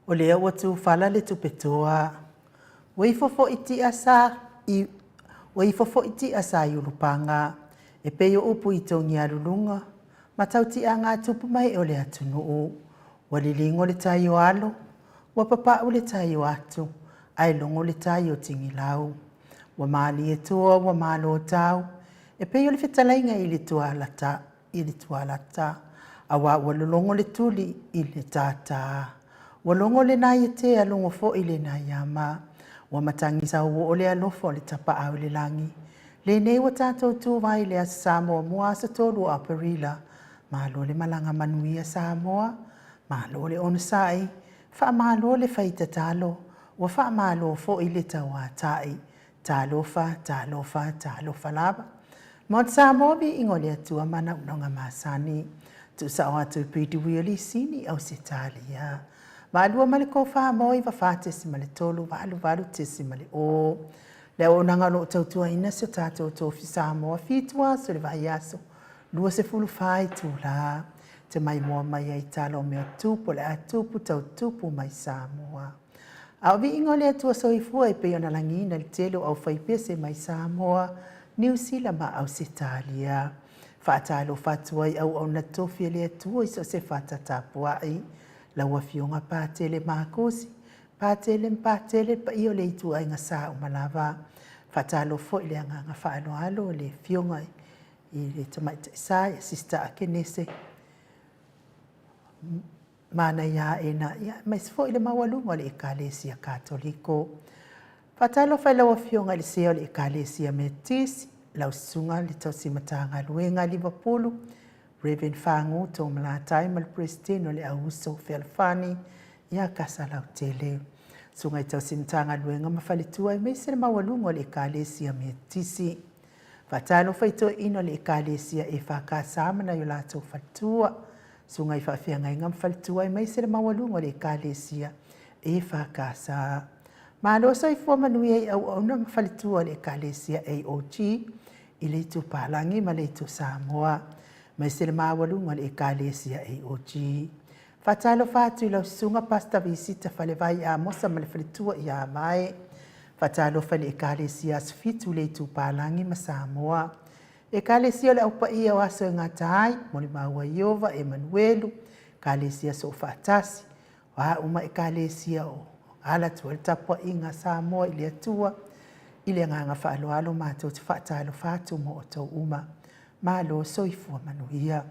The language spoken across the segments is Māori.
O lea ua tūwhala le tupetoa. Waifofo iti asa i urupanga. E peo upu i tongi arulunga. Matauti a ngā tupu mai o le atunuu. Walilingo le tai o alo. Wapapa o le tai o atu. Ai longo le tai o tingilau. Wa maali e toa, wa malo o tau. E peo le whetalainga i le tualata. Awa walolongo le tuli i le tata. Walongo le nai e te alongo fo i le nai ama. Wa matangi sa o le alofo le tapa au le langi. Le nei wa tātou tū vai le asa Samoa mua asa tolu a Perila. Malo le malanga manuia Samoa. Malo le onasai. Wha malo le whaita talo. Wa wha malo fo i le taua tai. Talofa lava. Mo Samoa vi ingo le atua mana unonga masani. Tu sa o atu piti wili sini au se talia. Valua male ko wha moi wa whate si male tolu, valu te si male o. Lea o nanga lo tautua ina se tātou tofi Samoa fitua so le vai aso. Lua se fulu whai tu la. Te mai mua mai ai talo mea tupu le a tupu tau tupu mai Samoa. Au vi ingo le atua soifua e peo na langina le telo au whaipese mai Samoa. New Zealand ma au se talia. Whaatalo whatuai au na tofi le atua iso se whaatatapuai. Laua fionga pātele mākosi, pātele pa io le itu ai ngā sā umalawa. Whatalo fo i le anga whaalo alo le fionga i le tamaita isai, sista akenese. Mana ia e na, mais fo i le mawalunga le ekalesia katoliko. Whatalo whai laua fionga le seo le ekalesia metisi, lau sunga le tausi matanga luenga Liverpoolu. Reverend Fangu to malatai mal prestino le auso felfani ya kasalau tele. Sungai tau simtanga luenga mafalitua i meise le mawalungo le ekalesia metisi. Fatalo faito ino le ekalesia e whakasamana yo lato fatua. Sungai whawhianga inga mafalitua i meise le mawalungo le ekalesia e whakasa. Maalosa i fua manui ai au na mafalitua le ekalesia AOG i le tu palangi ma le tu Samoa. Mai se le mawalunga le ekalesia AOG. Fatalo fatu i lau sunga pasta visita fale vai a mosa ma le falitua i a mai. Fatalo fale ekalesia asfitu le tu palangi ma Samoa. Ekalesia le aupa ia o aso e ngatai, moli maua Iova, Emanuelu, ekalesia so fatasi. Wa uma ekalesia o ala tua le tapua inga Samoa i le atua. I le nganga whaalo alo mātou te fatalo fatu mo o tau uma. Malo soifua manuia.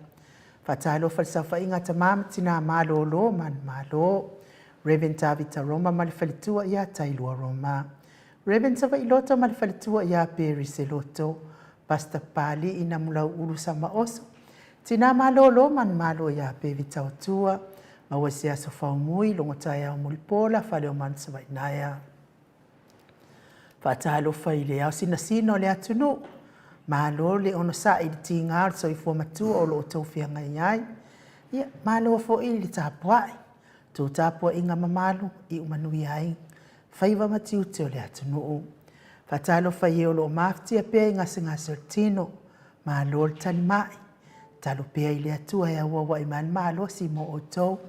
Fatalo falsafa inga tamama tina malo lo man malo. Reverend Tavita Roma malifalitua ia Tailua Roma. Reverend Sava Iloto malifalitua ia Peri Seloto. Pastor Pali ina mulau uru sama oso. Tina malo lo man malo ia Pevita Otua. Mawasia sofaumui longotaya o mulipola fale o mansava inaya. Fatalo faile au sinasino le atunu. Malo le ono sa i tinga so i fo matu o lo tofia ngai ai. Ia malo fo i li tapuai. Tu tapua inga mamalu i umanui ai. Faiva matiu te o le atunu. Fatalo fai o lo mafti a pia inga singa sortino. Malo le tani mai. Talo pia i le atua e awa i man malo si mo o tau.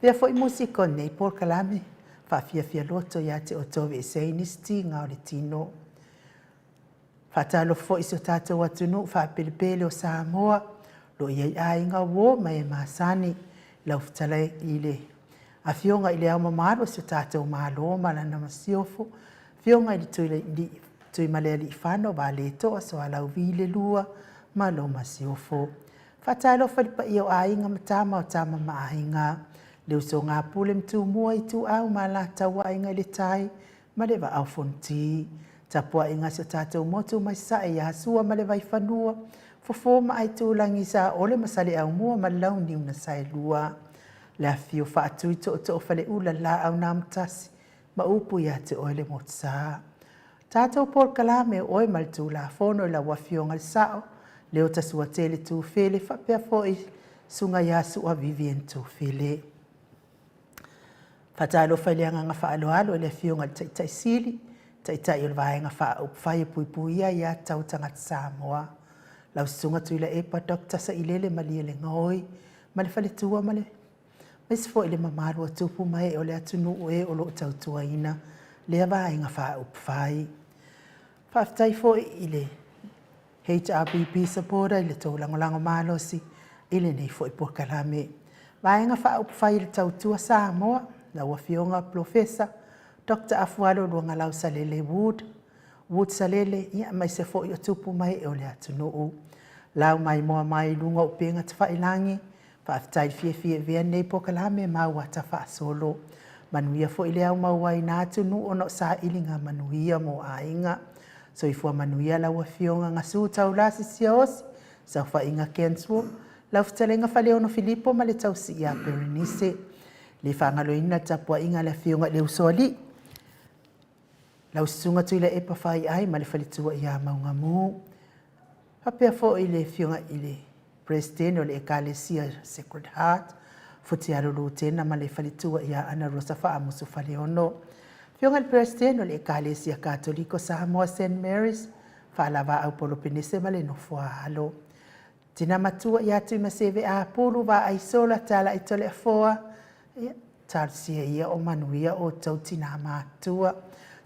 Vea fo i musiko nei por kalame. Fafia fia loto ia te o tau ve se inisti nga o le tino. Fatalo fo iso tātou atunu, whapelepele o Samoa, lo iai ainga wo mai e masani, lau whatalai i le. A fionga i le au mamaro iso tātou malo, malana masiofo, fionga i tui malea li whano, wa le toa so alau vile lua, malo masiofo. Fatalo whalipa i au ainga matama o tama maainga, leo so ngā pule mtu mua i tu au malata wa ainga le tai, male wa au fonti. Tapua inga so tātou motu mai sa e asua ma le vai whanua. Fofo ma ai tūlangi sa ole masale au mua ma lau ni una sai lua. Le awhio whaatui to whale ula la au nāmtasi. Ma upu ia te oele motu sa. Tātou por kalame oe mal tū la whono la wafio ngal sao. Leo tasua tele tū whele whapea fo i sunga yasu a Vivian tū whele. Whatalo whaileanga ngā whaaloalo le awhio ngal taitai sili. Tai o le vaenga whae puipuia ia tau tangata Samoa. Lau sunga tuila e pa Dr. Sailele malia le ngoi. Ma le whale tua ma le Mes fo ile mamaru tupu mai o le atunu e o lo tautuaina le va inga fa upfai. Whaftai fo ile HRBP supporter ile tō langolango malosi ile nei fo i pokalame. Vaenga wha upwhai le tautua Samoa na wafionga Professor Dr. Afualo Luanga Lau Salele Wood Salele ia mai se fo i o tupu mai e o le atunuu. Lau mai moa mai lunga upenga te whailangi whaftai fie vea nei pokalame maua ta wha solo. Manuia fo ile au maua i nā atunuu ono sa ilinga manuia mo ainga. So i fua manuia lau wafionga ngasu tau lasi siaosi sa whainga Kenswo. Lau fitalenga Faleono Filipo ma le tausi ia Berenice. Le whangaloina tapua inga le fionga le usoli. Lau sunga tuila e pawhai ai ma le whalitua ia maungamu. Hapea fo i le fionga i le President o le Ekalesia Sacred Heart. Futi arulu tena ma le whalitua ia Ana Rosa Whaamusu Faleono. Fionga le President o le Ekalesia Katoliko Samoa St. Mary's. Whaalava au polo penese ma le nofua halo. Tina matua ia tui maseve a pulu wa aisola tala i tole afoa. Tarsia ia o manuia o tau tina matua.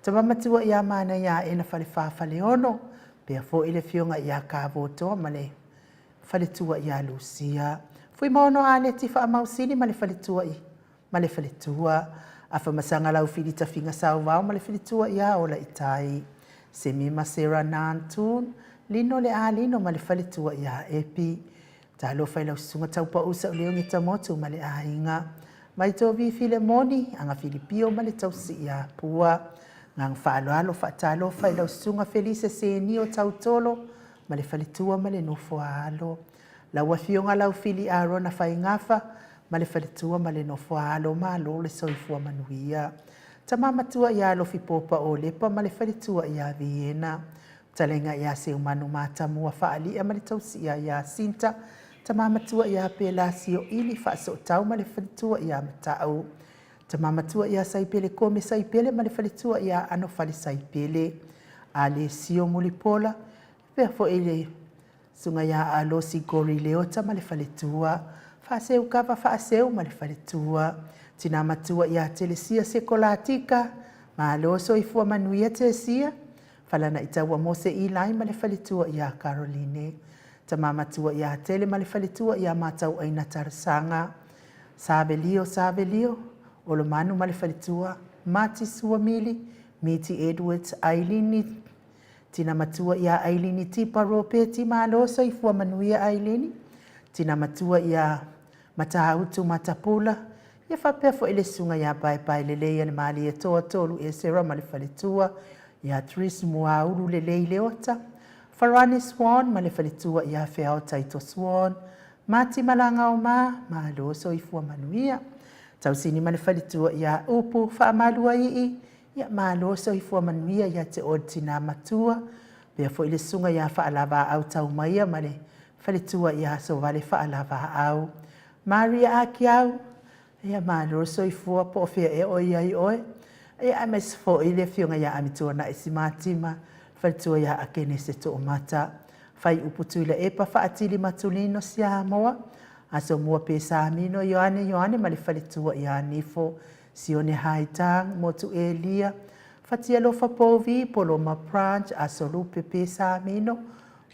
Tama matua ia mana ia e na whale whawhaleono. Pea fo ile fionga ia ka votoa ma le whale tua ia Lucia. Fui maono ane ti wha mausini ma le whale tua i. Ma le whale tua. Afa masanga lau whilita finga sau wau ma le whale tua ia o la itai. Semi masera nantun. Lino le a lino ma le whale tua ia epi. Ta lo whai lau sunga tau pa usa o leongi tamotu ma le a inga. Mai tō vi file moni, anga Filipio ma le tau si ia pua. Ngang whaaloalo whaatalo whai lau sunga Felice se ni o tau tolo ma le whale tua ma le nofo alo. Lau wafionga lau fili a rona whai ngafa ma le whale tua ma le nofo alo ma lo le soifua manuia. Ta mama tua ia lo fi popa o lepa ma le whale tua ia Viena. Talenga ia se umanu mata mua whaali ama le tausi ia Sinta. Ta mama tua ia pela sio ili whaaso tau ma le whalitua ia matau. Ta mama tua ia saipele kome saipele ma le whalitua ia ano whali saipele. A le sio mulipola. Pea fo ele sunga ia a losi gori leota ma le whalitua. Whaaseu kawa whaaseu ma le whalitua. Tina matua ia telesia sekolatika. Ma loso i fua manuia telesia. Falana i taua mose i lai ma le whalitua ia Caroline. Ta mamatua ia tele ma le whalitua ia matau aina tarasanga. Sabelio, olo manu ma le whalitua. Mati Suamili, Miti Edwards, Ailini. Tina matua ia Ailini tipa ropeti ma aloso i fua manuia Ailini. Tina matua ia matahautu matapula. Ia whapefo ele sunga ia pai leleia le mali e toa tolu e sera ma le whalitua. Ia Tris Muauru le leota. Farani Swan ma le whalitua ia Whiao Taito Swan. Mati Malanga o ma aloso i fua manuia. Tausini ma le whalitua ia Upu Whaamalua ii. Ia ma aloso i fua manuia ia te Odtina Matua. Pea fo ile sunga ia whaalava au tau maia ma le whalitua ia so vale whaalava au. Maria Akiau. Ia ma aloso i fua po fia e oi ai oe. Ia mes fo ile fionga ia amitua na isi matima. Whalitua ia akene se to mata. Whai uputu ila epa whaatili matulino sia moa. Aso mua pe samino Yoane ma le whalitua ia nifo. Sione haitang motu Elia. Whatia lofa povi Poloma Branch aso lupe pe samino.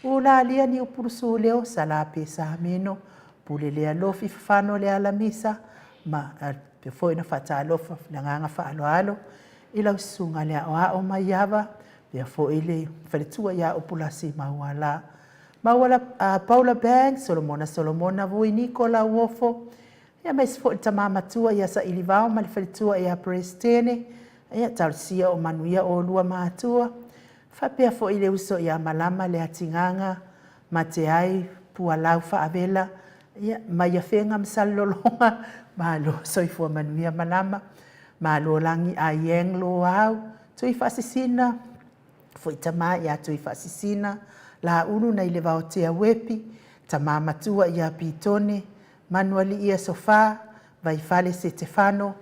Ula alia ni upurusu leo sala pe samino. Pule lea lofi fano lea la misa. Ma pe foi na whata lofa nganga whaaloalo. Ila usunga lea o maiava. Pea fo ile whalitua ia upulasi mauala. Mauala Paula Banks, Solomona Vui Nicola Wofo. Ia mais fo tamama tua ia sa ilivao ma le whalitua ia Prestene. Ia tarsia o manuia o lua mātua. Whapea fo ile uso ia malama le atinganga. Mate ai pualau whaavela. Ia mai a whenga msalolonga. Malo soifua manuia malama. Malo langi a yeng lo au. Tui whasisina. Foi tama ia tui whasisina. La unu na ile vao tea wepi. Tama matua ia pitone. Manuali ia sofa. Vai fale Stefano.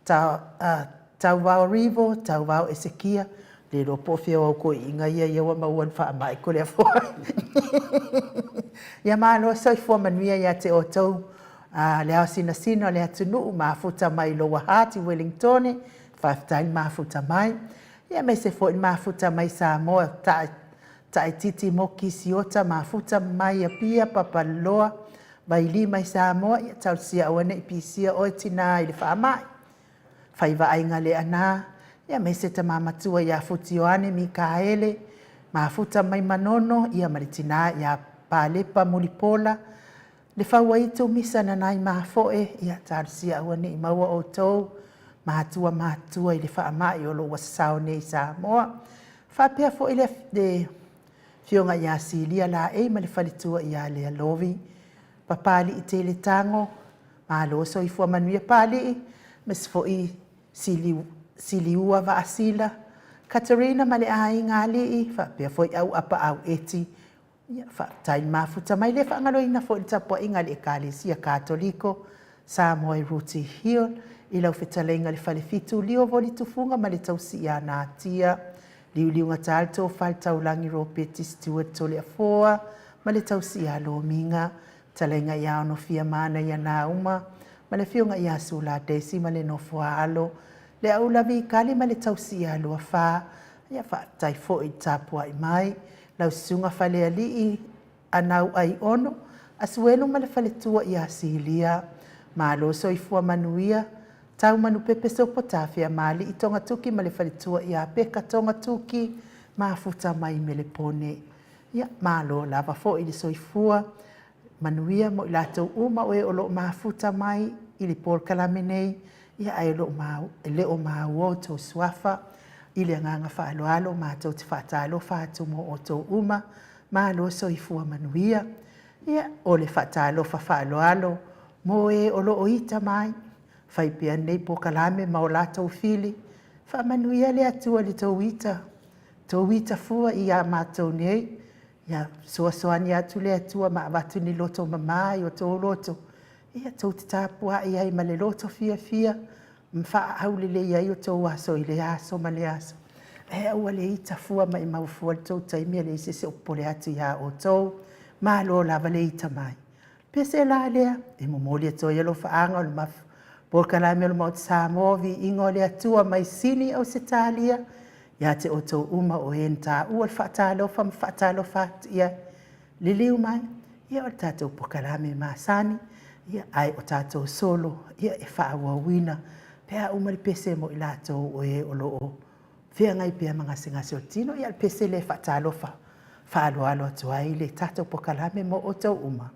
Tau vao Rivo. Tau vao Ezekia. Le ropo feo au ko inga ia wa mauan wha mai ko le fua. Ia malo soifua manuia ia te o tau. lea sina lea tunu mafuta mai loa hati Wellington whaftai mafuta mai. Ia mai se fo mafuta mai Samoa ta titi moki siota mafuta mai pia papaloa vai lima i Samoa ia tau sia wane i pisia o tina i le whaamai. Whaiva ainga le ana, ia mai se ta mamatua ia Futioane Mikaele, mafuta mai manono ia maritina ia palepa mulipola, le whaua ito misa na nai mafoe ia tau sia wane i maua o tau, matua i le whaamai o lo wasasao ne i Samoa. Whapea fo i le fionga ia silia la e ma le whalitua ia le alovi, papali i tele tango, malo so i fua manuia pali, mes fo i siliua va asila, Katerina male ai ngali i, whapea fo i au apa au eti, tai mafuta mai le whaangaloina fo i tapua inga le Ekalesia Katoliko, Samoa i Ruti Hill, i lau whetalenga le whalefitu, lio voli tufunga ma le tausi ia nā tia, liu ngā tālto whal taulangi Ropeti Stewart tole a foa, ma le tausi ia lo minga, talenga ia ono fia mana ia nā uma, ma le fionga ia sula desi ma le nofua alo, le aula vi kali ma le tausi ia lo a wha, ia wha tai fo i tapua i mai, lau sunga whale ali i anau ai ono, asuelu ma le whale tua ia silia, ma lo so i fua manuia, tau manu pepe sopo tawhia mali i tonga tuki ma le whalitua ia peka tonga tuki mafuta mai me le pone. Ia malo lava fo i le soifua manuia mo i latou uma oe o lo mafuta mai i le por kalaminei ia ai le o mau o tau swafa i le nganga whaaloalo ma tau te whaatalo whaatu mo o tau uma malo soifua manuia ia o le whaatalo whaaloalo mo e o lo oita mai fai pia nei po kalame ma o la tau fili, fa manuia le atua le tau wita fua i a mātou nei, ia soani atu le atua ma avatu ni loto mamai o tau loto, ia tau te tāpua i ai ma le loto fia, mwha aule le iai o tau aso i le aso ma le aso. E aua le ita fua ma i maufua le tau taimia le ise se opole atu ia o tau, ma lo lava le ita mai. Pese la lea, e momoli ato i alo whaanga o le mafu, por kalame o maut Samoa vi ingo le atua mai sini au se talia, ia te o tau uma o enta ua le whaatalo whaat ia liliu mai, ia o tatou por kalame masani, ia ai o tatou solo, ia e whaawua wina, pea uma le pese mo i latou o e o loo, whia ngai pia mga singase o tino, ia le pese le whaatalo whaaloalo atua i le tatou por kalame mo o tau uma.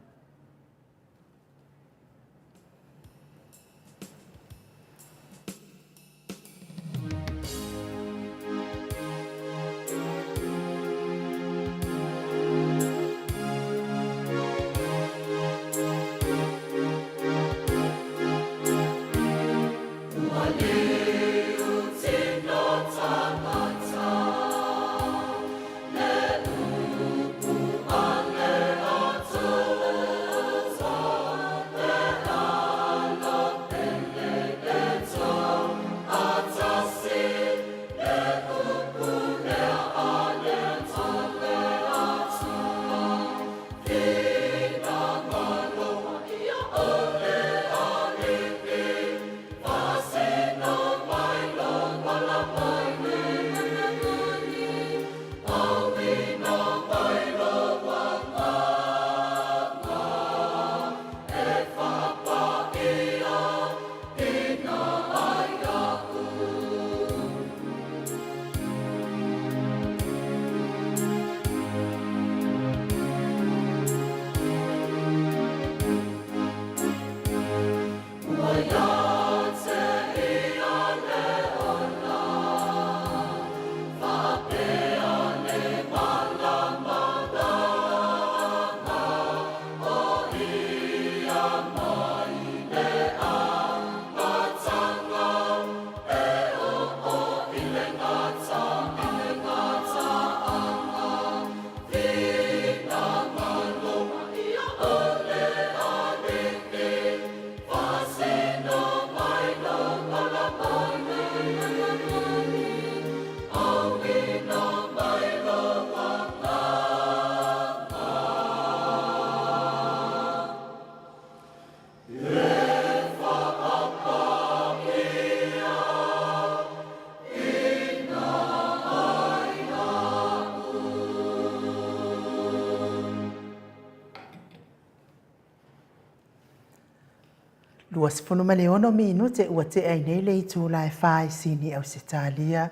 Luas fono minute ua te ai nei le tu lai fai sini au se talia.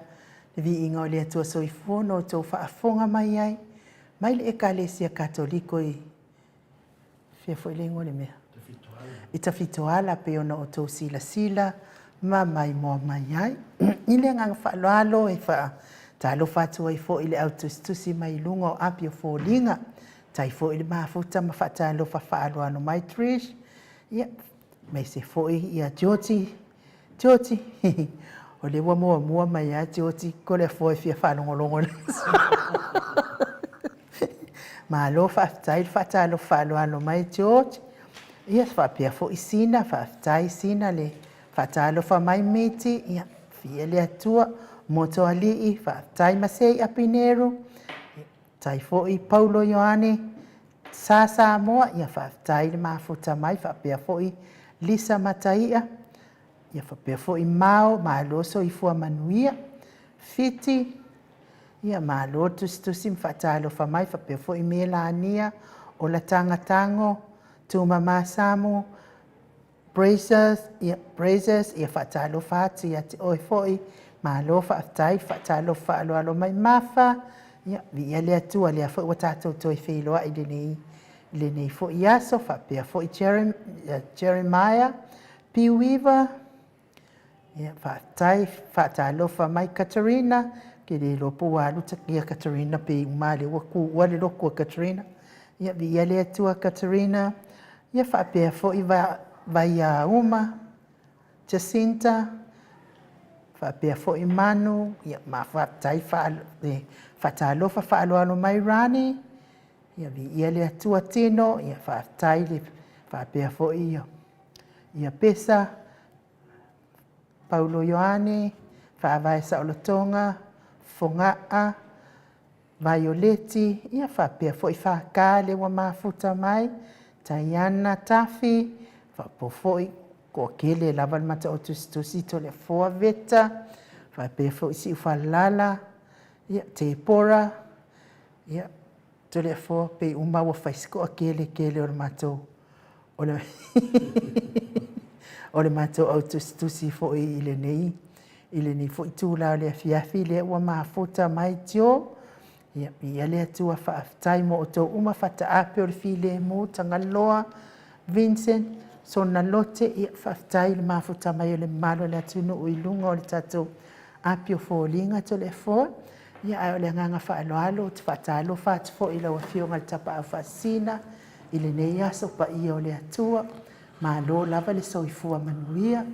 Le vi inga o le atua soifono o tau whaafonga mai ai. Mai le ekalesia katoliko i fia fo ile ngole mea. I tawhitoala pe ona o tau sila ma mai moa mai ai. Ile ngang whaaloalo e wha talo fatua i fo ile au tustusi mai lunga o apio fo linga. Tai fo ile mafuta ma whaatalo whaaloalo mai Trish. Ia, mai se foi ia Georgie o le wa mua mai ia Georgie ko le foi fia whalongolongo ma lo fatalo alo mai George ia fa pia fo isina fa tai sina le fatalo fa mai meti ia fia le atua moto ali fa tai masei apinero tai fo i Paulo Ioane sa moa ia fa tai le mafuta mai fa pia fo i Lisa Mataia, ia whapea fo i Mao, maaloso i fua manuia, Fiti, ia maalo tusi mwhatalo whamai, whapea fo i Melania, o la tangatango, Tuma Masamu, Brazers, ia whatalo whati, ia te oi fo i, maalo whaatai, whatalo whaalo mai mafa, ia vi lea tua lea fo i watato toi whiloa i le nei fo i aso, whapea fo i Jeremiah, P. Weaver, whaatalo wha mai Katerina, ke le lopo waluta kia Katerina, pe umale waku wale loko Katerina, ia vi lea tua Katerina, ia whapea fo i vai uma, Jacinta, whapea fo i Manu, ia ma whaatai whaatalo whaaloalo mai Rani, ia vi le atua tino, ia whaatai le whaapea fo ia pesa, Paulo Ioane, whaavai Saolotonga, Fongaa, Violeti, ia whaapea fo i whaakale wa mafuta mai, Taiana Tafi, whapo fo i ko kele lava mata o tusi to le foa veta, whaapea fo i si uwhalala, ia te pora, ia to le fo pe uma wa faisiko a kele o le matou o le matou au tusi fo i le nei fo i tūla o le afiafi le ua mafuta mai tio ia le atua whaaftai mo o tau uma whata ape o le fi le mu Tangaloa Vincent Sona Lote ia whaaftai le mafuta mai o le malo le atunu o ilunga o le tatou ape o fo linga to le fo ia ai o le nganga whaaloalo te whaatalo whaatu fo i lau awhionga le tapa au whaasina i le nei aso pa ia o le atua ma lo lava le soifua manuia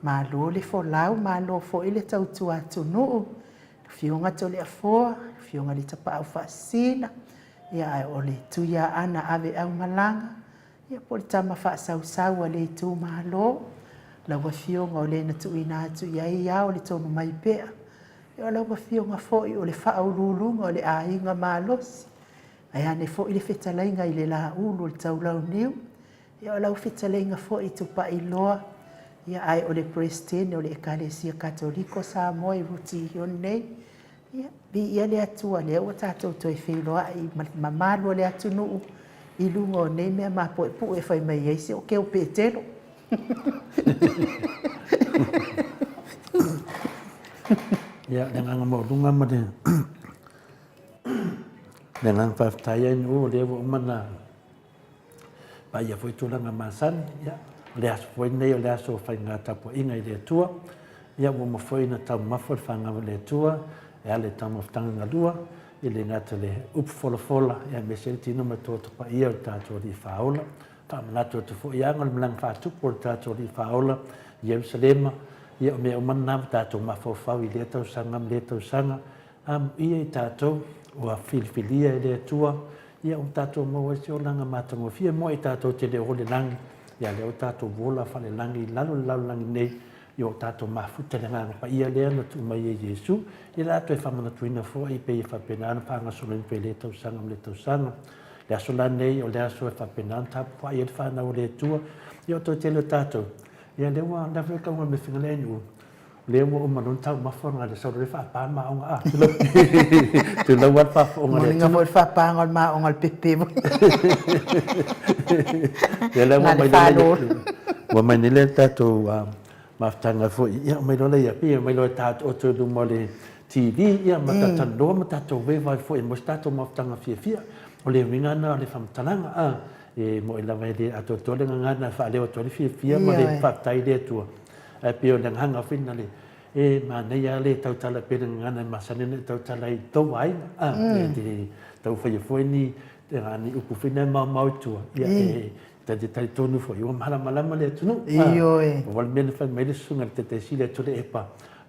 ma lo le fo lau ma lo fo i le tautua atunu whionga to le afoa whionga le tapa au whaasina ia ai o le tuia ana ave au malanga ia po le tama whaasau a le tu ma lo lau whionga o le na tuina atu ia ia o le tonu mai pea ia lau whionga fo i o le whaurulunga o le ainga malosi ai ane fo i le whetalainga i le la ulu le tau lau niu ia lau whetalainga fo i tupa i loa ia ai o le Prestene o le Ekalesia Katoliko sa moa i ruti hion nei ia bi ia le atua le o tatou toi whiloa i mamalo le atunu i lunga o nei mea mapo e pu e whai mai eisi o keo petero ia le nganga mo lunga ma le nganga whaftaia in o le o mana pa ia foi tūlanga masan ia le aso foi nei o le aso whai ngā tapo inga i le atua ia mo foi na tau mafo le whangawa le atua e ale tau maftanga ngā lua i le ngata le upfolofola ia me se tino ma tō pa ia o tātou li whaola ta manato te fo ia ngol mlang whātupu o tātou li whaola Jerusalema ia o mea o mana tātou mafo whau i le tau sanga le tau sanga ia i tātou o filifilia i le atua ia o tātou maua si o langa mātango fia mo i tātou te leo le langi ia leo tātou wola whale langi lalo langi nei i o tātou mafuta le nganga pa ia lea na tu mai e Jesu i la atu e whamana tuina fo i pe i whapena ana whanga solen pe le tau sanga le aso lanei o le aso e whapenana tapu ia le whanau le tua ia o tō tele tātou ia le ua na whika ua me whingale anu le ua umanon tau mawhanga le sauro le whapā maonga tu lau wat whafonga le Moninga mo whapā ngol maonga le pepe ia le ua mai lele ua mai nele tātou maftanga fo ia mai lola ia pia mai lola tātou o tō mo le TV ia matatanoa ma tātou wewa fo e mo tātou maftanga fia o le wingana o le whamtalanga e mo i lawa ele ato tole ngana fa leo tole fia mo le whaptai le tua e pio le hanga whina le e ma nei a le tau tala pere ngana masanene tau tala i tau ai e te tau whai ni te ngani upu whina mau tua ia e te tai tonu fo i o malama le tunu o wal mene whai meile sunga te sile tole e pa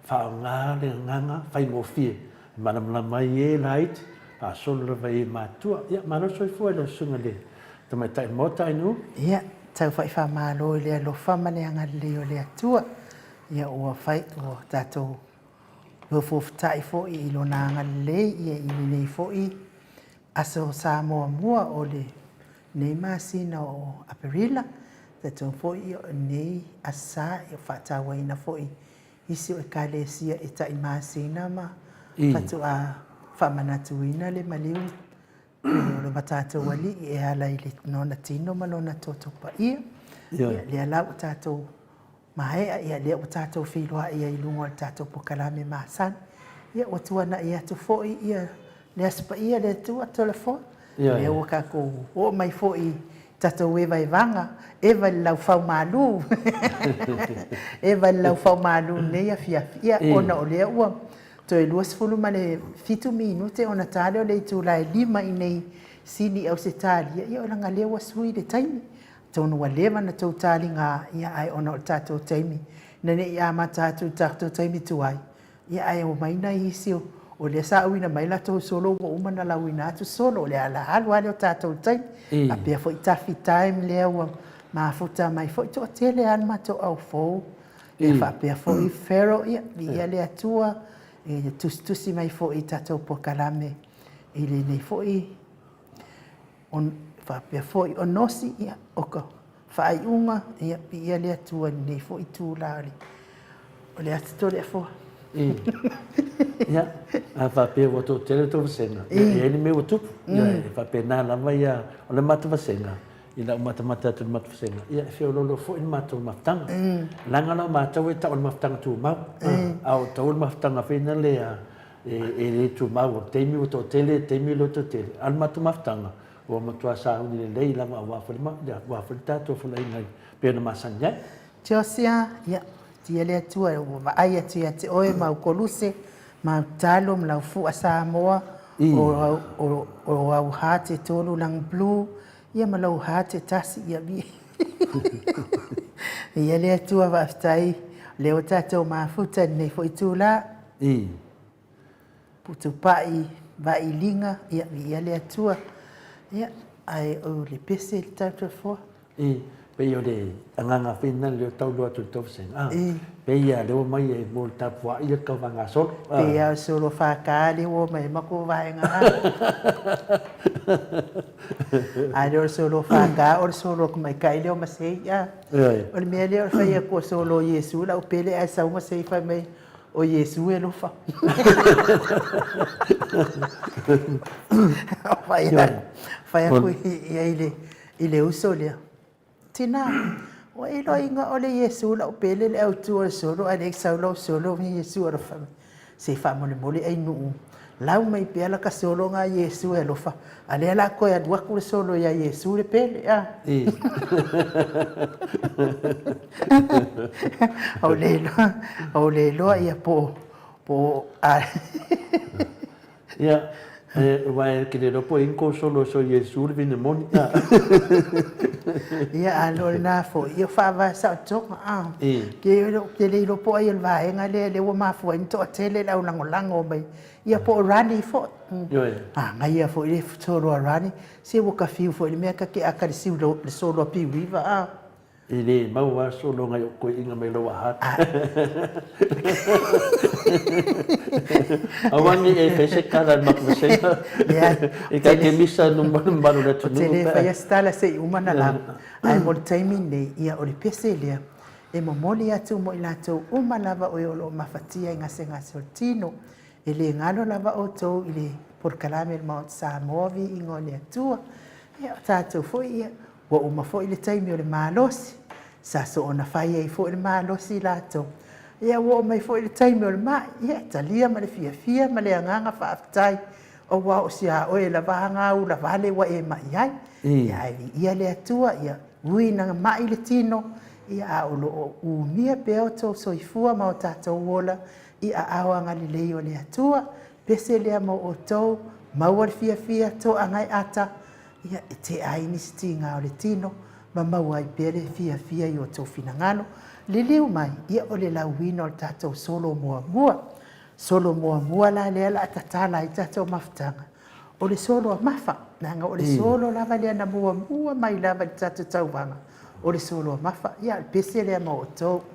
whaonga le nganga whai mo fie malama i e lait a solo vai matua ia mano soi foi lo sunga le tama tai mota inu ia tau fai fa malo le lo fa mane anga le o le atua ia o fai o tato lo fo tai fo I lo na anga le ia I nei fo I aso sa mo mua o le nei masina o aperila tato fo I nei asa e fa ta waina fo I isi o kalesia e tai masina ma fatu a whamanatuina le maliu le matatu wali e ala I le nona tino malona totopa ia le ala o tātou mahea ia le o tātou whiloa ia I lungo le tātou pokalame masan ia o tuana ia tu foi ia le aspa ia le tua telefon le o kako o mai foi tātou e vai vanga e vai lau whau malu e vai lau whau malu nei a fia ona o lea ua to e luas fulu male fitu minute ona tale o le tu la lima I nei sini au se tali ia ona ngale wa sui le taimi tonu wa leva na to tali nga ia ai ona o tato taimi nene ia mata tu tato taimi tu ai ia ai o mai na isio o le sa uina mai la to solo o umana la uina tu solo le ala halu ale o tato taimi a pia foi tafi time le wa ma futa mai foi to tele an ma to au fo e fa pia foi fero ia le atua e tusi mai fo I tatou pokalame I le nei fo I on fa pe fo I onosi ia oka fa unga ia pia le atua nei fo I tu lali o le atore fo ia a fa pe o to tele to senga e ni me o tu ia fa pe na la vai o le matu senga ina mata tu matu senga ia fe o lo fo I matu maftanga langa no mata we ta o maftanga tu ma au ta o maftanga fe na le e le tu ma o te mi to tele te mi lo to tele al matu maftanga o matu asa ni le la wa fa ma ya wa fa ta to fa ngai pe na masanya Josia ia tia le tua o ai tia te oe ma ko luse ma talo ma fu asa moa o au hate tolu lang blue ia malau hate tasi ia bi ia le tua va stai le o tato ma futa nei foi tula putu pai va ilinga ia le tua ia ai o le pese le tato fo pe yo le anganga fina le tau lo tu to sen pe ia le o mai e mo ta fo ia ka vanga sol pe ia solo fa ka le o mai ma ko va nga ai o solo fa ka o solo ko mai kai le o masei ia o le mele o fa ia ko solo Yesu la o pele a sa o masei fa mai o Yesu e lo fa fa ia ko ile usolia tina o ilo inga ole Yesu la o pele le au tu solo ale solo solo mi Yesu ora fa se fa mole ai nu lau mai pe ala ka solo nga Yesu e lo fa ale ala ko ya dua ku solo ya Yesu le pele o le lo ia po ia vai que le po in ko solo so Yesu le vine moni ia alo na fo ia fa va sa tok ke le lo po ia va nga le wo ma fo in to tele la lango mai ia po rani fo nga ia fo le solo rani se wo ka fiu fo le me ka ke aka le solo pi viva I le mau aso lo ngai o koe inga mai loa hata. Awangi e fese kara makmasenga. E ka ke misa numbaru na O tunu. te le whaia stala se i umana la. Ai mo le taimi nei ia o le pese lea. E mo moli atu mo i lātou uma lava o lo mawhatia i ngase ngase o tino. E le ngalo lava o tau i le porkalame le maot sa movi i ngone atua. Ia o tātou fo ia. Wa uma fo i le taimi o le mālosi. Sa so ona whaia i fo i le mālosi lātou. Ia wa o mai fo i le taimi o le mā. Ia talia ma le fia ma le anganga whaafitai. O wa o sia o e la vahanga u la vale wa e mai ai. Ia le atua ia ui nanga mai le tino. Ia a o lo u mia peo tō soifua ma o tātou wola. Ia awa ngali leo le atua. Pese lea mo o tō maua le fia tō angai ata. Ia e te ai nisi tinga o le tino. Ma maua i pere fia i o tō finangano. Le leo mai ia o le lauwino o tātou solo mua. Solo mua la lea la atatala i tātou mafutanga. O le solo a mafa. Nanga o le solo lava lea na mua mai lava i tātou tauwanga. O le solo a mafa. Ia le pese lea mo o tō. Amen.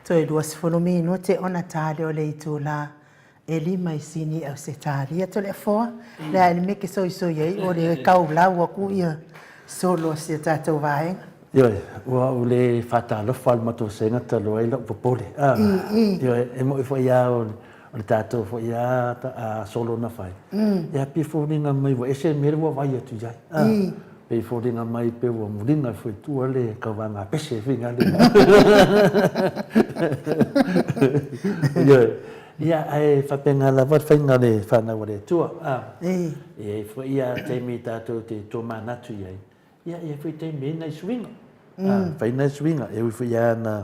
Toi duas fonomino te ona tale o le itula e lima i sini au se talia to le foa. Le ai me ke soi soi ei o le kau lau a ku ia solo se tatou vaenga. Ioi, ua o le whatalofa al mato senga ta loa ila upopole. Ioi, e mo i fo ia o le tātou fo ia a solo na whai. Ia pi fōringa mai wa ese mere wa vai atu jai. Pei fōringa mai pe wa muringa fo i tua le kawanga pese whinga le. Ioi, ia ai whapenga la wat whainga le whanau le tua. Ia fo ia te mi tātou te tō manatu iai. Ia fo i te me nei swinga. Fai nei swinga. E fo ia na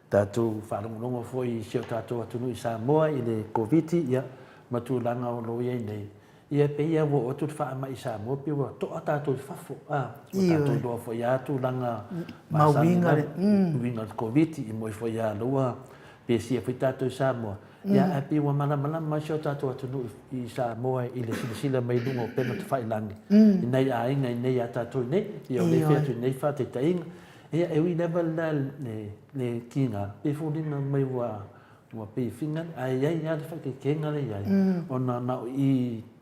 tātou wharongonongo fo i seo tātou atunu i Samoa i le COVID ia matu langa o lo iai nei. Ia pe ia wo o tu wha mai i Samoa pe wa toa tātou whafo. Tātou loa fo ia tu langa mawinga winga COVID i mo i fo ia loa pe sia fo i tātou i Samoa. Ia e pe wa mana mai seo tātou atunu i Samoa i le sila mai lungo pena te whai langi. I nei a inga i nei a tātou nei. Ia o le whea tu nei wha te tainga. Ia e ui lewa le kinga. Pe fōrina mai wa pe whingan. Ai ia le whake kenga le iai. O na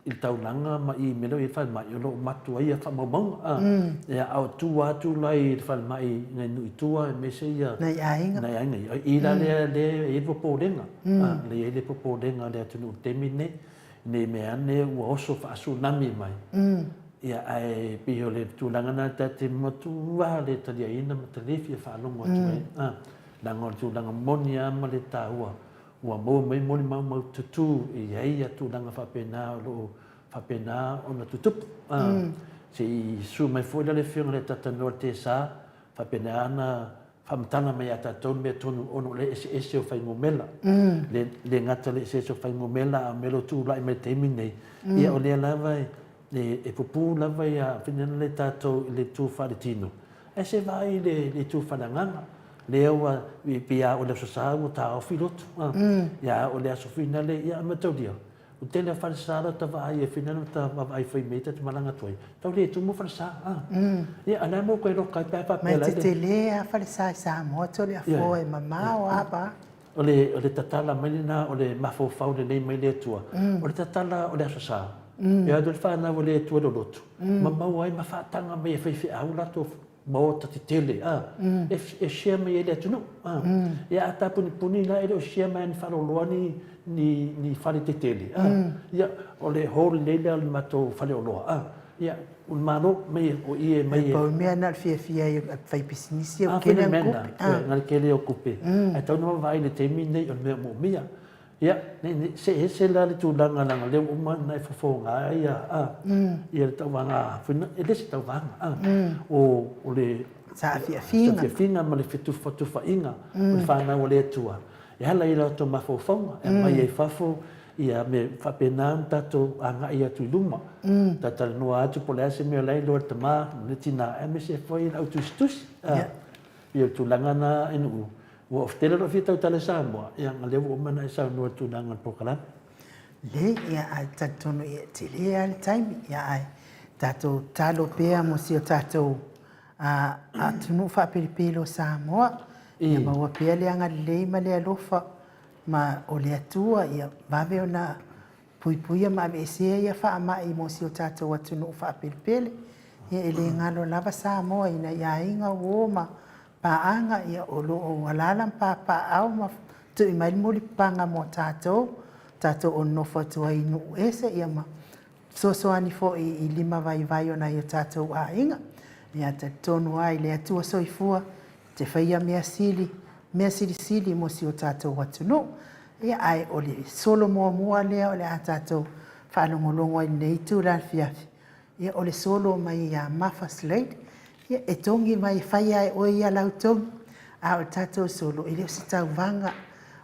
i taulanga ma i melo i whai mai. O lo matua ia wha maunga. Ia au tu atu lai i whai mai ngai nui tua e me se ia. Nei a inga. Nei a inga. I la le e popo renga. Le e le popo renga le atunu temi ne. Ne me ane ua oso wha tsunami mai. Ia ai piho le tūlangana ta te matua le talia ina ma te lewhia whaalongo atu mai. Langa o tūlanga moni ama le tāua. Ua mō mai moni mau tutu i hei a tūlanga whapena o lo whapena o na tutupu. Se i su mai fōila le whiunga le tata noa te sā, whapena ana whamatana mai a tātou mea tonu ono le ese o whai ngomela. Le ngata le ese o whai ngomela a melo tūlai mai te minei. Ia o lea lawai e pupu lava ia whinana le tātou i le tūwhare tino. E se vai le tūwhare nganga. Le aua i pia o le sasā o tā o whilotu. Ia o le aso whina le ia amatauria. O te le whare sāra ta vai e whinana ta wai whai meita te malanga tuai. Tau le tumu whare sā. Ia anai mō koe roka i pēpa pēla. Mai te lea whare sā i Samoa tole a fō e mamā o apa. O le tatala mai na o le mafo whau le nei mai le tua. O le tatala o le aso sā. E adu le whanau o le tua lolotu. Ma mau ai ma whaatanga mai e whaiwhi au lato mau tati tele. E shea mai e le atunu. E a ta puni na e o shea mai ni whaloloa ni whare te tele. Ia o le hori leile al mato whaleoloa. Ia un mano mai o ie mai e. Pau mea na fia i whai pisinisi o Kene kene o kupe. Ngari kele o kupe. E tau nama vai le te minei o mea mo mea. Ia, se la le tūlanga langa leo uma nai whawhonga ia. Ia le tauwanga, e le se tauwanga. O le... Sa fia finga. Sa fia finga ma le whetufa inga. O le whanau o le atua. E hala i lau tō mawhawhonga. E mai ei whafo ia me whapenaan tato anga i atu luma. Tata noa atu po le ase mea lai loa tamā, le tina e me se fwoi lau tustus. Ia tūlanga na enu. Ua oftela lo fia tau tala Samoa, ia ngā lewa o mana e sau noa tūnanga pokalami. Le, ia ai tatono ia te le al taimi, ia ai tato talo pea mo si o tato a tunu whapiripilo Samoa, ia maua pea le anga lei ma le alofa, ma o le atua, ia vawe o na puipuia ma ame esea ia whaamai mo si o tato a tunu whapiripile, ia ele ngalo lava Samoa, ina ia inga uoma, paanga ia o lo o alalam pa au ma tu i mai muli panga mo tato o no fatua inu ese ia ma so ani fo i lima vai ona ia tato a inga ia te tonu ai le atua soifua te whaia mea sili mo si o tato watu no ia ai o le solo mua lea o le a tato whanongolongo i nei tu la fiafi ia o le solo mai ia mafa slate ia e tongi mai whaia e oi a lau tongi a o tatou solo i leo si tau vanga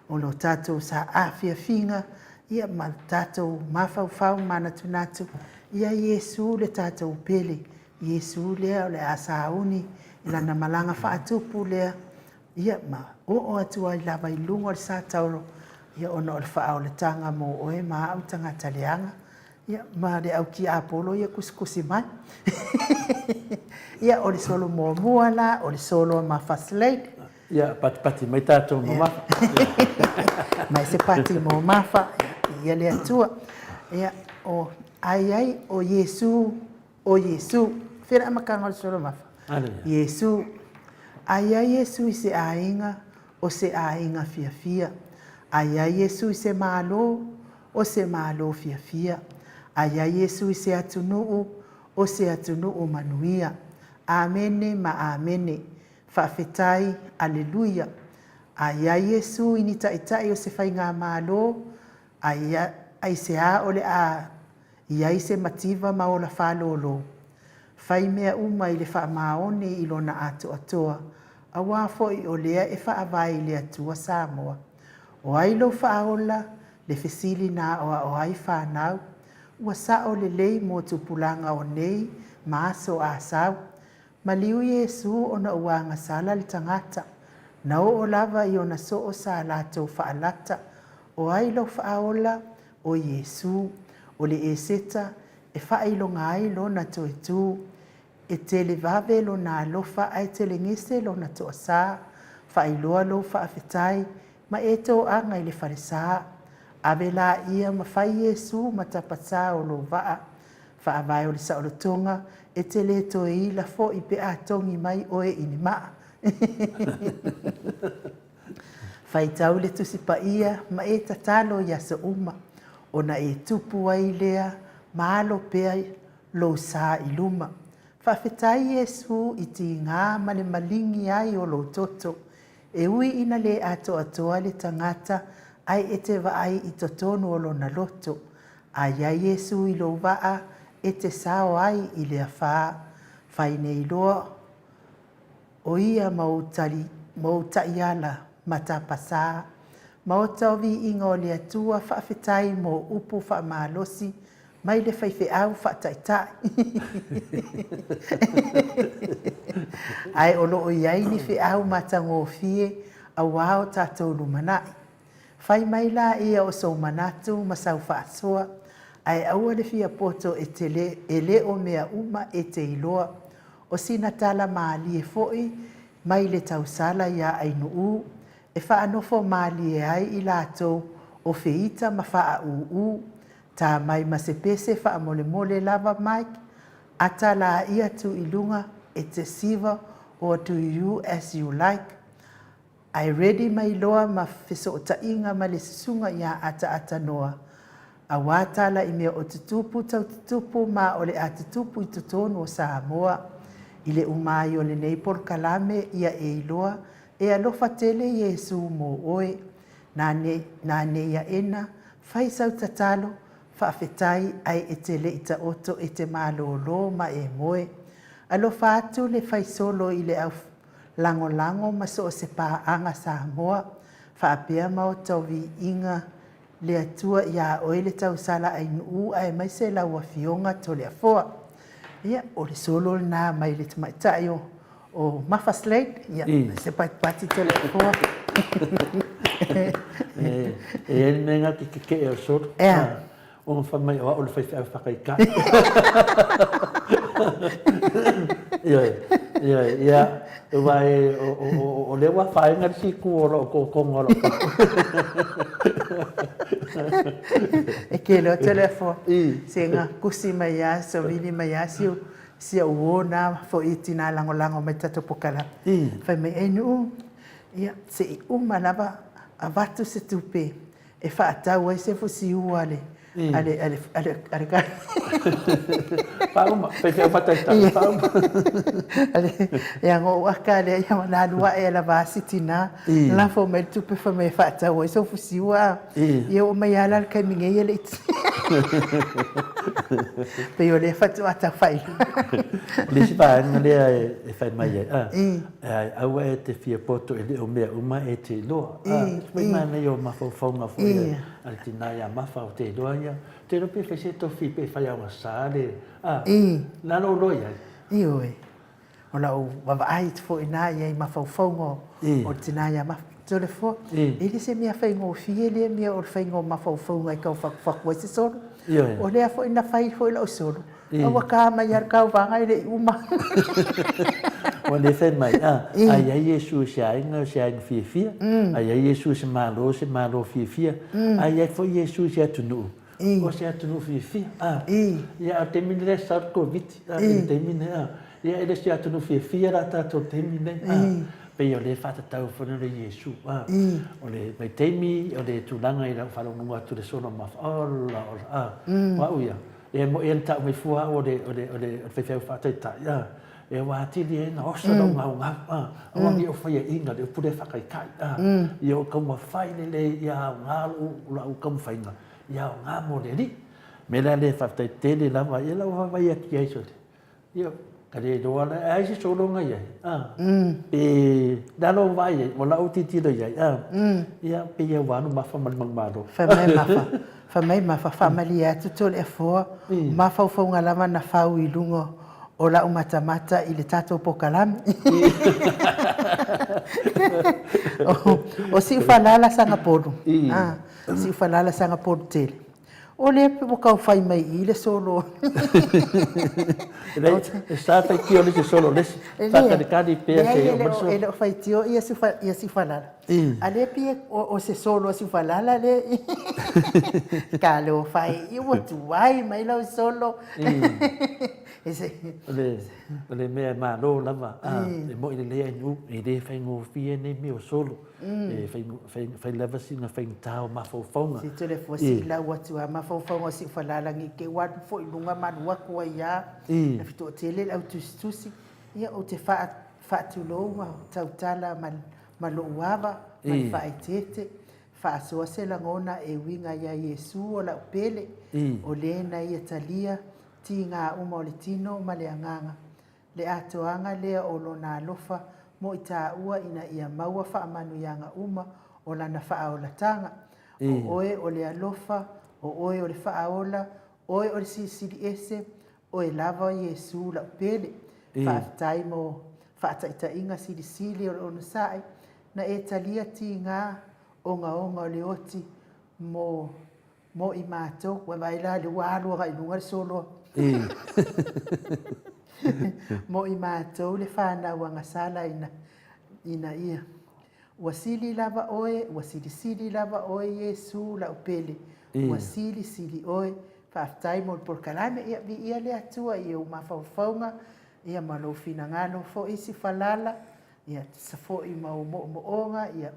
o lo tatou sa awhia finga ia ma tatou mawhau mana tunatu ia Iesu le tatou pele Iesu lea o le asauni i lana malanga whaatupu lea ia ma o atua i lava i lungo le sa tauro ia ono o le wha o le tanga mo oe ma au tangata leanga ia ma le au ki Apollo ia kusikusi mai ia o le solo mua la o le solo ma first lady Ia pati mai tātou mamafa. Mai se pati mo mafa ia le atua. Ia o ai o Yesu, Whira makanga o soro mafa. Yesu, ai Yesu i se ainga o se ainga fia. Ai Yesu i se malo o se malo fia. Ai Yesu i se atunuu o se atunuu manuia. Amene ma amene. Whaafetai, aleluia. Ai Yesu i ni taitai o se whainga malo. Ai se a ole a. Iai se mativa ma o la whalolo. Whai mea uma i le wha maone i lona ato atoa. A wafo i o lea e wha avai le atua Samoa. O ai lo wha aola le fesili na o ai whanau. Ua sa o le lei mo tupulanga o nei maaso a sau. Maliu Yesu o na uanga sala le tangata. Na o lava i o na so o sa lato wha alata. O ai lo wha aola o Yesu. O le e seta e whailo ngai lo na to e tu. E tele vave lo na alofa ai tele ngese lo na to asa. Whailoa lo whaafetai ma e to anga i le wharesa. Ave la ia ma whai Yesu ma tapata o lo waa. Whaavai o le sa o lo tonga e tele to e ila fo i pe a tongi mai o e ini maa. Whaitau le tusi pa ia ma e tatalo ia sa uma. Ona e tupu ai lea maalo pea lo sa i luma. Whawhetai Yesu i ti ngā male malingi ai o lo toto. E ui ina le ato atoa le tangata ai e te vaai i totonu o lo na loto. Ai Yesu i lo waa e te sao ai i le awha. Whaine i loa o ia mautai ala matapasa. Maotawi inga o le atua whaafetai mo upu whaamalosi mai le whaife au whaataitai. Ai olo o iai ni whi au matango fie a wao tātou lumanai. Whai mai la ia o sau manatu masau whaasoa. Ai aua le fia poto e le o mea uma e te iloa. O sina tala maali e foi mai le tausala ia ainuu. E whaanofo maali e ai i lātou o whiita ma wha uu. Tā mai ma se pese wha mole lava Mike. Ata la ia tu ilunga e te siva or to you as you like. Ai ready mai loa ma whiso o tainga ma le sunga ia ata noa. A wātala i mea o tutupu tau tutupu ma o le a tutupu i tutonu o Samoa. I le umai o le neipor kalame ia e iloa. E alofa tele Yesu mo oe, nane ia ena, whai sau tatalo, whaafetai ai e tele i ta oto e te malolo ma e moe. Alofa atu le whai solo i le au lango ma so o se pā anga Samoa, whaapea mao tau vi inga le atua ia oe le tau sala ai nuu ai mai se lau a fionga to le afoa. Ia, o le solo na mai le tamaitai o Mafa Slade, ia, se pati te le koa. E nenga ki ke e o soro. O whamai o le whaiwhi au whakaika. Ia, wai o lewa whainga si kuora o kongoro. E ke leo telefo, se ngā kusi mai a, so vini mai a, sia uona fo iti nā lango mai tato pokala. Whai mai e nuu, ia, se i lava a watu se tupe, e whaatau ai se fo si uale. Ale ka. Pauma, peke o pataita. Pauma. Ia ngō waka le ia manalua e la vasiti nā. La fo mai tupe fa mai whaatau ai so fo si ua. Ia o mai ala kai minge ia le iti. Pe o le whatu ata whai. Le si paanga lea e whai mai e. Aua e te fia poto e le o mea uma e te loa. Mai mana i o mawhauwhaunga fo ia. Ale tina ia mawha o te loa ia. Te rope whai se tofi pe whai awa sāre. Nano loia. I oe. O la o wawaai te fo ina ia i mawhauwhaunga o tina ia mawha. Tole fo. Ele se mea whai ngō fie lea mea o whai ngō mawhauwhaunga i kau whakwa se soro. O lea fo ina whai fo ila o soro. Awa kā mai ar kau wanga i le uma. o le fe mai ai ai Yesu se ai fia ai ai Yesu se malo fia ai ai foi Yesu se atunu o se atunu fia ia te mine sa covid te mine ia ele se atunu fia ra ta to te mine pe o le fata tau fona le Yesu o le mai temi o le tulanga ila falo nunga tu le sono ma wa uia e mo e ta me fua o le fe fata ta e wa ti di na o so no nga o ngi o fai inga de pure fakai kai i o como fai le ia nga la o como fai nga ia nga mo le ri me la le fa te le la va ia la va ia ki ai so io kare do ala ai si so lo nga ia pe da lo vai o la o ti ti lo ia pe ia wa no ma fa mal ma do fa mai ma fa malia tu to le fo ma fa fo nga lava na fa i lungo o la mata i le tatou pokalami. O si falala sanga podu. Si falala sanga podu tele. O le pe mo kau fai mai i le solo. Sta fai ki o le solo le. Fata de kadi pe se o so. Ele fai tio ia si falala. Ale pe o se solo si falala le. Kalo fai i o tu ai mai lo solo. Le mea malo lava e mo i le anu i le fai ngo fie ne mi o solo e fai lava singa fai tau ma fofonga si tu le fosi la watu ma fofonga si falala ngi ke wat fo i lunga manua ko ia na fito tele au tusi ia o te fa tu lo ma tau tala malo wava ma fa tete fa so se la ngona e winga ia Yesu o la pele o le na ia talia ti ngā uma o le tino ma le anganga. Le atoanga lea o lona alofa mo i tā ua ina ia maua wha manu ia ngā uma o lana wha o la tanga. O oe o le alofa, o oe o le wha aola, oe o le sisiri ese, oe lava Yesu la upele. Whaatai mo whaataita inga siri sili o le ono sae, na e talia ti ngā onga o le oti mo i mātou, wa maila le wālua ga inunga le solo. Mo i mātou le whānau anga sala ina ia. Wasili lava oe Yesu la upele. Wasili oe whaatai mo por kalame ia le atua ia umawhauwhaunga ia malo fina ngano fo isi falala ia safo i moonga ia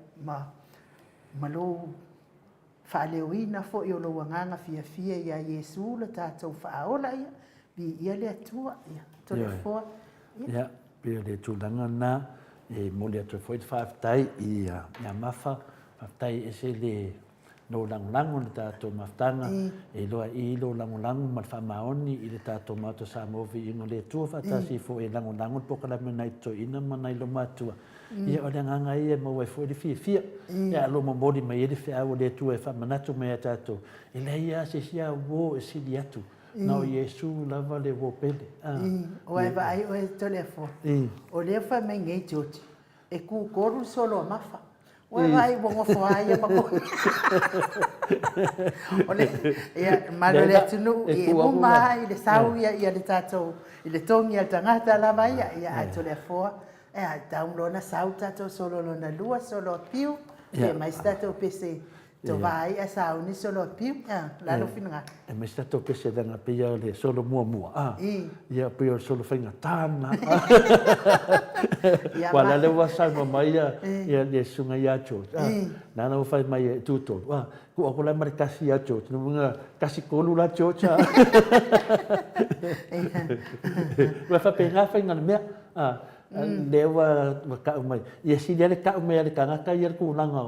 malo whaaleuina fo i olo wanganga fia ia Yesu la tātou whaaola ia bi ia le atua ia tole foa ia pia le tūlanga nā e mo le atua fo i whaatai i ia mawha whaatai e se le no langulangu le tātou maftanga e loa i lo langulangu ma whamaoni i le tātou mātou sa movi ingo le tua whatasi fo e langulangu pokalame nai to ina ma nai lo mātua ia o le nganga ia ma wai fo i le fia ia lo ma mori mai e le whea o le tua e whamanatu mai a tātou e le ia se sia wo e sili atu na o Yesu lava le wo pele o e vai o e tole fo o le wha me ngei toti e ku koru solo mafa o vai bongo foa ia ma ko ole ia malo le tunu e uma i le sau ia le tatou i le tongi al tangata la mai ia ato le foa e a download sau tatou solo lona lua solo piu e mai stato pese to vai a sau ni solo piu la lo finga e mai stato pese danga pia le solo mua ia pia solo finga tana wala le wasa mai ia le sunga ia cho na no fai mai tuto ku aku la mar kasi ia cho no nga kasi kolu la cho cha wa fa penga finga me lewa ka mai ia si le ka me le kanga ka ia ku langa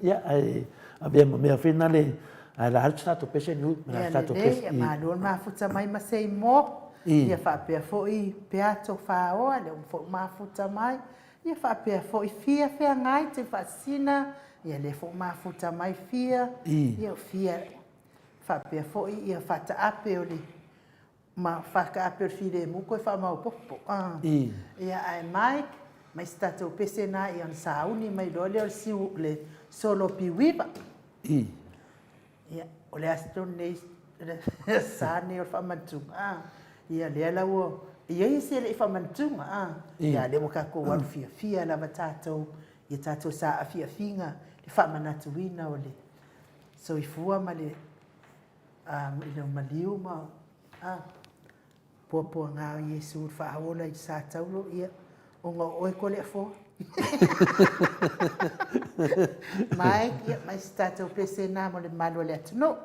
ia ai abia me finale ala stato pese nu stato pese ma lo ma futa mai ma sei mo ia fa pe fo i peato fa o le fo ma futa mai ia fa pe fo i fia ngai te fascina ia le fo ma futa mai fia ia fia fa pe fo ia fa ta ape o le ma fa ka ape file mu ko fa ma popo ia ai mai stato pese na ia sauni mai lo le si le solo piwiba ia o le aston nei sani o famatu ia le la Ia ia se le whamantunga, ia le waka ko waru fia lava tātou, ia tātou sa a fia le whamanatuina o le soifua ma le ina maliu ma pua ngā o Iesu whaaola i sa taulo ia o ngā oe ko le fo. Mai si tātou pese nā mo le malu le atunu.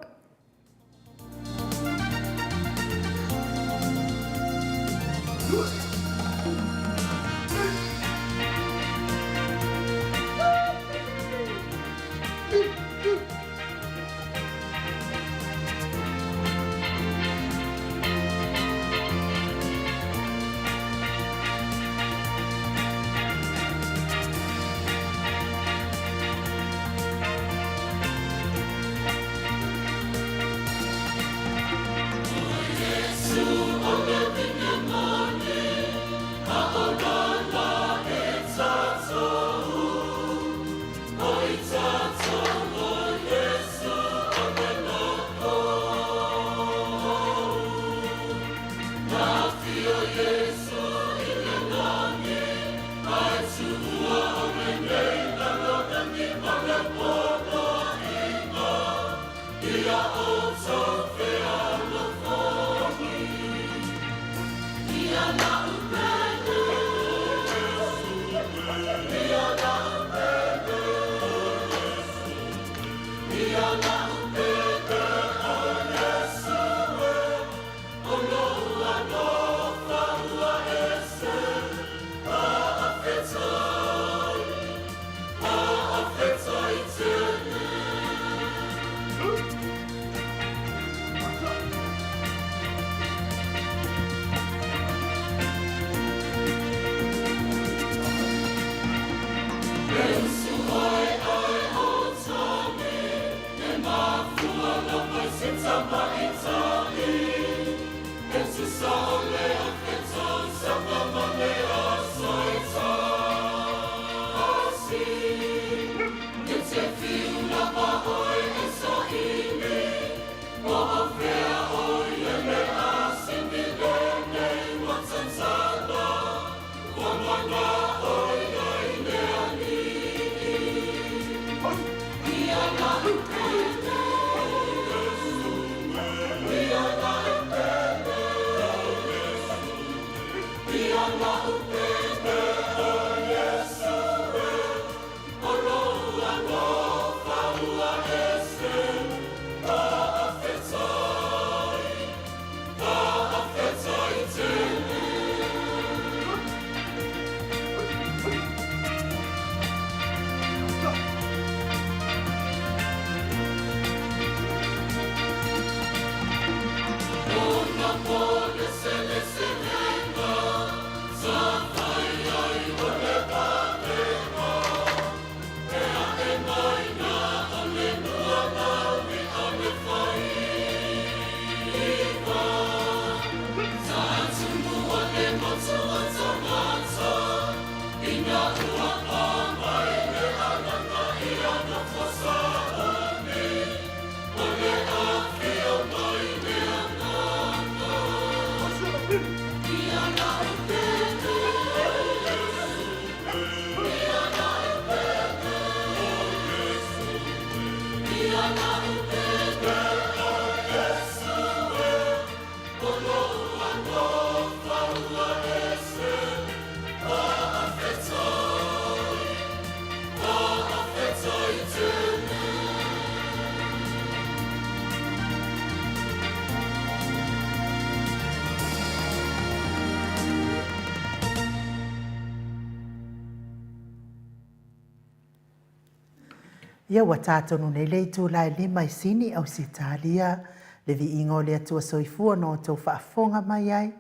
Ia wa tātonu nei lei tū lai lima I sini au si tālia, le vi ingo le atua soifua no tau whaafonga mai ai,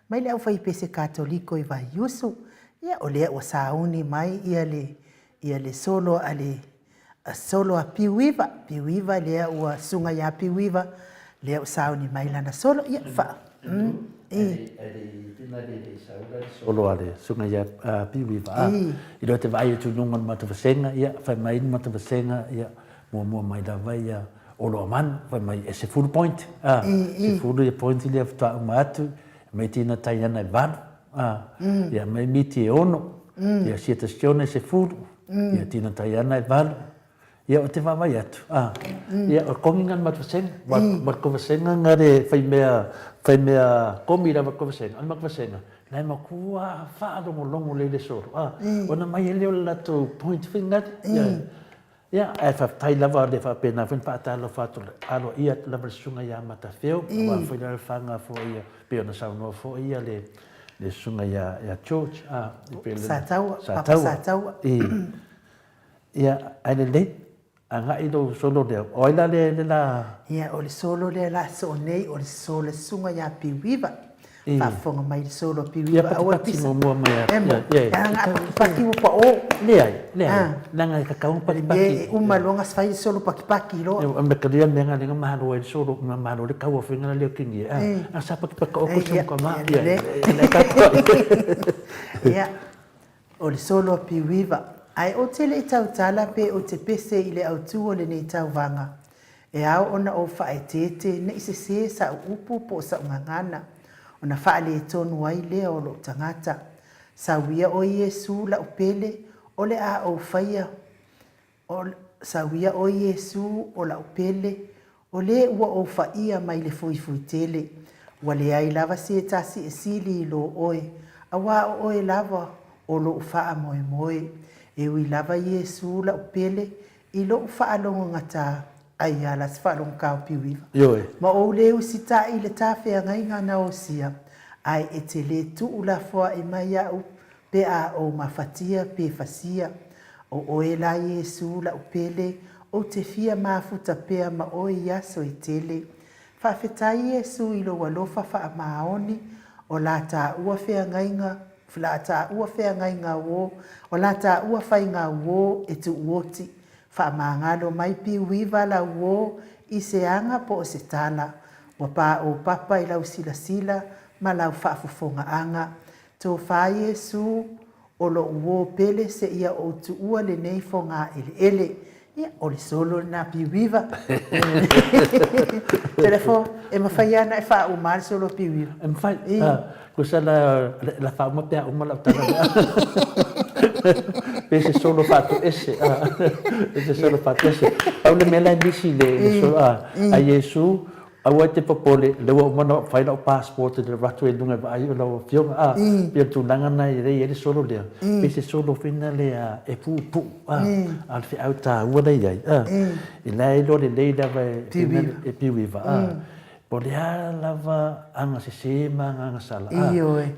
mai le au whaipese katoliko I vai yusu, ia o lea ua sauni mai ia le solo a solo a piwiva lea ua sunga ia piwiva, lea ua sauni mai lana solo, ia wha. Solo ale sunga ia piwiva. I rote vai tu nunga mata vasenga ia fai mai mata vasenga ia mua mai da vai ia olo man fai mai e se full point. Se full ia point ile fta matu mai tina tai ana e valu. Ia mai miti e ono. Ia sia tasione se furu. Ia tina tai ana e valu. Ia o te wawai atu. Ia o kongingan matuasenga. Wat kovasenga ngare whai mea komi rawa kovasenga. Ana kovasenga. Nai makua whaadongo longo lele soro. Ona mai e leo lato point fingati. Ia, e whai lava le whapena. Whin whaatalo whaatolo. Alo ia lava sunga ia mata wheo. Wa whai lera whanga fo ia. Peo na saunoa fo ia le sunga ia church. Sataua. Papa Sataua. Ia, aile lei. Anga ilo solo leo. Oila le la. Ia, o le solo le la so nei. O le solo sunga ia piwiva. Whafonga mai le solo piwiva. Ia pati mo mua mai. Anga pati upa o. Lea. Nanga i kakao pati. Uma longa sfai solo paki lo. Me kalia menga lenga mahalo e solo mahalo le kaua finga leo kingi. A sa paki o kusu ko ma. Ia. O le solo piwiva. Ai o te le tau tala pe o te pese i le autu o le nei tau vanga. E au ona o whae tete na ise se sa upu po sa ungangana. Ona whae le tonu ai lea o lo tangata. Sa wia o Yesu la upele o le a o whaia. Sa wia o Yesu o la upele o le ua o whaia mai le fui tele. Wa le ai lava se tasi e sili lo oe. Awa o oe lava o lo ufaa moe. E ui lava Yesu la upele i lo whaalongo ngata ai ala se whaalongo kao piwiva. Ma o leo sita i le tawhea ngai ngana o sia ai e te le tu ula fua e mai au pe a o mafatia pe fasia o oe la Yesu la upele o te fia mafuta pea ma o i aso i tele. Whawhetai Yesu i lo walofa wha maoni o la ta ua whea ngainga la ta ua whea ngainga wo o la ta ua whainga wo e tu uoti. Wha maangalo mai piwiva la wo i se anga po o se tala. Wa pa o papa i lau sila ma lau whaafufonga anga. Tō wha Yesu o lo uo pele se ia o tu ua le nei fonga ele. Ia o le solo na piwiva. Telefo e mawhai ana e wha umar solo piwiva. E mawhai. Kusa la wha umapea umala utara. Pese solo fatu ese. Pese solo fatu ese. Au le mela nisi le solo a Yesu. Awa te popole, lewa umana whaina o passport le ratu e lunga ai o lau fionga. Pia tūnanga nei rei ere solo lea. Pese solo whina lea e pū. Alfi au tā ua nei ai. I lai lo le leida vai e piwiva. Po lea lava anga se sema anga sala.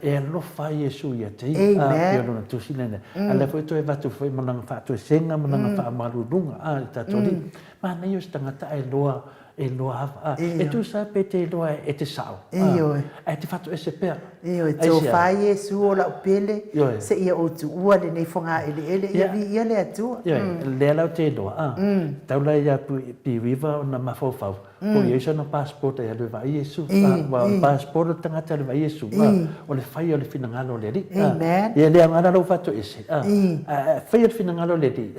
E alofa Yesu ia te. Pia lona tusi nene. Ale foi to e vatu foi mananga whaatu e senga, mananga wha marurunga. I tatori. Mana ios tangata e loa. E loa hava. E tu sa pe te loa e te sao. E te whatu e se pēr. E tō whai Yesu o la upele. Se ia o tu ua le nei whonga ele. Ia vi ia le atua. Lea lau te loa. Taula ia piwiva o na mawhauwhau. O Yesu na passport e alua vai Yesu. Wa passport o tangata alua vai Yesu. O le whai o le finangalo le ri. Ia lea ngana lau whatu e se. Whai o le finangalo le ri.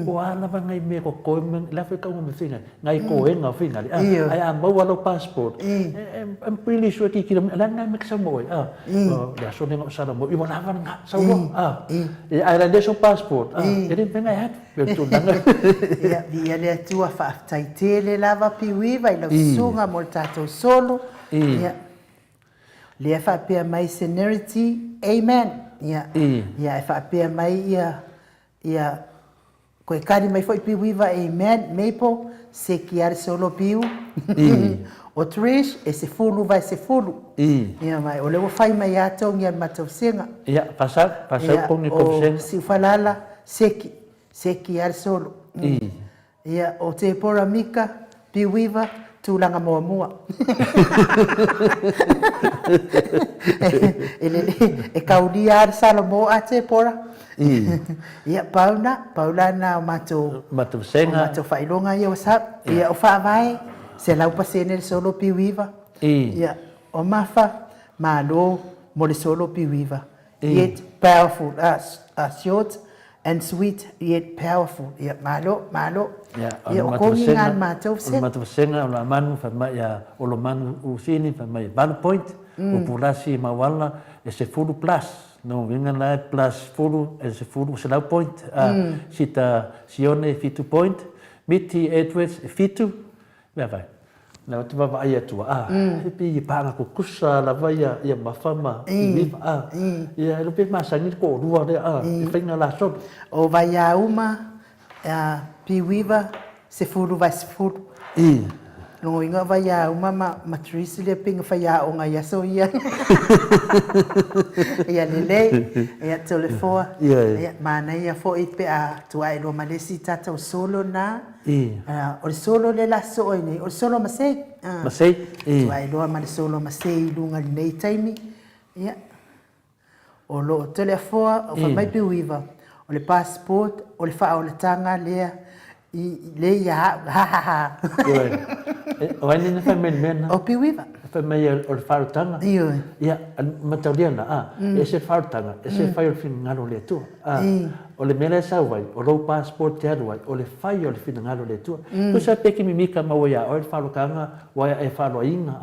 O alawa ngai me ko koe la whi kaunga me whinga. Ngai koe ngā whinga. Ai a mau alo passport. I'm pretty sure ki kira la ngai mek sa moi. Ya so nengo sa mo. I wala van nga sa mo. Ai la de so passport. E rin penga hat. Tu danga. Ia vi ele tua fa tai tele lava piwiva i la sunga mo tato solo. Ia le fa pe mai seniority. Amen. Ia fa pe mai ia koe kari mai foi piwiva amen maple se ki ar solo piu o trish e se fulu vai se fulu ia mai o le fai mai ato ngia matau senga ia pasal pongi ko senga si falala se ki ar solo ia o te pora mika piwiva tūlanga mua e kaulia ar salomo a te pora ia paula na mato senga mato failonga ia whatsapp ia o whaavai se lau pasene le solo piwiva ia o mafa malo mo le solo piwiva yet powerful as short and sweet yet powerful. Ia malo. Ia o ona kongi ngan mātou ona se. matawasenga o la manu fa mai o lo manu usini fa mai Banu Point o pulasi mawala e se fulu plus no vinga la plus fulu e se fulu se lau point sita sione fitu point miti Edwards fitu vai na tu va ia tu pi panga ko kusa la vai ia mafama ia lo pe masangi ko rua de finga la so O vai a uma piwiva se fulu vai se fulu. No inga vai a uma matriz le pinga vai a onga ia so ia. Ia lele ia telefoa ia mana ia fo it pe a tu ai lo malesi tata o solo na o solo le la so ini o solo masei tu ai lo mal solo masei lunga nei taimi ia o lo telefoa o fa mai piwiva o le passport o le fa o le tanga le ia o ai ni fa men o piwiva fa mai o le farutanga ia matauliana e se farutanga e se fai o finngalo le tu o le mele sa vai o lo passport te vai o le fai o le finngalo le tu ko sa peki mimika ma ia o le farukanga wa e falo inga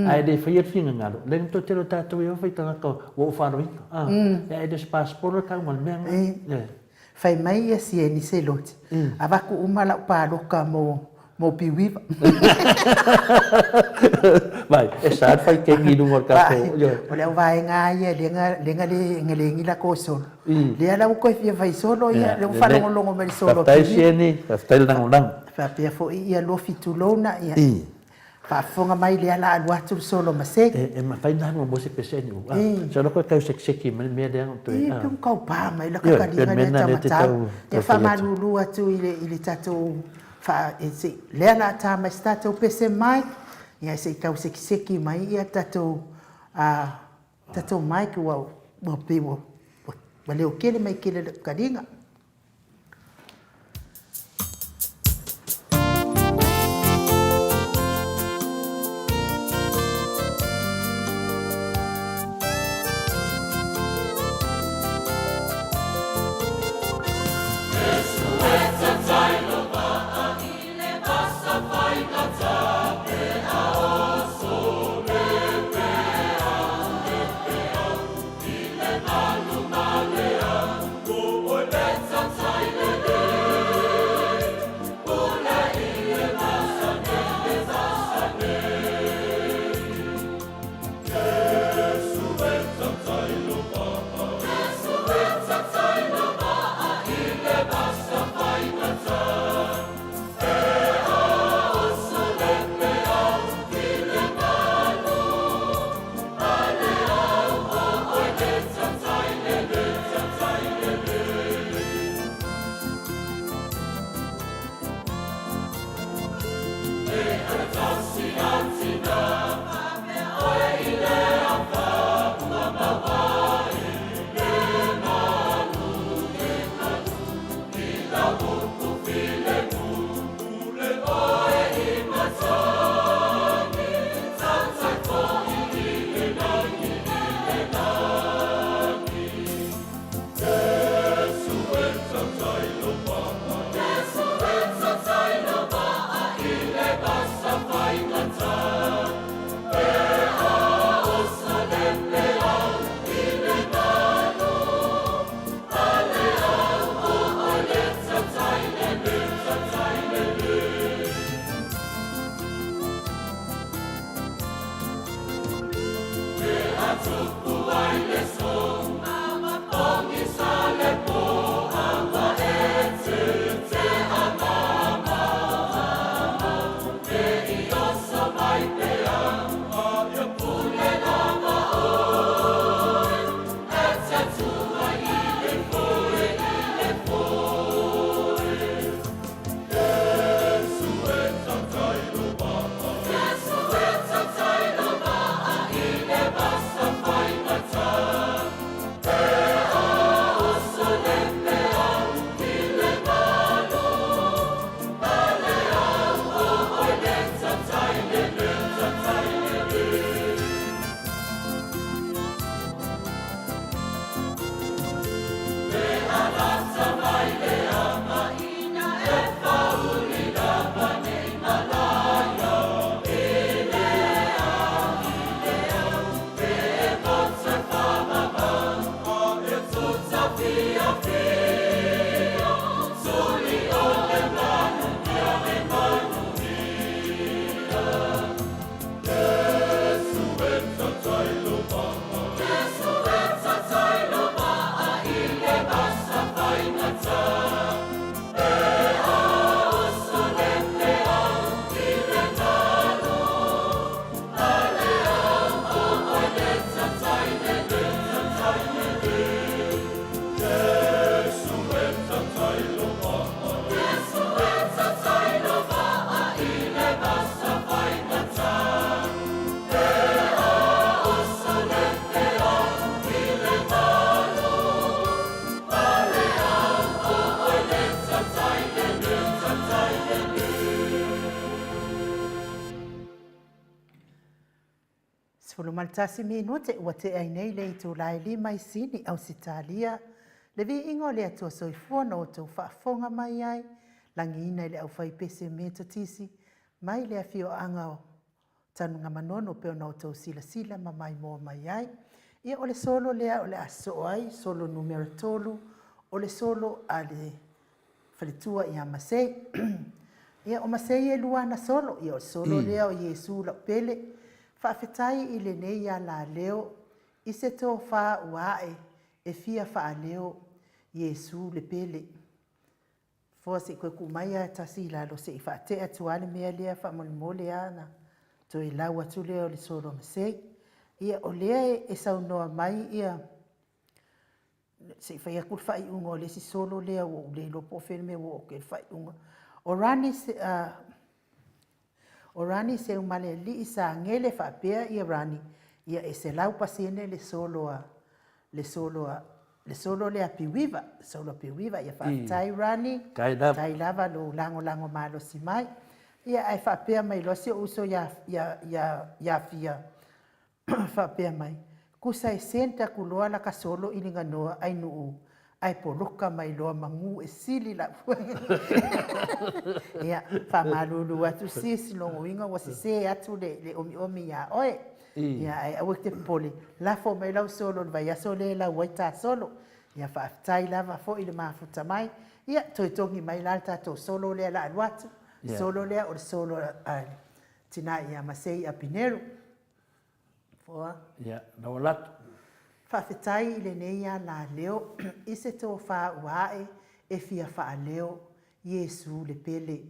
ai de fai o finngalo le to te lo tatu e fai tanga ko o falo inga e de passport ka mo men fai mai si ni se lot avaku umala pa loka mo piwiva vai e sa fai ke ngi no ka ko o le vai nga ia lenga le ngi la ko so le ala ko fia vai solo ia le fa longo me solo tai sieni tai lang fa pia fo ia lo fitulona ia fa fonga mai le ala alu atu solo mase e ma fai na mo se peseni so lo ko ka seki me de to e pum ko pa mai la ka dinga le tamata e fa malulu atu ile tatu fa ese le ala ta mai stato pese mai ia se ka seki mai ia tatu mai ko wa pe wo le o kele mai kele ka dinga Basa fai ngata Sefulu maltasi minute ua te ai nei le itu lai lima isini au sitalia. Le vi ingo le atua soifua na o tau whaafonga mai ai. Langi ina le au whai pese me tatisi. Mai le afio anga o tanu ngā manono peo na o tau sila sila ma mai moa mai ai. Ia o le solo lea o le aso ai, solo numero tolu. O le solo a le whalitua i a Masei. Ia o Masei e luana solo. Ia o solo lea o Yesu la pele. Whaafetai i le nei a la leo. I se tō wha uae e fia wha leo Yesu le pele. Fua se koe kumai a tasi la lo se i wha te atuale mea lea wha mole ana. To i lau atu leo le solo Masei. Ia o lea e sau noa mai ia. Se i whai akul whai unga o le si solo lea o le lopo whenme o ke whai unga. O rani se umale li isa ngele whapea ia rani. Ia e se lau pasene le solo le a piwiva. Solo piwiva ia whaatai rani. Tai lava lo lango malo si mai. Ia ai whapea mai lo si uso ya fia. Whapea mai. Kusa e senta kuloa la ka solo ili nganoa ai nuu. Ai poloka mai loa mangu e sili la. Ia, whamalulu atu sisi longo inga wasi se atu le omi ya oe. Ia, ai awek te poli. Lafo mai lau solo, vai aso le la waita solo. Ia, whaafitai lava fo ili mafuta mai. Ia, toitongi mai lalta to solo lea la aluatu. Solo lea o solo tina ia Masei a Pineru. Foa. Ia, na walatu. Whawhetai i le neia la leo, i se tō wha uae e fia wha leo, Yesu le pele.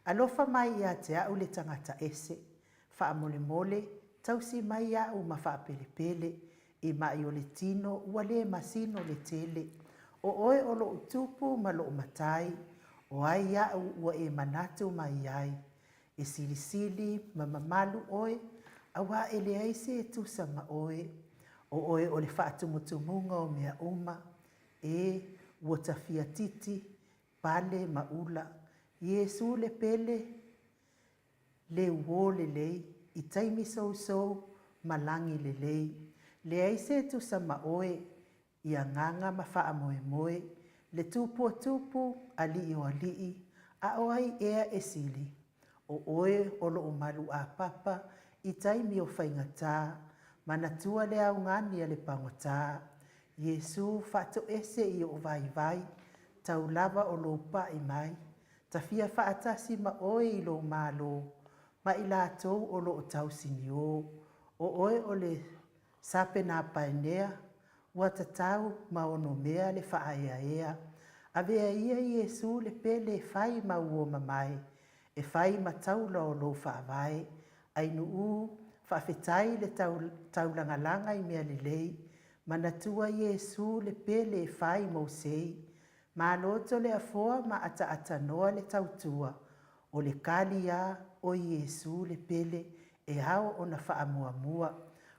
Alofa mai ia te au le tangata ese, wha mole, tausi mai au ma wha pele, i mai o le tino, ua le masino le tele. O oe o lo utupu ma lo matai, o ai au ua e manatu mai ai. E sili ma mamalu oe, awa e le aise e tusa ma oe. O oe o le whaatumutumunga o mea uma, e ua tawhia titi, pale maula, Yesu le pele, le uo le lei, i taimi sou, malangi le lei, le aise tu sama oe, i a nganga ma wha moe, le tupu, ali o alii, a oai ea e sili, o oe o lo umalu a papa, i taimi o whaingataa, Manatua le au ngani le pangota. Yesu fato ese i o vai. Tau lava o lo pa i mai. Tafia faatasi ma oe i lo malo. Ma i latou o lo tau sinio. O oe o le sape na paenea. Ua tatau ma ono mea le faaea ea. Avea ia Yesu le pele e fai ma uo mamai. E fai ma taula o lo faavae. Ainu whawhetai le taulangalanga i mea lelei, manatua Yesu le pele e whai mausei, ma loto le afoa ma ata noa le tautua, o le kalia o Yesu le pele e hao o na whaamuamua,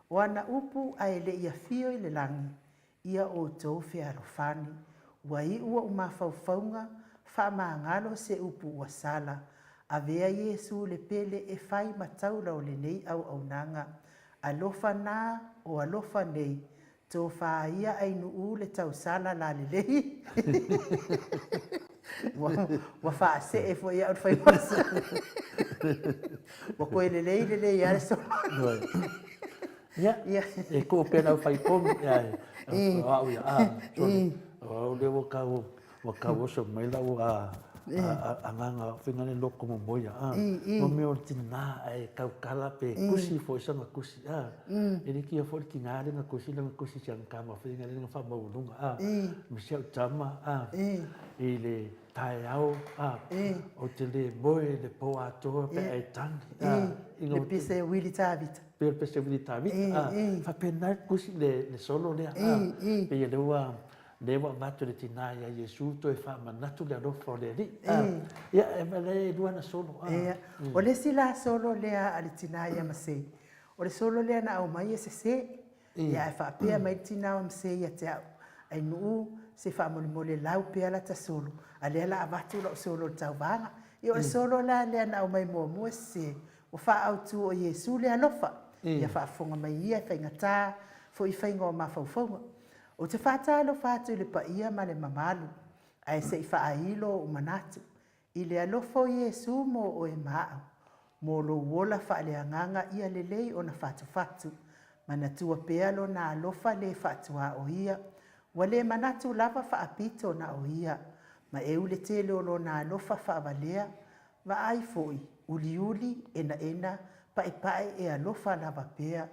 o ana upu a ele ia fio i le langi, ia o tauwhi alofani, ua i ua umawhauwhaunga, whaamangalo se upu ua sala, Avea Yesu le pele e fai mataula o le nei au nanga. Alofa na o alofa nei. Tō whaia ai nuu le tau sala la le lei. Wa wha se e fo ia au whai masa. Wa koe le lei ale so. Ia, e ko pena whai pomi. Au ia, o le wakau oso mai lau anganga whengane loko mo moia. Mo meo tina e kaukala pe kusi fo isanga kusi. E ni kia fo ki ngare na kusi langa kusi siang kama whengane nga whamaulunga. Misia utama. I le tae au. O te le moe le po atoa pe ai tangi. Le pise wili tāvita. Pe pise wili tāvita. Whapenai kusi le solo lea. Pe ia lewa matu le tina ia Yesu to e wha manatu le alofa o le ri. Ia e mele luana solo. O le sila solo lea a le tina ia Masei. O le solo lea na au mai e se se. Ia e whaapea mai tina o Masei ia te au. Ai nuu se whaamole lau pea la ta solo. A lea la avatu la o solo le tau vanga. Ia o le solo lea na au mai mua mua se. O wha au tu o Yesu le alofa. ia whaafonga mai ia, whaingatā, fo I whainga o mawhauwhaunga. O te whātalo whātu le pa ia ma le mamalu, ai se I whaailo o manatu, I le alofo Iesu mo o e maau, mo lo wola whaaleanganga ia le lei o na whatu, manatua pealo na alofa le whaatua o ia, wa le manatu lava whaapito na o ia, ma eu le tele o lo na alofa whaavalea, wa ai foi, uli ena, pae e alofa lava pea,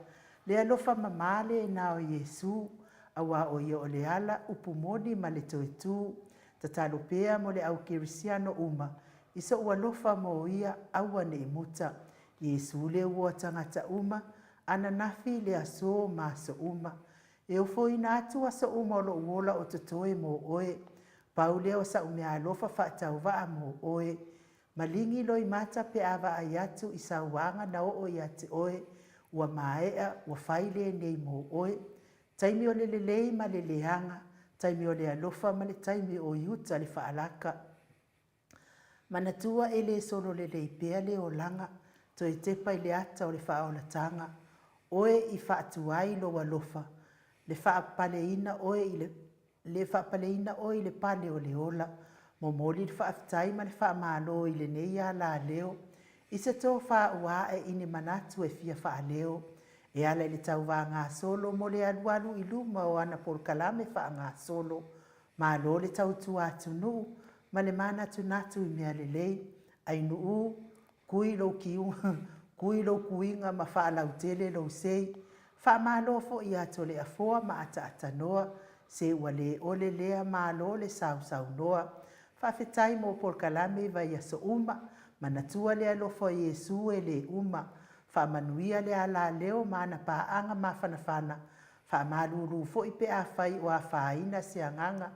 le alofa mamale na o Iesu, awa o ia o le ala upumoni ma le toetu, tatalo pea mo le au kirisiano uma, isa ua lofa mo ia awa ne imuta, Iesu le ua tangata uma, ana nafi le aso ma so uma, e o foi na atu asa uma o lo uola o totoe mo oe, paule o sa umea alofa whaatau waa mo oe, malingi loi mata pe awa ayatu isa wanga na o ia te oe, ua maea, ua whaile nei mo oe, taimi o le lelei ma le leanga, taimi o le alofa ma le taimi o iuta le whaalaka. Manatua e le solo le pea le o langa, to e tepa I le ata o le whaolatanga, oe I whaatuai lo walofa, le whaapaleina oe le whaapaleina oe le pale o le ola, mo moli le whaafitai ma le whaamalo I le neia la leo, I se tō whaua e ine manatu e fia whaaleo, e ala I le tau wā ngā solo mo le alualu I luma o ana por kalame wha ngā solo, ma lo le tau tu atu nuu, ma le mana tu natu I mea le lei, ai nuu, kui lo kuinga ma wha lau tele lo sei, wha ma lo fo I ato le afoa ma ata noa, se ua le ole lea ma lo le sau noa, wha fetai mo por kalame vai aso uma, ma natua le alofo Iesu e le uma, whaamanuia le ala leo mana paanga mawhanawhana, whaamaluru fo I pe a whai o a whaina se anganga,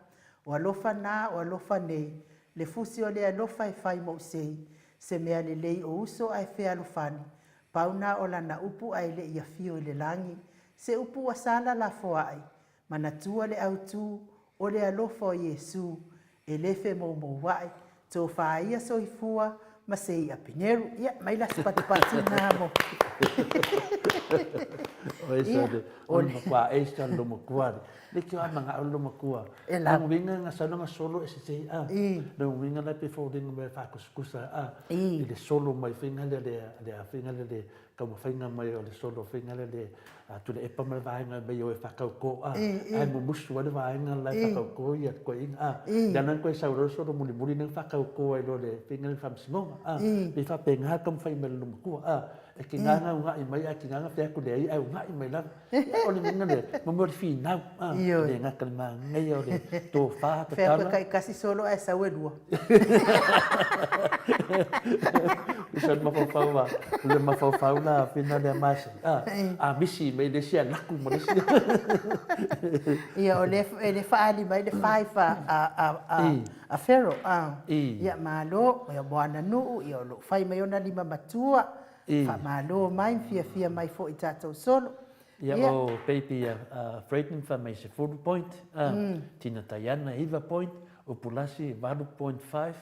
o alofa nā o alofa nei, le fusi o le alofa e whai mo sei, se mea le lei o uso ai whea alofani, pauna o lana upu ai le ia fio I le langi, se upu a sala la foai, manatua le autu o le alofa o Iesu, e lefe mo wai, tō whaia soifua, ma sei a pineru, ia, mai la pati nā mo. O esa de, o le makua eista lo makua, le ki o amanga o lo makua. E la winga nga sananga solo e se sei a, le winga la pe fo dinga me whakuskusa a, I le solo mai whinga le a whinga le kama whinga mai o le solo whinga le tu le epa mai vaenga mai o e whakauko a, ai mo musu wale vaenga lai whakauko I at koe inga a, dana koe sauro solo muli nang whakauko ai lo le whinga le whamsingonga a, me whapenga kam whaima le makua a, e ki nganga unga I mai a ki nganga whia kule ai unga I mai lang, o le minga le, mamori whinau a, le ngaka le maa ngai o le tō wha ta tala. Whea kai kasi solo e sau e lua. Isa mawhawhau wa, le mawhawhau na whina le masi. A misi mai le sia laku mo le sia. Ia o le whaali mai le whaifa a whero. Ia malo, ia moana nuu, ia o lo whai mai ona lima matua. Wha malo mai, fia mai fo I tātou solo. Ia o peipi Freighton wha mai se 4 point, tina Taiana Eva point, o Pulasi 1.5,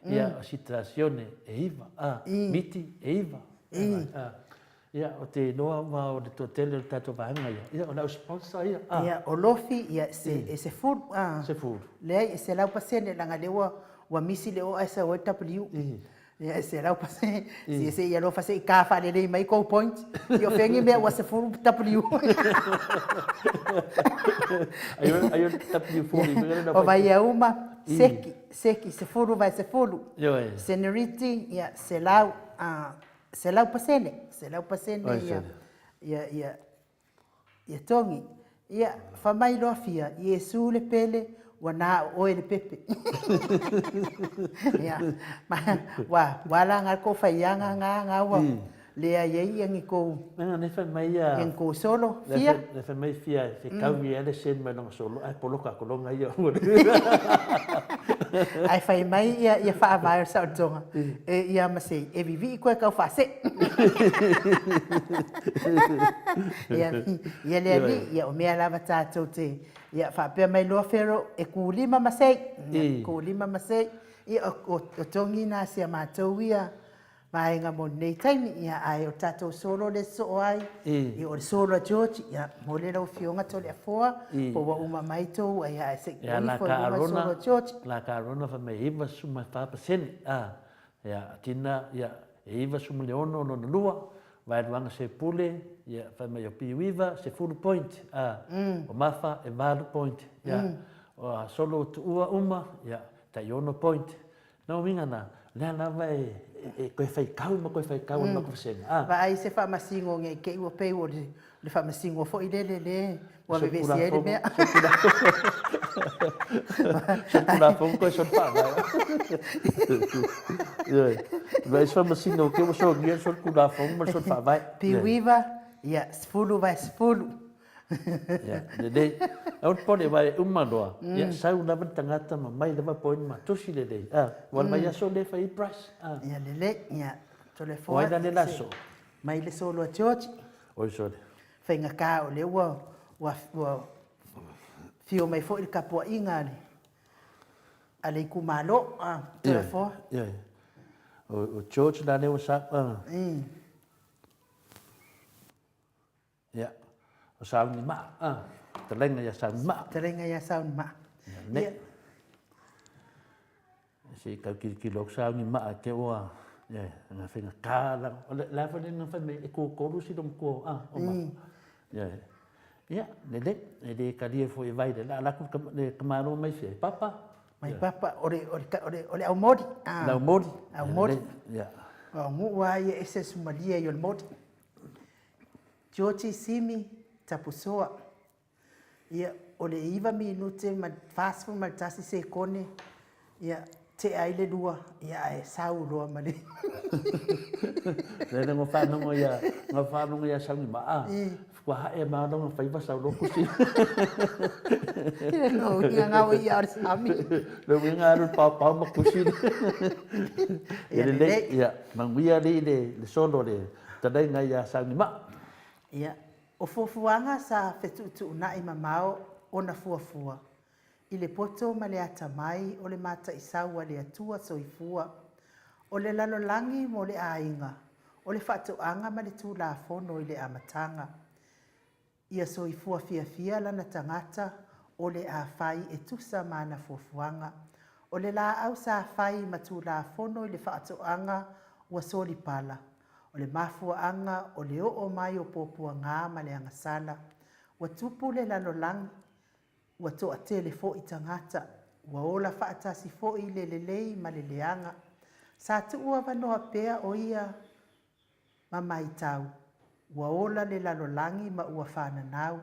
ia o Situazione e Iva, Miti e Iva. Ia o te noa ma o le tōtele o tātou vahanga ia. Ia o lau sponsor ia. Ia o lofi ia se furu. Se furu. Lea se lau pasene langa lewa wa misi leo a sa OW. Ia se lau pasene. Se ia lofa se I ka whare rei mai kou point. Ia o whengi mea wa se furu W. Ayo W furu. O vai a uma. Seki, se furu vai se furu. Senoriti, ia se lau pasene. Se lau pasene, ia tongi. Ia, whamai loa fia, Iesu le pele, wa nā oe le pepe. Ia, wala ngā ko whaianga ngā wa. Lea iei angi ko. Ne whamai a... Yang ko solo, fia. Ne whamai fia, se kawi ele sen mai nonga solo, ai poloka kolonga ia. Ai whai mai ia whaavai sa o tonga. Ia masei, e vivi I koe kau whase. Ia lea ni, ia o mea lava tātou te. Ia whaapea mai loa whero, e kūlima masei. Kūlima masei. Ia o tongi nā sia mātou ia. Vaenga mo nei taimi ia ai o tatou solo le so ai i o le solo a George ia mo le lau fionga tole a foa po wa uma mai tō ai ai se ia la fo wa solo a George la ka rona fa me iva suma fa paseni ia tina ia iva suma le ono no lua vai ruanga se pule ia fa me pi wiva se full point o mafa e value point ia o solo tu uma ia ta yono point no minga na le na vai koe fai kau ma koe fai kau ma koe senga va ai se fa masingo nge ke ua pe o le fa masingo fo ile le wa be se ele me Sukuna fong koe son pa vai vai fa masingo ke mo so ngia son kuna fong ma son pa vai pi wiva ia sfulu vai sfulu ya de au pole vai uma doa ya sau na tangata ma mai le point ma tusi le dei wal mai so le fai price ia le ia telefone Wai le laso mai le solo a George oi so fenga ka o le wa fio mai fo il capo inga le ale ku malo telefone ya o George da le sa ya o sa ni ma telenga ya sa ma telenga ya sa ma ne si ka ki lo sa ni ma ke wa ya na fenga ka la fa ni fa me ko lu si dom ko o ma ya ya ne ka dia fo vai de la ku le kamaro mai se papa mai papa ore au modi au modi ya o mu wa ye ese sumalia yo modi George simi tapusoa ia ole iva minute ma fast food ma tasi se kone ia te aile lua ia e sau loa male le ngo fa no ya sa ni ma kwa e ma no fa iva sa lo ku si no ia nga o ia sami le winga ru pa ma ku si le ia manguia le solo le tadai nga ya sa ni ma ia o fofuanga sa fetutu na i mamao ona fuafua i le poto ma le ata mai o le mata isau a le atua soifua o le lalolangi mo le ainga o le fatoanga ma le tulafono i le amatanga ia soifua fiafia lana tangata o le afai e tusa mana fuafuanga o le la au sa fai ma tulafono i le fatoanga ua solipala o le mafuaanga o le o mai o popuanga ma le angasala ua tupu le lalolangi ua toa tele fo i tangata ua ola faatasi fo i le lelei ma le leanga sa tu ua vanoa pea o ia ma mai tau ua ola le lalolangi ma ua whananau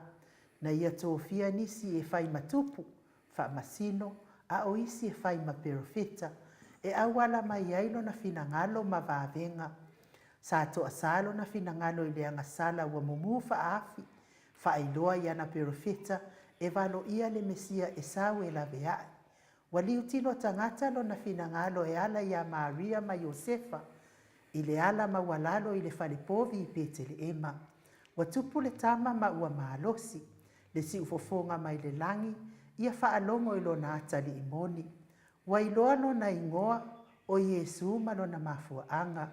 na ia tōwhia nisi e whai matupu wha masino a o isi e whai ma perofeta e awala mai ailo na finangalo ma vavenga sa toa salo na finangalo i le angasala ua mumu whaafi whaailoa i ana perofeta e valo ia le mesia e sau e laveai. Waliu tino tangata lo na finangalo e ala ia Maria ma Josefa, i le ala ma walalo i le falipovi i pete le ema. Watupu le tama ma ua maalosi, le si ufofonga mai le langi, ia whaalongo i lo na atali imoni. Wailoa lo na ingoa o Yesu ma lo na mafua anga,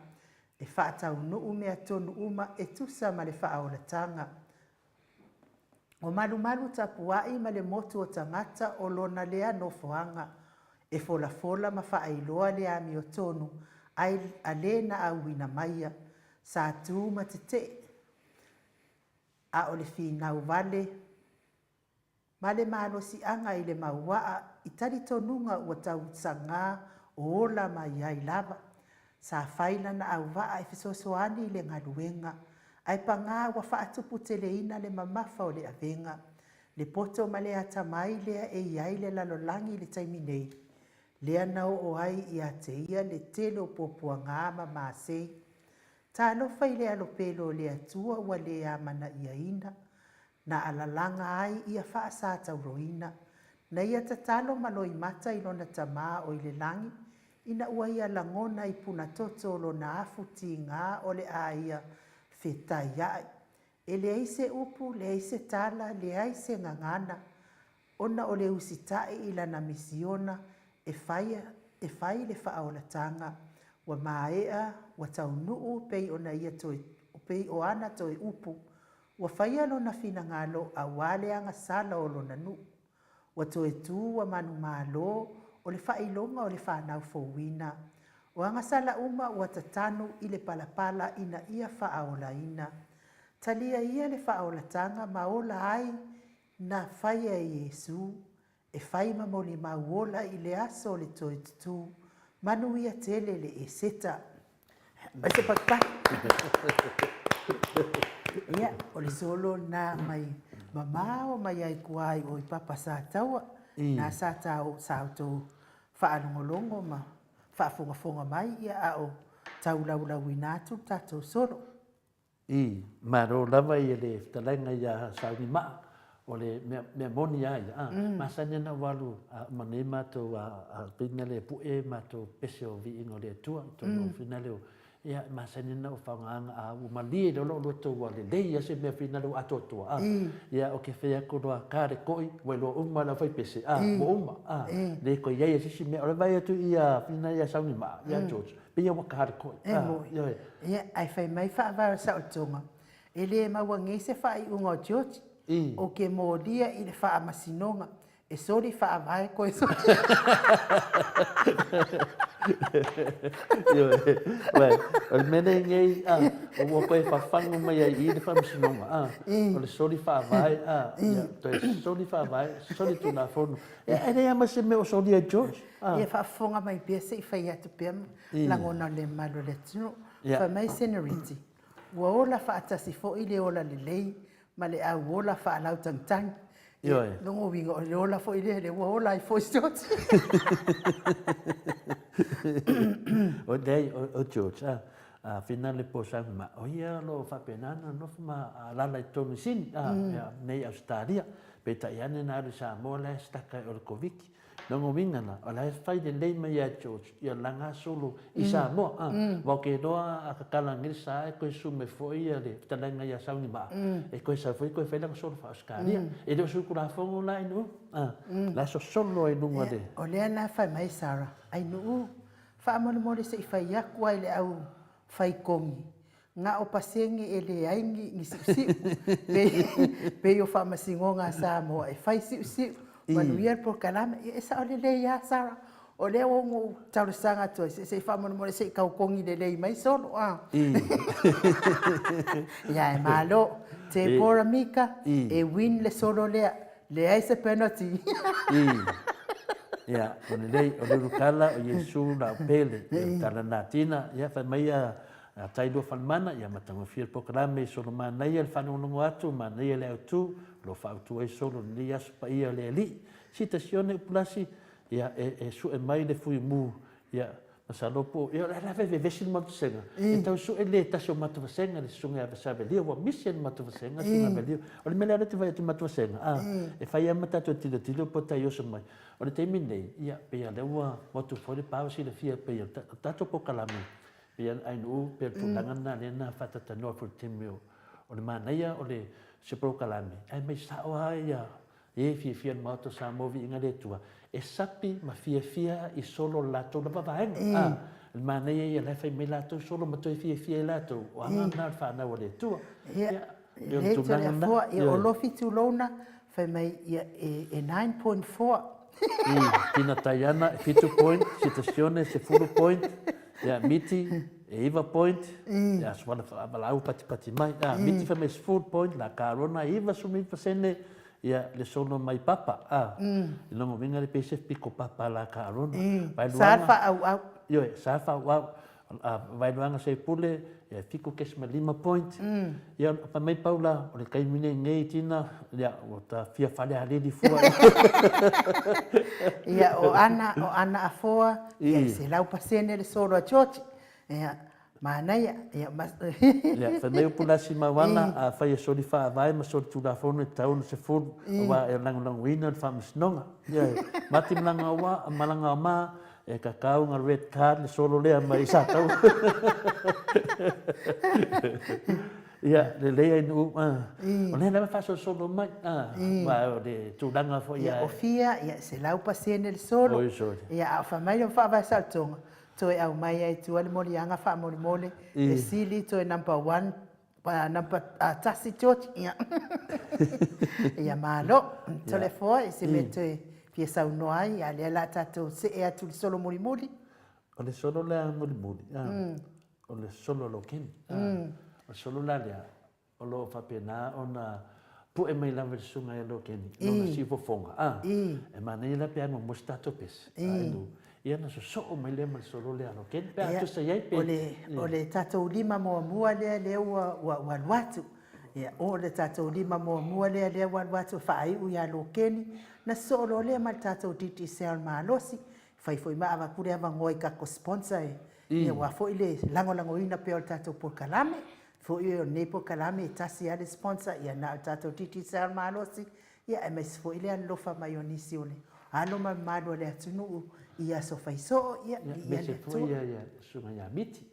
e whaatau nuu mea tonu uma e tusa ma le whaaolatanga. O malu tapuai ma le motu o tangata o lona lea no foanga. E fola fola ma whaailoa le ami o tonu ai a le na awina maia. Sa tu ma te te. A o le finau vale. Ma le malo si anga i le mauaa i tari tonunga ua tau sanga o ola ma iai lava. Sa faila na au waa e fisosoani i le ngaluenga. Ai panga wa whaatupu teleina le mamafa o le avenga. Le poto ma le atamai lea e iai le lalolangi le taiminei. Lea nao o ai i a te ia le tele o popua ngama maasei. Ta alofa i le alopelo le atua wa le amana ia ina. Na alalanga ai ia wha sa tauroina. Na ia tatalo maloi mata i lona tamaa o i le langi. Ina ua ia langona i puna toto lo na afuti ngā o le a ia fetai ai. E le aise upu, le aise tala, le aise ngangana. Ona o le usitai ila na misiona e fai le whaolatanga. ua maea, ua taunuu pei ona ia toe, pei o ana toe upu, ua whaia lona finagalo a wale anga sala o lona nuu. Ua toe tū ua manu mālo o le whailonga o le whanau fōwina. O anga sala uma ua tatanu i le palapala ina ia whaola ina. Talia ia le whaola tanga maola ai na whaia e Yesu. E whai mamoli mauola i le aso le toe tutu. Manu ia tele le e seta. Mai se pakpaki. Ia, o le solo na mai mamao mai ai kuai o i papa sa taua. Na sa tau sa tau whaalongolongo ma whaafongafonga mai ia a o tau laulau inatu tatou solo. Maro lava i le talainga ia sauni maa o le mea moni ai. Masanya na walu mane matou a pina le pue matou pese o vi ingo le tua. Tono fina leo. Ia masanya na o whangaanga a umali le lo to wa le leia se mea fina leo atotua. Ia o ke whea konoa kare koi welo umma la whai pese. Mo umma. Le ko ia sisi mea o le vai atu ia fina ia sauni maa. Ia George. Pia wa kare koi. Ia ai whai mai whaavara sa o tonga. E le maua ngese whai unga o George. O ke mōlia i le wha masinonga. E sori wha vai koe sori. O le mene ngei, o koe whawhangu mai ai i le wha masinonga. O le sori wha vai, sori wha vai, sori tuna whonu. E rei ama se me o sori a George. Ia whaafonga mai pia se i whai atu pia langona le malo le tino. Wha mai senoriti. Ua ola wha atasi fo i le ola le lei. Ma le au ola wha alau tangtang. Longo winga o le ola fo i le ua ola i fo stoti. O dei o George, whina le posang ma o ia lo whapenana no ma lala i tonu sin nei Australia. Peta i ane nāru sa mo le staka o le koviki. Longo winga na, o lai whai le lei mai a George, ia langa solo i sa mo. Wau ke doa a kakalangir sa e koe sume foi a le talanga ia sauni ma. E koe sa foi koe whailang solo wha Australia. E leo suku la whongo la inu. La so solo e nunga de. O lea na whai mai Sarah. Ai nuu. Wha mole mole se i whai aku ai le au whai kongi. Nga o pasengi e le aingi ni siu. Pe o wha masingonga sa moa e whai siu. Manuia por kalama e sa ole le ya Sarah o le o ngo tau sanga to se fa mo mo se ka kongi le mai solo ya e malo te por amica e win le solo le ai se penalty ya o le kala o Yesu la pele tala natina ya fa mai a taido falmana ia matanga fiel programe solo mana ia le whanonongo atu mana ia le autu lo whautu e solo ni aspa ia le ali citazione upulasi ia e su e mai le fui mu ia masalopo ia la veve vesin matusenga e tau su e le tasio matusenga le sunga a sabe lia wa mission matusenga sunga belio o le mele te vai tu matusenga e fai amata to tilo pota yo mai o le temine ia pe ia le wa motu fo le pausi le fia pe ia tato po kalami ia ai no per tulangana le na fatata no for timio o le manaia o le se pro kalami ai mai sa o ia e fia moto sa movi inga le tua e sapi ma fia i solo lato na babaenga le manaia ia le fai me lato solo ma to fia lato o anga na fa na o le tua ia le tulangana e o lo fitu lona fai mai ia e 9.4 Tina Tayana, fitu point, citazione, se full point, ja, miti, Eva point, ja, swala balau pati mai, miti fa mes full point, la carona, Eva sumi pasene, ja, le sono mai papa, longo vinga le pese pico papa la carona. Sarfa au. Yo, sarfa au. Vai luanga se pule, ia fico kes ma 5 point. Ia pa mai paula, o le kai mine ngei tina, ia o ta fia fale halili fua. Ia o ana afoa, ia se lau pasene le solo a chochi. Ia manai ia mas. Ia fa mai pula si mawanga a fa ia soli fa vai ma soli tu la fono tau se fu wa e lang winner fa misnonga. Ia mati mlanga wa malanga ma e kakau nga red card le solo lea mai sa tau. Ia le lea inu o le na fa solo mai wa o de tulanga fo ia o fia ia se lau pasene le solo ia fa mai o fa va saltonga toe au mai ai tua le molianga wha mole e sili toe number 1 number tasi George ia ia malo tole fo e se me toe pia sau noai a le la tatou se e atu solo muli o le solo le muli o le solo lo ken o solo la le o lo fa pena ona pu e mai lava sunga e lo ken no na si fo fonga e mana la pe mo mostato pes ia na so o mai le mal solo le lo ken pe atu sa ia pe o le tatou lima mo mua le wa watu ia o le tatou lima mo mua le wa watu fa ai u ya lo ken na solo le mal tatou titi sel malosi fai foi ma ava kure ava ngoi ka ko sponsor ia wa foi le lango ina pe o tatou por kalame foi o nepo kalame tasi ale sponsor ia na tatou titi sel malosi ia e mes foi le an lofa maionisi ole alo ma malo le atunu ia so fai so ia le foi ia sunga ia miti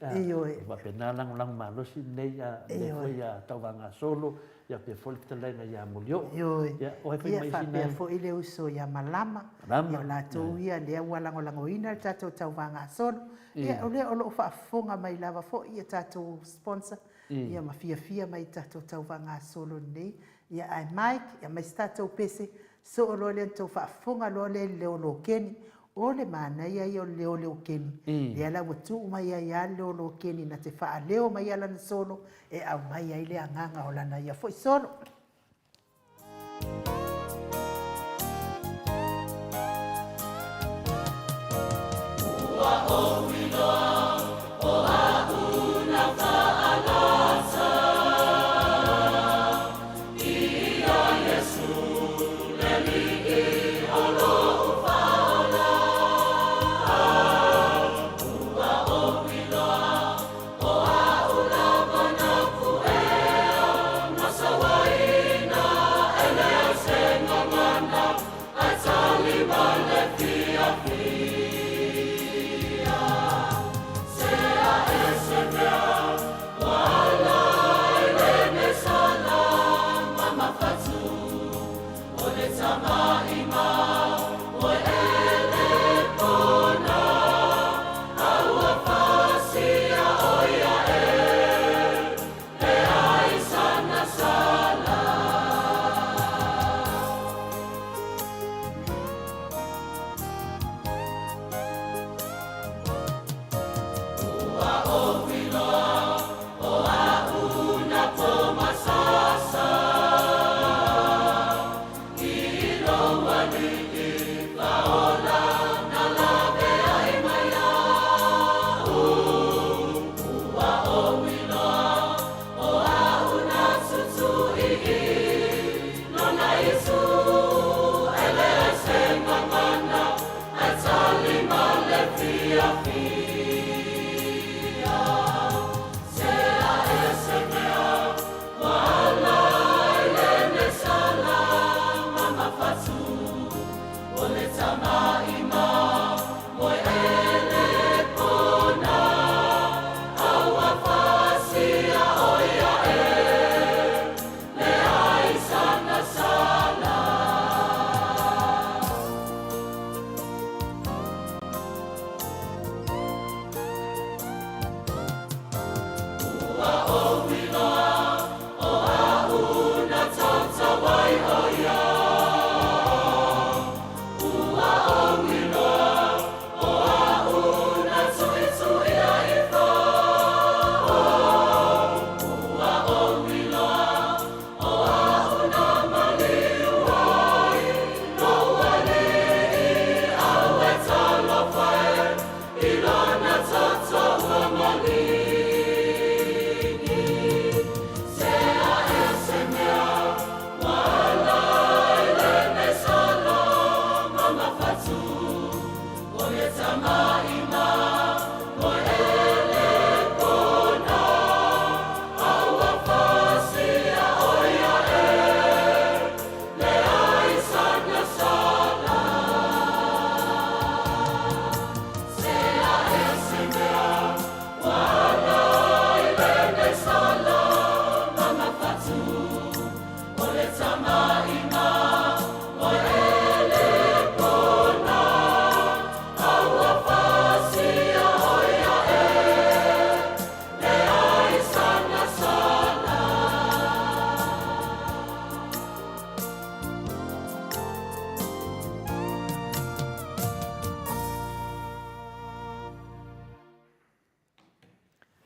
va pena lang malosi nei le foi ia tawanga solo ia pe foi tele ia mulio ia o foi mai sina ia foi le uso ia malama ia la to ia le walango ina tatou tawanga solo ia ole o fa fonga mai lava foi ia tatou sponsor ia mafia mai tatou tawanga solo nei ia ai Mike ia mai tatou pese so o le to fa fonga le lo keni o le mana ia o le keni ia la watu mai ia le keni na te fa leo mai ala na solo e au mai ai le anganga o lana ia foi solo Atali male fia fia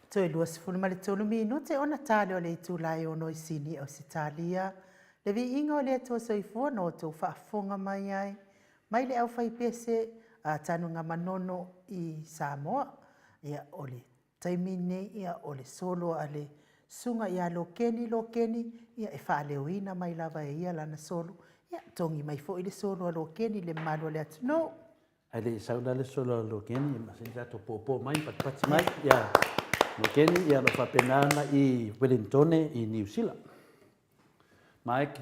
Toi lua sifuri ma le tolu minute ona tale o le itulai ono i sini o Sitalia. Le vi inga o le atua soifua no tau whaafonga mai ai. Mai le au whai pese a tanu ngā manono i Samoa. Ia o le taimine ia o le solo a le sunga ia lo keni ia e whaaleuina mai lava e ia lana solo. Ia tongi mai fo i le solo a lo keni le malo le atu no. Ai le sauna le solo lo keni ma se jato popo mai pat mai ia lo keni ia lo fapenana i Wellington i New Zealand. Mike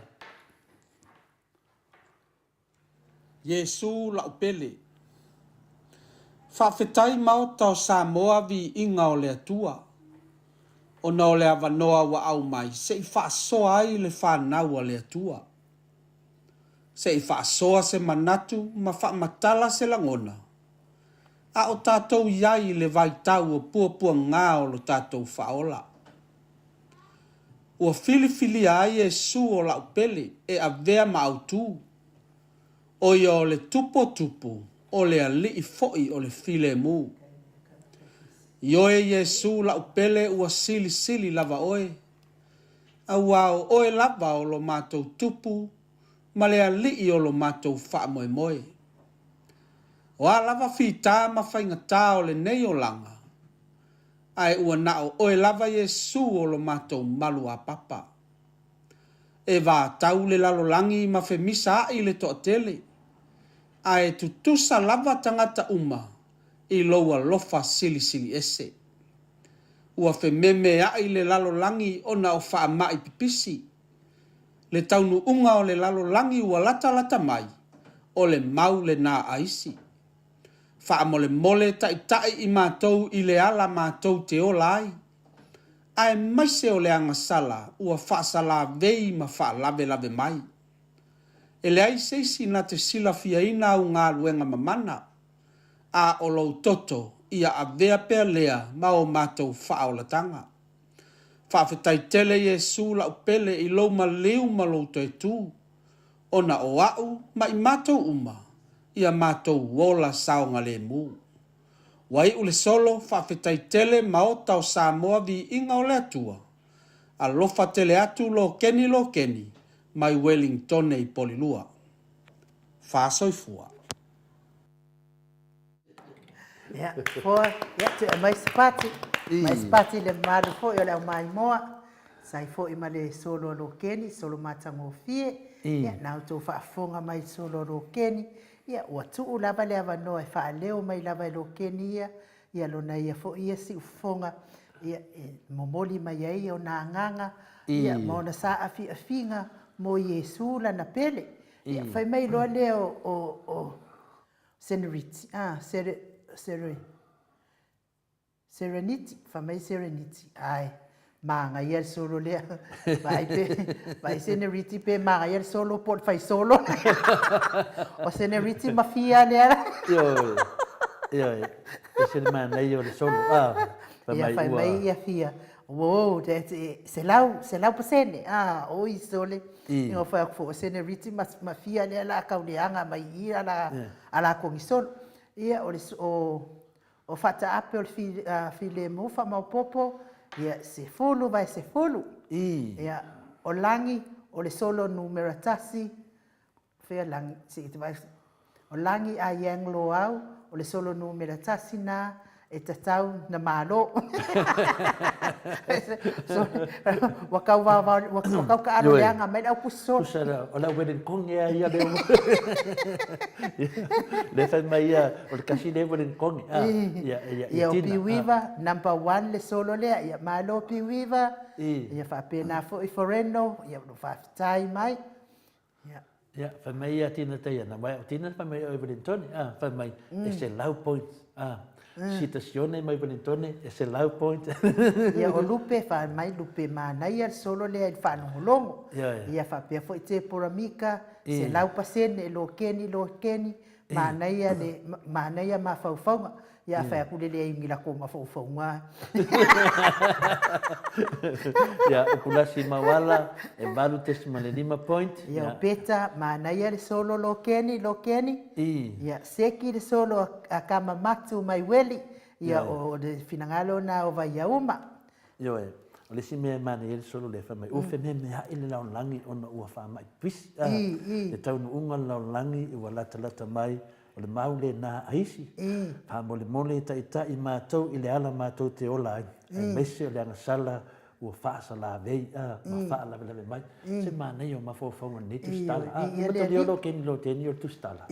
Yesu la upele. Whawhetai mau tau Samoa vi inga o le atua. O na o le awanoa wa au mai, se i whaasoa ai le whanau o le atua. Se i whaasoa se manatu ma whaamatala se langona. A o tātou iai le vaitau o puapua ngā o lo tātou whaola. Ua filifili ai e su o la upele e a vea ma au tū. O ia o le tupo o le ali i foi o le file mu. Ioe Yesu la upele ua sili lava oe. A wao oe lava o lo mātou tupu, ma le ali i o lo mātou wha moe moe. O a lava whita ma whaingatā o le nei o langa. Ai ua nao oe lava Yesu o lo mātou malu a papa. E wā tau le lalolangi ma fe misa i le toatele. Ai tutusa lava tangata uma i loa lofa sili ese. Ua fe meme ai le lalolangi o na o wha mai pipisi. Le taunu unga o le lalolangi ua lata mai o le mau le nā aisi. Wha mole tai i mātou i le ala mātou te olai. Ai maise o le angasala ua wha sala vei ma wha lave mai. E le ai seisi na te sila fia ina au ngā luenga mamana. A o lo toto ia a vea pea lea ma o mātou wha o latanga. Whawhetai tele Yesu la upele i lo ma leu ma lo toi tū. Ona o au ma i mātou uma. Ia mātou wola saonga le mu. Wai ule solo whawhetai tele ma o tau Samoa vi inga o le atua. A lofa tele atu lo keni. Mai Wellington i Polilua. Whāsoifua. Ia, foa, ia te mai spati. Mai spati le maru fo i o le au mai moa. Sai fo i ma le solo lo keni, solo matango fie. Ia, nau tō whaafonga mai solo lo keni. Ia, ua tuu lava le awanoa e whaaleo mai lava lo keni ia. Ia lona ia fo ia si ufonga. Ia, momoli mai ai o nā nganga. Ia, maona sa afinga. Mo Yesu la na pele. Ia fai mai loa leo o Serenity. Serenity. Fai mai Serenity. Ai, manga ia solo lea. Vai Serenity pe manga ia solo pot fai solo. O Serenity mafia lea. Ia. Ese mana ia o le solo. Ia fai mai ia fia. Wow, se lau pasene. Oi sole. Ingo fai fo Serenity mafia lea la kauleanga mai ia ala kongi solo. Ia o fata ape o file mufa mau popo. Ia se fulu vai se fulu. Ia o langi o le solo numero tasi. Fea langi se te vai. O langi a yang lo au o le solo numero tasi na e tatau na malo. Wakau ka aro leanga mai au puso. Pusara, o la wedding kong ia leo. Le fai mai ia, o le kasi le wedding kong. Ia o piwiva, number 1 le solo lea, ia malo piwiva. Ia fa pena fo i foreno, ia no fa tai mai. Ia, fai mai ia tina teia, na mai o tina fai mai o Wellington, fai mai e se lau points. Citazione mai Wellington e se lau point. Ia o lupe fa mai lupe mana ia solo le il fa no longo. Ia fa pe fo te poramika se lau pasene lo keni mana ia ma fa fa. Ia fa ku le ingi la ko ma fa fa nga. Ia o kulasi mawala e balu testimony 5 point. Ia peta mana ia solo lo keni. Ia seki le solo a kama matu mai weli ia o le finagalo na o vai uma. Yo e. O le si mea mana ele solo le whamai. Uwhe me mea ele laulangi ona ua whamai pisi. Le taunu unga laulangi i wa lata mai o le mau le nā aisi. Pa mo le mole ta i mātou i le ala mātou te ola ai. Ai mese o le angasala ua whaasa la vei ma whaa la vele mai. Se mānei o mawhauwhaunga ni tu stala. Mata li olo keni lo teni o tu stala.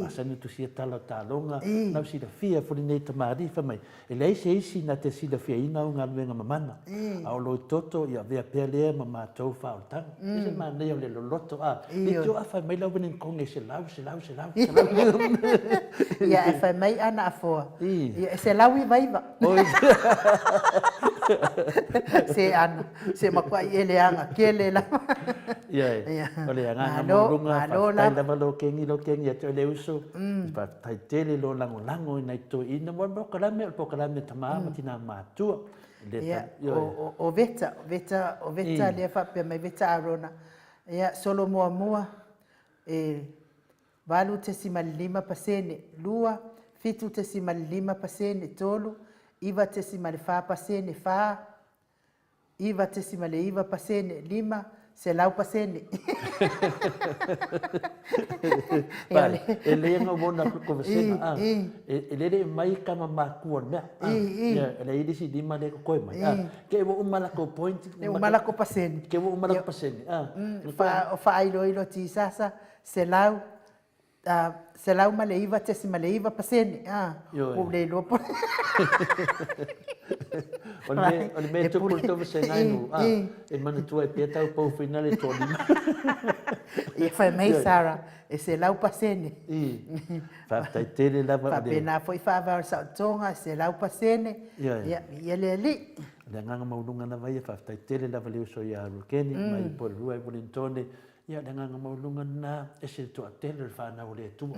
Masani tu sia tala tālonga. Nau sida fia furi nei tamari whamai. E lei se isi na te sida fia ina o ngā luenga mamana. A o loi toto i a vea pia lea ma mātou whaotanga. Se mānei o le loloto a. Ni tio a whai mai lau wini konge se lau. Ia e whai mai ana a fua. Se lau i vaiva. Se ana, se makua i ele anga, ke le la. Ia, o le anga maurunga, whai lama lo kengi, ato le uso, tai tele lo lango i nei to ina, mo pokalame tamaa tina mātua. Ia, o veta le whapea mai veta arona. Ia, solo mua, valu te si malima pasene, lua, fitu te si malima pasene, tolu, iwa te si male wha pasene wha, iwa te si male iwa pasene lima, se lau pasene. E lea wona kukovasena, e lere mai kama makua mea, e le irisi lima le koe mai, ke wo umalako point, e umalako pasene. Ke wo umalako pasene, O wha ilo ti sasa, se lau, se lau maleiva te si maleiva pasene o le lopo o le me tu kulto se nai e mana tu e peta o po finale to lima e fa mai Sara e se lau pasene fa tai tele la fa pena foi fa va sa tonga se lau pasene ia le li le nganga maununga na vai fa tai tele la valeu so ia rukeni mai po rua e bonintone ia le nganga maulunga na e se toa tele le whanau o le tua.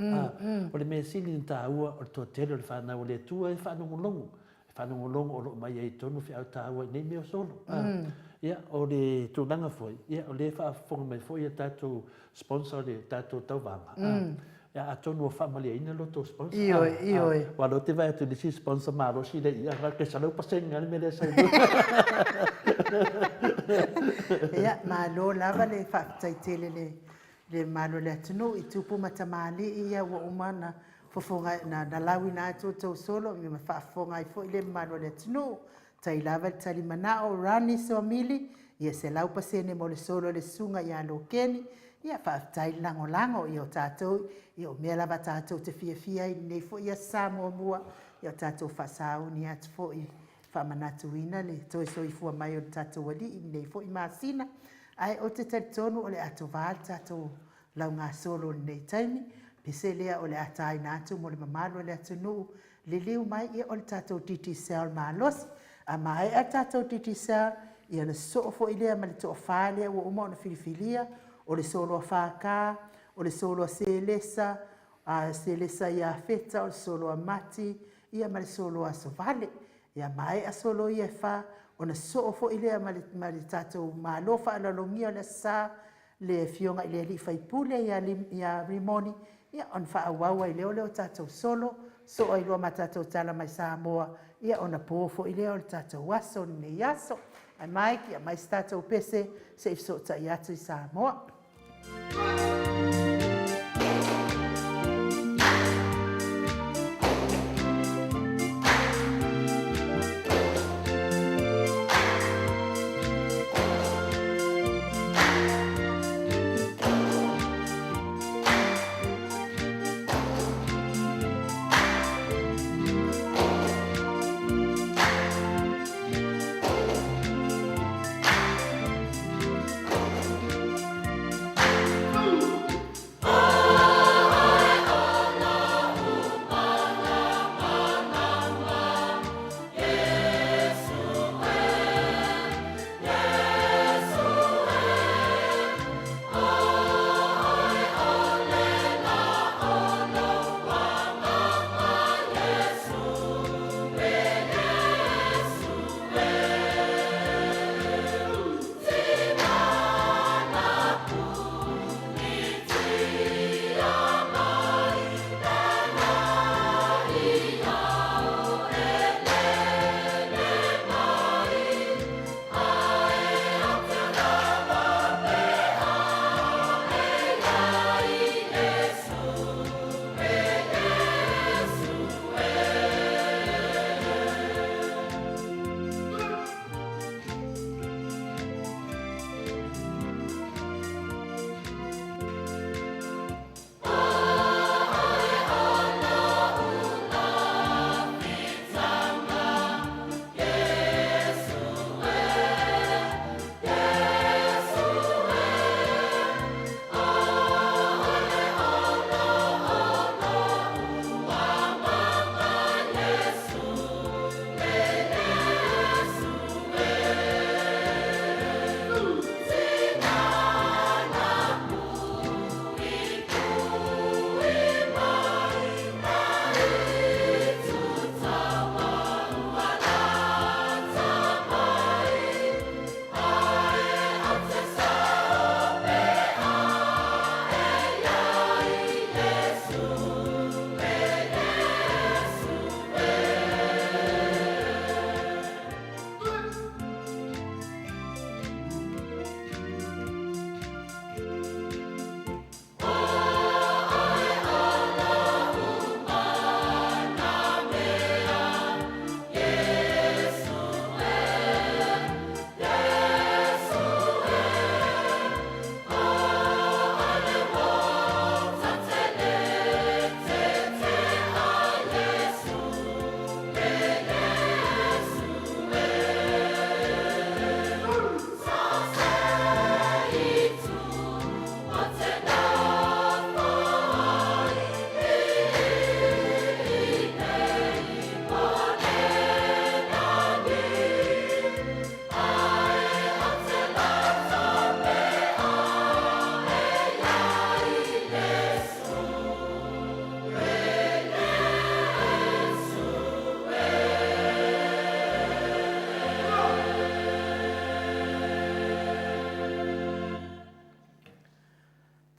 O le mea sili ni tāua o le toa tele le whanau o le tua e whanongolongo. E whanongolongo o lo mai e tonu whiau tāua nei mea solo. Ia o le tūnanga foi. Ia o le whaafonga mai foi e tātou sponsor le tātou tauwanga. Ia a tonu o whamali ina loto sponsor. Ioi. Walo te vai atu le si sponsor maro si le ia ke salau pasenga le mele sai. Ia, malo lava le whaaftaitele le malo le atunu i tupu matamali ia wa umana fofonga na lawi na atu tau solo mi whaafonga i fo i le malo le atunu tai lava le tali manao rani so mili ia se lau pasene mo le solo le sunga ia lo keni ia whaaftai lango i o tātou i o mea lava tātou te fia i nei fo ia samo mua i o tātou whasau ni atu fo i whamanatu ina le toi so i fua mai o tātou wali i nei fo i māsina. Ai o te taritonu o le ato vāl tātou lau ngā solo nei taimi. Pise lea o le atai nātu mo le mamalo le atu nuu. Le liu mai i o le tātou titi sel mālosi. A mai a tātou titi sel i ana soofo i lea ma le toa whālea ua uma o na filifilia. O le solo a whākā, o le solo a selesa i a feta, o le solo a mati, ia ma le solo a sovale. Ia mai a solo ia fa ona soofo i lea ma le tātou mālofa alalongia o le sa le fionga i le li faipule ia rimoni ia on whaawawa i leo tātou solo so ai loa ma tātou tala mai Samoa ia ona pōfo i leo le tātou waso ni yaso ai mai ki a mai tātou pese se ifso ta i atu i Samoa.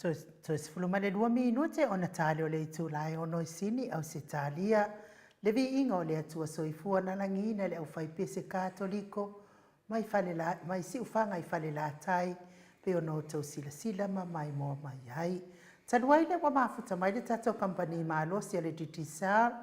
Tois fulumale 2 minute ona tale o le itulai o noi sini au se talia. Le vi inga o le atua soifua na langina le au faipese katoliko. Mai si ufanga I fale la tai. Pe ono tau sila ma mai mo mai ai. Taluai le wa mafuta mai le tato kampani maalosi a le titisar.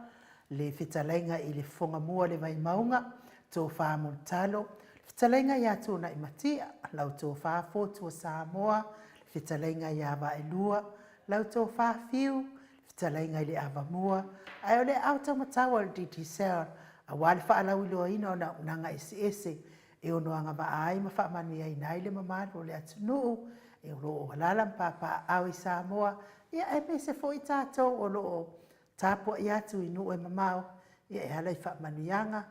Le fitalainga I le fonga mua le vai maunga. Tō wha talo. Fitalainga ia tūna I matia. Lau tō wha fotu o Samoa. Fitalainga ia wa elua. Lau tō wha fiu. Fitalainga I le awa mua. Ai o le auta matawa le titisar. A wale wha alau iloa ina o na unanga ese. E ono anga wa ai ma wha manu ia inai le mamalo le atunuu. E o loo halalam papa au I Samoa. Ia e me se fo I tātou o loo tapo I atu inu e mamao. Ia e hala I wha manu ianga.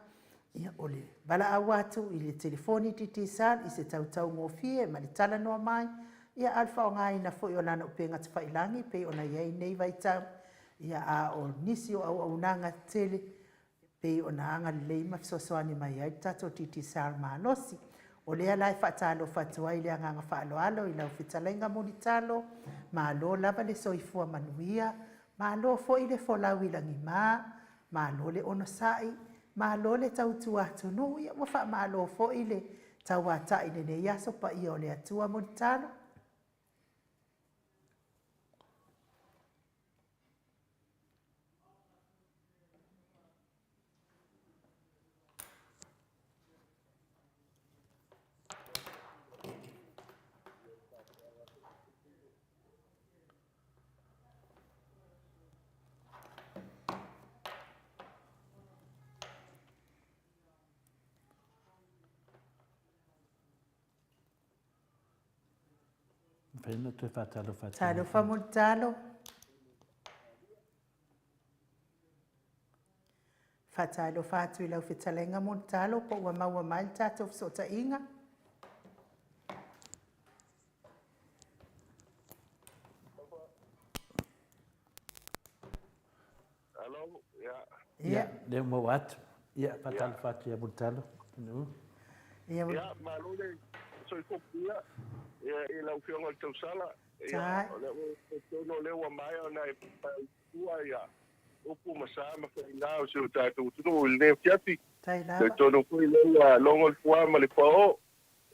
Ia o le bala au atu I le telefoni titisar. I se tautau ngofie ma le tala noa mai. Ia alfa o ngai na fo I o lana upenga te whailangi. Pe ona iei nei vai tau. Ia a o nisi o au nanga tele. Pe ona anga lei mafsosoani mai ai tato titisar maalosi. O lea lai whaatalo whatua I le anganga whaaloalo I lau whitalenga moni talo. Maalo lava le soifua manuia. Maalo fo I le folau I langi maa. Maalo le ono sai. Maalo le tautua atunu. Ia wafa maalo fo I le tauata I le iaso pa I o le atua moni talo. Pena tu fatalo. Talo fa montalo. Fatalo fatu I lau fitalenga montalo po wa maua mai tato sota inga. Hello, Ia, le mo wat. Ia, fatalo fatu ia montalo. Ia malule soy kopia. E lau fionga tau sala. Tai. No le wa mai ona e tua ia. Opu masama ka ina o se tatu tu le fiati. Tai Te lava. tono ku le longo tua ma le pao.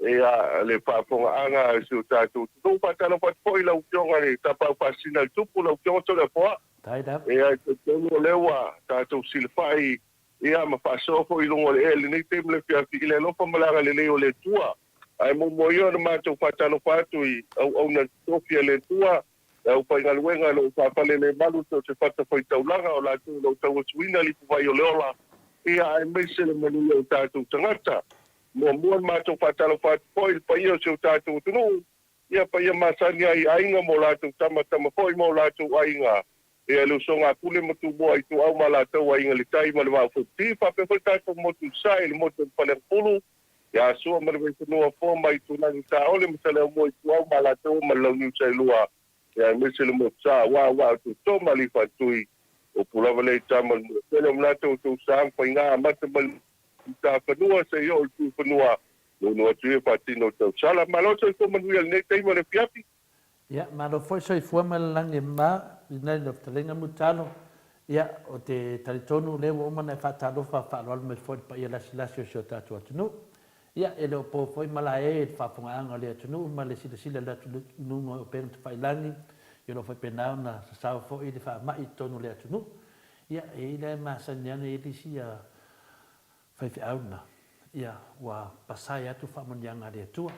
E le paponga anga se tatu tu patalo pat po ila fionga le tapa pasina tupu lau fionga to le po. Tai da. E te tono le wa tatu silfai. Ia ma paso ko ilongo le ni temle fiati ile lo pa malanga le o le tua. Ai mo yo na mato fatalo fatu I au na sofia le tua au pa ngaluenga lo pa pale le malu to se fata foi taulanga o la tu lo tau suina li pu vai o leola ia ai me se le manu o tatu tangata mo mato fatalo fatu foi pa io se tatu tu ia pa ia masani ai ainga mo la tu tama foi mo la tu ainga e lo songa kule mo tu bo ai tu au mala tu ainga le tai mo le va fu ti pa pe foi tatu mo tu sai mo tu pale pulu ya so ma le no forma I tu na ta ole mo tele mo I tu mala to ma lo ni sai lua ya me se le mo sa wa tu to ma li fa tu o pula vale ta ma le mo to tu sa pa nga ma te mal ta fa no se yo tu fa no tu fa ti no to sala ma lo so ko ma ni ne te mo le piati Ia, ma lo foi soi fuama langi ma, ina lo talenga mutalo. Ia, o te talitonu lewa uma na fatalo fa lo me foi pa ia lasi o sio tatu atunu. Ia, e leo po foi mala e whapunga anga le atunu, ma le sila le atunu nungo o pēnu te whailangi. Ia lo foi penao na sasau fo i le wha mai tonu le atunu. Ia, e le masaniana e lisi a whaifi auna. Ia, wa pasai atu whamanianga le atua.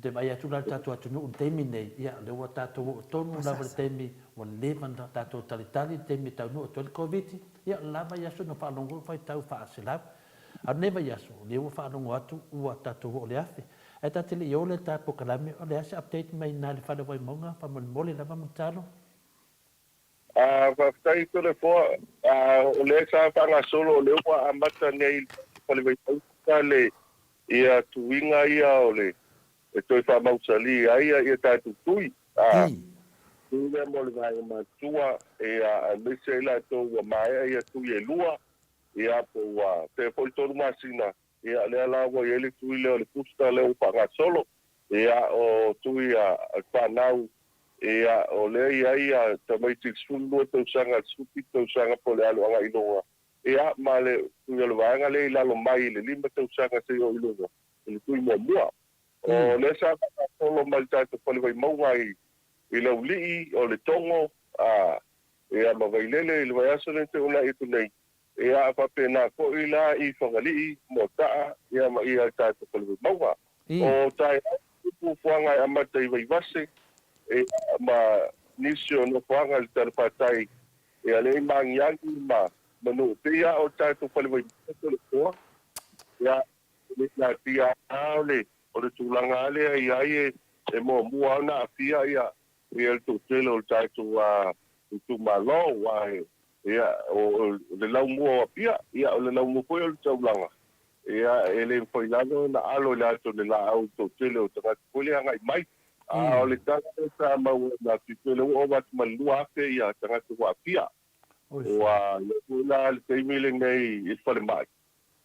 Te mai atu la tatu atunu un temi nei. Ia, le wa tatu o tonu lava le temi wa levan tatu talitali temi tau nu o toli COVID. Ia, lava yasu no whalongo whai tau whaasilav. A neva yaso, le ua whaanongo atu, ua tātou o le afe. E tātele i ole tā pokalame, o le ase update mai nā le whana wai maunga, whamon lava mutalo. Whaftai to le fo, o le sa whanga solo, o le ua amata nei, pale wai tauta le, ia tuinga ia o le, e toi whamausali, ia tātou tui. Tui le mo le vai matua, a mese ila tō ua maea, ia tui e lua, ia po wa te foi tonu masina ia le ala wa ele tui le pusta le pa solo ia o tui a panau Ia o le ia tamai tiksulu tau sanga supi tau sanga po le alo anga inonga. Ia ma le tuia wanga le lalo mai le lima tau sanga se o inonga. Le tui mua. O le sa polo mai tatu pali vai maunga i le uli o le tongo ia ma vai lele le vai aso le te una i tu nei. Ia pa pena ko i la i whangali mo taa ia ma ia tatu pali vai maunga. O tai upu fuanga i amata i vai vase ma nisio no fuanga le tala patai e ale mangiangi ma manu pia o tatu pali vai le koa. Ia le na tia ale o le tūlanga ale ai e mo mua na afia ia le tūtele o le tatu tu malo ia o le lau mua apia ia o le lau mua koe o le tūlanga ia ele foilano na alo le ato le la au tūtele o tangata koe le angai mai o le tangata sa mau na tūtele o watu malua afe ia tangata ko apia wa le kula le teimile nei i fale mai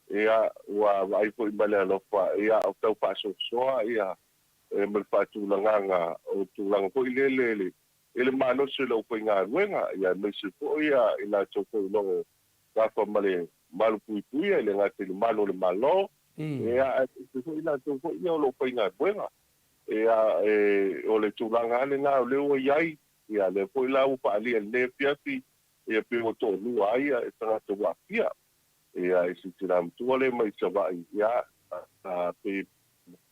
ia wa ai po imale no fa ia o tau paso soa ia me fatulanga o tulanga ko ilele ele mano se lo ko nga wenga ia me se po ia ina toko no ka fa male malu pui ele ngate le malo le malo ia se ko ina toko ia lo ko nga wenga ia o le tulanga le nga le o iai ia le po ila u pa ali le piapi ia pe o to lu ai e tanga to wa pia ia isi tiram tuale mai savai ia pe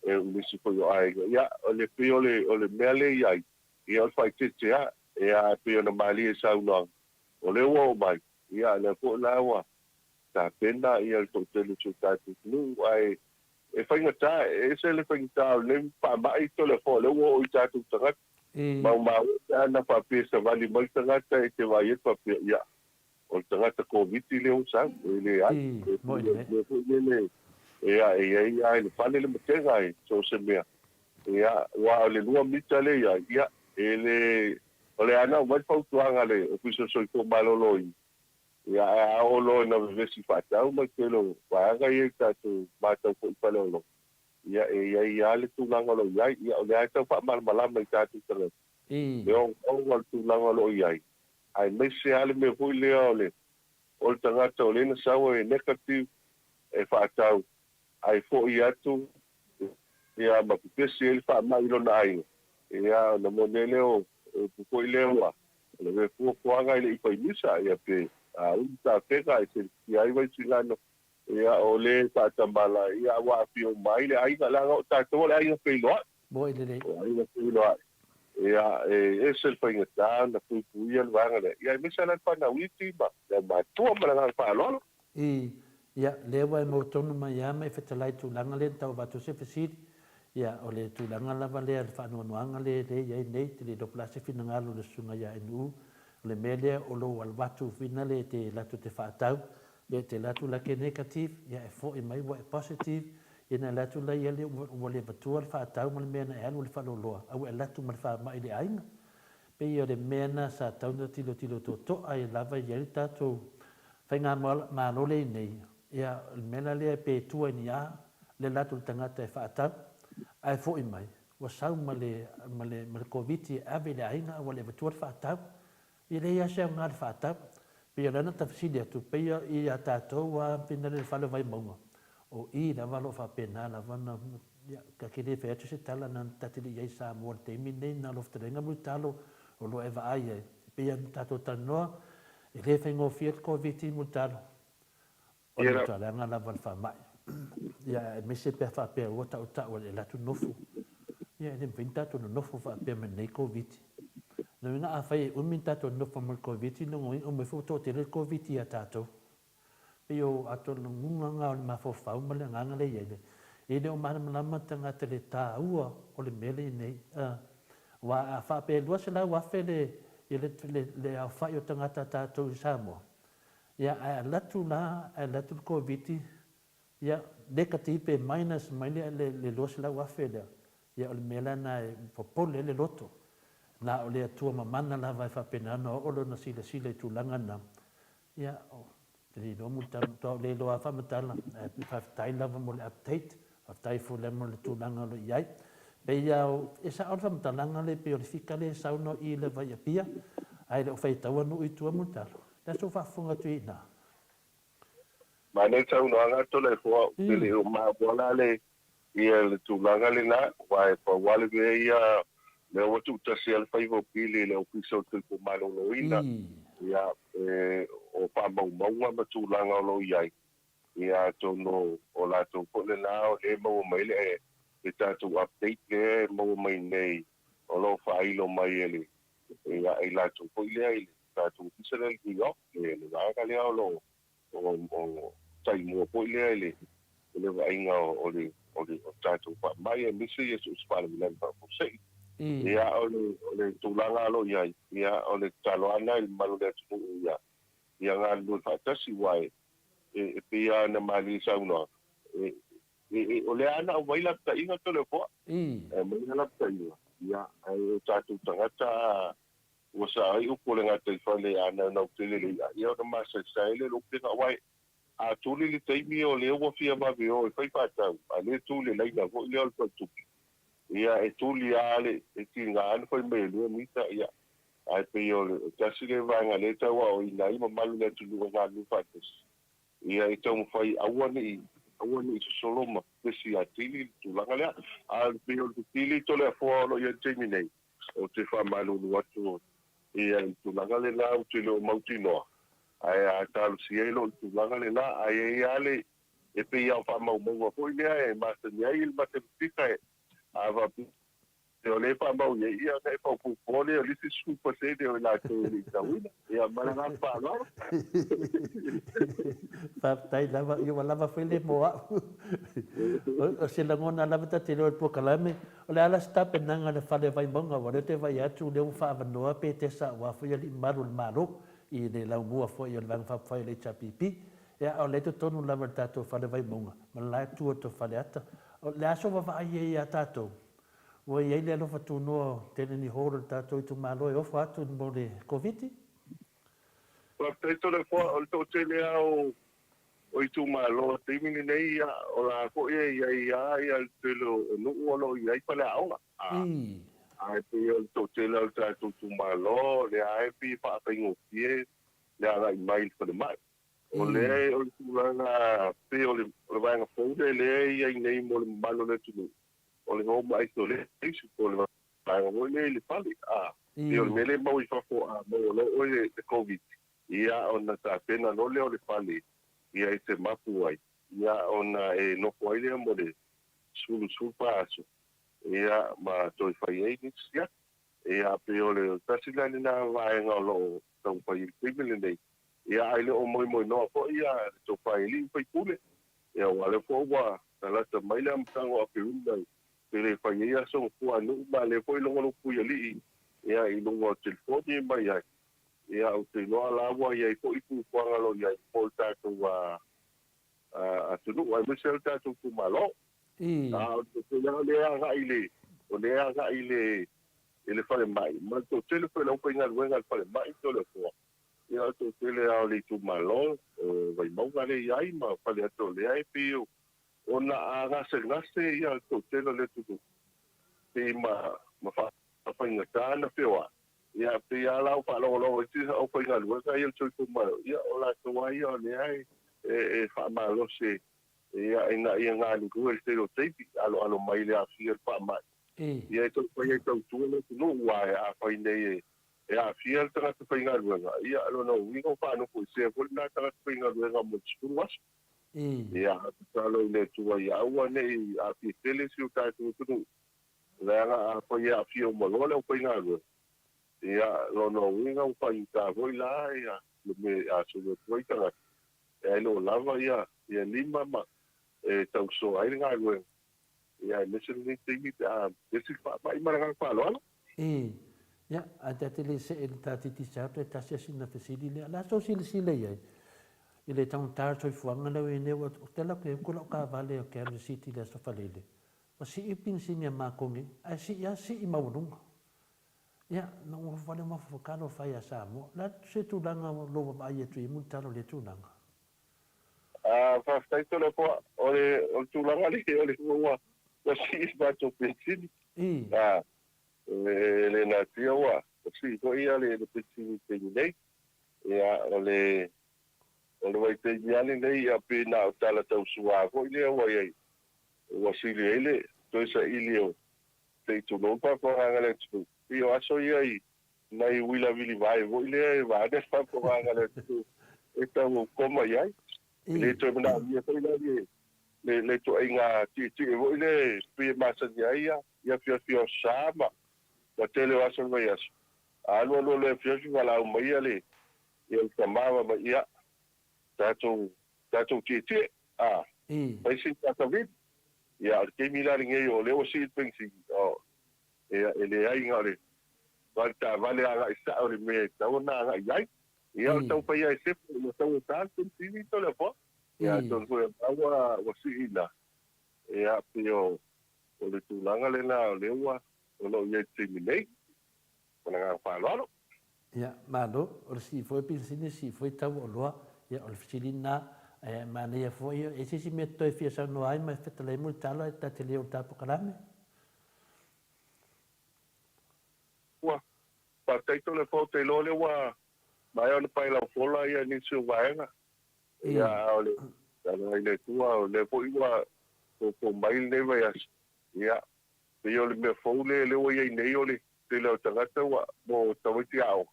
unisi ko yo ai ia ole pe ole mele ia ia o fai te ia pe ona mali e sauna ole wo mai ia le ko lawa ta pena ia to tele chuta tu ai e fai ngata e se le fai ngata le pa mai to le fo le wo i ta tu tanga mau na pa pe savali mai tanga te vai e pa ia o tangata COVID le o sa le ai le ia le fale le matenga ai so se mea ia wa le lua mita le ia ele ole ana o mai pautuanga le o piso so ko malolo ia a o lo na vesi fata o mai telo wa ga ia ta tu mata ko palolo ia le tu langa lo ia ole ai ta fa mal mala mai ta tu tere o tu langa lo ia ai me se ale me hui lea ole o le tangata o lena sawa e negative e whaatau ai fo i atu ia mapipesi ele whaamai lona ai ia na monele o puko i lewa le me fuafuanga ile ipa imisa ia pe unta peka e se ki ai vai silano ia o le tātamala ia wa apio mai le ai langa o tātou le ai na peiloa Boi le ai na peiloa ia se faingata na puipuia le vanga le ia me sala pa na witi ba le matua malanga pa lolo ia le wa mo tonu mai ya mai fetalai tu langa le tau ba tu se fesit ia o le tu langa la vale al fa no anga le ia nei te le do place fina ngalo le sunga ya enu le mele o lo al watu fina le te la tu te fa tau le te la tu la ke negative ia e fo i mai wa positive ina la tu la ia le o le batua fa tau mal mena e le fa lo au e la tu mal fa mai le ainga pe ia le mena sa tau na tilo to ai lava ia le tatu whainga ma no le nei ia mena le pe tua ni a le la tu tangata e fa tau ai fo i mai wa sau ma le covid ave le ainga o le batua fa tau ia le ia se ngar fa tau pe ia na tafsilia tu pe ia tatu wa pina le fa le vai mongo o i la valo fa pena la vana ya ka ke le fe se tala nan tatili ia sa mo te mine na lo ftenga mu talo o lo eva ai pe ia tato tano e le fe ngo fiat covid mu talo o le tala nga la van fa mai ya me se pe fa pe o ta o le la tu nofu ya le vinta to no nofu fa pe me nei covid no na a fa un minta to no fa mo covid no o me foto te le covid ya tato io ato lunga nga ma fo fa ma le nga le ye e le o ma na ma tanga te le ta ua o le mele nei wa fa pe lo se la wa fe le a fa yo tanga ta to samo ya a la tu covid ya negative minus mai le lo se la wa fe le ya o le mele na po pole le loto na o le tu ma mana la va fa pe na no o lo na sile tu langa na ya Jadi do muta to le lo afa matala fa tai lava mo update fa tai fu le mo tu langa lo yai Peia e sa o tamtalanga le pe o le fika le sauno I le vai pia. Ai le o faitaua no I tua mutalo. Le so whafunga tu ina. Ma ne tau no anga tole fo pele o ma bola le ia le tulaga le na wae pa wale ve ia le o tu tasi al faivo pili le o piso tu po malo no ina ia o pa mau mau ma tulaga lo ia ia to no o la to po le na o le mau mai le e tatu update le mau mai nei o lo fai lo mai ele ia ai la to po le ai tatu piso le io le ga le lo o tai mo po le ai le vai nga o le tatu pa mai e misi e su spala mi lenta po sei ia o le tulaga lo ia o le taloana I malu le tu ia nga lu fa tasi wai e pia na mali sauna o le ana o vai la ta inga tole po mai la ta ia o tatu tangata o sa ai o ko le ngata I fa le ana na tele le ia o ma sa le lo pe wai a tuli le taimi o le ua fia mawe o e whai whātau. A le tuli le laina ko le alpa tuki. Ia e tuli ale e ki ngā anu whai mea lua mita ia. Ai pe o le tasi le vanga le taua o ina ima malu le tulu o ngā lu whātas. Ia e tau mwhai aua ni soloma. Pesi a tili tulanga lea. A pe o le tili tole a fua olo ia taimi nei. O te wha malu nu atu. Ia i tulanga le la o te leo mautinoa. Ai a talu sielo tu langa le na ai ale e pe ia fa mau mau ko ia e masta ni ai ma te pita e ava te ole fa mau ia e fa pu pole ali se su pase de la to ni tawina ia ma na fa no fa tai lava io lava foi le moa o se la ngona lava ta te lo po kalame o le ala sta penanga le fa le vai bonga wa te vai atu le fa no pe te sa wa foi ali marul maro I le lau mua foi o le vanga whapawhai le chapipi. Ea o le to tonu lama tātou whale vai munga. Ma lai tua to whale ata. O le aso wa vai e ia tātou. Wa iei le alofa tu noa tene ni horo tātou I tu māloi ofa atu mo le COVID-19. Wa teito le fo o to tele o I tu malo te mini nei ia o la ko ia telo no o lo ia I pale aonga. Ai pe o to tele o tātou tu malo le ai pi pa pengo pie le aga I mai for the mai. O le o tu langa pe o le vanga fode le ia nei mo le malo le tu o le ho mai to le o le vanga mo le pali pe o le mo I fa fo mo lo o le COVID ia ona ta pena no le o le pali ia I te mapu ai ia ona e no ko ile mo le sulu paso ia ma to fai ai ni sia ia pe o le tasila ni na vai nga lo tau pai pibele nei ia ai le o moi no po ia to fai li pai pule ia wale fo wa la ta mai le amtango a peunda pe le fai ia so fu anu ma le foi lo pu li ia I lo telefoni mai ia o te no ala wa ia ko I pu kwanga lo ia po ta to wa a tu no ai mesel ta to pu malo te le anga ile o le anga ile ele fale mai ma to tele foi lo penga luenga fale mai to le fo ia to tele ao le tu malo vai mau gale ai ma fale to le ai pio ona anga se ngase ia to tele le tu te ma fa penga kana pewa ia pe ala o pa lo ti o penga luenga ia to tu malo ia ola to ai o le ai fa malo se ia ina ia ngani ku el stereotipi alo mai le afia pa mai ia to pai to tu no wa a pai nei e afia tra to pai ngaluenga ia alo no wi ko pa no ku se ko na tra to pai ngaluenga mo tu was ia talo le tu ia wa nei a pi tele si o ta tu la a pai afia mo lo pai ngaluenga ia lo no wi ko pai ta voi la ia me a so lo pai ta e lo lava ia lima ma tau so ai nga lue ia listen ni timi esi pa mai mara pa lo ya ada tele se el tati ti sa te ta se sina te sili le la so sili sili ia ile tau tar so fuanga le ne o te la ke ko ka vale o ke city le so falele o si ipin sinia ma kongi a si ya si I maununga ya no vale ma focalo fai a samo la se tu langa lo ba ia tu mu talo le tu langa fa stai to le po o tu langa le o le wa si is ba to pensini I. Le na tia wa. Si ko ia le piti te nei. Ia ole vai te iani nei a pe na tala tau sua ko ile wa ia. Wa si le ile to sa ile te tu no pa ko hanga le tu. Io aso ia i nai wila vili vai vo ile va de pa ko hanga le tu. Eta mo koma ia. Le to na ia to ile le to inga ti vo ile pe masa ia ia fio sama. Wa tele wa so vai aso. Alo le fio wala o mai ale. Ia kamava ma ia tato titi pai si tata vit ia ke mila nge yo le o si pensi o ele ai ngale vale aga isa o me tau na aga ai ia tau pai ai se mo tau ta pensi to le po ia to ko awa o si ina ia pio o le tu langa le na le wa o lo ye terminate ona ga fa lo Ia, malo, o si foi pisine si foi tau o loa, ia o le fisilina, ma nei foi, e si me toi fia sa no ai, ma feta le mu tala, ta te leo tapo kalame. Ua, pa teito le fo te lo le wa, mai ona pai la fola ia ni su vaenga. Ia ole, tala ile tua, le po iwa, ko mai le vai as. Ia, pe ole me fo le wa ia nei ole, te leo tangata wa, mo tawiti ao.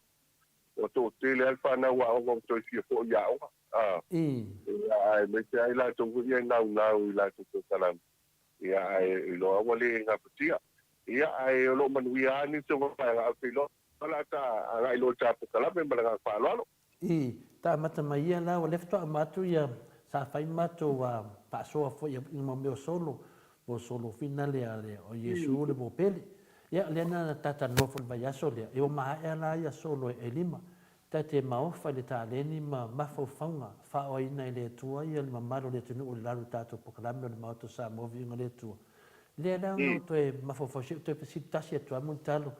O to tele alfa na wa o to si fo ya o ai me te ai la to ia na la to salam ia ai lo wa le nga putia ia ai lo man wi ani to wa ga pilo ala ta ai lo ta po kala me ba fa lo ta mata mai la o lefto amatu ia sa fai mato wa pa so fo ia mo meu solo finale ale o yesu le bo pele ia le na tata no fo vai aso le e o ma ela ia solo e lima tate mau fa le ta le ni ma fo fanga fa o ina le tua ia le mamaro le tunu o laru tato po kala me le mato sa mo vi ngale tua le na no to e ma fo si to e si tasi to mo talo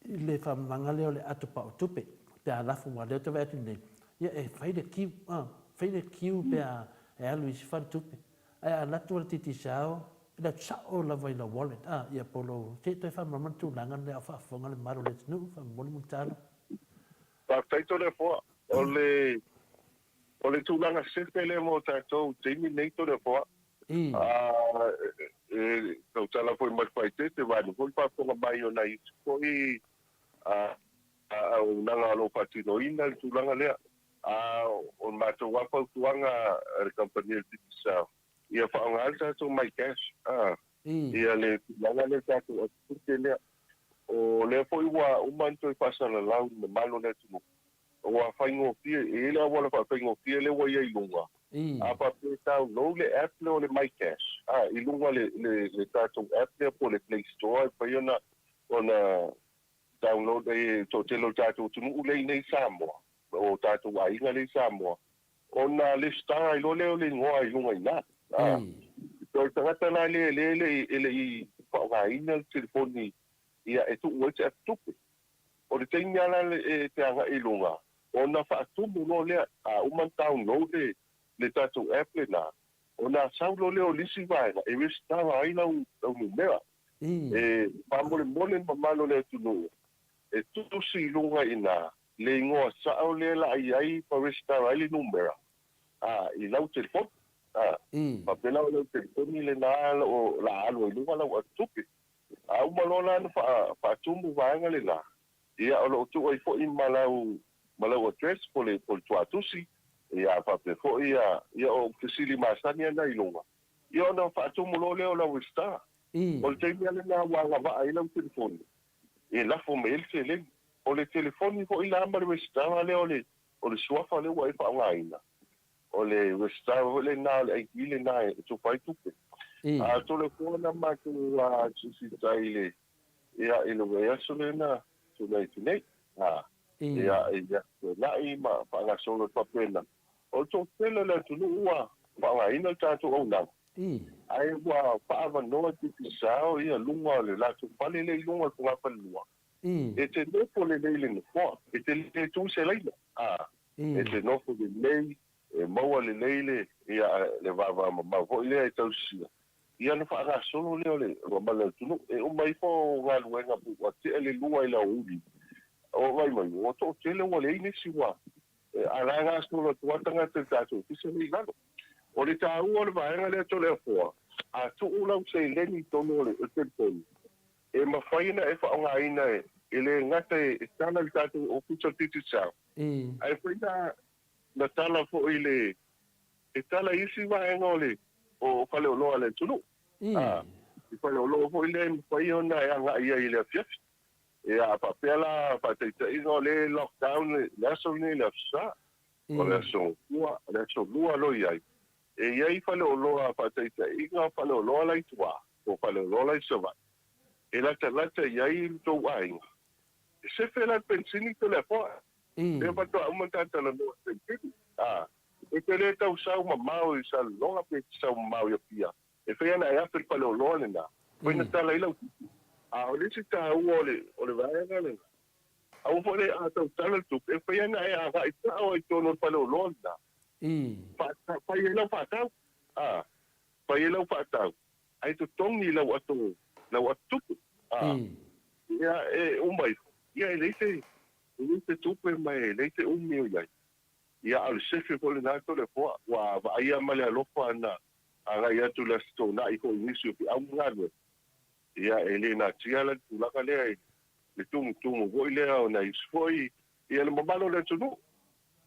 le fa mangale o le ato pa o tupe te ala fu ma le to va tine ia e fai le kiu pe a Luis fa tupe ai ala tu le titi sao la chao la vai la wallet ia polo te to fa mamma tu langa le fa fonga le maro le tunu fa mo le talo pa teito le fo ole tu langa se le mo tato te mi nei to le fo ko tala foi mai pai te vai no pa ko mai ona i ko i o nanga lo patino ina tu langa le o mato wa pa tuanga e company de sa ia fa nga alta to my cash ia le langa le tato o te le o le foi wa o manto i pasa la lau me malo le tu o a faingo fie e le wala fa faingo fie le wa ia ilunga a pa pe tau no le app le my cash ilunga le tato app le po le Play Store pa ona download e to te lo tato tu nu le nei samo o tato wa inga le samo ona le star lo le ngoa ilunga ina to tangata na le i pa wa ina le telefoni ia e tu WhatsApp tupe o le tenga la te anga ilunga ona fa tu mo le a uma download le tato app le na ona saulo le o lisi vai e wis tava ai na u numera pa mo le malo le tu no e tu si lunga ina le ngoa sa o le la ai pa wis tava ai numera i lau telefon pa pela o telefoni le na o la alo i lunga lau tupe au malona na fa tumbu vanga le la ia o lo tu ai fo i malau address po le tu atusi ia fa pe fo ia o kisili masani na ilunga ia na fa tumbu lo le o la wista o te mia le na wanga va ai la telefoni e la fo mail se le o le telefoni fo i la ma le wista le o le suafa le wa fa ngaina o le wista le na le ile na tu fai tupe to le kona ma tu si taile ia ilo ia solena tu nei ia la i ma pa la solo pa pena o to tele le tu ua pa la ina tatu o na ai wa pa va no ti sao ia lunga le la tu pa le lunga ku pa lua e te no po le no fo e te le tu se le e te no po le e mo le ia le va ma vo ile e tau sia ia na whaangasolo leo le wamala tunu e umai fo ngā luenga pu wa te ele lua i la uri o vai mai o to tele wale ine siwa ala ngasolo tuatanga te tatu kisa ni gano o le tā ua le vaenga le to le fo a tu ulau se leni tono le te tonu e mawhaina e whaongaina e le ngata e tana le tatu o kuta titi sao ai whaina na tala fo i le e tala isi vaenga o le o whale o loa le tunu i whale o loa fo i le mwhai ona e anga ia i le afiafi e a papela pataita ingo le lockdown le aso ni le afsa o le aso lua lo iai e iai whale o loa pataita ingo whale o loa lai tua o whale o loa lai sawa e lata iai tau ainga e se whela pensini to le poa e pato a umantata la noa pensini e te le tau sau mamau i sa longa pe sau mamau ia pia e whea na e api whale o loa nena koe na tala ilau o le si tā ua o le vaenga le au fo le a tau tala tuk e whea na e a gai tau ai tono whale o loa nena pai e lau whatau pai e lau whatau ai to tongi lau atupu ia e umai ia e leite tupe mai leite umio iai ia au sefe ko le nato le poa wa ia male alofa ana aga ia tu la sto na i ko inicio ki au ngalo ia ele na tiala tu la kale le tum go ile ona isfoi ia le mabalo le tunu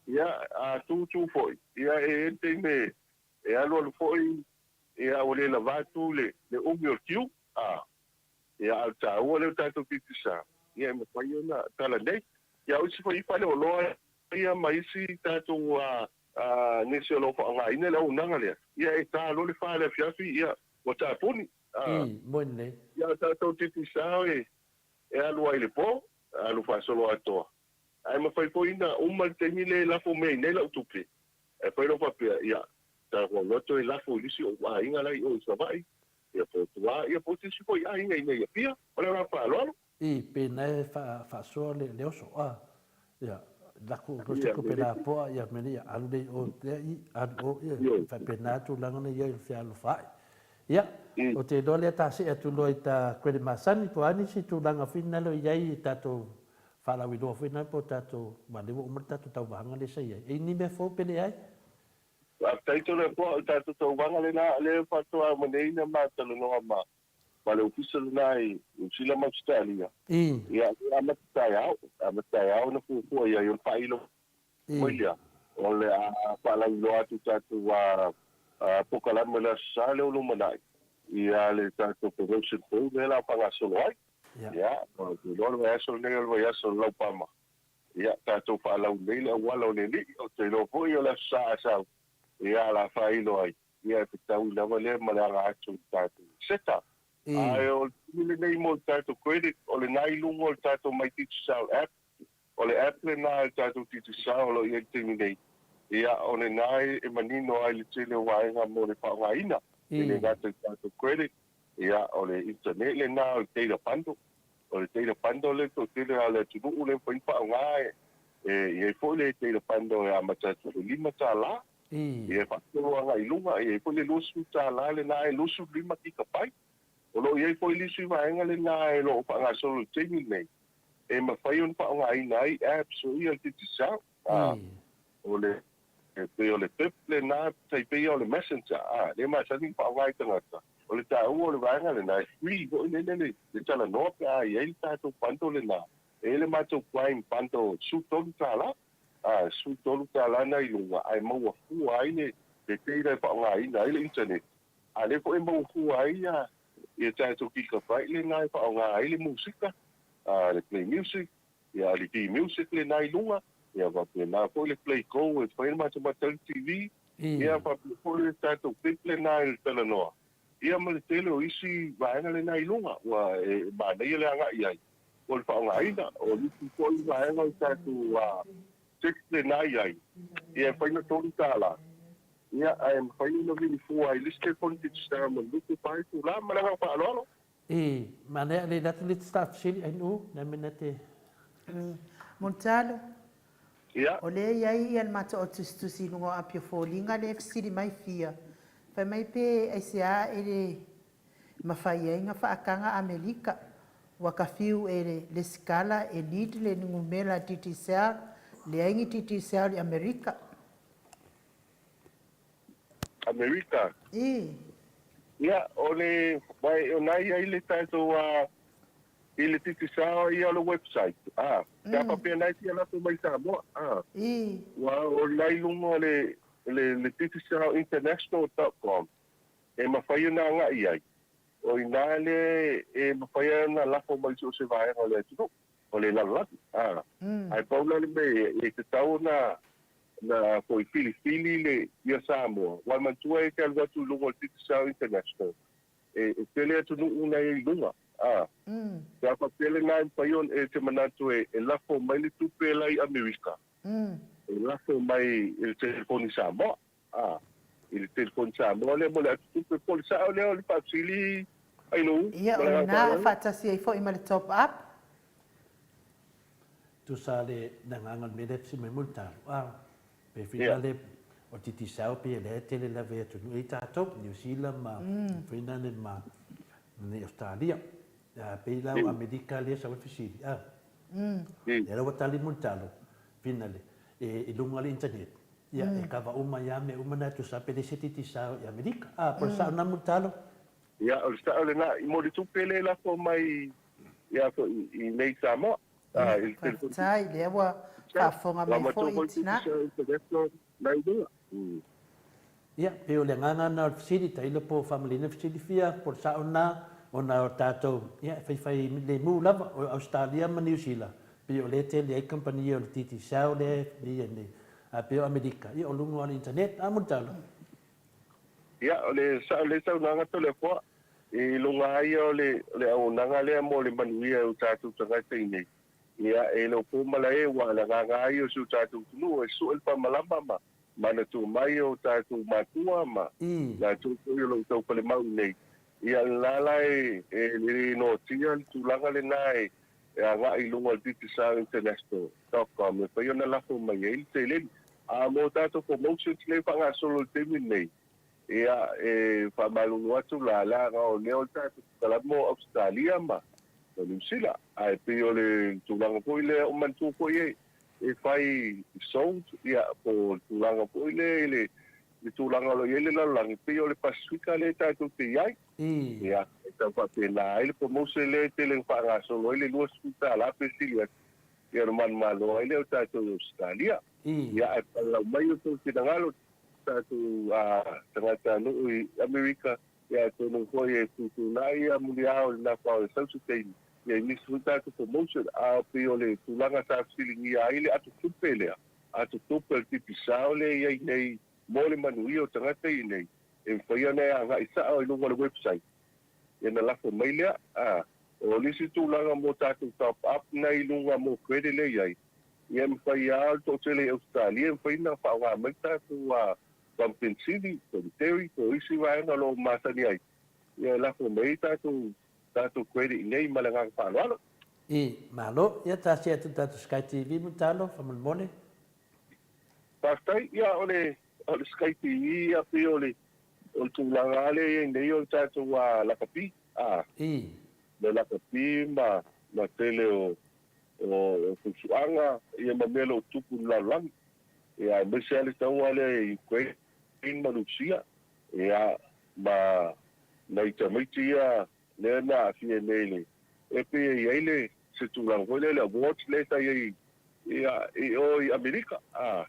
ia a tu foi ia e entene e alo foi ia ole la vatu le umio tiu ia al ta ole ta to pitisa ia me pai ona tala nei ia o foi fale o loa ia mai si tato nisi o lofa nga ina le unanga le ia e ta lo le fa le fiafi ia o ta puni Moine ia tato titi sao e alu ai le po alu fa solo ato ai ma fai po ina uma te le la fo me ne la utupe e poi lo fa ia ta ko loto e la fo lisi o inga lai o sa vai ia po tua ia po tisi po ia inga ia pia o le fa lo pe na fa so le oso ia la ko ko pela po ia meni alu de o te o fa pena tu langa ne ia fa lo fa ia o te dole ta se tu lo ita credit masani po ani si tu langa fina lo ia ta to fa la wi do fina po ta to ma le mo ta to ta banga le sai e ni me fo pele ai a tai to le po ta to banga le na le fa to a mo nei na ma ta lo no ma le ufisa nai usila ma stalia ia amata ya na fu ia yo failo moia ole a pala lo atu tatu wa pokala mala sale o lumanai ia le tatu promotion ko le la panga solo ai ia o lo va eso ne lo va eso lo pama ia tatu pala o le wala o le ni o te lo po yo la sa ia la failo ai ia te tau la vale mala atu tatu seta ai o le nei mo tato credit o le nai lungo o tato mai titi sao app o le app le nai tato titi sao lo ia tini nei ia o le nai e manino ai le tele waenga mo le whaongaina le nata tato credit ia o le internet le nai o le teira pando le to tele a le tunu ule pa ipa o ngai e fo le teira pando e amata to lima tala e fa to anga ilunga e fo le lusu tala le nai lusu lima tika pai o lo iai foi lisi vaenga le na e lo pa nga solo tini nei e ma fai un pa nga nai apps o ia titi sa o le pe o le pep le na tai pe o le messenger le ma sa ni pa nga tanga o le ta o le vaenga le na free go le tala no pa iai ta to panto le na e le ma to prime panto su to tala na i lunga ai mo wa fu ai ne te te pa nga nai le internet ale ko e mo fu ai ia tato kika pai le nai pa nga ai le musika le play music ia le di music le nai lunga ia va pe na ko le play go e pai ma tama TV ia pa po le tato clip le nai tala no ia ma le tele o isi va le nai lunga wa e ba nei le anga ia o le pa nga ai da o ni ko va nga tato wa six le nai ai ia pai na to tala ia ai fai no vi fu ai liste politics sta mo luku pai tu la ma nga pa lo ma ne le dat lit staff sili ai no na menate Montalo ia o le iai al mata o tusi lungo apio folinga le fsiri mai fia fai mai pe ai se a ele mafaiaiga faakanga Amerika ua kafiu e le sikala e lidi le nigumela TTCR le aingi TTCR i Amerika. Amerika. Ia, ole, mai o nai ai le tato i le titi sao i ala website. Ka papia nai tia lato mai Samoa. Wa o nai lungo le titi sao international.com. E mawhaia na nga i ai. O ina le e mawhaia na lafo mai so se vai o le tuno. O le lalaki. Ai paula le me e te tau na ko i fili le ia Samoa. Wa mantua e te alwatu lungo le titi sao international. E tele atu nunga i lunga. Ka papele na payon e te manatu e lafo mai le tupela i Amerika. E lafo mai il telefoni Samoa. Il telefoni Samoa le mo le atu tupe polisa o le pasili ai no. Ia o na fatasi ai fo i le top up. Tu sa le nangangan mele si me multa. Pe fina le o titi sao pe le tele la ve tu i tato New Zealand ma fina le ma ni Australia. Pe la Amerika le sa fisili. Era o tali multalo finale e lunga le internet. Ia e kava uma ia me uma na tu sa pe le titi sao i Amerika. Por sa na multalo. Ia o sta le na i mo le tupele la fo mai ia ko i nei Samoa. Tai le wa whafonga mai fo i tina. Ia, pe o le nganga na fisili ta ilo po family na fisili fia por sa ona o tātou, ia, whai le mū lava o Australia ma New Zealand. Pe o le te le company o le titi sao le ne pe o Amerika. Ia o lungo al internet, mutalo. Ia, o le sau nanga to le poa. I lunga ai o le au nanga le mo le manuia o tātou tangata i nei. Ia e lo pumala e wa la nga ai o su tatu tunu e su el pa malamba ma na tu mai o tatu matua ma la tu lo to pale mau nei ia la e le no tia tu langa le nai e nga i lunga titi sa international.com e pa yo na la fo mai e te le a mo tatu promotion le pa nga solo te nei ia e pa malu atu la o ne o tatu kala mo Australia ma New Zealand ai pe o le tulanga po ile o mantu po e fai sound ia po tulanga po ile tulanga lo ile la langi pe o le Pasifika le ta tu te ai ia ta pa pe la ile po mo se le tele pa nga so lo ile lo skuta la pe silia ia man malo ile ta tu Australia ia la mai o tu te ngalo ta tu tangata no America ia to no ko e tu na ia mundial na pa o so te ia ni suta to promotion a piole tulanga sa feeling ia ile atu tupelea atu tupel tipi saole ia nei mole manui o tangata i nei e whaia nei a ngai sa o ilunga le website ia na lafo mailea o nisi tulanga mo tatu top up na ilunga mo kwede le iai ia mwhaia al to tele Australia mwhaina whaunga mai tatu Bumpin City, Terry, to isi waena lo masani ai ia lafo mai tatu kwere nei malanga palo malo ia ta se tatu Sky TV mutalo famone pastai ia ole Sky TV ia pe ole o tulanga le nei o tatu wa la kapi le la kapi ma tele o fusuanga ia mamelo tupu la lang ia mesele tau ale kwere in manusia ia ma nei tamitia le na fie nele e pe ele se tu la vole la watch le ta ye o Amerika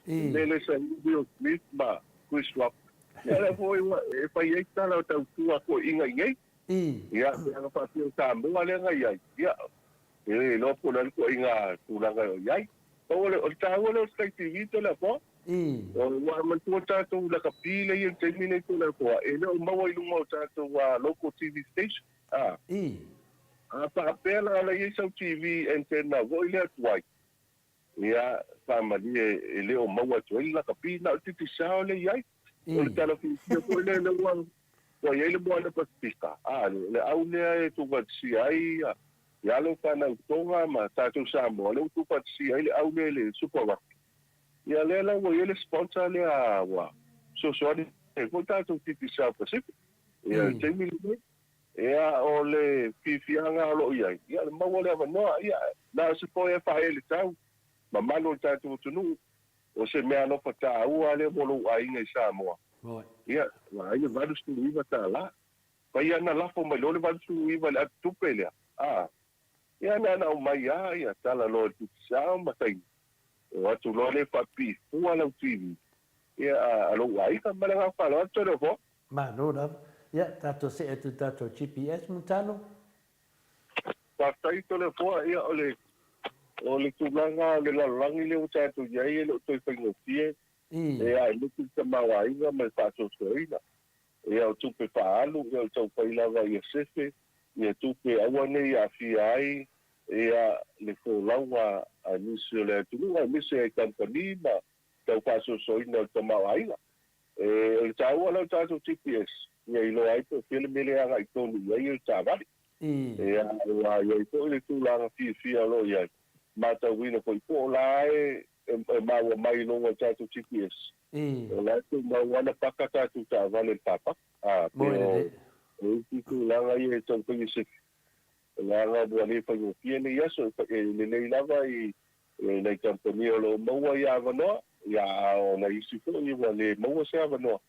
nele se Will Smith ma Chris Rock ele foi e pa ye ta la ta tu ko inga ngai ya nga pa ti ta mo ale ngai ya e no po la ko inga tu la ngai ya o ta o Sky TV to la po o wa man tu ta tu la kapila ye termine tu la po e no mo i mo ta tu wa local TV station pa pela la yesa TV antena voile atwai ia famali e leo maua tuai la kapina o titi sao le iai o le telefisio ko le wa wa ele mo le Pasifika le au le tu vatsi ai ia lo pana tonga ma tatu Samoa le tu vatsi ai le au le super ia le la wo ele sponsor le wa so so e ko tatu titi sao Pasifika ia temi ia o le fifianga o lo ia ia le mau le avanoa ia na se po e fa ele tau ma malo tatu tunu o se mea no pata ua le molo ai ngai sa moa Oi. ia wa ia varu stu iva ta la pa ia na lafo mai lo le varu stu iva le atu pele ia na o mai ia tala lo tu sa ma tai o atu lo le papi ua la tv ia alo ai ka mala fa lo atu lo fo Ma no da. Ya tato se etu tato GPS mutano. pa tai to le fo ia o le tulanga le lalangi le o tatu ia le to fai I. ai lu tu mawa inga me fa so soina o tu pe fa alu o tu pe lava ia sefe ia tu pe awane ia fi ai le fo lawa a nisio le tu a nisio e company ma tu fa so soina tu mawa inga o tau ala tatu GPS ia ilo ai to fele mele anga i tonu ia i tavali I. ia ia to le tu langa fi alo ia mata wina po po la maua mai longa tatu GPS I. o la tu maua paka tatu ta vale papa Moe o tu langa i to ko i se langa bo le pa yo piene ya so le lava i le company lo maua ya vano ya o na isi fo i le maua se vano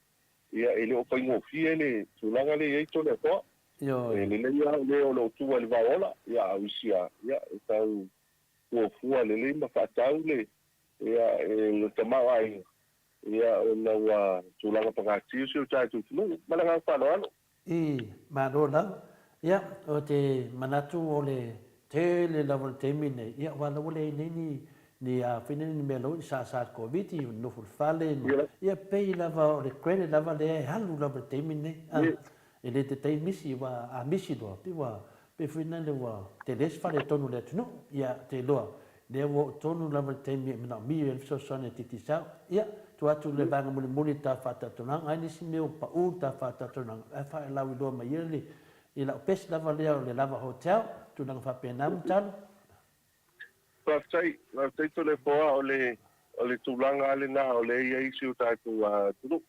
ia ele o pa yo piene tu langa le to le ko Yo. le ya le o lo tu le vaola ya usia ya tau o fua le ma fatau le ia le tamau ai ia o na wa tulanga pagati se o tai tu no malanga fa no I. Ma no da. Ya o te manatu o le te le level te mine. Ya wala wale ni a fine ni melo sa COVID no fale no. Ya pay lava o le credit lava le halu lava te mine. Ele te misi wa a misi do pi wa pe fina le wa te les fale tonu le no. Ya te loa. Le wo tonu lava te mi na mi e so sone titi sa. Ya tu atu le banga muli ta fata tona ai ni simeo pa u ta fata tona. E fa la wi do ma yele i la pes lava le lava hotel tu nang fa penam tal. pa tai to le poa o le tulanga le na o le ia isi o tai tu tu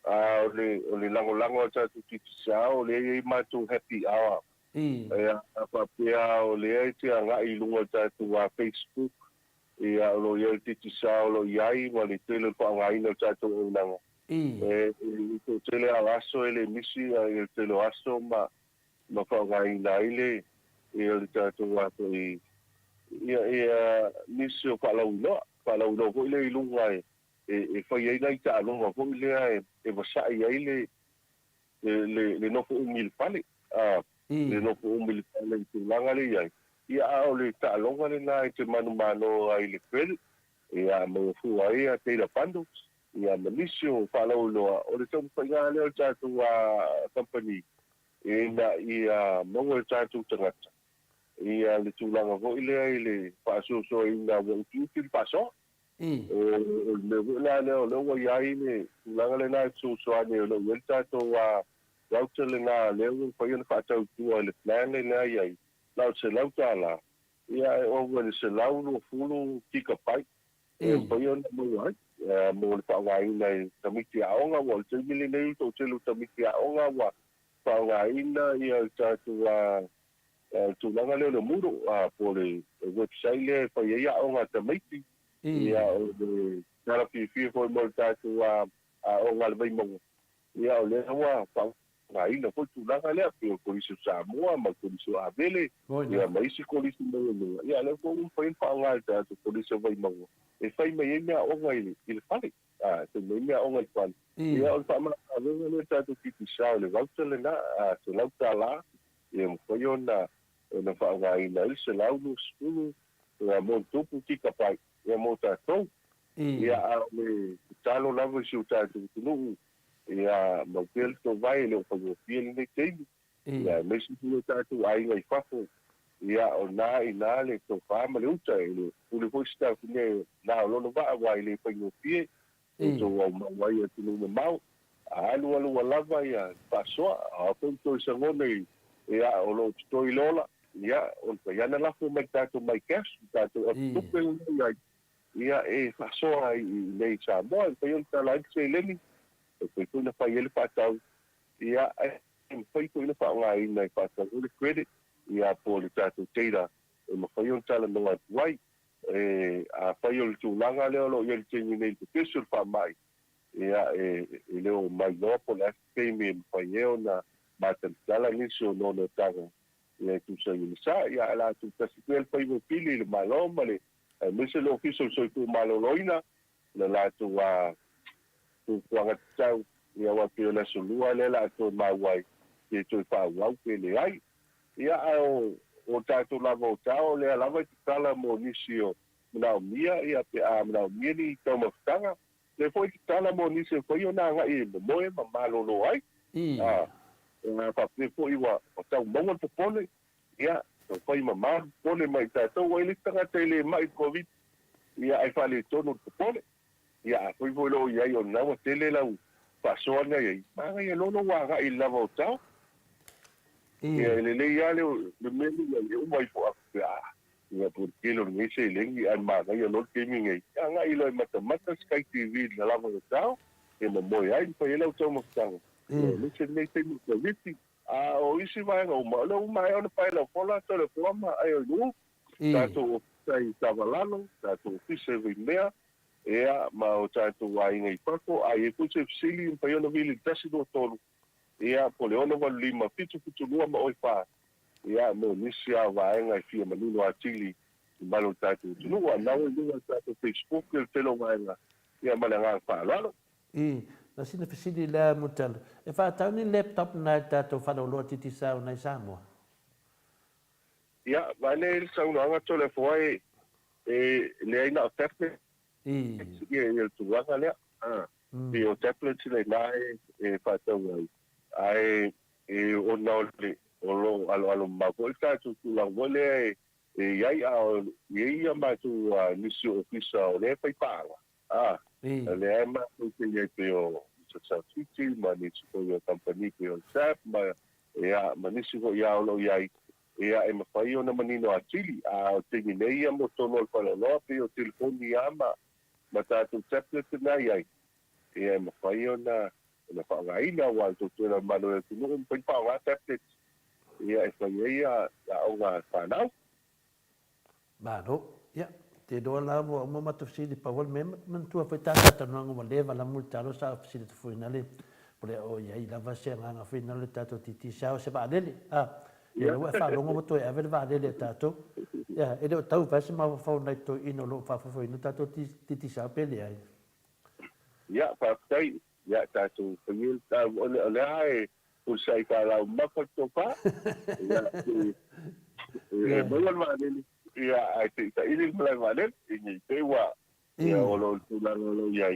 o le lango ta tu ti sa o le ia ma tu happy hour I. ia pa pia o le ia ti anga i lunga ta tu Facebook ia lo ia ti sa o lo iai wa le tele pa ngai no ta tu nanga I. to tele aso ele misi e tele aso ma fa ngai na ile e le tatu wa to ia misi o pa lau ko ile ilunga fa ia ngai ta lunga ko ile va sa ia ile le no ko umil pale le no ko umil pale tu langa le ia o le ta lunga le na te manu ai le pel ia mo fu ai a te la pando ia misi o pa lau o le tau pa ia le o tatu wa company ia mo tatu tangata ia le tulanga vo ile paso so ina vo tu paso o le la le o ia ile tulanga le na so ane le welta to wa router le na le o pa ia fa tau tu le plan le na ia la se lauta la ia o le se lau no fulu tika pai pa ia mo ai mo le pa ngai nei tamiti aonga wa te mili nei to te lu tamiti aonga wa pa ngai na ia tatu wa tu langa le muro po le website le pa ia o nga tamaiti ia o le nara fi fo mo tatu o nga le mo ia o le wa pa ngai na po tu langa le po isu sa mo ma po isu abele ia mai si ko isu mo ia le ko un pa nga tatu po isu vai mo e fai mai ia o nga il fale te mai o nga fale ia o pa ma le tatu ki sa le voucher le na se lauta la ia mo yo na na fa ngai na se lau no skulu ya mo tupu tika pai ya mo ta to ya me talo lavo si ta tu no ya mo pel to vai le ko yo piel ni te ya me si tu ta tu ai ngai fa fo ya o na ina le to fa ma le uta le le ko sta ku ne na lo no va vai le ko yo pie to o ma vai tu no mau alu lava ya paso a punto se ngone ya o lo to ilola ia o pa ia na la fu mai tatu mai cash tatu o tupe ia fa so ai nei sa mo pa ia ta la se leni e pe tu na pa ia pa tau ia fai ko ina fa nga ina fa sa le credit ia po le tatu teira e ma fai on tala no wai a fai o tu langa le lo ia te ni nei te sur fa mai ia le o mai no po le payment fai e na ma te tala ni so no no tanga ia tu sa ni sa ia la tu ta si el fai mo pili le malo male me se lo fiso so tu malo loina la tu a tu kwanga tau ia wa pe la so lua le la tu ma wai ke tu fa wa ke le ai ia o tātou lava o tāo, lea lava i te tala mo nisi o mnao mia, ia pe a mnao mia ni tau mawhitanga. Le fo i te tala mo nisi o whai o nā ngai e moe ma malolo ai. Ngā pape fo i wa o tau maunga te pone, ia, o whai ma maa pone mai tātou, wai li tanga te le mai COVID, ia ai whale tonu te pone. Ia, a fo i lo iai o nawa tele lau, pasoa nei ai. Maa ngai alono wa ngai lava o tāo. Ia le ia le meni le umai fo a ia por kilo ni se lengi an ma ga lo gaming ai nga ilo mata Sky TV la lava o tao e mo moi ai pa ele o tomo tao le se nei te mo viti a o isi vai o ma lo mai ona pa lo fola to le forma ai o lu tato sai tavalano tato fise vinea ea ma o tato ai ngai pako ai e kuse sili pa ona vili tasi do tolu ia po le ona wal lima fitu lua ma oi pa ia mo nisi a vaenga i fia manuno a tili i malo tatu tunua nau i lua tatu Facebook il telo vaenga ia malanga pa lalo na sina fisili la mutal e fa tau ni laptop na tatu falo lo titi sa na Samoa ia vale il sa una anga tole foi le ai na tablet ia il tu wanga le e o tablet le nai e fa tau ai ona le o lo alo ma ko ta tu la vole iai a ia ma tu nisi ofisa o le pai pa le ma tu te te o sa titi ma ni tu yo company ke o sap ma ia ma nisi ko ia o lo iai ia e ma fai ona manino a tili a te ni nei mo tono pa lo pe o telefoni ama ma ta tu tablet na iai ia ma fai ona na fa gaina wa tu tu na mano tu no pai pa wa tablet ia e fai ia o ga fa na no ia te do la mo ma tu si pa vol mem men tu fa ta ta no ngo leva la multa lo sa si tu fu nale pole o ia la va se nga fa nale ta to ti sa se ba dele ia wa fa lo ngo to e ave va dele ta to ia e do tau fa se ma fa na to ino lo fa fa ino ta to ti sa pele ai ia pa tai ia ta tu pengil ta ole ai usai ka la ma ko to pa ia bulan ma ni ia ai te ta ini bulan ma ni ni te wa ia o lo tu la lo ia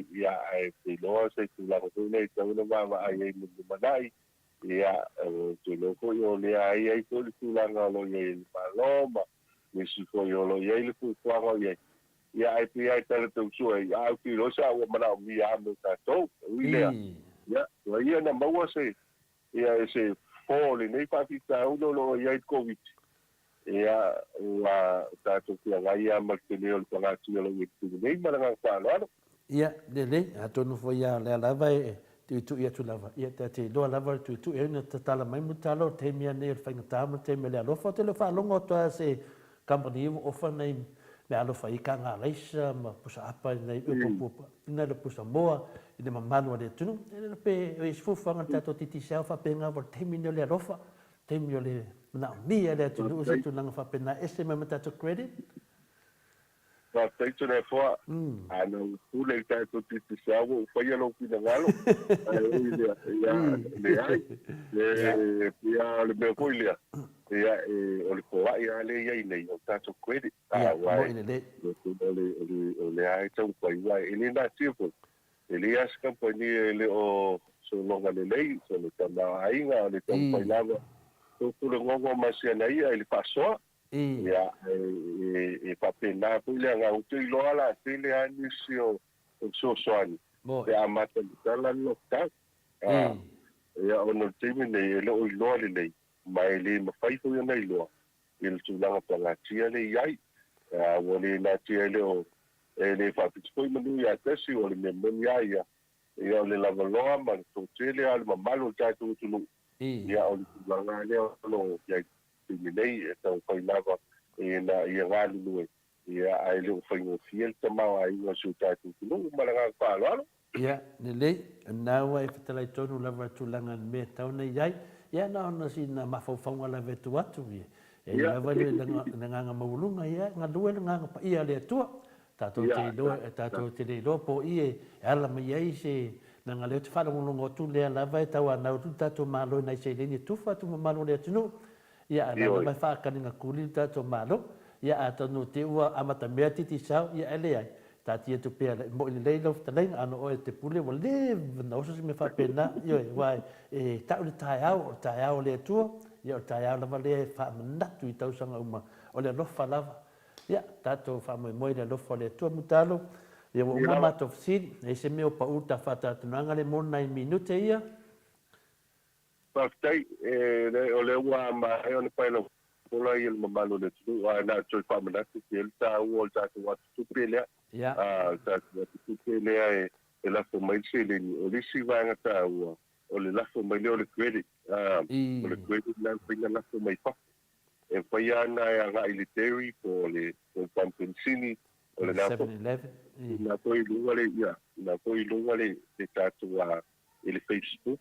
ai te lo se tu la ko nei ta no ma ai mu manai ia tu lo ko yo le ai tu la lo ia ma lo ma ni si ko yo lo ia le ku kwa ko ia ia ai pe ai tele tu so ia au ki lo sa o mana mi a mo ta to wi le ia wa ia na mo se ia se fall nei pa ti ta uno lo ia COVID ia wa ta tu ki nga ia ma ke le o pa ti lo wi tu nei ma nga pa lo ia le a to no foi ia le lava tu ia tu lava ia te do lava tu e na tala mai mu talo te mia nei fa ngata mo te me le lo fa te lo fa longo to se company o fa nei me alo fa ika nga laisa ma pusa apa nei upo na le pusa moa i de mamano de tunu e pe e fu fa nga tato titi sa fa pe nga vor termino le rofa termino le na mi ele tunu usa tu nga fa pe na ese me tato credit pa te tu le fo ana tu le ta to titi sa o fa ia lo ki na ngalo ia le me ko ia ia o le ko ia le ia nei o tato credit mo ine le le ai tau pai wa ele na tipo ele as company ele o so longa le lei so le tama ai nga le tau pai lava to tu le ngongo masia nei ele paso ia papena pule nga o te lo ala te le ani sio so soani e amata tala no ta ia ono timi nei ele o lo le mai le mafai ko nei lo il tu langa panga tia le iai wole na tia le o le fa pitoi manu ia tesi o le memon ia le lava loa ma to tele al mamalo ta tu ia o le tulaga lea lo iai tumi nei e tau failava ia galulue ia ae le o faigofia le tamao aiga o siu tatou tunuu ma le gagafaloalo ia lelei na ua e fetalaitonu lava tulaga mea tauna iai ia na ona sina mafaufauga lava e tu atu ia e lava le gaga mauluga ia galue le gaga paia le atua tatou te leiloa po i e ala mai ai se na leo te whalangolongo tu lea lava e tau anau tu tatou malo nai se leni tufa tu malo lea tunu ia ana mai whakaninga kuli tatou malo ia atanu te ua amata mea titi sao ia ele ai tati e tu pea mo i leilo ftalenga ano oe te pule wa le na oso si me whapena ia wai e tau le tai au lea tua ia o tai au lava lea whamanatu i tau sanga uma o le lofa lava ia tatou whamoe le lofa lea tua mutalo ia o mama to fsin e se meo pa uta fata tunanga le mona i minute ia Paktai o le ua ma e ona pai lo pola i le mamalo le tu na toi pa mana tu el ta o ta tu wat tu pele ia ta tu pele e la fo mai se le o le si va ngata o le la fo mai le o le credit o le credit na pinga la fo mai pa e pai ana ya ga iliteri po le pampensini o le na 7-Eleven na toi lunga le ia na toi lunga le te tatu a ele Facebook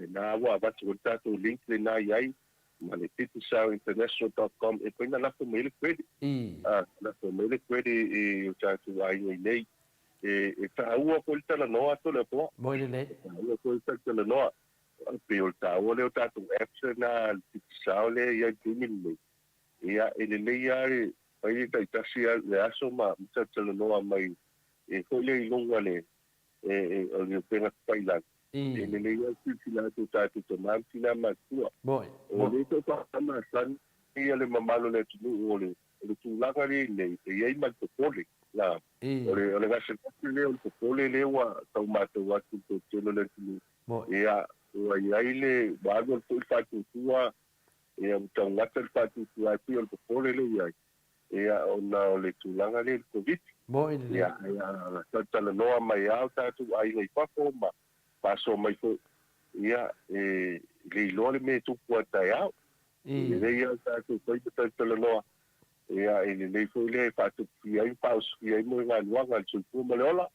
na wa ba tu tatu link le na yai ma le titisauinternational.com e pena la fo mele credit la fo mele credit e o tatu ai nei e ta ua ko tala noa to le po mo le ua ko tala noa pe o ta o le tatu apps na titisau le ia dimile ia ele le ia ai ta tasia le aso ma tala noa mai e ko le longa le o le pena paila e le ia sila tu tatu to mantina ma tua boy o le to pa ma san ia le mamalo le tu o le tu langa le e ai ma to pole la o le gase le o to pole le wa tau ma to wa tu to le tu ia o ai le ba go tu fa tu tua ia tau ngata fa tu tua pi o to pole le ia ia ona o le tu langa le covid boy ia ta ta no mai au tatu ai ngai pa ko ma paso mai fo ia le lole me tu puata ia le ia ta tu foi ta ta no ia le fo le pa tu ia paus ia mo nga luanga tu pu mo leola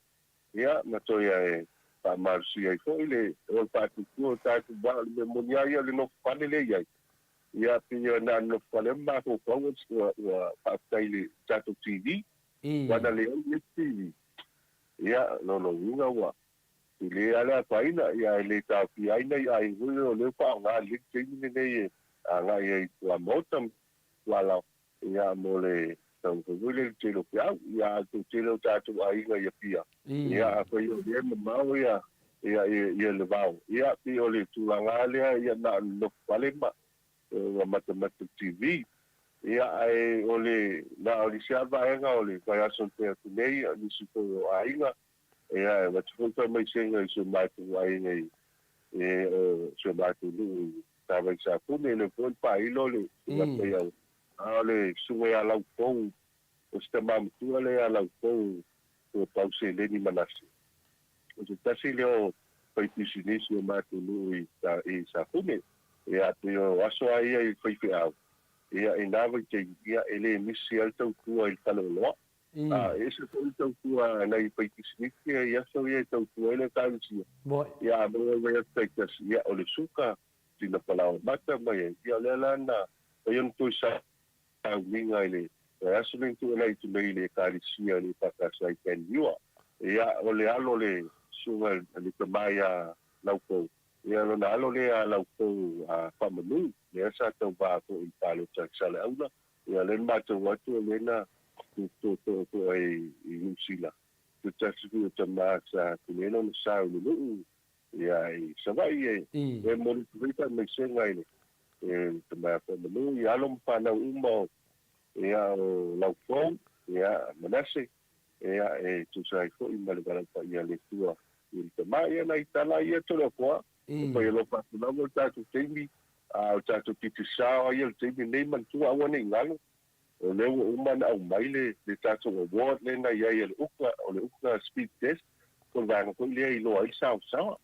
ia na to ia pa mar si ai fo le o pa tu ta tu ba le mo ia le no pa le ia ia pia na no pa le ma ko ko wa pa tai le ta tu TV wana le TV ia no nga wa le ala paina ia le ta piaina ia i o le pa nga le tini nei nga ia wa motam wala ia mo le tau ko le telo pia ia tu telo ta tu ai nga ia pia ia ko ia le mau ia le vau ia pi o le tu nga le ia na no vale ma mata TV ia ai o le na o le sia va nga o le ka son pe tu nei ni su ko ai nga ia wa tu ko mai senga su mai tu ai nei su mai tu lu ta va sa pu ne le pon pa i lo le wa pe ia ale su ia la po o sta mam tu ale ala po o pa se le ni manasi o ta si le o pa ti si ni su mai tu lu i sa pu ne ia tu o aso ai ai fa fi au ia inava ke ia ele misi al tau tua il kaloloa ese foi tau tua nei paitisniki ia so ia tau tua ele tansi ia mo ia tekas ia ole suka tina palau mata mai ia lelana ia tu sa au minga ile ia so nin tu nei tu nei le kalisia ni pakasai ken ia ia ole alo le sunga ni tamaya lauko ia lo na alo le lauko a pamanu le sa tau va ko i palo tsale aula ia le mata watu le na to ai usila to tasiku to masa kuneno no sa no ia i savai e mo rita me senga ile to ma pa no ia lo pa na umbo ia lauko ia manase ia tu sai ko i malgara pa ia le tua i te mai na itala ia to lo ko pa ia lo pa na mo ta tu temi a ta tu titisao ia temi nei man tu a wani ngalo o le umana au maile le tato award le na ia le uka o le uka speed test ko vanga ko le i lo ai sao sao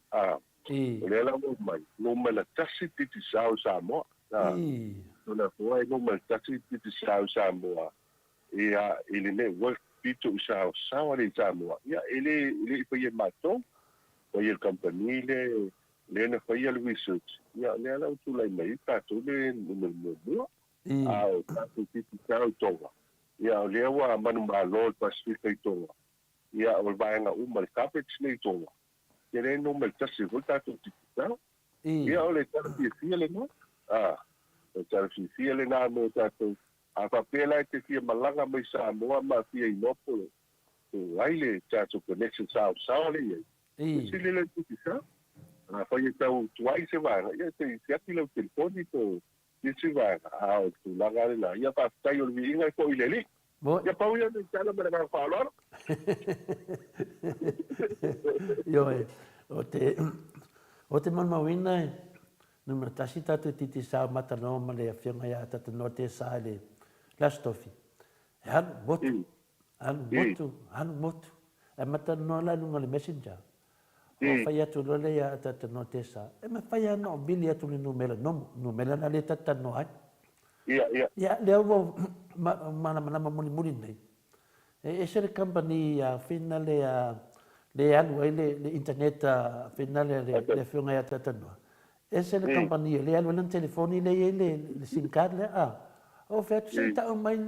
I. O le ala mo mai. No me la tasi titi sao Samoa. I. No la foi no me la tasi titi sao Samoa. Ia ele ne work pito sao sao le Samoa. Ia ele foi mato. Foi el company le na foi el research. Ia le ala tu lai mai ta tu le mo. I. Au ta tu titi sao tonga. Ia le wa manu malo Pacific tonga. Ia o vai nga uma carpet nei tonga. Ele no me tasi volta tu titi sao. I. Ia o le tarafi le no. O tarafi le na mo tatou. A papela te fia malanga mai Samoa ma fia inopo. O aile tatou connection sao le ia. I. Si le tuti sa. A fa ia tau tuai se vanga. Ia te ati le telefoni to. Si vanga. A o tu langa le na. Ia pa tai o le inga ko ile li. Mo. Ia pau ia te tala mera ka whalora. Yo o te manmawina e numera tasi tatu titi sao matano ma le awhianga ia tatu no te sa le lastofi. E hanu motu. E matano la lunga le messenger. O whai atu lole ia tatu no te sa. E ma whai ana o bili atu le numela nomu. Numela na le tatano ai. Ia leo wo mana muni nei. E se le company whina le alu ai le internet whina le whiunga ia tatanoa. E se le company le alu le telefoni le SIM card le o wheatu se tau mai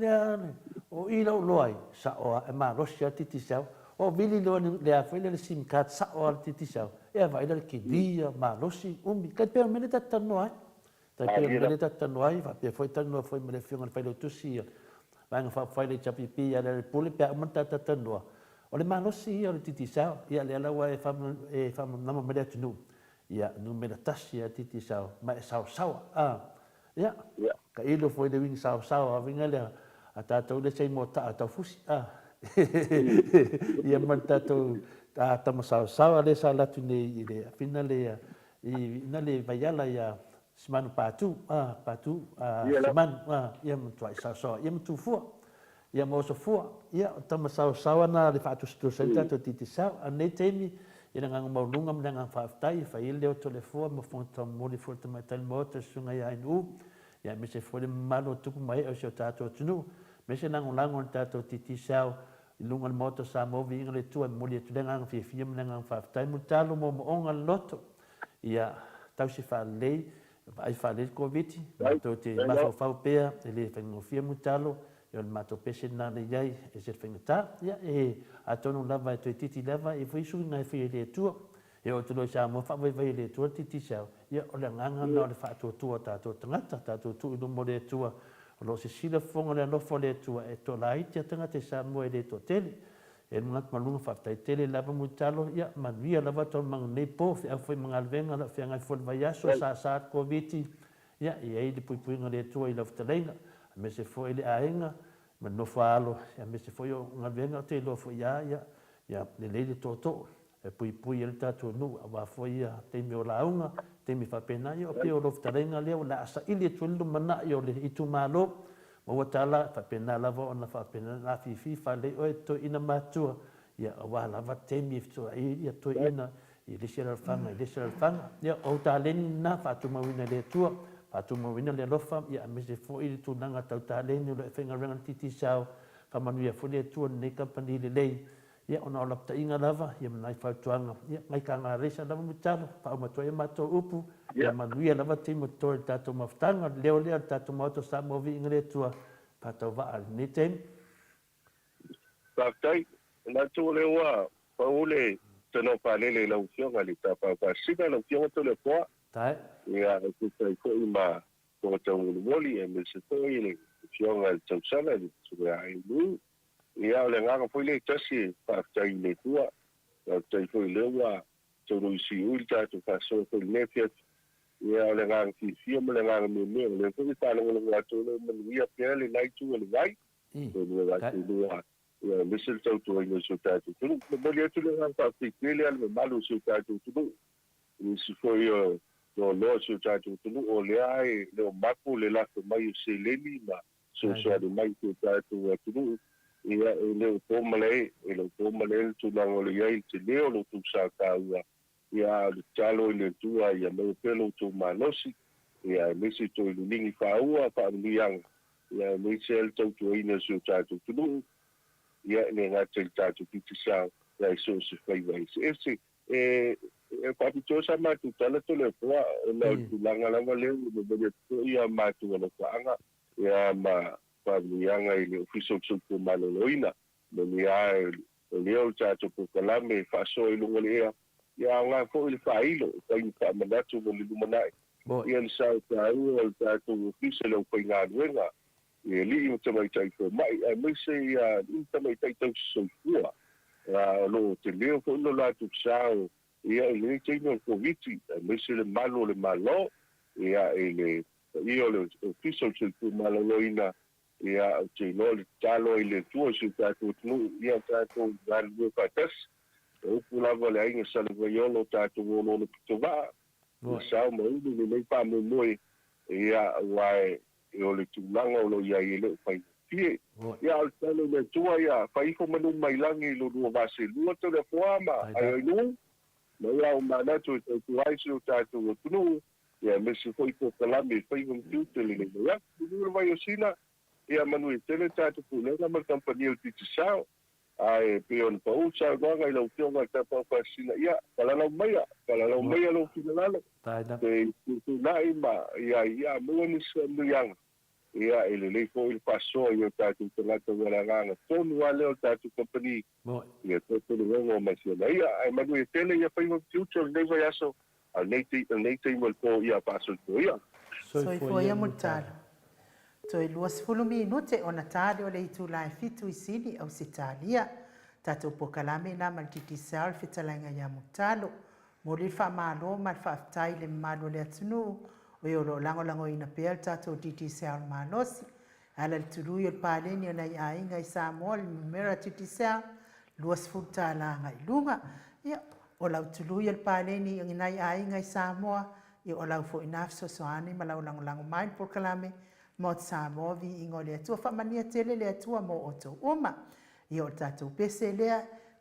o ila o loai sa oa e maa rosi a titi sau. O vili loa le a whina le SIM card sa oa le titi sau. E a vaila le kidia maa rosi umi. Kai pēo mele tatanoa ai. Tai pēo mele tatanoa ai. Pēo foi tanoa foi mele whiunga le whaile utusi Vanga whai le chapipi ia le pule pia umanta tatanoa. O le manosi ia o le titi sao. Ia le alawa e whamu nama mele atunu. Ia numera tasi a titi sao. Ma e sao sawa. Ia. Ka ilo foi le wing sao sawa. Vinga le a tātou le sei mo ta a tau fusi. Ia man tātou tama sao sawa le sa latu nei i le. Fina le ina le vaiala ia semanu patu semanu ia mtua sao ia mtu fua ia mo so fua ia tama sao na le fatu stu senta to titi sao ane temi ina ngang maulunga mnanga faftai fa ile to le fua mo fonta mo le fonta metal motor sunga ia inu ia me se fole malo tupu mai o so tato tunu me se nang lango tato titi sao ilunga motor sa mo vinga le tu mo le tu ngang fi mnanga faftai mo talo mo onga loto ia tau se fa lei ai fale covid to te mafau pea ele fengofia mutalo yo mato pese na le yai e se fengata ya e atonu lava e titi lava e foi su na fi le tu e o tulo sa mo fa vai le tu titi sa ya o le nganga no le fa tu ta to tangata tu no mo le tu lo se sila fonga le no fo le tu e to lai te tangata sa mo e le to tele e ngat malunga fa tai tele lava mutalo ya manvia lava to mang ne po foi mangalvenga la fianga fo vai so sa covid ya e ai de pui ngale to i lafta leina me se foi le ainga ma no falo ya me se foi ngalvenga te lo fo ya le to e pui el tatu nu ava foi ya te mi ola unga te mi fa pena yo pe o lafta leina le la sa ile tu lu mana yo le itu malo mo tala fa pena lava ona fa pena la fi fa le o to ina matua ya wa lava te mi to ia to ina i le sera fanga ya o talen na fa tu mawina le tua fa tu mawina le lofa ya me se fo i tu nanga tau talen le fenga renga titi sao fa manu ya fo le tua ne company le lei ya ona la ta inga lava ya mai fa tuanga ya mai ka nga resa lava mutalo fa ma to e mato upu ya manu ya lava te mo to tato maftanga le tato moto sa movi ingre tua pa to va ni tem Paktai, na tu le wa, pa ule tano pa le la ufianga li ta pa sina la ufianga to le po. tai Ia ku tai ko ima ko te woli e me se to ile ufianga tau sala li tu ai lu. Ia le nga ko le tasi pa tai le tua. La tai ko le wa to ru si ulta to pa so ko le fiat. Ia le nga ki fi mo le nga me le ko ta le nga to le me ia pe le lai tu le vai. Ko le vai tu ya misal tau tu ai so tatu tu mo le tu le pa pikele al malu so tatu tu ni si foi no so tatu tu o le ai le maku le la mai se le ni ma so de mai tu tatu tu ia le po male tu na o le ai te le o tu sa ka ua ia le talo i le tua ia me pelo tu manosi ia me se to lingi faua pa miang ia me se el to tu ina su tatu tu ia ne nga te tatu ki sa ia so se fai vai se pa tu sa ma tu tala to le poa la tu langa langa le me ia ma tu na anga ia ma pa mianga i le official tu maloloina me ia leo tatu ko kalame fa so i lungo le ia nga fo il failo kai pa manatu mo lumanai ia le sa ta u ta tu official o kai nga wenga ia li o te mai tai ko mai me se ia ta mai tai tu so fua lo te leo ko lo la tu sa ia le te no ko viti me se le malo ia ele ia le official tu malo ina ia te no le talo ile tu so ta tu ia ta tu gar do patas o pulava le ainga sa le vaiolo tātou ono le pitowa. Sao ma unu ni nei pa mo moi ia wai e o le tūlanga o lo ia i le pai tie. Ia al talo le tua ia whaifo manu mai langi lo rua vase lua to le poama ai ai nu. Ma ia o manatu e tau aisi o tātou o tunu ia mesi foi po kalame whaifo mtiute le le ia. Tunu vai o sina ia manu e tele tātou pulega ma kampania o titi sao. Ai pion pa usa nga ilo tio nga ta pa sina ia kala lo mai lo finala te tu nai ma ia mo ni se yang ia ele le fo il paso io ta tu la to la nga tonu ale o ta tu company ia to no ma se ia ai ma du tele ia fa no future nei vai aso al nei mo po ia paso to ia so fo ia mutalo to i luas fulumi minute o natale o le itu lai fitu i sini au sitalia tato po kalame na maltiti sal fitalanga ya mutalo mo le fa malo mal fa tai le malo le tunu o yo lango ina pel tato titi sal manos ala tulu yo pale ni na ya inga isa mol mera titi sal luas futala ngai lunga ya o la tulu yo pale ni na ya inga isa mo yo la fo inafso so ani malau lango mai po kalame mo sa mo vi ingole tu fa mania tele le tu mo oto uma io tatu pese le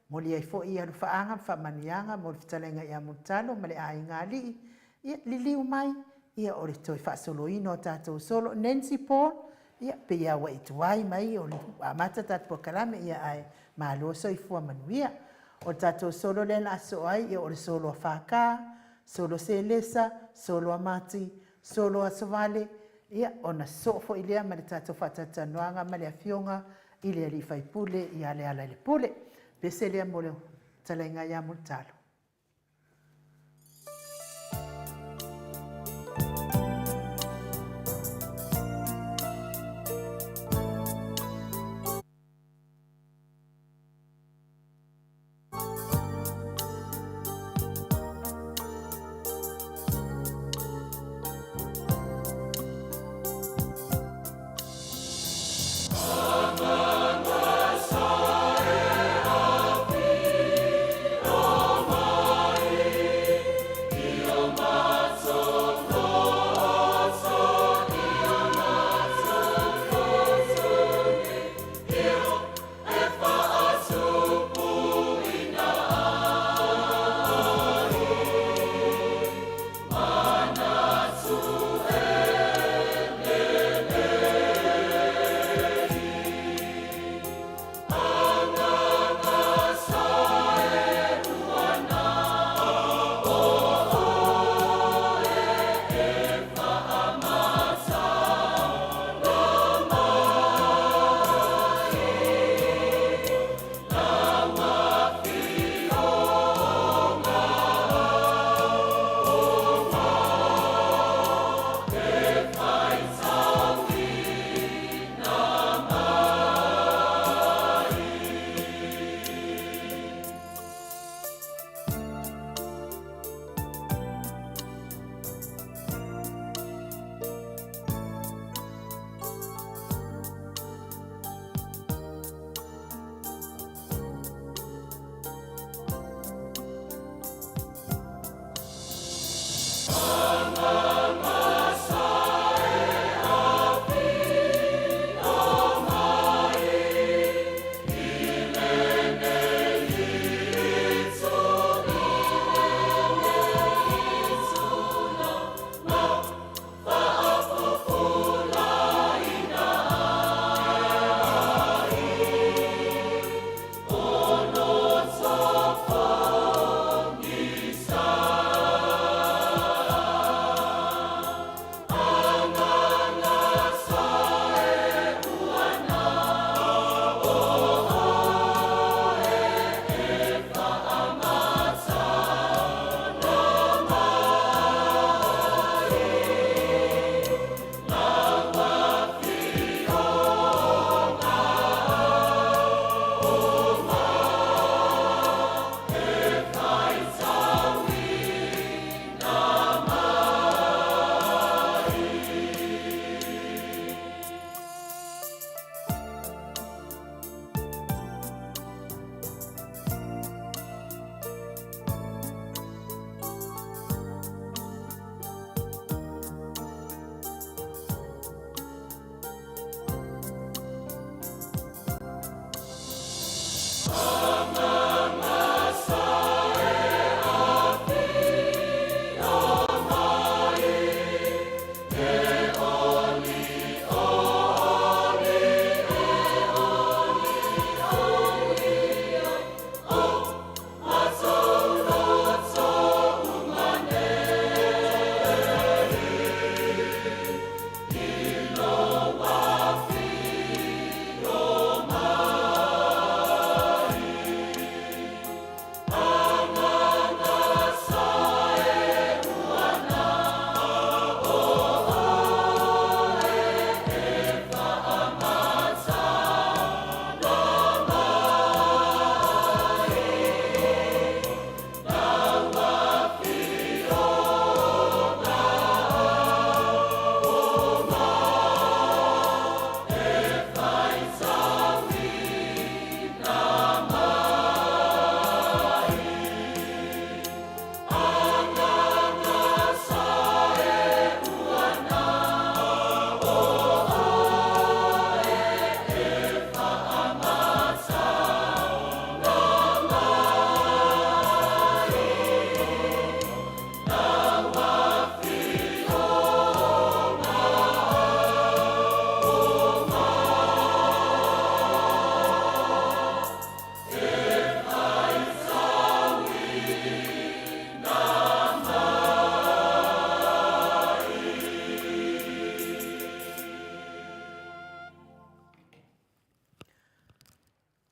mo li fo ia fa anga fa manianga mo fitalenga ia mutalo male ai ngali li mai ia o to fa solo ino tatu solo Nancy Paul ia pe ia wa tuai mai o amata tatu po kalame ia ai malo so i fu manuia o tatu solo le la so ai ia o solo fa solo selesa solo amati solo asvale ia ona sofo ilea ma le tatou faatatanuaga ma le afioga i le alii faipule ia le ala i le pule pese lea mo le talaiga iā mo le talo Mama,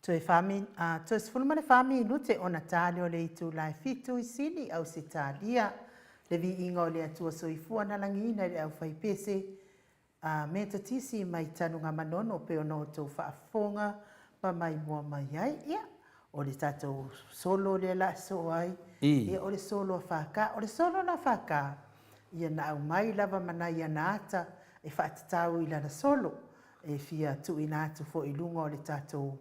Toe fami, toe sfulma le fami lute o Natale o le itu lai fitu I sini au se talia. Le vi inga o le atua soifua na langina le au fai pese. Me tatisi mai tanu ngā manono pe o no tau whaafonga pa mai mua mai ai. Ia, o le tatou solo le la so ai. Ia o le solo whaka. O le solo na whaka. Ia na au mai lava mana ia na ata e whaatatau I lana solo. E fia tu ina atu fo I lunga o le tatou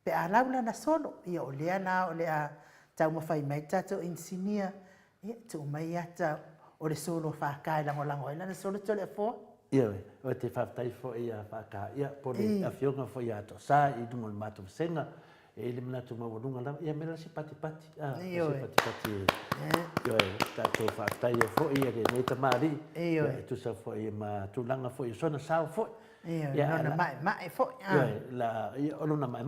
pe a laula na solo ia o lea na o lea tau mawhai mai tatou insinia ia tu mai ata o le solo whakae lango ila na solo tole a fōa. Ia o te whaftai fo ia whaka ia po le a whionga fo ia ato sa I dungo le mātou senga e le mana tu mawarunga lama ia mera si pati pati si pati pati ia tatou whaftai ia fo ia ke neita maari ia tu sa fo ia ma tulanga fo ia sona sao fo ia nona mai fo la ia olona mai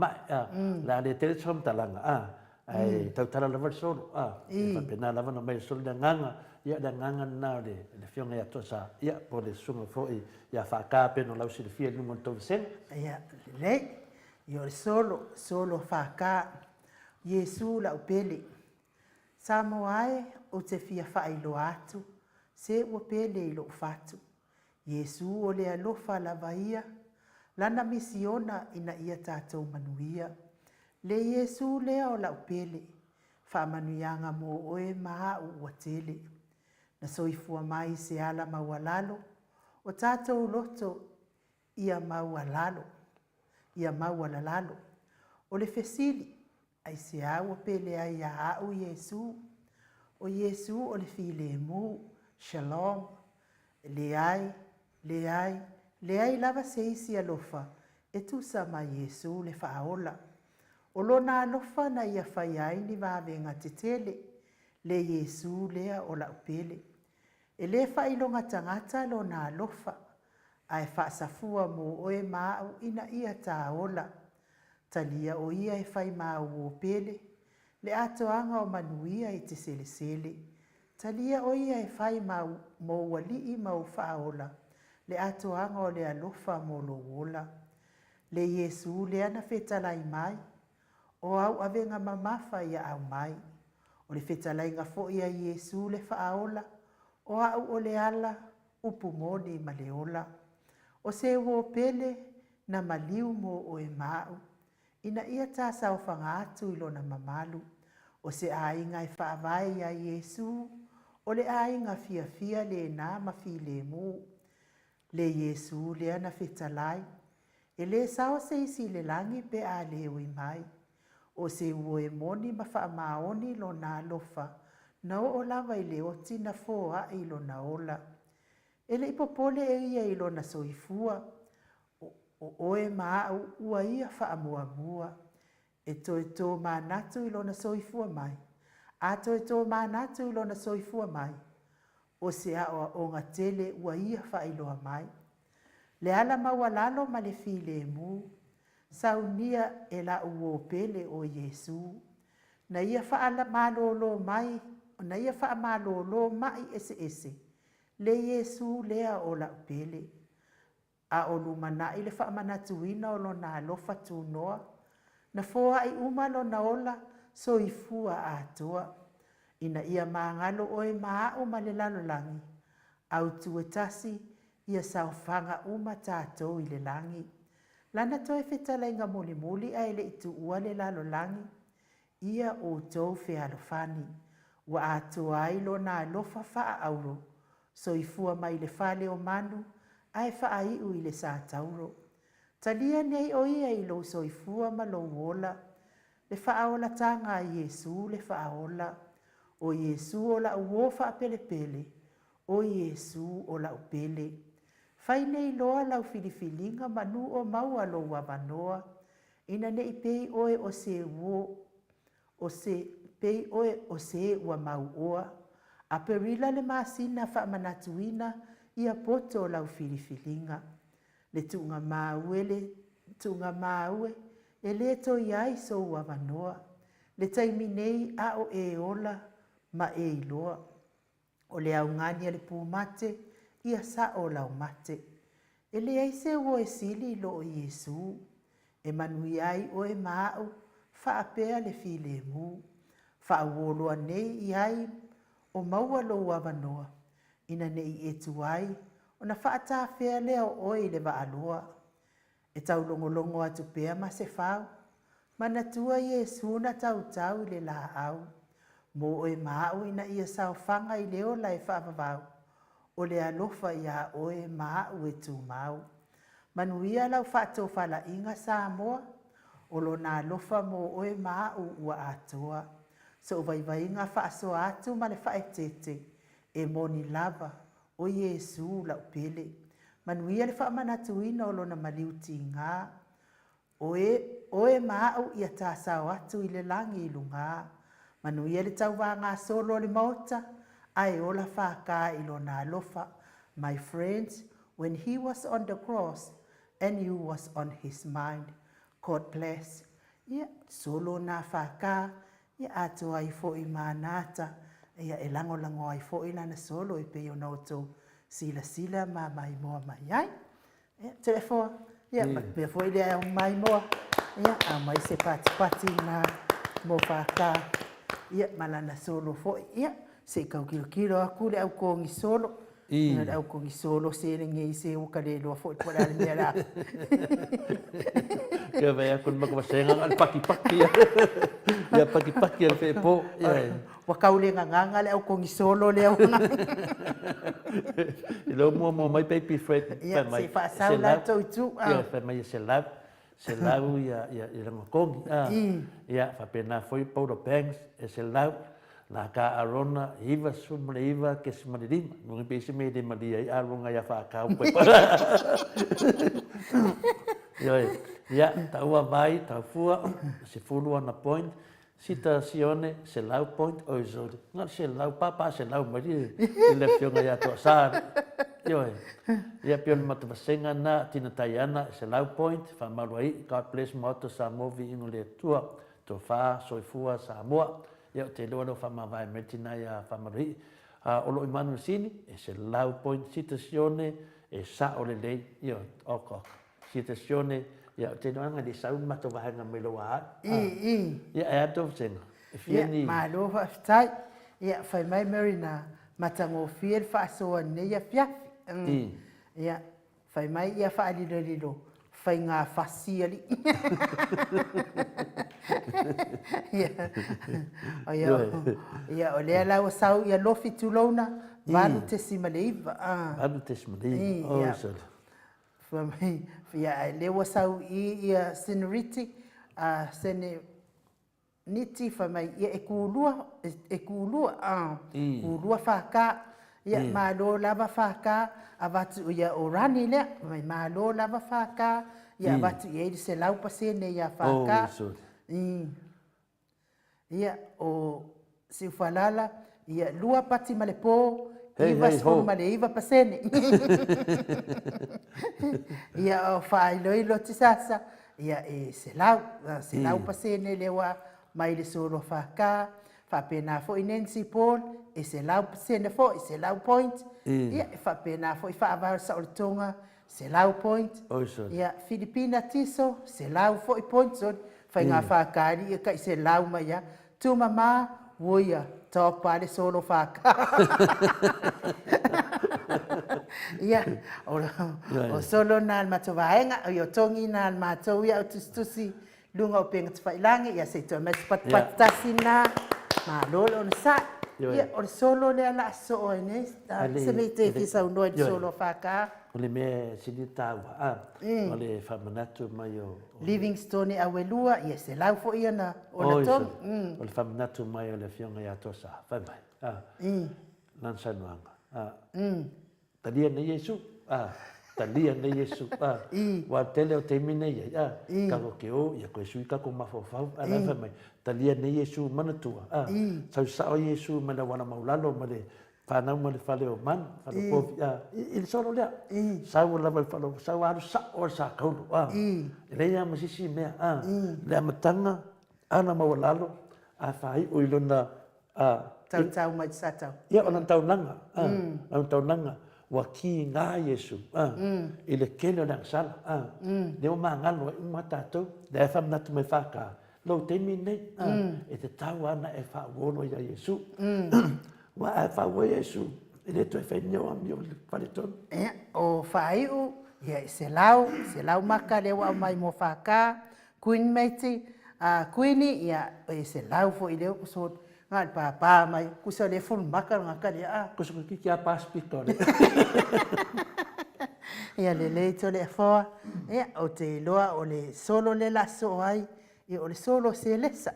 la le tele som talanga ai tau tala lava solo pa pena lava na mai solo da nganga ia da nganga na le fiona ia tosa ia po le sunga fo ia whaka pe no lau si le fia nungo tau sen ia le ia solo whaka Yesu la upele sa moae o te fia whailo atu se ua pele I lo fatu Yesu o le alofa lava ia, lana misiona ina ia tātou manuia. Le Yesu lea o lau pele, whaamanuianga mō oe maha ua tele. Na soifua mai se ala maua lalo, o tātou loto ia maua lalo, ia maua lalalo. O le fesili, ai se aua pele ai a au Yesu. O Yesu o le file mu, shalom, le ai lava se isi alofa e tu sa mai Yesu le whaola. O lona alofa na ia whai ai ni wawenga te tele, le Yesu lea o la upele. E le whailonga tangata lona alofa, ai whaasafua mo oe maau ina ia taola. Talia o ia e whai mau o pele, le atoanga o manuia e te sele sele. Talia o ia e whai mo wali I mau whaola. Le atoanga o le alofa mo lo wola. Le Yesu le ana whetalai mai. O au avenga mamafa ia au mai. O le whetalai ngā fo ia Yesu le whaola. O au o le ala upu moni ma le ola. O se wo pele na maliu mo o e mau. Ina ia tā sao whangātu ilo na mamalu. O se ainga e whaavai ia Yesu. O le ainga fia fia le nā mafi le mu. Le Yesu le ana whetalai, e le sao se isi le langi pe a le ui mai. O se ue moni ma wha maoni lo na lofa, na o lava I le oti na foa I lo na ola. E le ipopole e ia I lo na soifua, o oe maa ua ia wha mua mua. E toi tō manatu I lo na soifua mai, a toi tō manatu I lo na soifua mai. O se a o ngā tele ua ia whailoa mai. Le ala maua lalo ma le file mu, saunia e la uo pele o Yesu. Na ia whaala malolo mai, na ia wha malolo mai ese ese. Le Yesu lea o la upele. A o lumana I le wha manatuina o lo na alofa tu noa. Na foa I umalo na ola so I fua a toa. Ina ia maangalo oe maa o malelalo langi. Au tuetasi ia saofanga uma tātou I le langi. Lana toi whetala inga muli muli a ele itu ua le lalo langi. Ia o tau whealofani. Wa atoa ilo na alofa faa auro. So I fua mai le fale o manu. Ai faa iu I le sa tauro. Talia nei o ia ilo so I fua ma lo wola. Le faa ola tanga Yesu le faa ola. O Yesu o la uofa pele pele. O Yesu o la upele. Fai nei loa lau filifilinga manu o maua lo wabanoa. Ina nei pei oe o se uo. O se pei oe o se ua mau oa. A perila le masina wha manatuina ia poto lau filifilinga. Le tunga maue e le to iai so wabanoa. Le taimi nei a o e ola. Ma e iloa. O le au ngani le pu mate, ia sa o lau mate. E le aise o e sili lo o Yesu. e manui ai o e māu whaapea le filemu. Whaawoloa nei i ai o maua lo wanoa. Ina nei e tuai o na whaata whea leo oi le waalua. E tau longolongo atu pea ma se whau. Mana tua Yesu na tau le la au. Mo o e māu ina ia sao whanga i leo lai whaavavau. O le alofa ia o e māu e tu mau. Manuia lau whaato whala inga sa moa. O lo na alofa mo o e māu ua atoa. So vai nga whaaso atu ma le whaetete. E moni lava o Yesu lau pele. Manuia le whaamanatuina o lo na maliuti ngā. O e māu ia tā sao atu i le langi i lunga. Manuia le tau wā ngā solo le maota. Ai ola whaka i lo na alofa. My friends, when he was on the cross and you was on his mind. God bless. Ia solo na whaka. Ia ato ai fo i manata. Ia e lango ai fo i nana solo i peo noto. Sila ma mai moa mai ai. Ia telefo. Ia pia fo i lea mai moa. Ia a mai se pati na mo whaka. Ia malana solo fo. Ia se kau kilo aku le au kongi solo. Ia le au kongi solo se le ngei se uka le loa fo i pora le mea la. Kia vai aku makawasenga al paki-paki. Ia paki-paki al whepo. Wakau le nganga le au kongi solo le au nganga. I lo mua mai baby Fred. Ia se whaasau la tau tu. Ia whai mai se lau. Se lau ia ranga kongi. Ia whapena foi Paulo Banks e se lau. La ka arona hiva sumre hiva ke smaririma. Nungi pese me de malia i aronga ia whakau. Ia taua vai, tau fua, se fulu ana point. Sita sione se lau point o izori. Ngar se lau papa se lau mari. I le fionga ia toa sāri. Ia pion matawasenga na tina taiana se lau point. Whamaruai, God bless moto sa movi ingo le tua. To wha soifua sa moa. Ia te loa no whamawai metina ia whamaruai. Olo imanu sini e se lau point. Sita sione e sa o le lei. Ia oko. Sita sione ia te noanga di saun mato wahanga me loa. Ia e ato senga. Ia ma lo whaftai. Ia whai mai marina matango fiel whaasoa ne ia fiafi. Ia whai mai ia whaalilo. Whai ngā whasiali. Ia o lea lau sau ia lofi tulona. Vanu te simaleiva. Vanu te simaleiva. Ia lewa sau ia senoriti. Sene niti whamai ia e kūlua. Kūlua whaka. Ia mālo lava whaka. A watu ia o rani lea. Mālo lava whaka. Ia watu ia i se laupa sene ia whaka. Ia o si whalala. Ia lua pati male pō. Iwa skulu male iwa pasene. Ia o whailoilo ti sasa. Ia e se lau pasene lewa mai le solo whaka. Whapena fo i Nancy Paul. E se lau pasene fo, e se lau point. Ia e whapena fo i whaavara sa oritonga. Se lau point. Ia Filipina Tiso. Se lau fo i point. Whai ngā whakari ia kai se lau mai ia. Tu mama, woia. Topa le solo whaka. Ia, o solo nāl mato waenga, o i o tongi nāl mato ia o tustusi lunga o penga tawhailangi, ia se toa mas patpatasi nā, ma lolo o na sa. Ia, o le solo le ala so o ene, se mei te kisa unoi le solo whaka. O le mea sini tāua, o le whamanatu mai o... Livingstone a welua, ia se lau fo ia na o na tongi. O le whamanatu mai o le whionga ia tosa, whai mai. Nansanuanga. Talia ne Yesu. Talia ne Yesu. Wa tele o te mine ia. Kako ke o, ia koe sui kako mawhawhau. Ala whai mai. Talia ne Yesu manatua. Sau sao Yesu mana wana maulalo ma le whanau ma le whale o man. Whale pofi. I soro lea. Sau lava i whalo. Sau aru sa o sa kaulu. Leia masisi mea. Lea matanga. Ana maulalo. A whai o ilona. Tau mai satau. Ia ona taunanga. Ona taunanga. ua ki ngā Iesu. I le kele o le aksala. Le o māngalo e uma tātou. Le e whamanatu mai whaka. Lau teimi nei. E te tau ana e whaawolo ia Iesu. Wa e whaua Iesu. I le toi whainio ami o le whaletonu. O whaiu, ia se lau maka le wa mai mo whaka, kuin meiti, kuini, ia se lau fo i leo kusot, ngā pāpā mai, kusa le fulu maka ngā kari a. Kusa kiki a pāspito le. Ia le leito le whoa, ia o te loa o le solo le laso ai, ia o le solo se lesa.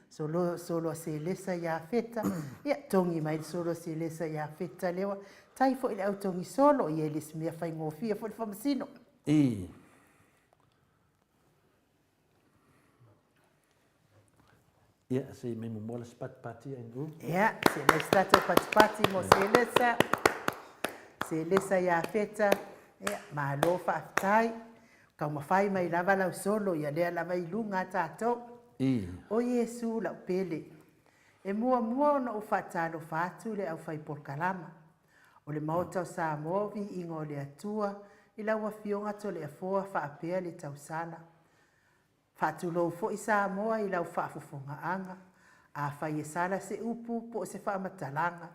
Solo se lesa ia feta, ia tongi mai solo se lesa ia feta lewa, tai fo ile au tongi solo, ia le smia fai ngofia fo le whamasino. Ia, se me mumola spatipati ai ngu. Ia, se le stato patipati mo se lesa ia feta, ia, malo whaatai, kau mawhai mai lava lau solo, ia lea lava ilunga tātou. O Iesu lau pele. E mua ona o whaatalo whātu le au whai porkalama. O le maotau sa movi inga o le atua, i lau a fionga to le afoa whaapea le tausala. Whaatu lou fo i sa moa i lau whaafufonga anga. A whai e sala se upu po se whaamatalanga.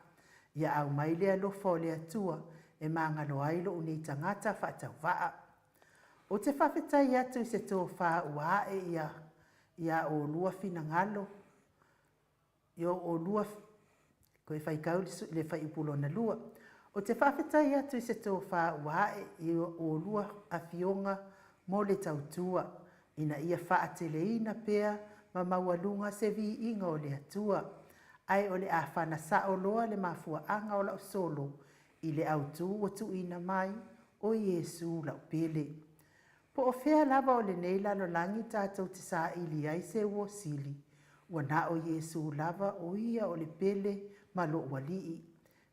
Ia au mai le alofa o le atua, e mangalo ailo uni tangata whaatau waa. O te whawhetai atu i se tō wha ua e ia o lua fina ngalo. Ia o lua, koe whaikau le whai upulo na lua. O te whawhetai atu i se tō wha ua e ia o lua a fionga mo le tautua. Ina ia whaateleina pea ma maualunga se vi inga o le atua. Ai o le a whana sa o loa le mafua anga o lau solo. I le autu o tu ina mai o Iesu lau pele. Po o fea lava o le nei lalo langi tātou te sa ili ai se ua sili. Ua na o Iesu lava o ia o le pele ma lo walii.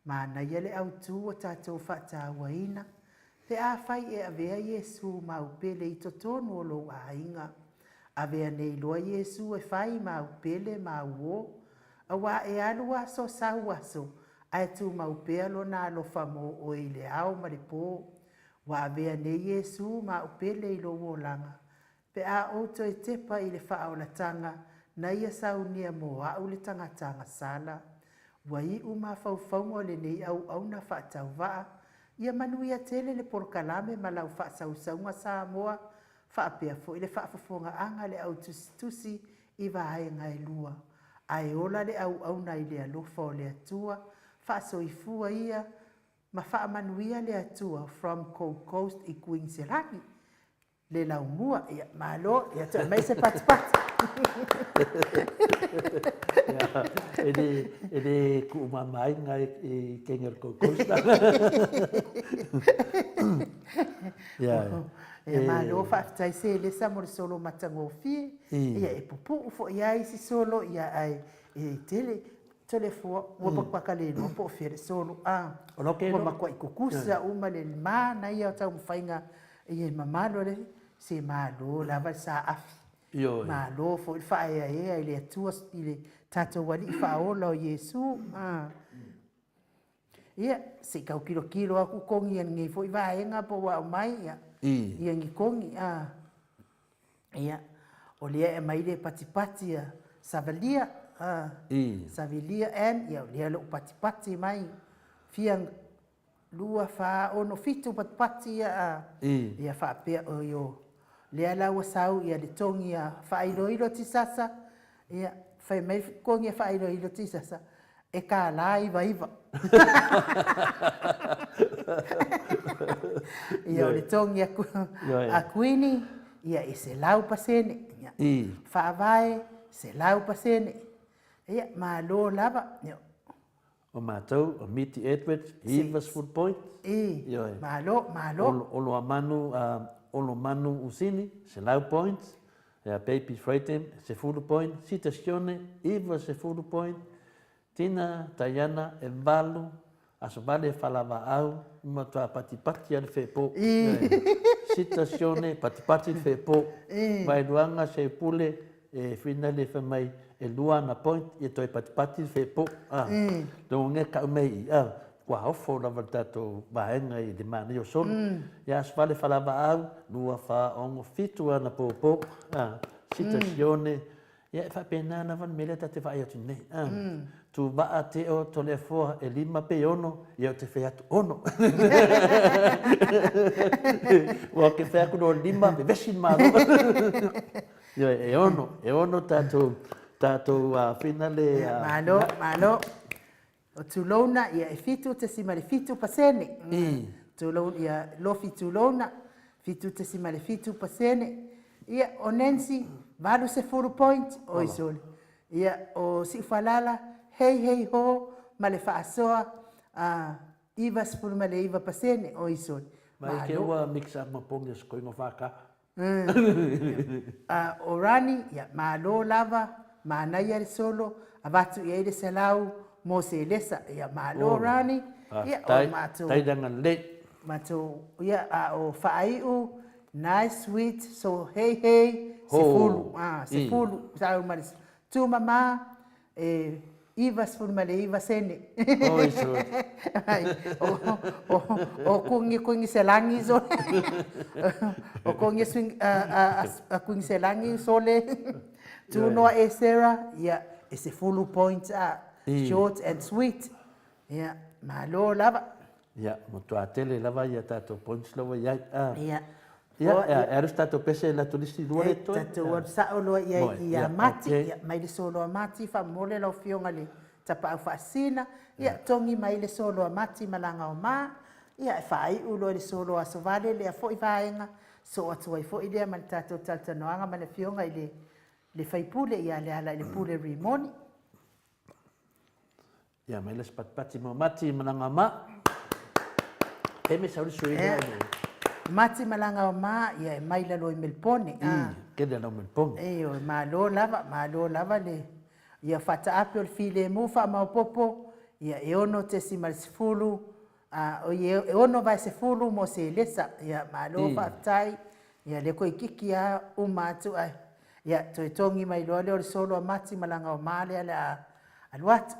Ma na ia le autu o tātou whata waina. Te a whai e avea Iesu ma u pele i totonu o lo a inga. Avea nei loa Iesu e whai ma u pele ma uo. Awa e alua so sau aso. Ai tu ma u pea lo na lo famo o i le au ma le po. Wa avea ne Iesu ma upele i lo wolanga. Pe a oto e tepa i le wha o la tanga, na ia saunia mo a u le tanga sala. Wa i uma faufaunga le nei au na wha tau waa. Ia manuia tele le porkalame ma lau wha sausaunga sa moa, wha apea fo i le wha fafonga anga le au tusi i vae ngai lua. Ai ola le au na i le alofa o le atua, wha soifua ia, ma wha manuia le atua from Gold Coast i Queenselangi. Le lau mua, ia malo, ia tu mai se pati. Ele ku mamai ngai i Kengel Gold Coast. Ia malo whaafitai se le samore solo matangofi, ia e pupu ufo ia isi solo, ia ai tele, telefua ua pakpakalelo po fere solo ua makua i kukusa uma le lima na ia o tau mawhainga ia mamalo le se malo lava sa afi malo fo i whaea i le atua i le tatou wali i whaola o Iesu ia se kau kilo aku kongi ngi fo i vaenga po wa mai ia ngi kongi ia o lea e mai le patipati Savalia Savilia ia lea lo patipati mai fiang lua fa ono fitu patipati ia fa pe o yo lea la wasau ia le tongi fa ilo tisasa ia fa mai kongi fa ilo tisasa e ka lai iva ia le tongi a kuini ia e se lau pasene fa vai se lau pasene ia malo lava o matou o Miti Edwards Hiversfoot Point malo olo manu usini se lau point Baby Freightem se full point Citazione Hivers se full point Tina Tayana e valu aso vale falava au ma tua patipati al fepo Citazione patipati fepo vai luanga se pule e finale fa mai e lua na point e toi patipati fepo do nge ka mei ua ofo lava tatou vaenga i le mani o solo. Ia asfale falava au, lua whaongo fitu ana popo, citazione, ia e whapena na van mele ta te whai atu nei. Tu waa te o tole foa e 5 pe ono, ia o te whai atu ono. Ua ke whai akuno 5 pe vesi maro. Ia e ono tatou whina le... Malo. O tulona ia e fitu te sima le fitu pasene. Tulona ia lofi tulona, fitu te sima le fitu pasene. Ia o Nancy, valu se 4 point, o isole. Ia o si falala, hei ho, ma le whaasoa, iwa spulu ma le iwa pasene, o isole. Mai ke ua mixa mapongi as koinga whaka. O rani, ia malo lava, manai ale solo, avatu ia ele selau, mo se lesa, ia malo rani, ia o mato. Taidanga le. Mato, ia o whaaiu, nice, sweet, so hei, sefulu, sefulu, sau maris. Tu mama, iwa spulu ma le iwa sene. Oi, so. O kungi se langi so. O kungi kungi se langi sole. Tu noa e Sarah, ia e sefulu point short and sweet. Ia, malo lava. Ia, mo tua tele lava ia tatou points lava ia. Ia. Ia, eros tatou pese la tulisi lua e toi. Tatou sa'o loa ia mati, ia mai le solo mati, fa mole lau fionga le tapa au faasina, ia tongi mai le solo mati malanga o ma, ia e whai ulo le solo a sovale le a fo i vaenga, so atu ai fo i lea man tatou taltanoanga ma le fionga i le whaipule ia le ala i le pule rimoni. Ia, mai le spatpati mo mati malanga o ma. E me sauri suina o Mati malanga o ma, ia e mai lalo i Melpone. Kene no Melpone. O malo lava le. Ia fata ape o le file mu fa maupopo, ia e ono te si sefulu, e ono vai sefulu mo se lesa, ia malo fatai, ia le koe kiki a umatu ai. Ia toi tongi mai loa leo le solo a mati malanga o male ale aluatu.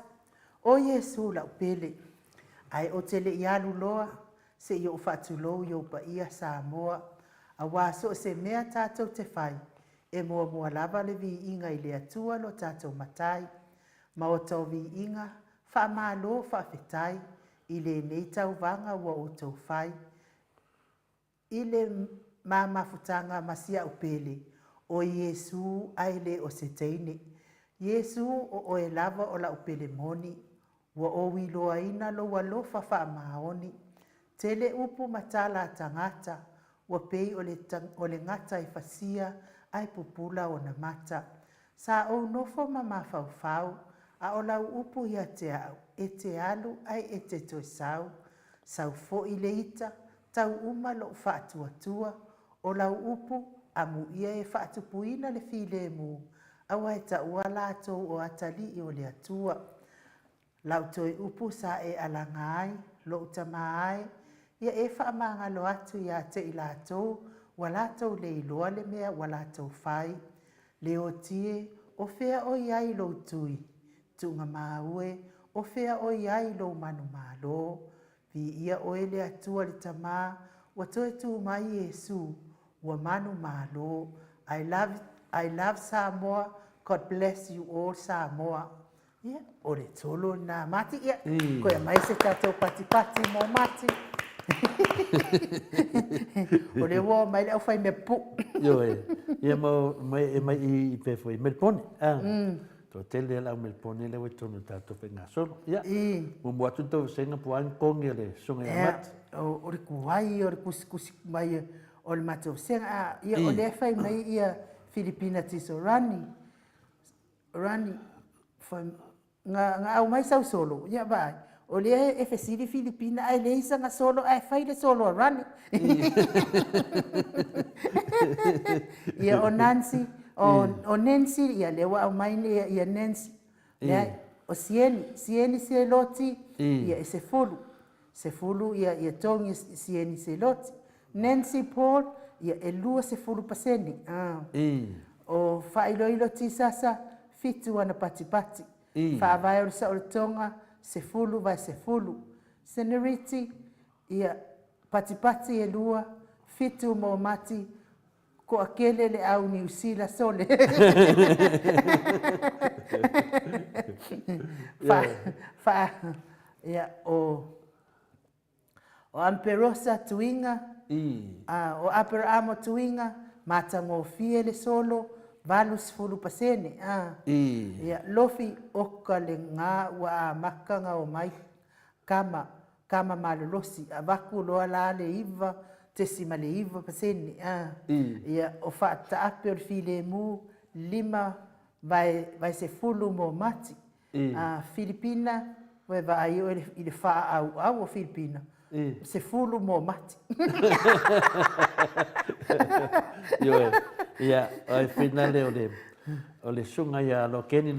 O Yesu la upele, ai o tele i alu loa, se i o whaatulou i o pa ia Samoa, a waso se mea tātou te whai, e mua lava le vi inga i le atua lo tātou matai, ma o tau vi inga, wha malo wha whetai, i le nei tau vanga ua o tau whai, i le mamafutanga masia upele, o Yesu ai le o se teine, Yesu o e lava o la upele moni, ua o wiloa ina lo walofa wha maoni, tele upu matala tangata, ua pei o le ngata i fasia ai pupula o na mata. Sa o nofo mama fau, a o lau upu ia te au, e te alu ai e te toi sau fo i le ita, tau uma lo whaatuatua, o lau upu a mu ia e whaatupuina le file mu, awa e ta ua lātou o atali i o le atua. Lau toi upu sa e alangai, lo utamai, ia e whaamangalo atu ia te i lātou, wa lātou le iloa le mea wa lātou whai. Le o tie, o whea o iai lo tui. Tunga maue, o whea o iai lo manu malo. Vi ia o ele atua le tamā, wa toe tu mai Yesu, wa manu malo. I love Samoa. God bless you all Samoa. Ia, o le tolo na mati ia. Koe mai se tatou pati mo mati. O le wo mai le au fai me pu. Yo ia mai i pe foi Melpone. To tele la Melpone le wetonu tatou pe nga solo. Ia. Mo atu to senga puan kongi le songa ya mat. O le kuai o le kusi mai o le matou senga ia o le fai mai ia Filipina tiso Rani nga au mai sau solo. Ia vai. O le e fesiri Filipina ai le isa nga solo ai fai le solo a Rani. Ia o Nancy, o Nancy ia le wa au mai le ia Nancy. Ia o Sieni se loti ia e sefulu ia tongi Sieni se loti. Nancy Paul ia e lua sefulu paseni. O whailoilo ti sasa fitu ana pati. Whaavai o sa o tonga sefulu vai sefulu. Seneriti ia patipati e lua fitu mo mati ko akele le au ni usila sole. Fa ia o amperosa tuinga o aperamo tuinga matango fie le solo valus fulu pasene ia lofi oka le nga wa makanga o mai kama malolosi avaku loa la le iva tesima le iva pasene ia o fata ape o file mu lima vai se fulu mo mati Filipina we vai i le fa au o Filipina se fulu mo mati ia ai finale o le sunga ia lo keni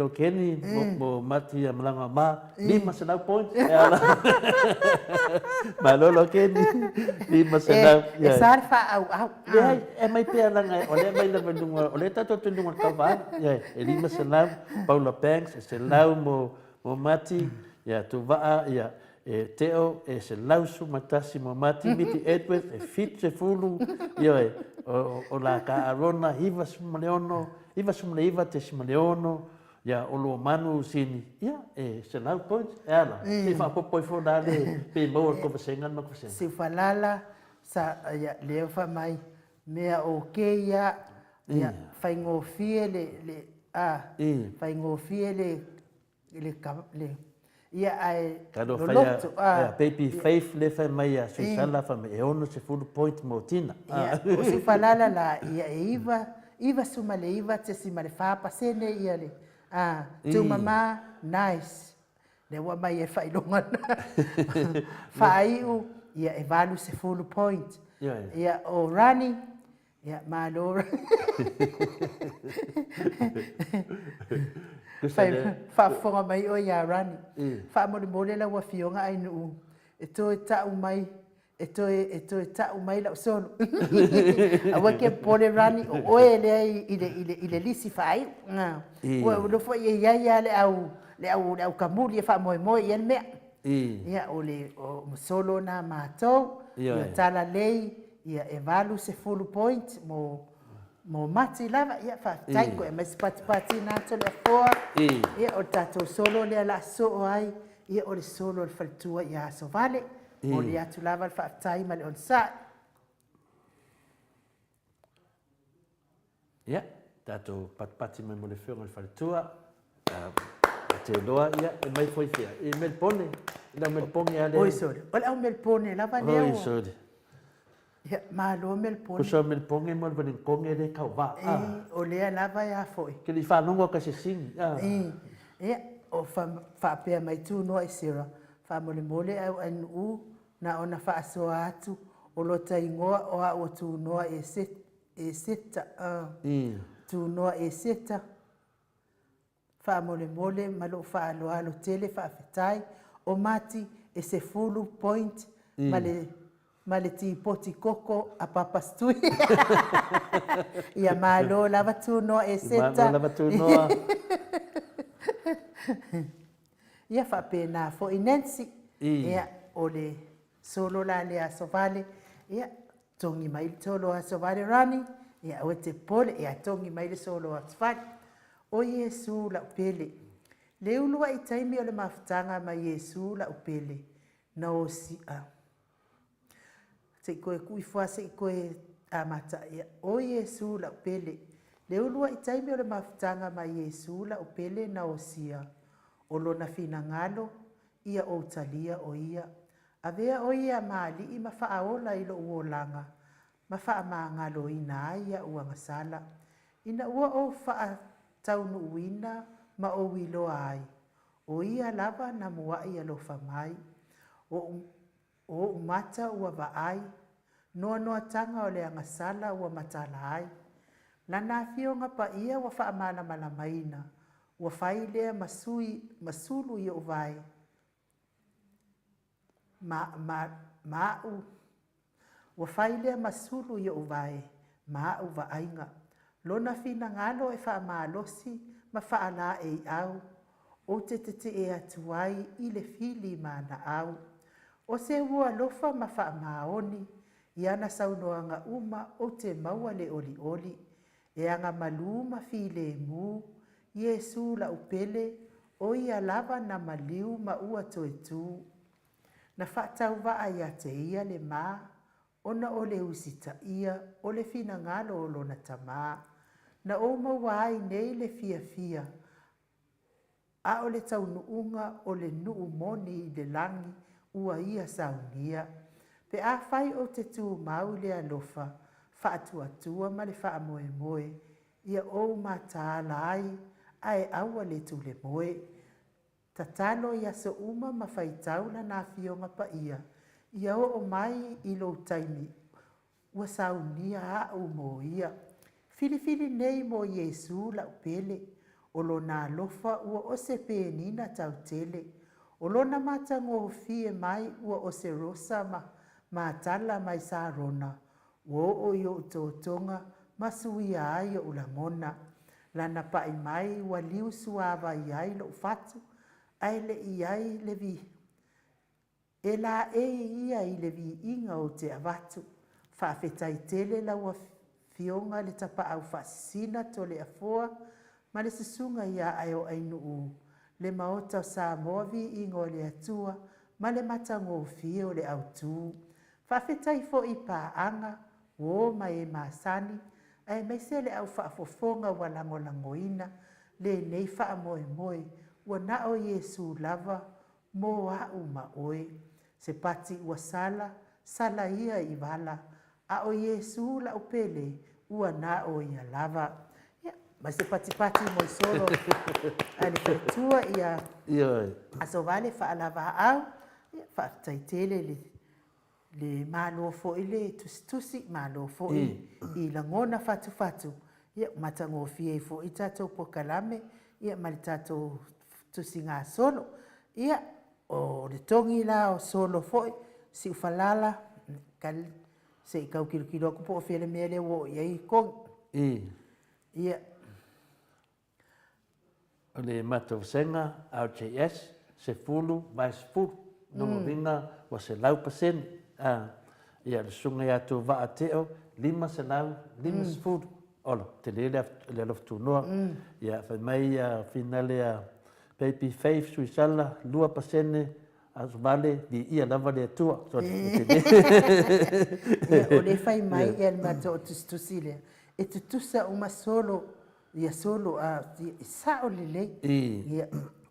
mo mati ia malanga ma 5 senau point ma lo keni 5 senau e sar fa au ia e mai pia langa o le mai la vendunga o le tato tundunga kava ia e 5 senau Paula Banks se lau mo mati ia tu va ia e teo e se lausu matasi mo mati miti Edward e fit se fulu ia o la ka arona hiva sumaleono te simaleono ia o lo manu sini ia e se lau points e ala e fa popo i fo dale pe mo ko vasenga no ko se falala sa ia le fa mai mea o ke ia fai ngofie le fai ngofie le ia ai kado fai baby faith le fai mai a susala fa me ono se full point motina o se falala la ia iva suma le iva te sima le fa pasene ia le tu mama nice le wa mai e fai longa fai u ia e valu se full point ia o running ia malora fa fonga mai o ia rani fa mole la wa fionga ai nu e to ta mai e ta mai la solo awa ke pole rani o ele ile lisi fai o lo fo ia le au kamuli fa mo ia me ia o le solo na mato ia tala lei ia e valu se full point mo mati lava ia fa taiko e mas pati na tole fo ia o tato solo le la so ai ia o le solo le faltua ia so vale o le atu lava fa tai ma le on sa ia tato pati me mo le fio le faltua te loa ia e mai foi fia e melpone la melpone ale oi sore o melpone lava leo oi sore ia malo melpone ko so melpone mo le konge le kauva o le lava ia foi ke li fa longo ka se sing ia o fa pe mai tu no e sira fa mole au an u na ona fa so atu o lo tai ngoa o tu no e seta tu no e seta fa mole malo fa lo tele fa fetai o mati e se fulu point male ti poti koko a papastui ia malo lava tu no e seta lava tu no ia fa pena fo inensi ia ole solo la le asovale ia tongi mai solo asovale rani ia o te pole ia tongi mai le solo asovale o Yesu la upele le ulua i taimi o le mafutanga ma Yesu la upele na o si se koe kui fua se koe amata ia o Yesu la upele le ulua i taimi o le mafutanga ma Yesu la upele na o sia o lona fina ngalo ia o talia o ia avea o ia mali i mafaaola i lo uolanga mafaa ngalo ina ia ua ngasala ina ua o faa taunu uina ma o wilo ai o ia lava na mua ia lo famai o umata ua vaai noa tanga o le ngasala ua matala ai lana fionga pa ia ua faa mala maina ua fai lea masulu ia uvai ua fai lea masulu ia uvai maau vaainga lona fina ngalo e faa malosi ma faa la e au o te e atuai i le fili mana au O se ua lofa ma whaamaoni, i ana saunoanga uma o te maua le oli oli, e anga maluma fi le mu, Yesu la upele, o ia lava na maliu ma ua toe tu. Na whaatau waa ia te ia le maa, ona o le usita ia, o le fina ngalo o lona tamaa. Na o mawai nei le fia fia, a o le taunuunga o le nuu moni le langi ua ia saunia. Pe a fai o te tu mau le alofa, whaatua tua ma le wha moe moe, ia o mataala ai, ai aua le tu le moe. Tatalo ia so uma ma whaitaula na fionga pa ia o mai i lo taimi, ua saunia a u mo ia. Filifili nei mo Yesu la upele, o lo na lofa ua o se penina tau tele, o lo na matango fie mai ua o se rosa ma tala mai sa rona, o yo utotonga masuia ai o ulangona, lana pai mai ua liu suava iai lo fatu, ai le iai le vi. E la ia i le vi inga o te avatu, whaafetai tele la ua fionga le tapa au fasina to le afoa, ma le susunga ia ai o ainu le maota o sa moavi ingo le atua, ma le matango fio le autu. Whaafetai fo i paanga, o mai e maasani, ai mai se le au whaafofonga walango langoina, le nei wha moe moe, ua na o Yesu lava, mo au ma oe. Se pati ua sala ia i wala, a o Yesu la upele, ua na o ia lava. Ma se pati mo solo, ale whaitua ia, aso vale wha lava au, wha taitele le malo fo ile tusi malo fo i langona fatu. Ia matango fie fo i tato po kalame, ia mali tato tusi ngā solo. Ia o le tongi la o solo fo si ufalala, se i kau kilo kupo o fele mele wo i kong. Ia. O le matausenga au JS, se fulu, mai se fulu, nongo vinga wa se lau paseni. Ia le sunga ia tu vaa teo, 5 se lau, 5 se fulu. Olo, te le alof tu noa. Ia fai mai finale Baby Faith suisala, 2 pasene, aso vale, di ia lava le atua. O le fai mai ia le mato o tusile. E tutusa uma solo, ia solo, sa o le lei.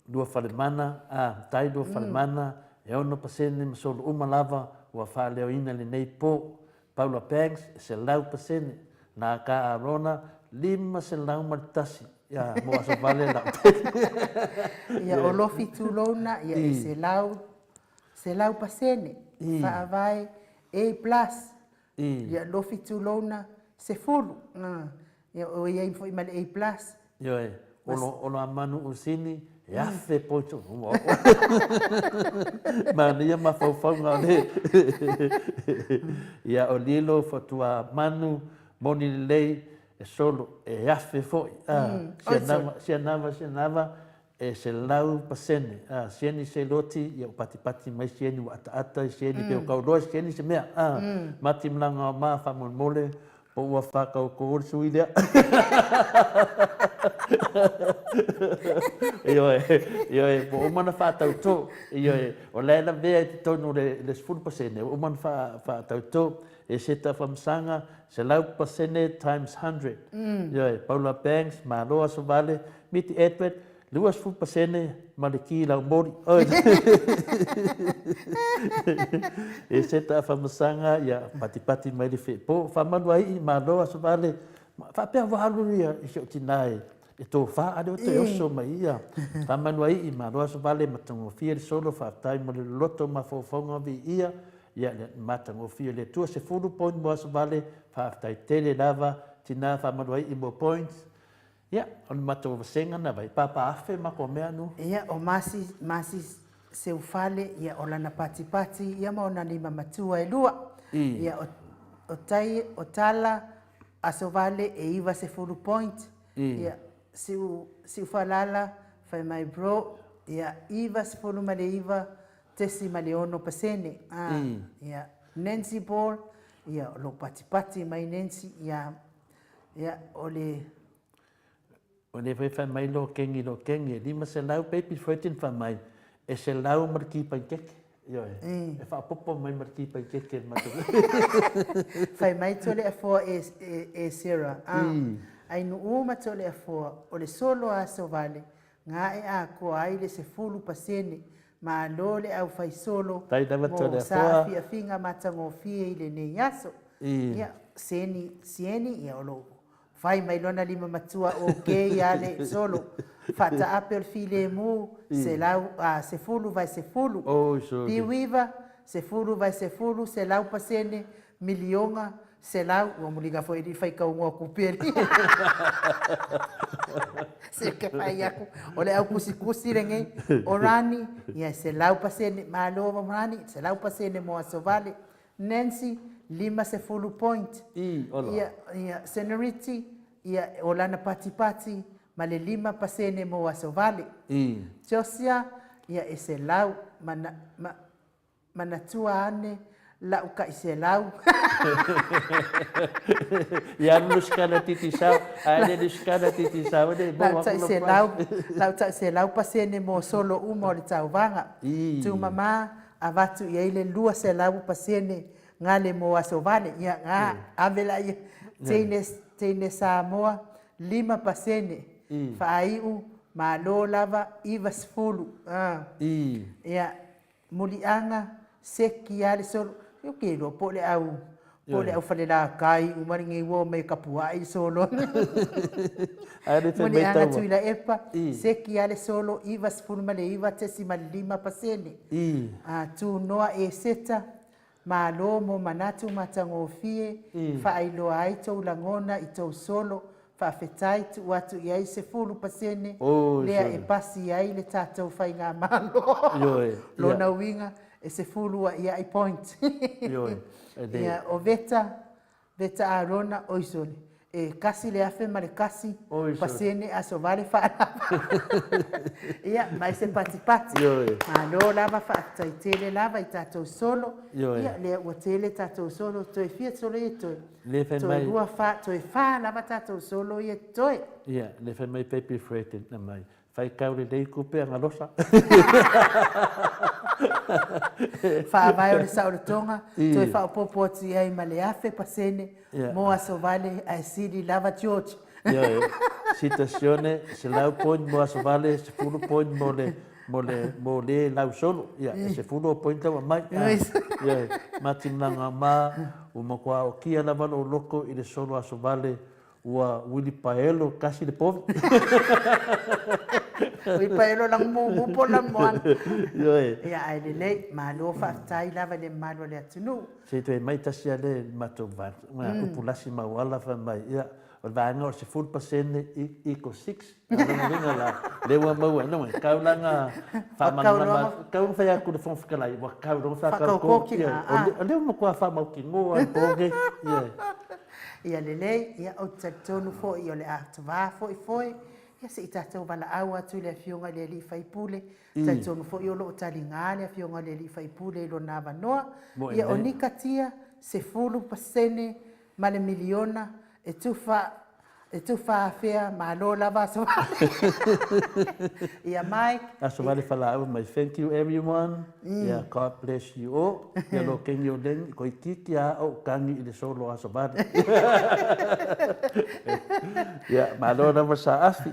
2 falemana, tai 2 falemana, e ono pasene ma solo uma lava, ua wha leo ina le nei po, Paula Banks, se lau pasene, na ka arona, 5 se lau maritasi. Ia, mo aso vale la. Ia o lofi tu lona, ia e se lau pasene, wha vai A+, ia lofi tu lona, se fulu. Ia o ia info i male A+. Ia e, ono amanu usini, e afe poito. Ma nia ma fau ngā le. Ia o lilo fatua manu, moni lei, e solo, e afe foi. Sia nava, e se lau pasene. Sieni se loti, ia o pati mai sieni wa ata, sieni peo kauroa, sieni se mea. Mati mlanga o maa whamon mole, po ua whakau ko ursu idea. Ioe, po umana whātau tō. Ioe, o leila vea te tonu le sfuru pasene. Umana whātau tō, e seta whamsanga, se lau pasene times 100. Ioe, Paula Banks, Maroa Sovale, Miti Edward, 2 sfuru pasene, maliki lau mori. E seta whamsanga, ia pati mai le whi. Po whamanu ai, Maroa Sovale, whapea wahalu ria, i seo tinae. E tō wha are o te oso mai ia. Whamanu ai, i Maroa Sovale, matango fia le solo, whaatai mo le loto ma whauwhaunga vi ia, ia matango fia le tua se fulu point mo Sovale, whaatai tele lava, tina whamanu ai, i mo points. Ia, on matango vasenga na vai, papa afe mako mea nu. Ia, o masi se ufale, ia o lana pati, ia maona ni mamatua e lua. Ia, o tala, a Sovale e iwa se fulu point. Ia, si ufalala, fai mai bro, ia iwa se fulu male iwa, tesi ma le ono pasene. Ia Nancy Ball, ia o lo pati mai Nancy, ia ole O le whai mai lo kengi, lima se lau pepi whaitin wha mai, e se lau mariki pai keke. Yo e whapopo mai mariki pai keke matu. Whai mai tole a fua e Sarah. Ai nu uma tole a fua, o le solo a so vale, ngā e a ko ai le se fulu pasene, ma lo le au whai solo, Tai tawa tole a sa fua. fia finga matango fie i le ne yaso. Ia sieni ia o lo. Fai mai lona lima matua o ke ia le solo. Fata apel file mu, se lau, se fulu vai se fulu. Oh, so. Piwiva, se fulu vai se fulu, se lau pasene, milionga, se lau, o muliga foi di fai kau ngō kupeli. Se ke fai aku, o le au kusi renge, o rani, ia se lau pasene, malova rani, se lau pasene mo asovale. Nancy, lima se fulu point. Ia Senoriti, ia o lana pati, ma le lima pasene mo asovale. Josia, ia e se lau, manatua ane, la uka i se lau. Ia nuskana titi sau, aile nuskana titi sau. Lau ta i se lau pasene mo solo uma o le tau vanga. Tu mama, avatu i eile lua se lau pasene, ngale mo asovale, ia ngā avela ia teine Samoa, lima pasene, whaaiu, ma lo lava, iwa sfulu. Ia mulianga, seki ale solo, yo ke lo pole au whale la kai, umaringi wo me kapua i solo. Mulianga tuila epa, seki ale solo, iwa sfulu male iwa tesi ma lima pasene. Tu noa e seta, ma lo mo manatu matango fie, whailo ai tau langona i tau solo, whawhetai tu watu i ai se fulu pasene, lea e pasi ai le tātou whai ngā malo. Lona winga e se fulu i ai point. Ia o veta a rona oisone. E kasi le afe ma le kasi, pasene a so vale whaanapa. Ia, mai se pati. Ma lo lava whaatai tele lava i tātou solo. Ia, lea ua tele tātou solo, toi fia solo i toi. Toi rua wha, toi wha lava tātou solo i toi. Ia, le whai mai pepi whaitin na mai. Whai kaure lei kupe anga losa. Whaavai o le sao le tonga, toi whaopopoti ai ma le afe pasene, mo aso vale a siri lava George. Citazione, se lau point mo aso vale, se fulu point mo le lau solo. Se fulu point lau mai. Matinanga ma, umakua o kia lava o loko i le solo aso vale, ua Willy Paelo kasi le povi. Ui paelo lang mo po lang mo. Ia ai le lei, ma lo whaatai lava le malo le atunu. Se tu e mai tasia le matou vatu, ngā upulasi mauala wha mai. Ia, o vanga o se full pasene iko 6. Ringa la, lewa maua, no e, kaulanga whamanga, kaulanga whai aku le whomwhikalai, wa kaulanga whakakoki. O leo makua whamauki ngoa, poge. Ia le lei, ia o tatonu fo i o le atawā fo i. Ia se i tātou wala au atu le fionga le li whaipule. Taitonu fo i o loo tali ngā le fionga le li whaipule lo nā wanoa. Ia o nikatia se fulu pasene ma le miliona e tuwha awhea ma lo lava so Ia Mike. Aso vale whala au mai, thank you everyone. Ia, God bless you all. Ia lo kengi o lengi, ko i kiki a o kangi i le solo aso vale. Ia, ma lo lava sa asfi.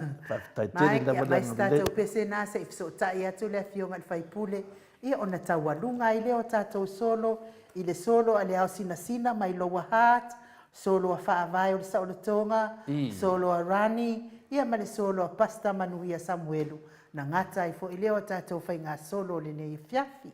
Mike, ia mai statou pese nā se ifso tai atu le fionga le whaipule. Ia ona taualunga i leo tātou solo, i le solo a le au sina mai loa heart, solo a whaavai o le sao le tonga, solo a rani, ia ma le solo a pasta manuia Samuelu. Na ngata i fo i leo tātou whai ngā solo le nei fiafi.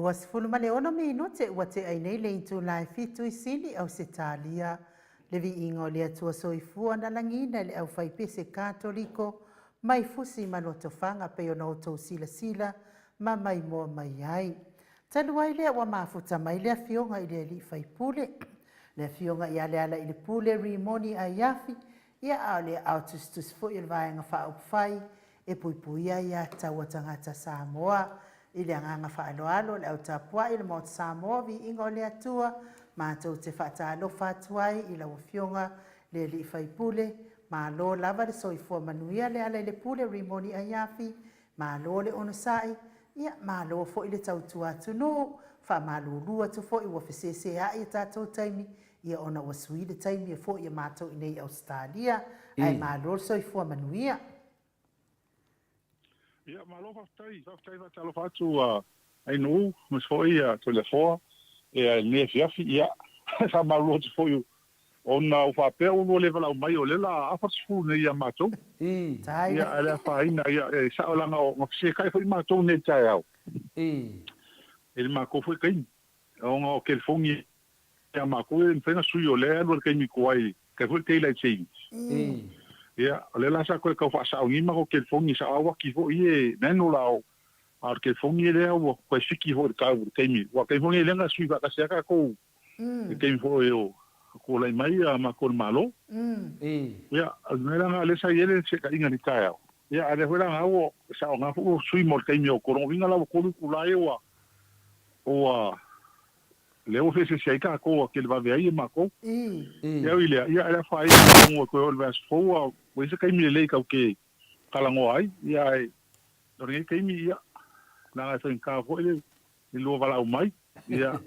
ua sefulu ma le ono minute ua te ai nei le itulai fitu i sili au se talia le viiga o le atua soifua na lagina le ʻaufai katoliko mai fusi ma lotofaga pei ona outou silasila ma maimoa mai ai talu ai lea ua mafuta mai le afioga i le alii faipule le afioga ia le ala i le pule rimoni aiafi ia a o le aotusitusi foʻi o le vaega faaupufai e puipuia ia taua tagata Samoa i le agaga faaloalo le autapuaʻi le maota Samoa viiga o le atua matou te faatalofa atu ai i lau afioga le alii faipule malo lava le soifua manuia le ala i le pule rimoni aiafi malo le ono saʻi ia malo foʻi le tautua atunuu faamalūlū atu foʻi ua feseeseaʻi e tatou taimi ia ona ua sui le taimi e foʻi e matou i nei Australia ae malo le soifua manuia. Ia malo faafetai faatalofa atu ai nuu ma foʻi tolefoa e ne fiafi ia faamalūlū atu foʻi ona o faapea ulu le valau mai o le la afasifulu nei ia matou ia e le afaina ia e saʻolaga o gafesekai foʻi matou nei taeao e le makou foʻi kaimi oga o kelefogi ia makou e mafaiga sui o lea lua le kaimi kua ai kai foʻi kei lai teimi ia o le la sa koe kau faasaʻogima ko kelefogi saʻauaki foʻi e neno lao a le kelefogi e lea ua koe fiki foʻi le kau le kaimi ua kelefogi e lega sui faakaseaka kou le kaimi foʻi o ko lai mai ma ko malo ya mera le sa yele se ka inga ni tae ya ale hora nga o sa nga fu sui mo kai mi o ko vinga la ko ku la o le o fese se ka ko ke va ve ai ma ko ya ile ya ala fa ai mo ko le vas fo o se kai mi le ka ke kala ngo ai ya do nge kai mi ya na sa ka fo le lo vala o mai ya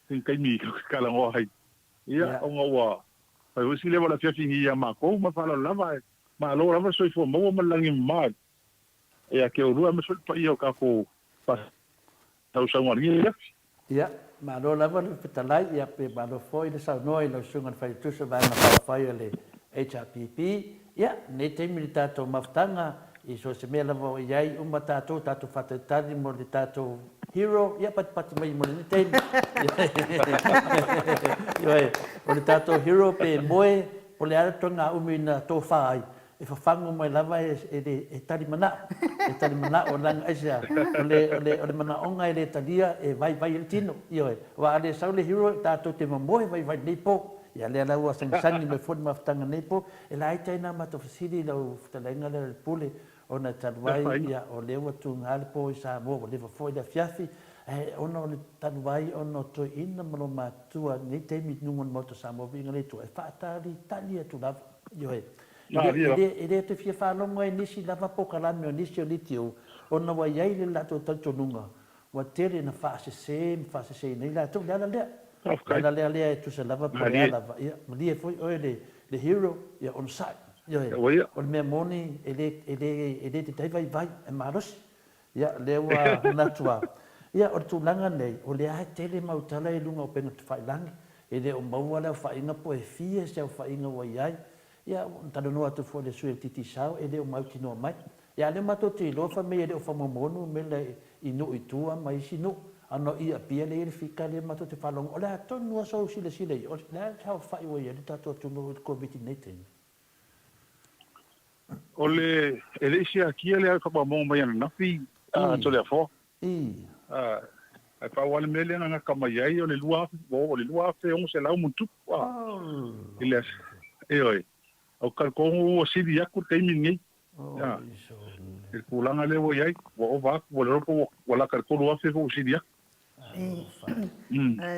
sin kai mi kala ngo ai ia o ngawa ai o sile wala fiafingi ia mako ma fala lava ma lo lava soi fo mo ma langi ma ia ke o rua ma soi pa ia ka ko pa tau sa ngari ia ma lo lava le petalai ia pe ma lo foi le sa noi lo sunga fai tu so vai ma fai le HRPP ia ne te militato maftanga i so se me lava o iai uma tato fatatani mo le tato hero ia pat mai mo le te ia o le tato hero pe moe o le ara tonga umina to fai e fa fango mai lava e tari mana o lang asia o le mana onga le tadia e vai il tino ia wa le sa le hero tato te moe vai nei po ia le ala ua sangi me fon maftanga nei po e la ai taina ma to fasili lo ftalenga le pule ona tanwai ia o le watu ngale po sa mo le fo da fiafi ona le tanwai ona to ina mo matua ni te mi nungon moto sa mo vinga le to e fatali talia tu la yo e te fia fa longo e nisi lava po kala me nisi o litio ona wa yai le la to tanto nunga wa tere na fa se nei la to la le tu se lava po lava ia li e foi o le hero ia on site o me moni ele te tai vai e maros ia lewa natua ia o tu langa nei o le ai tele mautala e lunga o penga te fai langi ele o maua le fai na po e fie se o fai na wai ai ia tano no atu fo le sui titi sao ele o mauti no mai ia le mato te lo fa me ele o fa momonu me le inu itua mai sinu ano ia pia le fika le mato te falong o le ato no so sile o le tau fai wai ele tato tu no COVID-19 ole ele sia kia le ka ba mo mai na fi to le fo ai pa wale mele na ka mai ai ole lua fe on se la un tu ile oi o ka ko o si dia ku te mi ni ya el kulanga le wo ai wo va wo le ro wala ka ko lo fe o si dia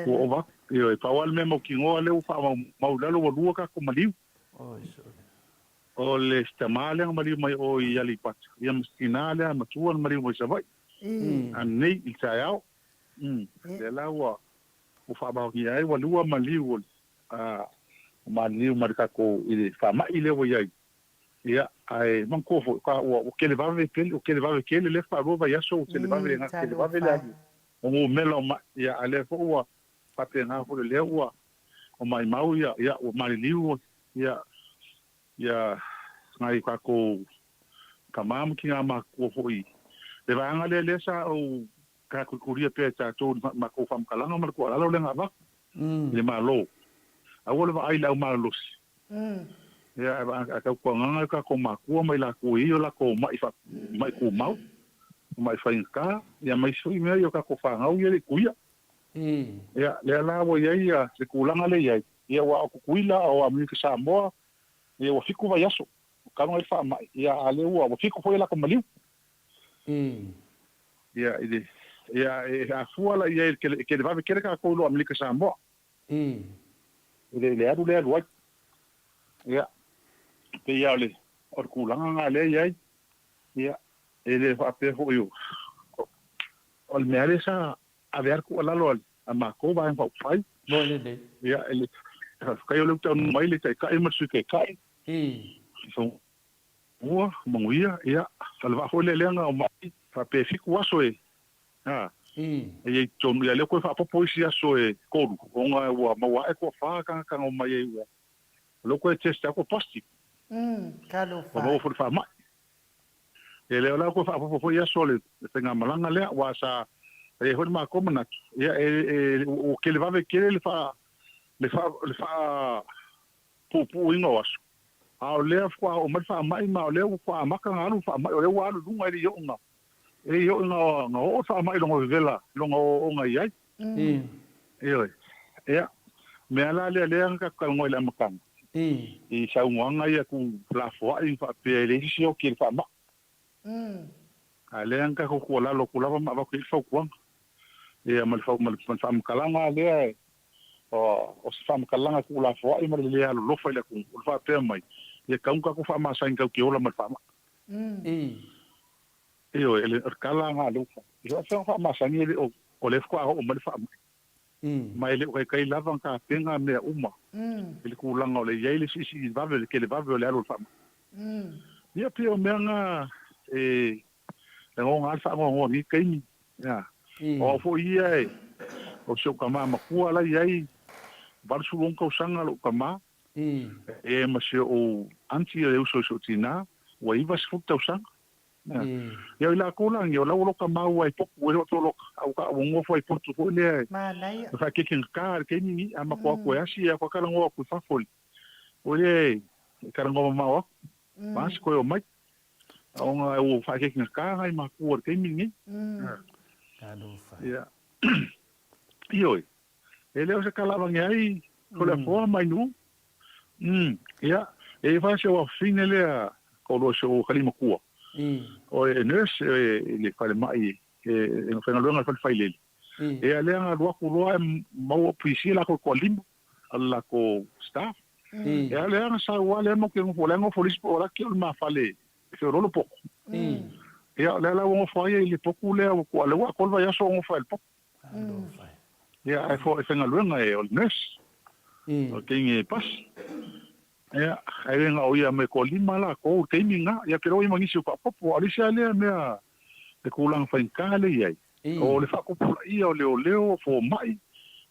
wo va oi pa wale me mo ki ngo le fa ma lo wo ka ko maliu o le stamale mari mai o yali pat ia mstinale ma tuan mari mo savai anei il taao le lawa o fa ba ki ai wa lua maliu maliu marka ko ile fa mai le wo yai ia ai man ko fo ka o ke le va ke le fa ro va ya so ke le va ve ke le va ve la o mo melo ma ia ale fo wa pa te na fo le wa o mai mau ia o maliu ia ngai ka ko kamam ki ama ko foi le vanga le sa o ka kuria pe tātou ma ko whamkalanga ma ko alalo lenga wak. Le malo. A wole wa ai lau malosi. Ia a kau nganga ka ko makua mai la ko i o la ko mai fa mai ko mau. Mai fa inka, ia mai sui me yo ka ko fa ngau ye kuia. Ia le la wo ye ia se kulanga le ye. Ia wa ko kuila o ami ka Samoa. Ia wa fiku va yaso. Ka no fa mai ia ale wa fiku foi la ko maliu. Ia ide ia a fuala ia ke le va kere ka ko lo ami ka Samoa. Le adu le adu. Ia pe ia le or kulanga nga le ye. Ia ele fa pe ho yo. Ol meare sa a ver ko la lo a ma ko va en fai. No le. Ia ele ka yo le tan mai le kai ma su ke kai. So mua manguia ia salva ho le lenga o mai fa pe fiku aso e. E ton ia le ko fa po isi aso e ko o nga wa ma wa e ko fa ka o mai e wa. Lo ko e testa ko pasti. Ka lo fa. Mo fo fa mai. Ele ola ko fa po ia sole tenga malanga le wa sa e ho ma ko mana ia o ke le va ve kele le fa pu ingo aso a le fa o ma fa mai ma le fa ma ka ngaru fa mai o le wa lu ngai yo nga yo nga o fa mai lo vela lo nga ia ia me ala le ka ngoi la makan e sa nga ia ku la fo ai fa pe le si o ki fa ma Alenga ko ko la lo kula ma ba ko fa ko e mal fa kalanga le o fa kalanga ko la fo ai ma le lo fa le ko fa pe mai e ka ko fa ma sa in ka ki ola ma fa ma e o ele kalanga lo fa fa ma sa ni o le ko o ma fa mai le ko kai lava ka penga me uma ele ko langa le ye le si va le ke le va le lo fa ia pe o menga ngong alfa ngong ni kai ya o fo ia o so kama ma kua la ia bar su long ko sanga lo kama ma se o anti e so tina wa iba sfuta usang ya la ko lang yo la lo kama wa i poku o to lo au ka ngo fo i portu ko le Ma nai. fa ke kin ka ke ni ama ko ko ya si ya ko ka ngo ku fa fol o le ka ngo ma wa mas ko o mai Onga o fa ke ka ngai ma ku ke mingi. Ka no fa. Ya. Io. Ele o se kala ngai ko le fo mai nu. Ya. E fa se o finele ko lo se o kali ma ku. O e nurse le fa le mai e no fa no nga fa fa ile. E ale nga lo ku lo ma o pisi la ko limbo alla ko staff. E ale nga sa wale mo ke mo lengo folis po la ke ma fale. Se rolo poco. Ya la wo fa ye le poco le ko le wa ko va ya so ngo fa el poco. Ya ai fo e fenga luenga e o nes. O tingi pas. Ya ai venga o ya me ko lima la ko timinga ya pero i mangi su pa popo ali se ale me a de ko lang fa en kale ye. O le fa ko pula i o leo fo mai.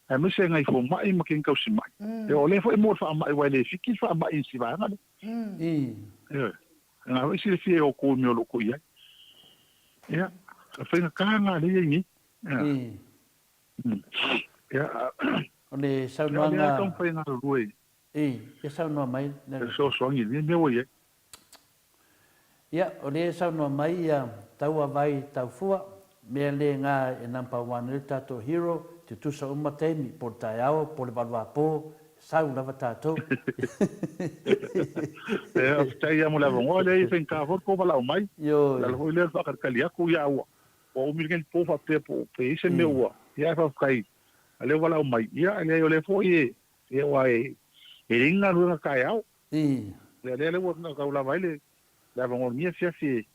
E me se ngai fo mai ma kin ka si mai. E o le fo e mo fa mai wa le fiki fa mai si va ngale. Nga wisi le fie o ko mi o lo ko ia. Ya, fa ka nga le ni. Ya. Ole sa no Ya nga. ka fa nga ruai. Ya sa no mai. So ngi ni me wo ye. Ya, ole sa no mai ya tau vai tau fua me le nga e nampa one tato hero te tu sa umate mi portaiao por valvapo sau lava tato. Tai amo la bongo le fen ka fo ko bala mai. Yo. La ho le fa ka kalia ku ya wa. O mi gen po fa pe se me wa. Ya fa kai. Ale wala mai. Ya ale le fo ye. Ye wa e ringa ru ka ya. Le wo na ka la vai le. La bongo mi fia fi.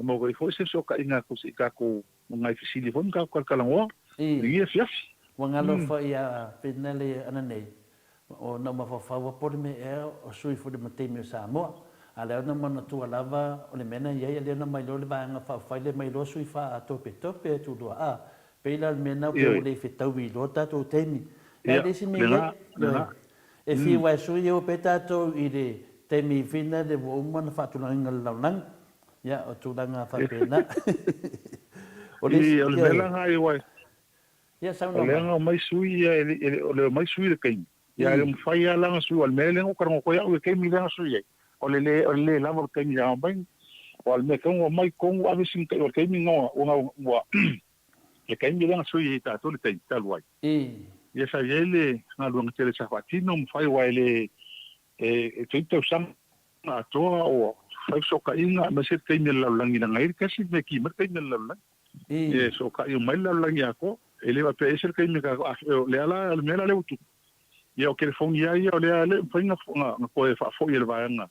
Mo ko fo se so ka inga ku si ka ko ngai fi si fon ka ka la wa. Ni fia. Wangalo fa ia penale anane. O na mafafaua por me e o sui fo de matemi Samoa ale na mana tu lava o le mena ia le na mai lo le va nga fa fa le mai lo sui fa tope tu do a pe la mena ko le fitau wi lo ta to temi e le si me e fi wa sui o petato i le temi fina de bo man fa tu nga laulang ya o tu nga fa pena O le I o le mela ngai wai. ia sa O le nga mai sui ia o le mai sui le kai. Ia le mfai ala nga sui o le mele ngo karango ko ia o kai mi nga sui. O le lava kai mi nga mai. O le me kongo mai kongo ave sing kai o kai mi ngo o le kai mi nga sui ta to le tai talwai. Ia sa ele nga luang tele sa fatino mfai wai le e tito sang a toa o fai so ka inga ma se kai mi la langi na ngai kasi me ki ma kai mi la langi. E so ka i mai la langi ako ele va pe ese kai mi ka le ala le mela le utu. Ia o telefoni ia o le fainga nga ko e fa fo ia le vaanga.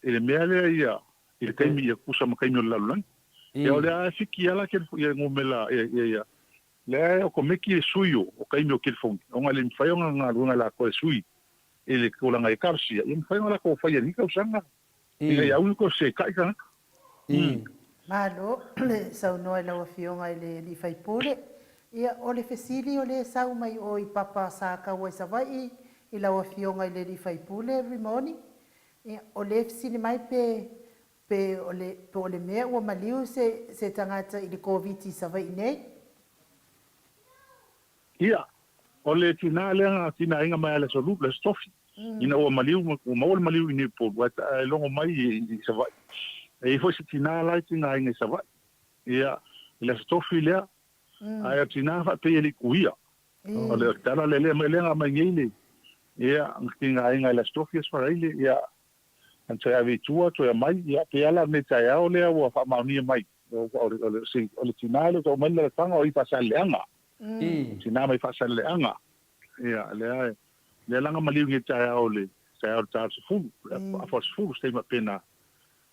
Ele mele ia ele kai mi ia kusa ma kai mi la langi. Ia o le a fiki ala ke ia ngomela ia le o ko meki suyo o kai mi o telefoni. O nga le fai nga lunga la ko sui. Ele ko la ngai karsia. Ia fai nga la ko fai ni ka usanga. Ia ia un ko se kai ka. Malo, le sau noa la wa fionga le li fai pule. Ia o le fesili o le sau mai o I papa sa ka wa sa vai I la wa fionga le li fai pule every morning. Ia o le fesili mai pe o le mea ua maliu se tangata I le COVID sa vai nei. Ia o le tina le nga tina inga mai le solu le stofi. Ina o maliu o maul maliu ni po wa longo mai I sa vai. E foi se tina la tina inga sa vai. Ia le stofi le ai tina fa pe ele kuia. O le tala le nga mai ngile. Ia nginga inga le stofi es para ile ia antai ave tua to mai ia pe ala me tai o le o fa mauni mai. O le tina le to mai le tanga o I pasa le anga. Tina mai fa le anga. Ia le langa maliu ngi tai o le tai o ta fu a fos fu ste ma pena.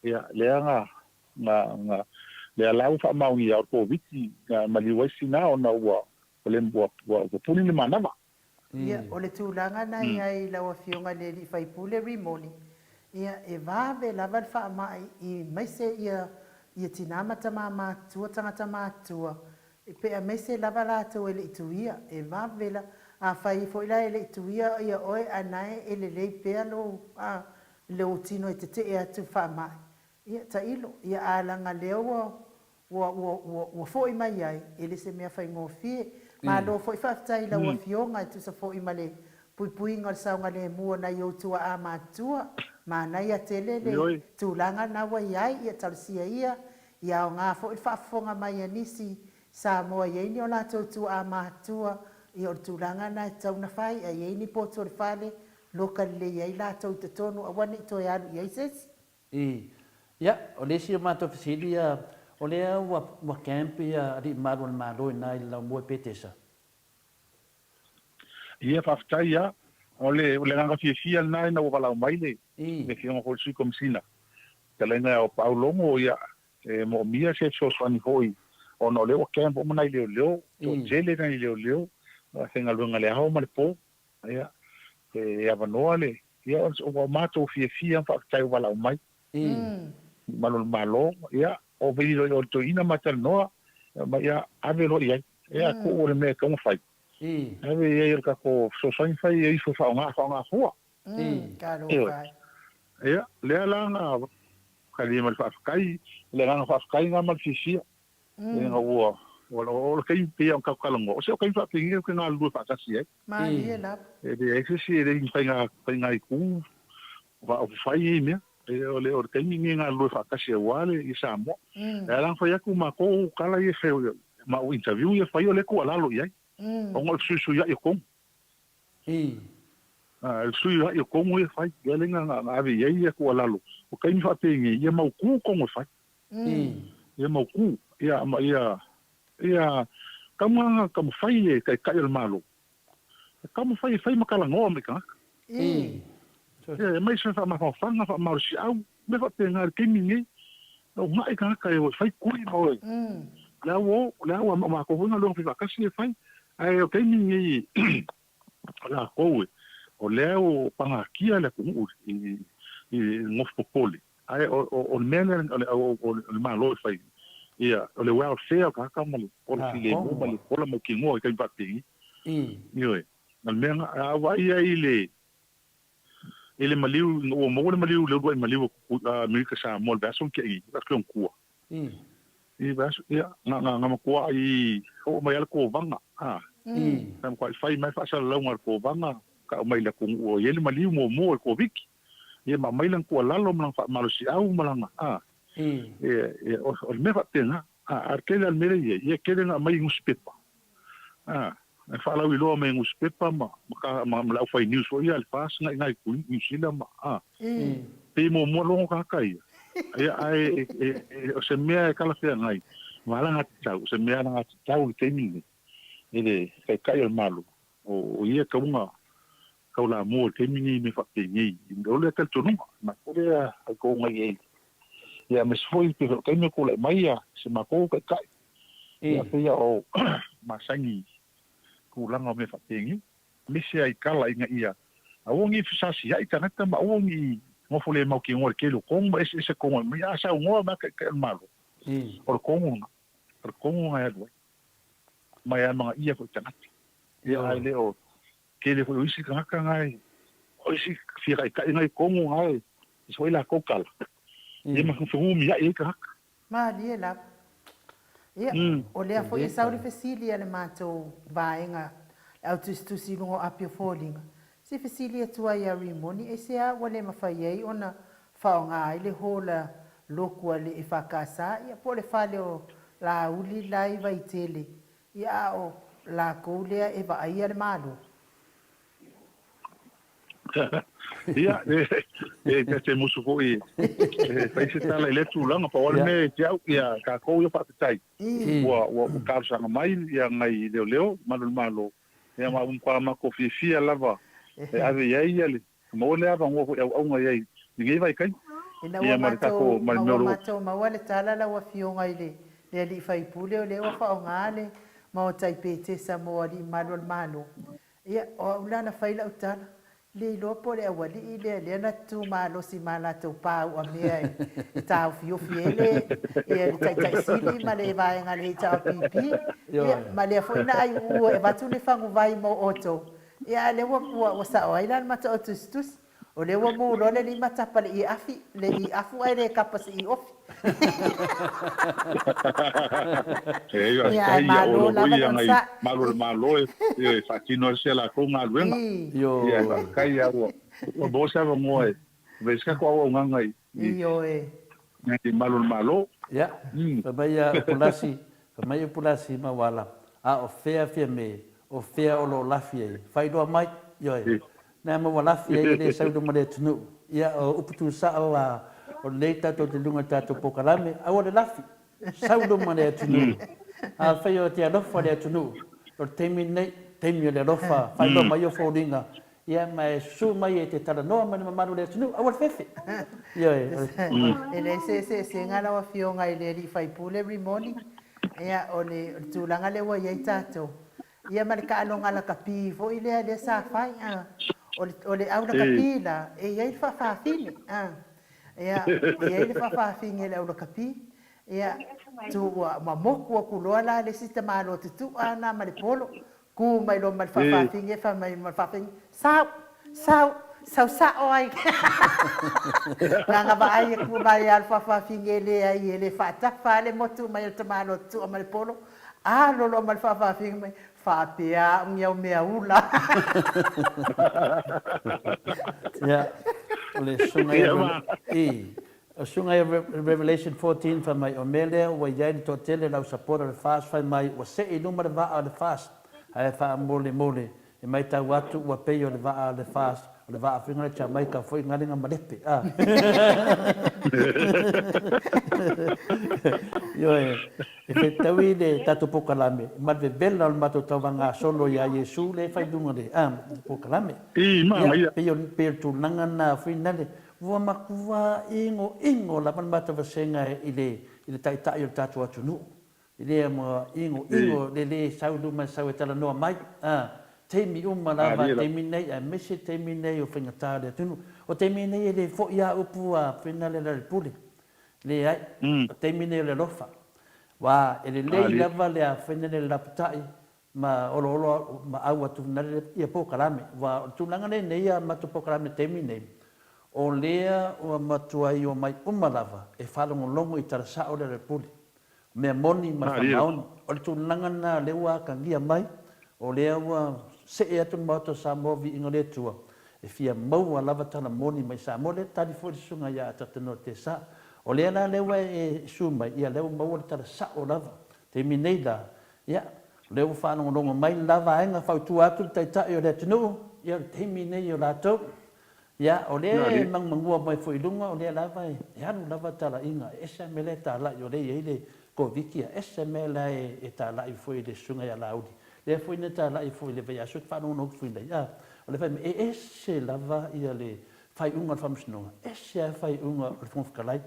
Ia le anga nga le alau fa maungi au ko viti maliu sina ona ua o le mboa ko puni ni manava. Ia o le tūlanga na I la wa fionga le li fai pule every morning. Ia e vave lava fa mai I mai se ia tinama tama matua tangata matua. E pe a mai se lava la to ele ituia e vave la a fai fo ila ele ituia ia oe anae ele lei pea lo le utino e te e atu fa mai. Ia ta ilo ia alanga leo wa fo I mai ai ele se mea fai ngofie ma lo fo I faftai la wa fionga tu sa fo I male pui ngal saunga le mua na yo tua a matua ma na ia tele le tūlanga na wa iai ia talsia ia o ngā fo I fafonga mai anisi sa moa ia ni o la tua a matua ia o tūlanga na tau na fai a ia ni poto le fale loka le iai la tau te tonu a wane to ia iai ses ia o le si mato fesili o le wa campi ri malo na la mo petesa Ia faftai ia o le nga fia na na wala mai le me fionga ko si komsina. Talenga o Paulongo ia mo mia se so swani hoi o no le o campo mo na leo to jele na leo a senga lunga le hao ma le po ia ia vanoa le ia o mato fia faftai wala mai malo ia o viro o to ina matal noa ma ia ave lo ia ko o le me como fai ave ia ka ko so sai fai ia so fa nga hoa karo fai ia le ala nga kali mal fa kai le nga fa kai nga mal fisia nga o o kai pe o ka kalongo o se o kai fa pingi ko nga lu fa kasi ma ia la de exercise de fai nga ku va fai me o le o kai ni nga lu fa kasi wale I samo ala fa ya ku ma ko kala ye fe ma o interview ye fai o le ko ala lo ia o ngol su ya ko su ya ko mo ye fai ya le nga ave ye ko ala lo o kai ni fa pingi ye ma ku ko mo fai ye ma ku ia ma ia kama fai ye kai el malo kama fai makala ngo me ka mai se fa ma fa nga fa ma si au me fa te ngar ke mingi o ngai ka kai o fai kui mo la wo ma ko nga lo fa kasi fai ai o kai mingi la ko o le o panga kia le ku I ngof popoli ai o mena o ma lo fai ia o le welfare ka mo o le mo o la mo ki mo ka impacti io al mena a ia ele maliu o mo le maliu le maliu mi ka sa mo ba son ki ka klon ku I basu ia nga makua I o mai ala ko vanga. Tam kwai fai mai fa sala longa ko vanga ka mai la ko o yele mali mo ko viki. Ia mai lang ko lalo mang fa malusi au malanga. O me fa tena. Arkele al mere ia kele nga mai nguspepa. Fa la wilo mai nguspepa ma la fai news o ia al fas ngai ku sila ma. Pe mo longo ka kai. Ia ai o se mea kala fea ngai. Wala ngati tau, se mea ngati tau te mingi. Ele kai al malu. O ia kaula mo te mingi me fa te ngi. Ole ka tununga, ma ole a ko ngai e. Ia me foi pe kai me ko le mai ia, se ma ko kai. Ia pe ia o masangi kulanga me fa te ngi. Me se ai kala inga ia. A wongi fisasi ai tanata ma wongi mo fole mau ki ngor kelo kong ba ese kong mi asa ngor ma ka malo or kong ai do mai ama ia ko tana ia ai le o kele ko isi ka ngai o isi fi ka ngai kong ai so ila ko kala ia ma fu mi ia ka ma dia la ia o le fo isa o le fesilia le mato vaenga au tu si no apio folinga se fesilia tua ia rimoni e se a wale mawhai ei ona whaonga ai le hola lokua le e whakasa ia po le whale o la uli lai vai tele ia o la koulea e wa aia le malo. Ia, te musu ko I fai se tala I le tūlanga pa wale me te au ia ka kou ia whakatai ua kārsanga mai ia ngai leo malo ia ma kwa mako fia lava e ave ia le mo le ava ngo au ngai ningai vai kai ia martako mato mawale tala la wa fionga ile le li fai pule o le wa fa ngale ma o tai pete sa mo ali malo ia o lana fai la utala le lopo le awali le na tu malo si mala to pa o mea ta fio fiele e tai sili ma le vai ngale ta pipi ma le foi na ai u e batu le fangu vai mo oto ia le wa sa o ila mata otustus o le wa mo lo le lima tapa le I afu ai le kapas I ofi ia malo la malo e fatino se la ko ngaluenga ia kai ia o bosa va moe veska ko o ngai io ngai malo ia fa mai pulasi ma wala a o fea me o fea o lo lafi fai do mai yo na mo wala fi le sa do mo le tunu ia o uputu sa o leita to te lunga tato pokalame a o le lafi sa do mo le tunu a fai o te alofa le tunu o temi le rofa fai do mai o foldinga ia mai su mai te tala no ma malu le tunu a o fefe yo ele se ngala wa fionga ile ri fai pule every morning ia o le tulanga le wa ia tato ia malika alonga la kapi fo ile le sa fai o le au la kapila e ia fa fini ia le fa fini le au la kapi ia tu ma moku ku lo la le sistema lo tu ana ma le polo ku mai lo ma fa fini fa mai ma fa fini sa oi nga ba ai ku mai al fa fini le ai le fa ta fa le motu mai te ma lo tu ma le polo lo ma fa fini mai Fatia mea ula. Ya. Ole sungai Revelation 14 fa mai o mele o ia ni totele la support the fast fa mai o se I numero va the fast. Ai fa mole e mai ta watu wa pe o le va the fast. Le va finga cha mai ka foi ngalinga malepe. Yo e te tawi le tatu pokalame ma ve bella al mato tawanga solo ya Yesu le fai dunga de pokalame pe tu nanga na finale wa makua ingo la pan mata vasenga ile taita yo tatu atunu ile mo ingo le saudu ma sawetala no mai temi lava temi nei mesi temi nei o finga tade tunu o temi nei le fo ya upu finale la puli le ai temi nei le lofa wa ele lei lava le finale la putai ma olo ma awa tu na ia pokalame wa tu nanga nei ia ma tu pokalame temi nei o lea o matua I o mai lava e falongo longo I tarasa o le puli mea moni ma ria. whamaon. O le tūnanga nā lewa ka ngia mai, o lea ua se e atu mauta sa movi inga le tua. E fia mau a lava tala moni mai sa mo le tali fo le sunga ia atatano te sa. O lea nā lewa e sumai, ia lewa mau le tala sa o lava. Te minei la, ia, lewa whanongonongo mai lava ainga whautu atu tai tai o le tunu, ia te minei o lātou. Ia, o le mangua mai fo ilunga, o le lava e anu lava tala inga, esa me le tala i o le ile ko vikia, esa me la e tala i fo ile sunga ia laudi. Le fo ina tala i fo ile vea sut whanongonongo fo ile, ia, o le whaime, e ese lava ia le whai unga whamsinonga, ese a whai unga o le whongwhakalai,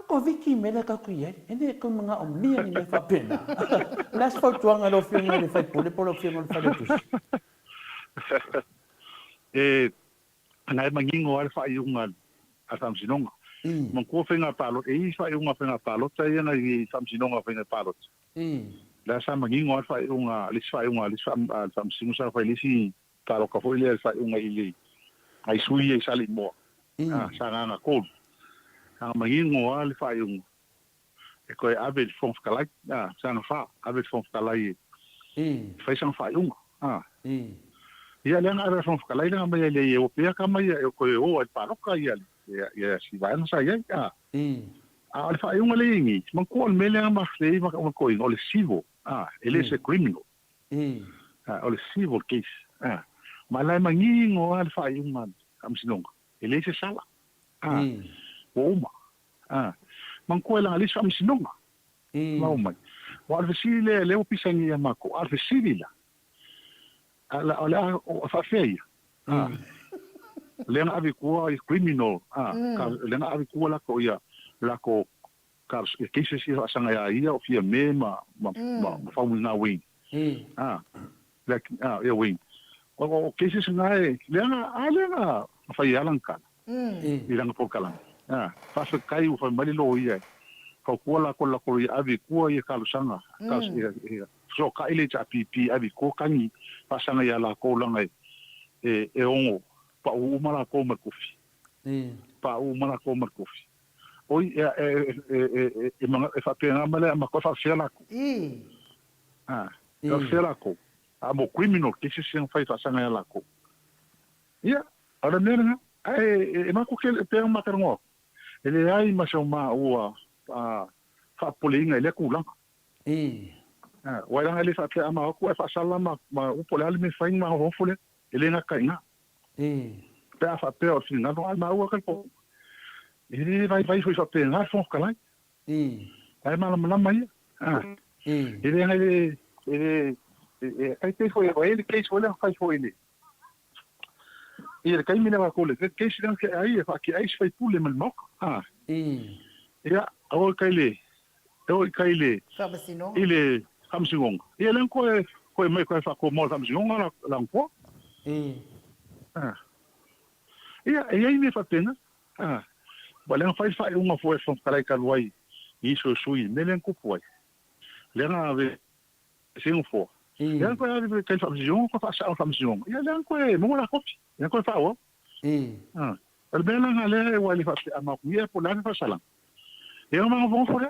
ko viki me le kakui ai, ene ko mga o mia ni me whapena. Las whautuanga lo whiunga le whai pole, polo whiunga le whai letusi. Ana e mangingo ale whai unga a whamsinonga. Man kua whenga palot, e whai unga whenga palot, ta iana i whamsinonga whenga palot. La sa mangingo ale whai unga, lis whai unga, lis whamsinonga sa whai lisi talo ka whai le whai unga ili. Ai sui e sali moa. Sa nganga kōlu. Ang mangingo ale whai unga. E koe awe di whongwhakalai, sana wha, awe di whongwhakalai e. Whai sang whai unga. Ia leanga ara whongwhakalai nga mai le e o pia ka mai e koe o ai paroka ia si vaina sa ia. Ale whai unga le ingi, man kua le mele nga mawhei maka uma koe, o le civil, ele se criminal. O le civil case. Ma lai mangingo ale whai unga am sinonga, ele se sala. Uma. Man koe langa lisa am sinonga. Mau mai. Wa alfe sile leo pisangi ya mako. Alfe sile la. Ala o fafeia. Lenga avi kua is criminal. Lenga avi kua lako ia. Lako kars kese si asanga ya ia o fia me ma famu na wing. Like ya wing. O kese singa lenga fai alanka. Iranga pokalang. Fasa kai u fa mali lo ia. Fa kuala ko la ko ia avi kua ia kalusanga. So ka ile cha pipi avi ko kangi pasanga ia la ko langa e ongo pa u mala ko makufi. Pa u mala ko makufi. Oi e manga e fa pena male ma ko fa fela ko. Fa fela ko. Amo criminal que se sen fai pasanga ia la ko. Ia, ara nena e ma ko ke pe ma karongo. Ele ai ma so ma ua fa polinga ele kulang. Wa lang ele fa te ama ko fa sala ma u polale me fa ma ho fole ele na kainga. Pe fa pe o singa no ma ua ka po. Ele vai fa pe na fo kalai. Ai ma la mai. Ele ai te foi ele que foi lá faz foi ele. Ia kai mina wa kole ke sidan ke ai fa ki ai fai pule mal mok ia o kai le Whamsinonga. ile whamsinonga ia len koe mai koe fa ko mo whamsinonga la ko ia ai me fa pena ba len fai unga fo fo kalai kalwai iso sui melen ko foi len ave sin fo ia koe ave kai whamsinonga ko fa sa whamsinonga ia len koe mo la kopi ia koe fa o el bela ngale wa li fa ama ia po la fa sala ia ma vong fo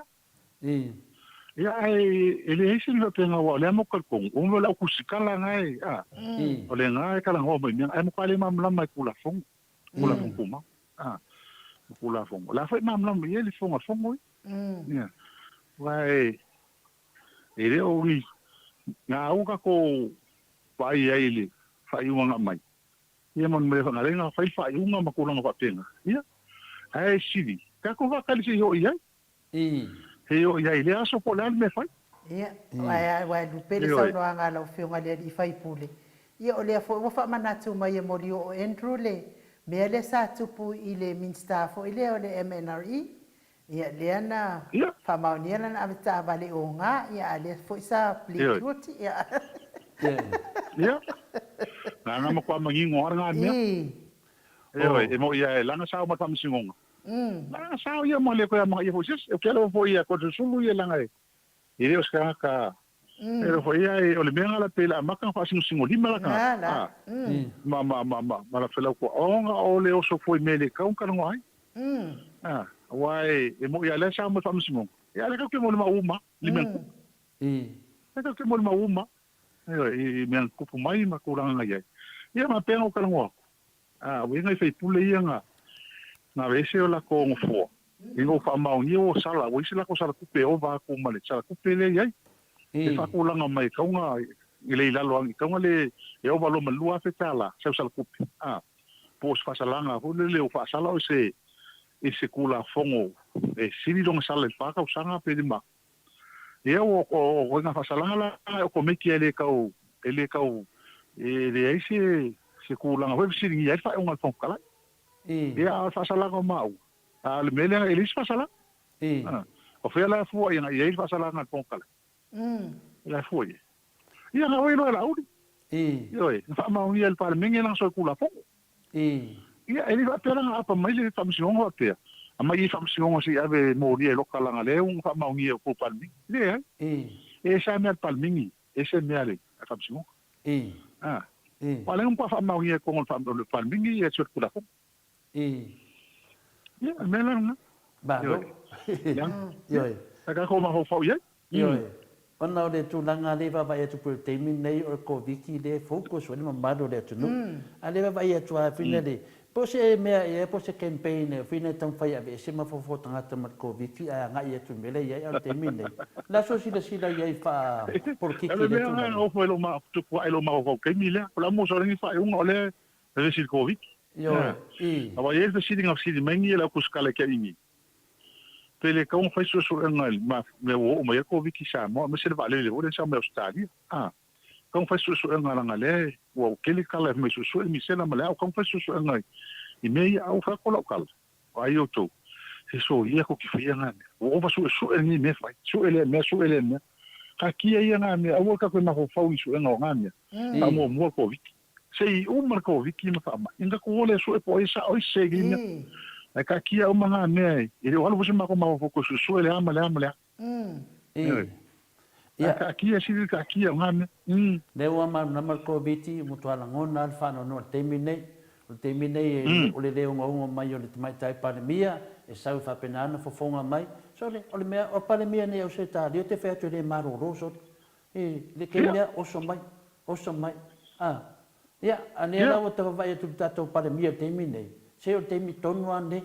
ia ele ese ni pe nga wa le mo kal kong o la ku sikala ngai o le ngai kala ngo mai ai mo kale mam lam mai kula fong kuma kula fong la fa mam lam ia li fong fong ia vai ele o ni nga u ka ko pai ai le fa iunga mai ia man me fa ngalenga fa iunga makulanga fa pena ia ai sivi ka ko va kali si ho ia Heo ia ile aso po lan me fai. Ia, wai lupele sa no anga la whiunga le i fai pule. Ia o le fo mo fa manatu mai e mori o Andrew le me le sa tupu i le Minster fo ile o le MNRE. Ia le ana fa maunia na avita vale o nga ia le fo sa plikruti ia. Ia. Na mo kwa mangingo nga me. E mo ia lana sa mo tamsingonga. Na sao ia mo le ko ma ia fosis e kelo fo ia ko sulu ia langa e os ka pero fo ia o le menga la pela maka fa singo lima la ka ma la fela ko onga o le oso foi mele ka un kango ai wai e mo ia le sa mo fa singo ia le ke mo le mauma le me le ke mo le mauma e me kupu mai ma kuranga ia ia ma pengo kalango we ngai fai pule ia na vese o la ko ngofo i go fa mau ni o sala we sila ko sala kupe o va ko male sala kupe le ia e fa ko langa mai kaunga i le lalo ang kaunga le e o valo malua fe tala sa sala kupe pos fa salanga ho le o fa sala o se kula fongo e siri dong sala fa ka usanga pe di ma e o nga fa salanga la o ko me ki ele kau e le ai se kula nga we siri ia fa unga fon kala e a fa salanga mau le mele ele fa sala o fe la fu ia fa salanga fon kala la fu ia nga we lo la uri yo fa ma un el par mingi lang so kula fongo ia ele va pela nga apa mai le famsiongo ape ama i famsiongo si ave mori e lokala nga le un fa maungi e ko palmi le e sa me palmingi e se me ale famsiongo wala un pa fa maungi e ko fa le palmingi e sur kula fo ia me la nga ba yo ka ko ma ho fa yo ona le tulanga le va vai tu per terminei o ko viki le focus o le mamado le tu ale va vai tu a finale pose mea e pose campaign fine tão fai ave se ma fofo tanga ta mat ko viki a nga ia tu mele ia o terminei la so sila ia fa por que le tu o foi lo ma tu ko ai lo ma ko ke mile la mo so ringi fa un ole le sil ko viki yo ava ye the sitting of city mengi la ku skala ke ingi pele ka un fai so ngal ma me o ma ko viki sa mo me se vale le o sa me australia kong fai su ngal ngale o kele kala me su mi se na mala kong fai su ngal i me au fa ko lokal ai o to so ia ko ki fai ngal o va su ni me fai su ele me ka ki ia ngal au ka ko na ho fa su ngal ngal ta mo ko viki sei o mar ko viki ma fa ma inga ko le su po isa o se gi me ka ki au manga me i o alu ma ko ma ko su ele amala ia ka kia siri ka kia ngame le wa ma na mar ko biti mo to ala ngona al fa no terminei o le ngo mai o le mai tai pandemia e sau fa penana fo fonga mai so le o le me o pandemia ne o se ta le te fe le maro roso le ke me o so mai ia ane la o te vai tu tato pandemia terminei se o temi tonu ane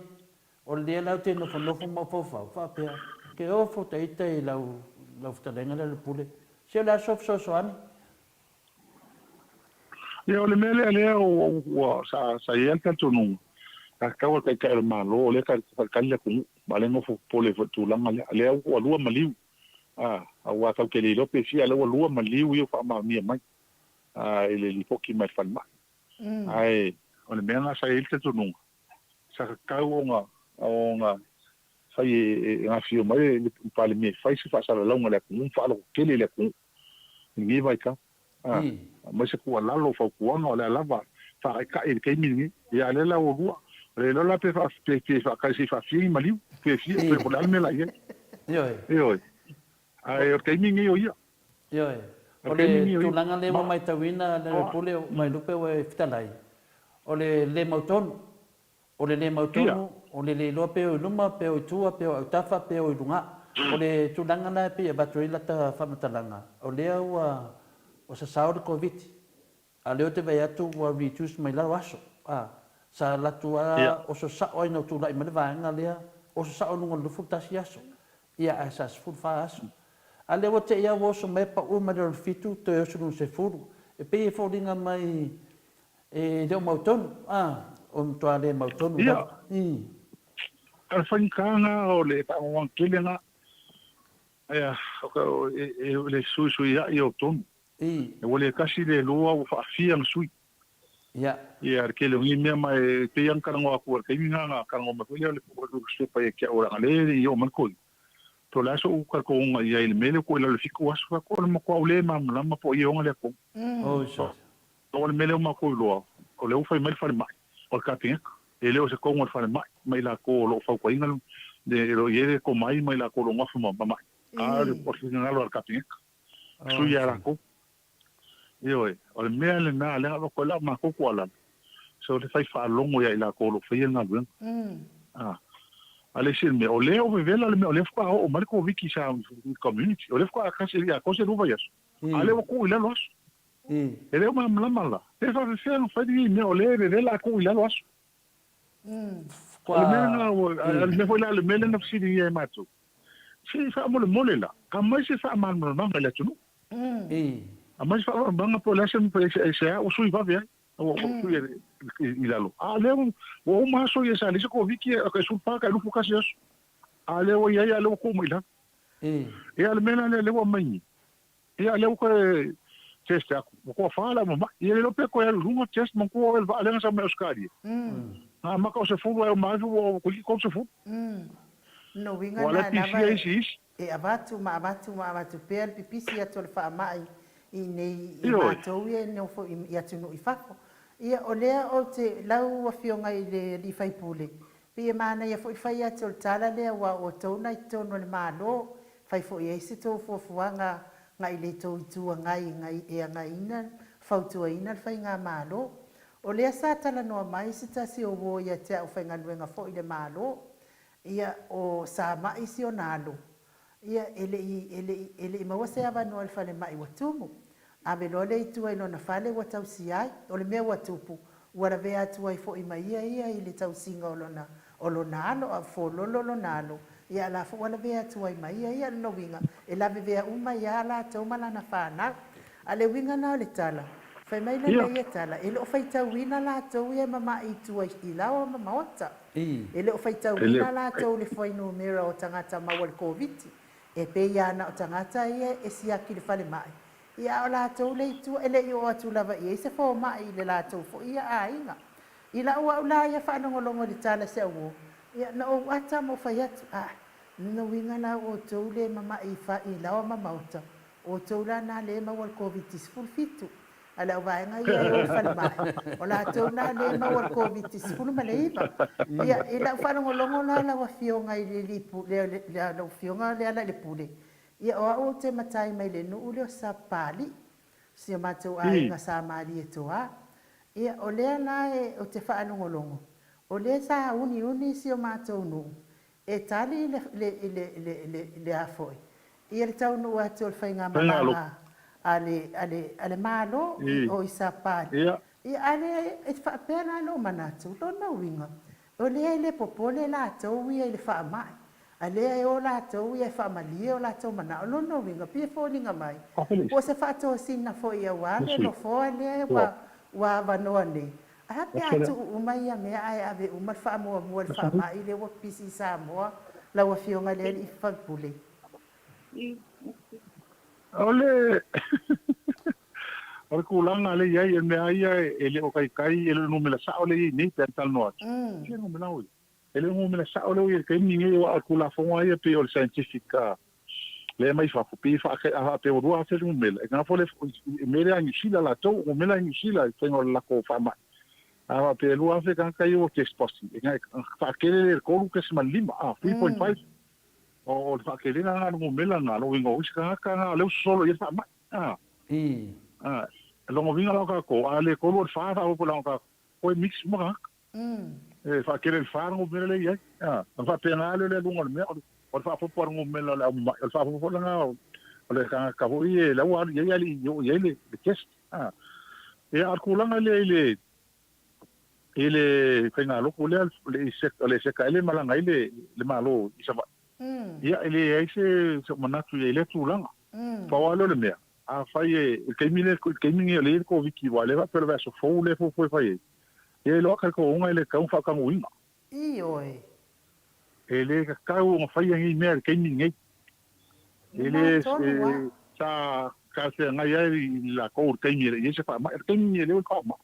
o le la te no fo mo fa pe ke o fo te la uftalenga le pule se la sof so ani ia o le mele le o sa ia ka tonu ka o ka malo le ka le ku vale no fo pole fo tu la le o lua maliu wa ka ke le lo pe fia le o lua maliu yo fa ma mi mai ele li poki mai fa ma ai o le mena sa ia ka tonu sa ka o nga fai nga fio mai le pale mi fai se fa sala longa le ku fa lo ke le ku ni vai ka ma se ku ala lo fa ku no le lava fa ka e ke mi ya le la o rua le lo la pe fa ka si fa fi mali pe fi pe ko la me la ye yo ai o ke mi ni yo yo o le tu langa le mai tawina le pule mai lupe o fitalai o le mauton o le mauton o le lo pe o luma pe o tua pe o tafa pe o lunga o le tulanga na pe ba tuila ta fa matalanga o le o sa sao de covid a le te vai atu wa reduce mai la waso sa la tua o so sa o no tu la mai va nga le o so sa o no lu futa siaso ia asas fu fa aso a le o te ia wo so me pa o ma de fitu te o so se furu e pe fo dinga mai e de mauton o toa le mauton al fankanga o le ta o kelenga ia o le su ia o ton e o le kasi le loa o fa fiang sui ia ke le ngi me mai te yang ka ngo ku ke nga ka ngo ma le ko se pa ke o la le yo man ko to la so ka ko nga ia le mele ko le fiku aso ko le mo ko le ma ma po yo nga le ko so o le mele ma ko lo o le o fa mai fa mai o ka pin e leo se kongo fa mai la ko lo fa ko ingal de lo ye ko mai la ko lo ngafu ma mai le por final lo ka pin su ya la ko yo o le mele na le ko la ma ko la so le fa longo ya la ko lo fa nga ben Ale se me o le o vela le me o le fa o mal ko wiki sa community. O le fa ka se ya ko se ruba yes. Ale o ko ile los. Ele ma mala. Te fa se no fa di me o le vela ko ile los. Ale me na o ale me foi la le me na fsi di e matu. Si fa mo le mole la. Ka mai se fa man no na le tunu. Mas fa banga po la se se o sui va bien. O sui ilalo. Ale o ma so ye sa le ko wiki ka su pa ka lu fu ka se. Ale o ia ia le ko mo ila. E ale me na le o mai. E ale o ko test ako ko fala mo e le pe ko ya lunga test mo ko el ale sa me oskari ma ko se fu o ma o ko se fu no winga wala na pcs e avatu per pipisi ya tol fa mai i nei i matou e no fo ia tunu i fako ia o lea o te lau a fionga i le li fai pule pe mana ia fo i fai ya tol tala lea wa o tona i tono le malo fai fo ia se to fo fuanga ngai le tau tua ngai e ngai ina fautua ina fai ngā malo o lea sa tala noa mai se tasi o wo ia te au fai ngaluenga fo i le malo ia o sa mai si o nalo ia ele i maua se ava noa le fale mai watumu ave lo le tua ino na fale wa tau si ai o le mea watupu wara vea tua i fo i mai ia i le tau singa o lo nalo a fo lo nalo ia la fo wala vea tua i mai ia no winga e la vea uma ia la tau mala na fana ale winga na le tala fai mai le ia tala ele o fai tau wina la tau ia mama i tua i la o mama ota ele o fai tau wina la tau le foi numero o tangata mawal covid e pe ia na o tangata ia e siaki le fale mai ia o la tau le tua ele i o atu lava ia se fo mai le la tau fo ia a inga ila ua ula ia fa ngolongo le tala se o ia na o ata mo fai atu no winga na o tau le mama i fa i la o mama ota o tau la na le mawal covid full fitu ala vai nga ia o fal mai o la tau na le mawal covid full maleiva ia ila fa ngolongo la wa fionga i le lipu le lo fionga le ala le pule ia o te matai mai le no ule o sapali si matou ai nga sa mali e toa ia o le na o te fa ngolongo o le sa uni si o matou no e tali le afoi ia le tau no atu fai nga mala ale malo o isapali ia ale e fa pena lo manatu lo no winga o le popole la tau ia le fa mai ale o la tau ia fa mali o la tau mana lo no winga pe fo linga mai o se fa to sina fo ia wa le fo le wa no ne ape atu umai me ai ave uma fa mo le fa mai le wo pisi sa mo la wa fionga le i fa pule ole ku langa le ia me ai ele o kai ele no me la sa ole ni per tal no que no me la ole ele no me la sa ole que ninguém o ku la fo ai pe o científica le mai fa pi fa a pe o do a fer un mel e na fo le me le ani sila la to o me la ani sila tengo la ko fa ma a pe lu a fe kan kai o test posti e na fa que le ko que se man lima 3.5 o fa que le na no me la na lo wingo ska ka le solo ye fa ma lo vinga la ko ale ko lo fa o la ka ko mix mo e fa que le fa no me le ye fa pe na le lo ngol me o fa fo por me la o fa fo la o le ka vo ye la wa ye ali yo ye le test e ar ko la le ele fenga lo ko le se ka ele mala ngai le malo isa ba ia ele ai se manatu ele tu langa pa walo le me a fai e ke mine le ko viki wale va per verso fo le fo fai e lo ka ko unga ele ka un fa ka muinga oi ele ka un fai ngi me ke mine ele sa ka se ngai ai la ko ke mine ye se fa ma ke mine le ko ma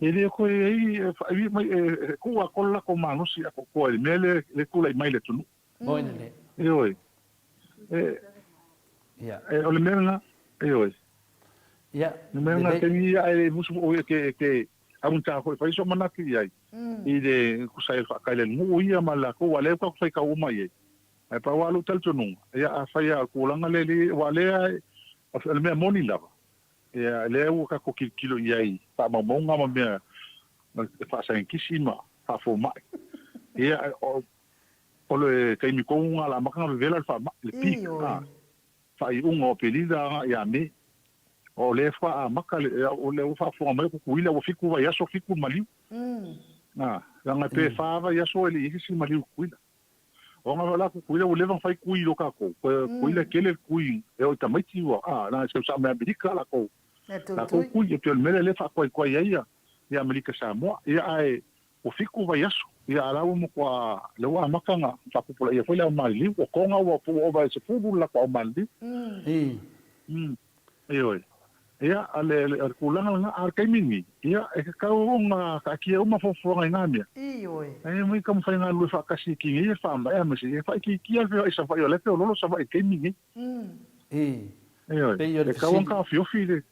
ele ko ai mai ko a ko la ko manu si ko ele mele le ko le mai le tunu Moinele. Oi. Ia. O le mena, oi. Ia. Le mena ke ni ai musu o ke aunta ko fa so mana ki ai. I de ku sai fa ka le mu ia mala ko wale ko sai ka uma ye. Ai pa walu tal tunu. Ia a fa ia ko langa le wale ai le me moni lava. Ia le u ka ko kilo ia pa ma monga ma me fa sa en kisima fa fo mai. Ia o le kai mi ko nga la maka le vela fa le pi fa I unga o pelida ya me o le fa maka o le fa fo mai ku kuila o fiku va yaso fiku maliu nga pe fa va yaso ele isi maliu kuila o nga la ku kuila o le va fa kuilo ka ko kuila kele kui e o tamaiti wa na se sa me amerika la ko la ko kui e te mele le fa ko ia ya amerika sa mo ia ai o fiku va yaso ia ala mo kwa le wa makanga fa kupula ia foi la mali o konga o va se fudu la kwa mali ia ale kulanga nga ar kaimini ia e ka nga ka kia uma fo nga ngamia ai mo kam fa nga lu fa kasi ki ia fa ma e mesi fa ki kia fe isa fa yo le fe lo sa fa kaimini e ka won ka fio file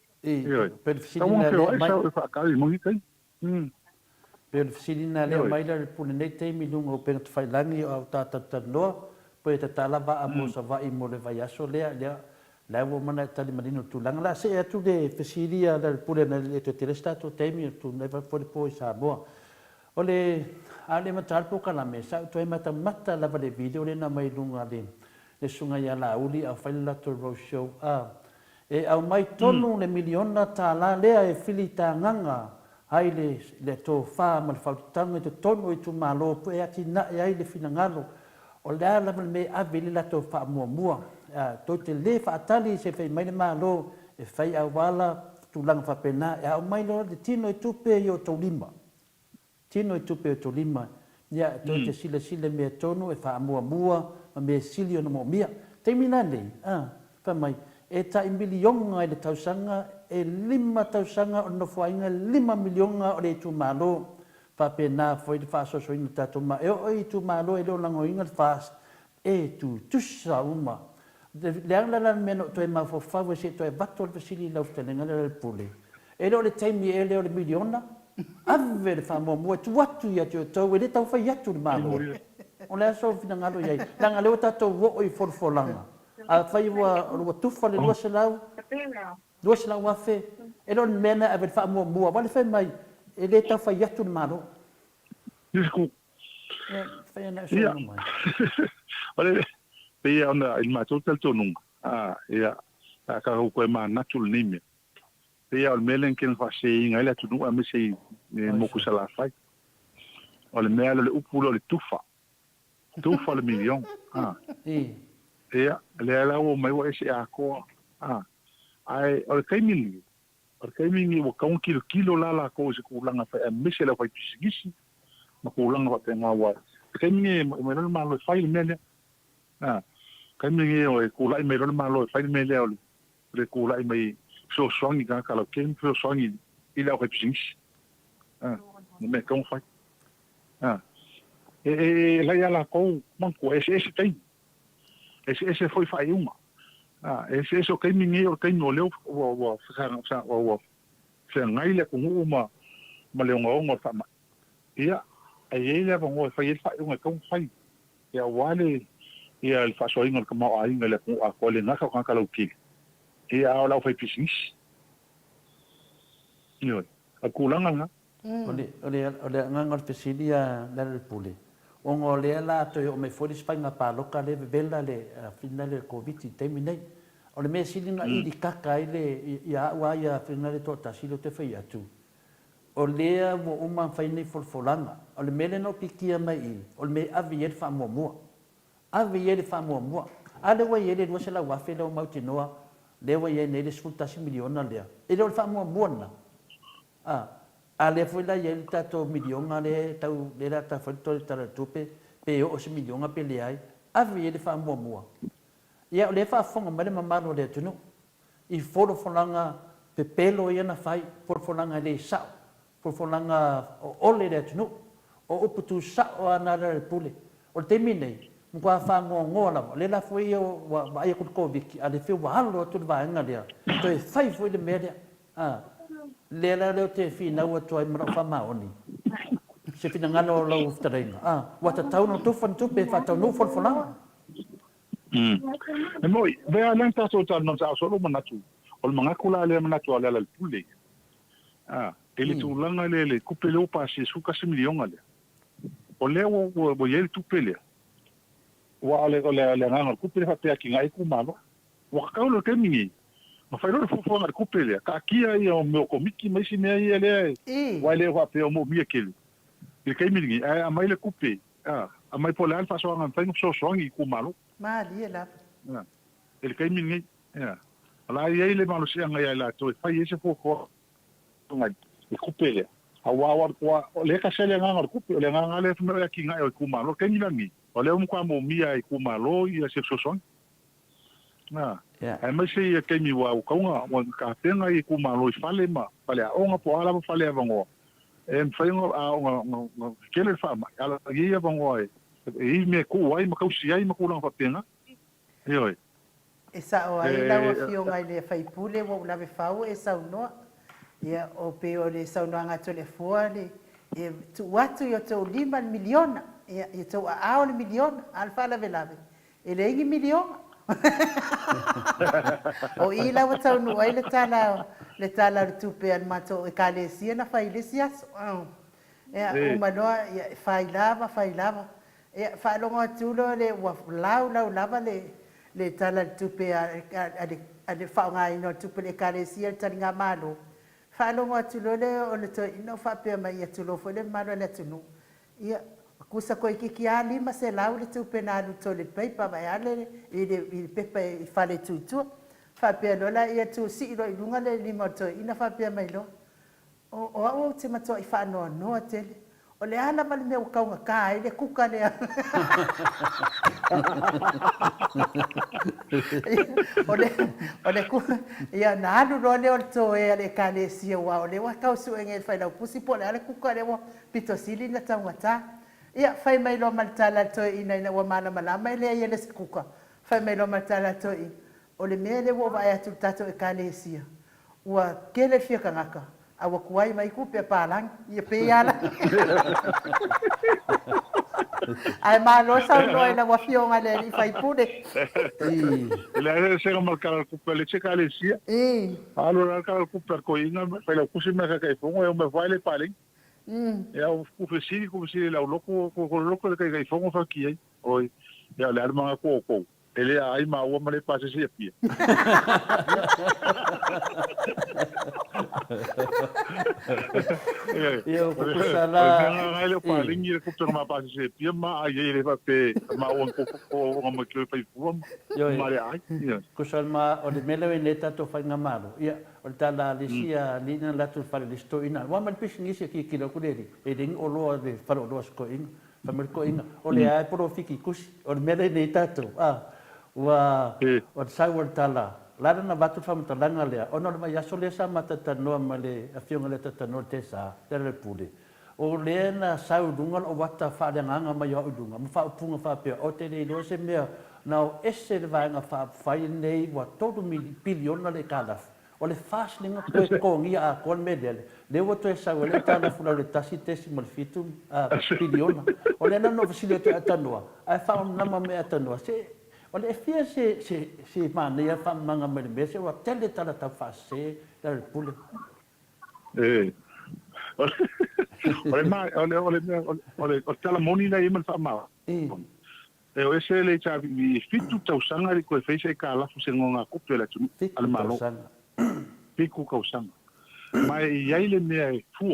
per fisina le mai fa ka mo kai per fisina le mai la pune nei te mi lungo per fai langi o ta no pe ta tala va amo sa va I mo le va yaso le la wo mana tali marino tu langa la se tu de fisilia dal pure nel te stato temi tu ne va fuori poi sa boa ole ale matal po kala mesa tu mata la vale video le na mai lunga le sunga ya la uli a faila to ro show e au mai tonu le miliona tala le e filita nganga ai le to fa mal fautanga te tonu I tu malo po e ati na ai le finangalo o le ala me avili la to fa mua to te le fa atali se fai mai malo e fai a wala tu lang fa pena e au mai lo de tino e tupe yo to lima tino e tupe to lima ya to te sile me tonu e fa mua ma me silio no mo mia te minande fa mai e ta miliona le tausanga e 5 tausanga o no fuainga 5 miliona o le tu malo fa pena foi de fa so in tato ma e tu malo e lo lango inga fa e tu sa uma le la meno to e ma fo fa se to e batto il vasili la uftenga le pule e lo le temi e le miliona ave fa mo tu watu ya to e le tau fa ya tu malo o le so fina ngalo ia langa le tato wo I forfolanga a fai wa tu fa le lo se la wa fe e lo mena ave fa mo wa le fe mai e le tau fa ya tu malo Disco. Fai na so mai ole pe ona il ma total tonung ia ka ko ma natul nime pe o melen ken fa se inga ile tu no me se mo ku sala fai ole mele le upulo le tufa le million ia le la o mai o ese a ko ai ole kaimini o ka un kilo la ko se ku langa fa me se la fa pisigisi ma ku langa fa nga wa kaimini me no ma lo fai mele kaimini o ku lai me no ma lo fai mele o le ku lai mai so songi ka lo ken so songi ila fa pisigisi me ka un fai la ya la ko man ko ese tem ese foi fai uma ese kaimini o kaino le o fa ngai le ku uma ma le ngo fa ma ia ai le ngo fa un ka fai ya wale ia el fa so inga ka ma ai ngale ku a ko le ngaka ka lo ki ia ala fa pisis io a kulanga nga ole ngangor fisilia le pule o ngole la to o me fori spanga pa loka le bella le finale covid terminei o le me silinga I di kaka ile ya wa ya finale to tasilo te fai atu o lea mo uma fai nei folfolanga o le mele no pikia mai o le me avier fa mo ale wa yele do se la wa fe lo mautinoa le wa ye nei le sfultasi miliona le e lo fa mo na ale foi la yel tato miliona le tau le la ta foto ta tupe pe o se miliona pe le ai avier fa mo ia le fa fonga male mamalo le tunu I folo folanga pe pelo ia na fai por folanga le sa por folanga ole le tunu o uputu sa o ana le pule o te mine mo fa ngo la le la foi o wa ia ko viki ale fe wa halo tu va nga le to e fai foi le media le la le te fina o to ai mara fa maoni se fina ngalo lo uftarenga wa ta tau no tu fan tu pe fa tau no fol folanga e moi ve alan ta so tal no sa so lo manatu o manga kula le manatu ala le pule ele tu langa le kupele o pa se su ka se milion ale o le o ye tu pele wa le nganga kupe fa pe ki ngai ku malo wa ka lo ke mingi ma fa lo fo nga kupe le ka kia ia o me komiki mai si me ia le wa le wa pe o mo mi ke le ke mingi a mai le kupe a mai po le alfa so nga fa so ngi ku malo ma li la ele ke mingi ala ia le malo si nga ia la to fa ia se fo nga kupe le wa le ka sele nganga kupe le nganga le me ki ngai o ku malo ke mingi o le kwa mo mia i kumalo i se soson ai mai se ke mi wa ka ka tenga i kumalo i fale ma fale o nga po ala fale avango faingo a nga kele fama ala i avango e me ku ai ma ka usi ai ma ku lang fapenga yo e sa o ai la o fio ngai le fai pule wo la ve fau e sa no ia o pe o le sa no nga telefone e tu watu yo te 5 miliona e tau a le miliona alfa la velave e le ingi miliona o i la wata no ai le tala tupe an mato e kalesia na failesia e o manoa e failava e fa longa tulo le wa lava le tala tupe a le fa ngai no tupe le kalesia taringa malo fa longa tulo le o le to ino fa pe mai tulo fo le malo le tunu ia kusa ko iki ali ma se lau le tu penalu to le pepa vai ale i pepa i fale tu fa pe lola ia tu si lo i lunga le lima to ina fa pe mai lo o te mato i fa no tele o le ala mal me o kaunga ka i le kuka le o le ku ia na alu lo le o to e le kale si wa o le wa ka su engel fa la pusi po le kuka le mo pito sili na tawata ia fai mai lo maltala to ina wa mana malama ile ia le kuka fai mai lo maltala to i o le mele wo vai atu tato e kalesia wa kele fia kangaka awa kuai mai ku pe palang ia pe ala ai ma lo sa no ina wa fio ngale i fai pude le se no marcar ku pe le che kalesia allora ka ku per ko ina fai la kusi me ka fongo e me vai le paling o kufesiri la loko le kai fongo fa ki ai oi ya le arma ko ele ai ma o male pase si pia eu ko sala ai le palingi le ko ma pase si pia ma ai ele va pe ma o ko ma ke fai fu ma le ai ko salma o le mele ne tato fa ngamalo ia o tala lisia lina la tu fare listo ina wa mal pisngi se ki kilo kuleri e ding o lo de faro do sko in fa mer ko ina o le ai pro fiki kus o mele ne tato wa o sai tala la na batu fa mtalanga le o no ma ya sole sa mata no male a fionga le tata no te sa le pule o le na sau dungal o wata fa de nganga ma yo dunga ma fa punga fa pe o te le lo se me na esse le vai nga fa fai nei wa todo biliona le kala o le faslinga pe kongi a kon medel le wo to sa le tana fula le tasi tesimal fitu biliona o le na no fasile te atanoa ai fa na ma me atanoa se o le fia se mane ia fa manga me le se wa tele tala ta fa se la pule o tala moni la imal fa ma e o ese le cha vi fitu tau sanga ri ko fese ka la fu se ngonga ku pela tu al malo piku ka usanga mai ia ile me fu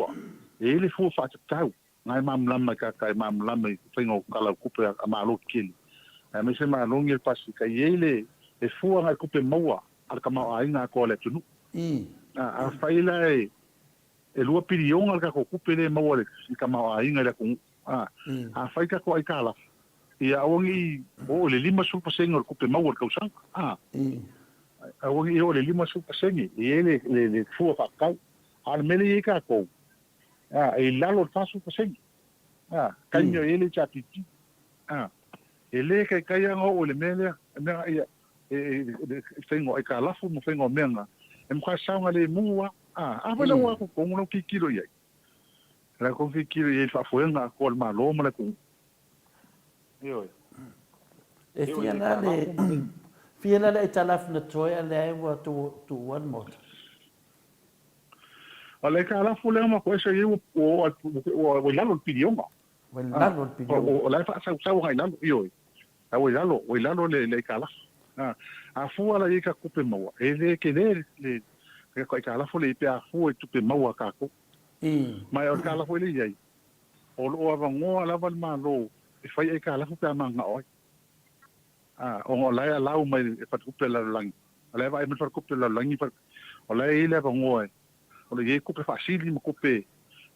ele fu fa tau ngai mam lama ka mam lama fingo kala ku pe a malo kili a me se ma longi el pasi ka ele e fu nga ku pe moa al ka ma ainga ko le tu a faila e lua pirion al ka ko ku pe le moa le ka ma ainga le ku a faika ko ai kala ia ongi o le lima super sengo ku pe moa ka usanga a ongi o le lima super sengi ele le fu fa ka al mele ka ko e lalo fa super sengi kanyo ele chapiti ele kai ngo o le mele na ia sengo ai ka lafu mo sengo menga em kwa sanga le mua wala wa ko no kikiro ia la ko kikiro ia fa fuenga ko ma lo mo le ku yo e fiana le talaf na toya le wa to one more ale ka lafu le ma ko ese yo o lalo pidioma o la fa sa ngai nalo yo Au lalo le kala. A fua la ika kupe maua. E le ke le ko kala fo le pe a fu e tupe maua ka ko. Mai o kala fo le yai. O lo ava ngoa lava ma lo e fai e kala fo pe manga oi. O la lau mai e fa kupe la langi. Ala vai me fa kupe la langi fa. O la e le ava ngoa. O le ye kupe fasili mo kupe.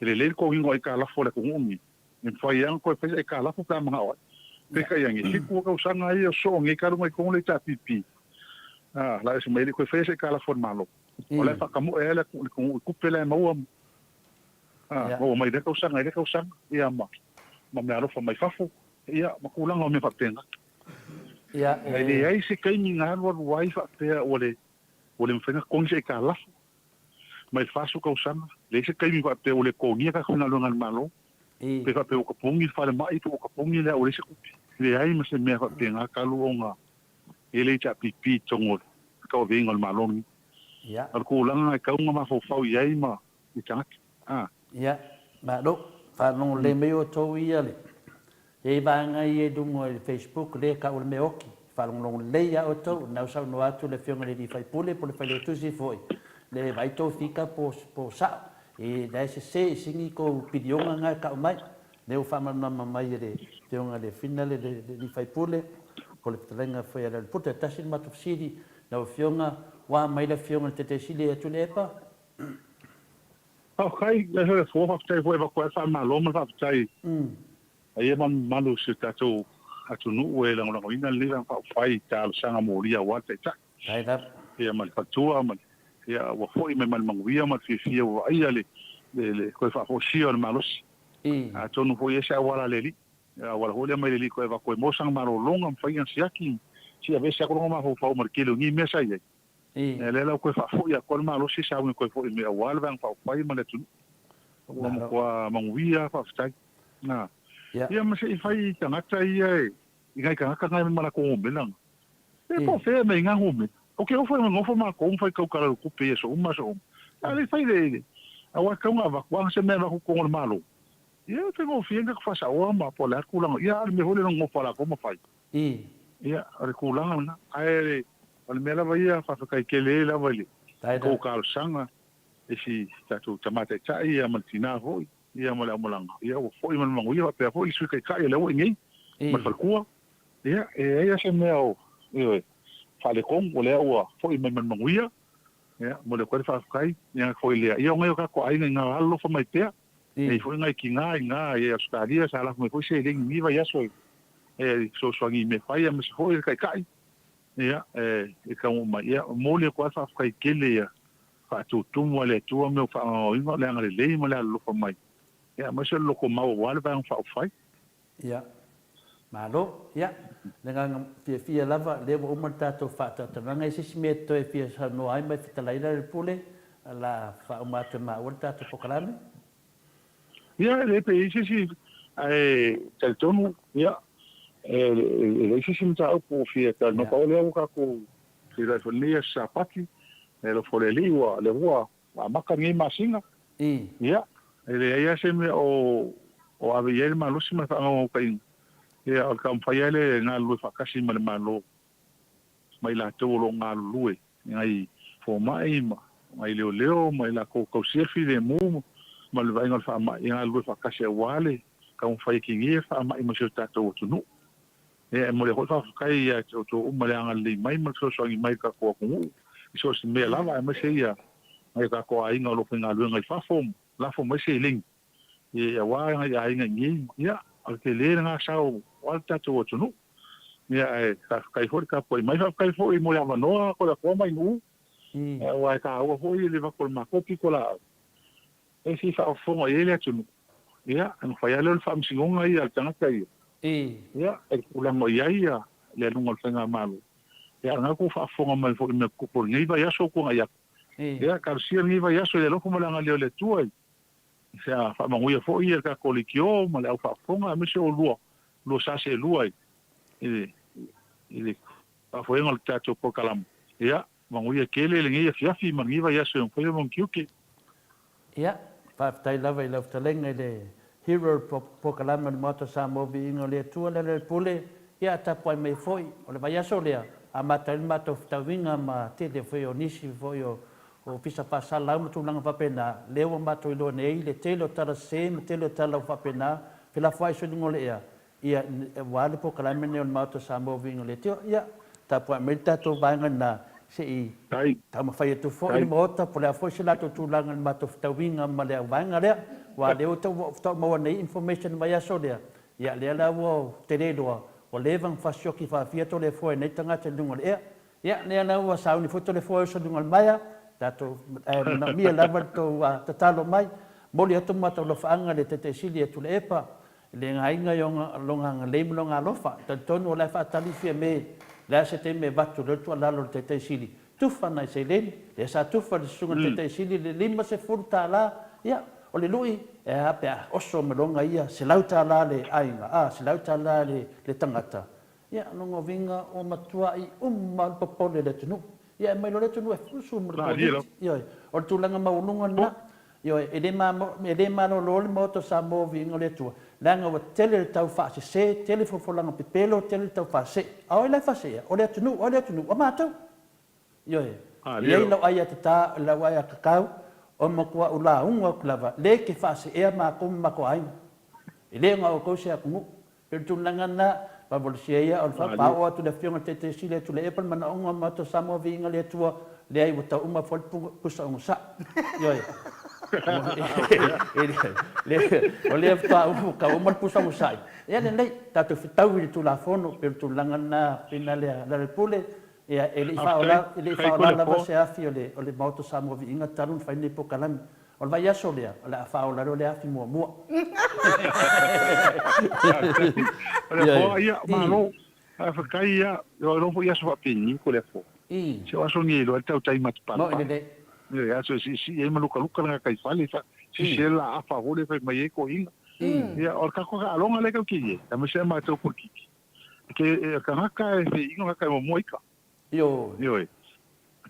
Ele le ko ingo e kala fo le ko ngumi. Ni fai yang ko fai e kala fo pe manga oi. Peka yangi siku ka usanga ai o so ngi karu mai ko le ta pipi. La se mai ko fai se kala fo malo. O le fa kamu e le ko kupe le mau. O mai de ka usanga ia ma me aro fa mai fafu ia ma kulanga o me fatenga ia ele ai se kai ni nga ro wai fa te ole mfenga kong se kala mai fasu ka usanga le se kai mi fa te ole ko ni ka khona lo ngal malo pe fa pe o ka pongi fa le mai to ka pongi le ole se kupi le ai ma se me fa tenga ka lu onga ele cha pipi tongo ka o vingol malo ni ia al kulanga ka unga ma fo fau ia ma i tanga ia ma do fa no le me o to ia le e ba ngai e dungo e Facebook le ka o me oki fa no le ia o to na sa no atu le fiona le di fai pule fai le tu si foi le vai to fica po sa e da se singi ko pidionga nga ka mai le o fa ma mai le fiona le finale di fai pule ko le trenga foi le puta tasin ma tu sidi na o fiona wa mai le fiona te sili e tu le pa Okay, le ho fo fa tai fo ko fa ma lo ma fa tai. Ai man malu se tato atu nu e la ngona ina le fa fai ta sanga moria wa tai ta. tai da Ia man fatua man. Ia wa fo i me man manguia ma fi wa ai le ko fa fo si on malos. A tonu fo ia sa wala le li. Wala ho le mai le ko va ko mo sang ma lo longa fa ia siaki. Si ave sa ko ma fo fa mar kilo ni me sa ia. Le la ko fa fo ia ko ma lo si sa ko fo me wal van fa fai ma le tu wa mo ko manguia fa stai na ia ma se fai tanga tai ai ngai ka ngai ma la ko me lang e po fe me nga ngome o ke o fo mo fo ma ko fai ko kala ku pe so ma so ali fai le a wa ka nga va ko se me va ko ko malo ia te mo fi nga fa sa o ma po la ku lang ia me ho le ngo fa la ko mo fai ia re ku lang na ai o le mela vai fa kai kele la vai ko ka sanga e si tatu tamate tai ia mantina hoi ia mo la molanga ia o foi man mangu ia pe foi su kai le o ngi ma fa ku ia ia se me o ia fa le kong o le o foi man mangu ia mo le ko fa kai ia foi le ia ngai ka ko ai nga allo fa mai te e foi ngai ki nga ia stadia sa la mo foi se le ngi vai aso so ngi me fai me foi kai ia e ka mo ia mo le ko fa kai kele ia fa tu mo le tu me fa o ingo le ngale le mo le lo fa mai ia mo se lo ko ma o wal va fa fai ia malo ia dengan fia lava le mo mata to fa ta ngai si me to e fia sa no ai mai fita lai le pule la fa o mata ma o ta to pokalame ia le pe si ai tel tonu ia le si ta o fia ta no pa le o ka ko fia fo ni sa paki lo fo le liwa le wa maka ngi masinga ia ele ia se me o ave ele malusi ma fa o kai ia o kam fa ele na lu fa kasi ma le malo mai la to lo nga lu ngai fo mai mai leo mai la ko se fi le mu ma le vai ngol fa mai nga lu fa kasi wale kam fa ki ngi fa mai mo se ta to tu no mo le ho fa kai ia to ma le nga le mai ma so ngi mai ka ko ku so se me lava ma se ia ai ka ko ai ngalo pinga lu ngai fa fom la fom ma se ling ia wa ngai ai ngai ia al ke le nga sao wal ta to no ia ai ka kai ho ka po mai fa kai fo i mo ya no ko la ko mai nu wa ka o ho i le va ko ma ko pi ko la e si fa fo mo ile tu ia an fa ya le fa mi singonga ia tanga kai ia e kula mo ia le ngol fenga malu ia nga ko fa fonga mai fo me ko por ngai vai aso ko ngai ia ka si ngai vai aso le lo ko mala ngai le tuai sa fa mangu ia fo ia ka kolikio ma le fa fonga me se o lo sa se luai fa fo ngol tato po kalam ia mangu ia kele le ngai fiafi mangi vai aso fo mo kiuki ia fa tai lava i lafta lenga le hero po kalam mo to sa mo vi ngole tu le pule ia tapu ai mai foi o le vai aso lea a mata le mata tawinga ma te foi o nisi foi o pisa pasala ma tu langa papena le o mata i lo nei le telo tara se ma telo tala papena pela foi so ngole ia wale po kala mene o mata sa mo vinga le tio ia tapu ai mai tato vanga na se i tama fai tu fo i mota po le foi se la tu langa mata tawinga ma le vanga le wa le o to mo nei information vai aso lea ia le la wo te le doa o levang fasioki fa fiato le foi nei tanga te lunga le ia le na wa sauni foto le foi so lunga maya tato na mia lava to tatalo mai moli atu mata lo faanga le tete sili tu le epa le ngainga yonga longa le mlonga lofa tonu la fa tali fia me la se te me batu le tu la lo tete sili tu fa na se le sa tu fa sunga tete sili le lima se furta la ia o le lui e apea oso melonga ia se lauta la le ainga se lauta la le tangata ia longo vinga o matua i mal popole le tunu ia mai lo le tunu e fusu mo ia o tulanga maulunga na ia ele ma lo le moto sa mo vinga le tua langa o tele tau fa se tele fofolanga pipelo tele tau fa se o le fa se o le tunu o mato ia ia lo ai ata la wai kakau o makua ula unga klava le ke fase e ma ko ma ko ai ile nga o ko se aku per tunanga na pa bolsia o fa pa o tu le fiona te sile tu le epal mana unga ma to samo vinga le tua le ai bota uma fol pusa un sa yo le o le fa u ka uma pusa un sa ya le ta tu fitau tu la fono per tunanga na pinale la pule ia ele fa ola la se afi o le moto samo vinga talun fa ni po kalam o vai aso le la fa ola le afi mo ole po ia malo fa kai ia lo po ia so pini ko le fo se o so ni lo tau tai mat pa no ele ia so si e maluka luka nga kai fali fa si se la afa ole fa mai ko inga ia o ka ko alonga le ka ki e ma se ma to por ki ke ka e inga ka mo moika yo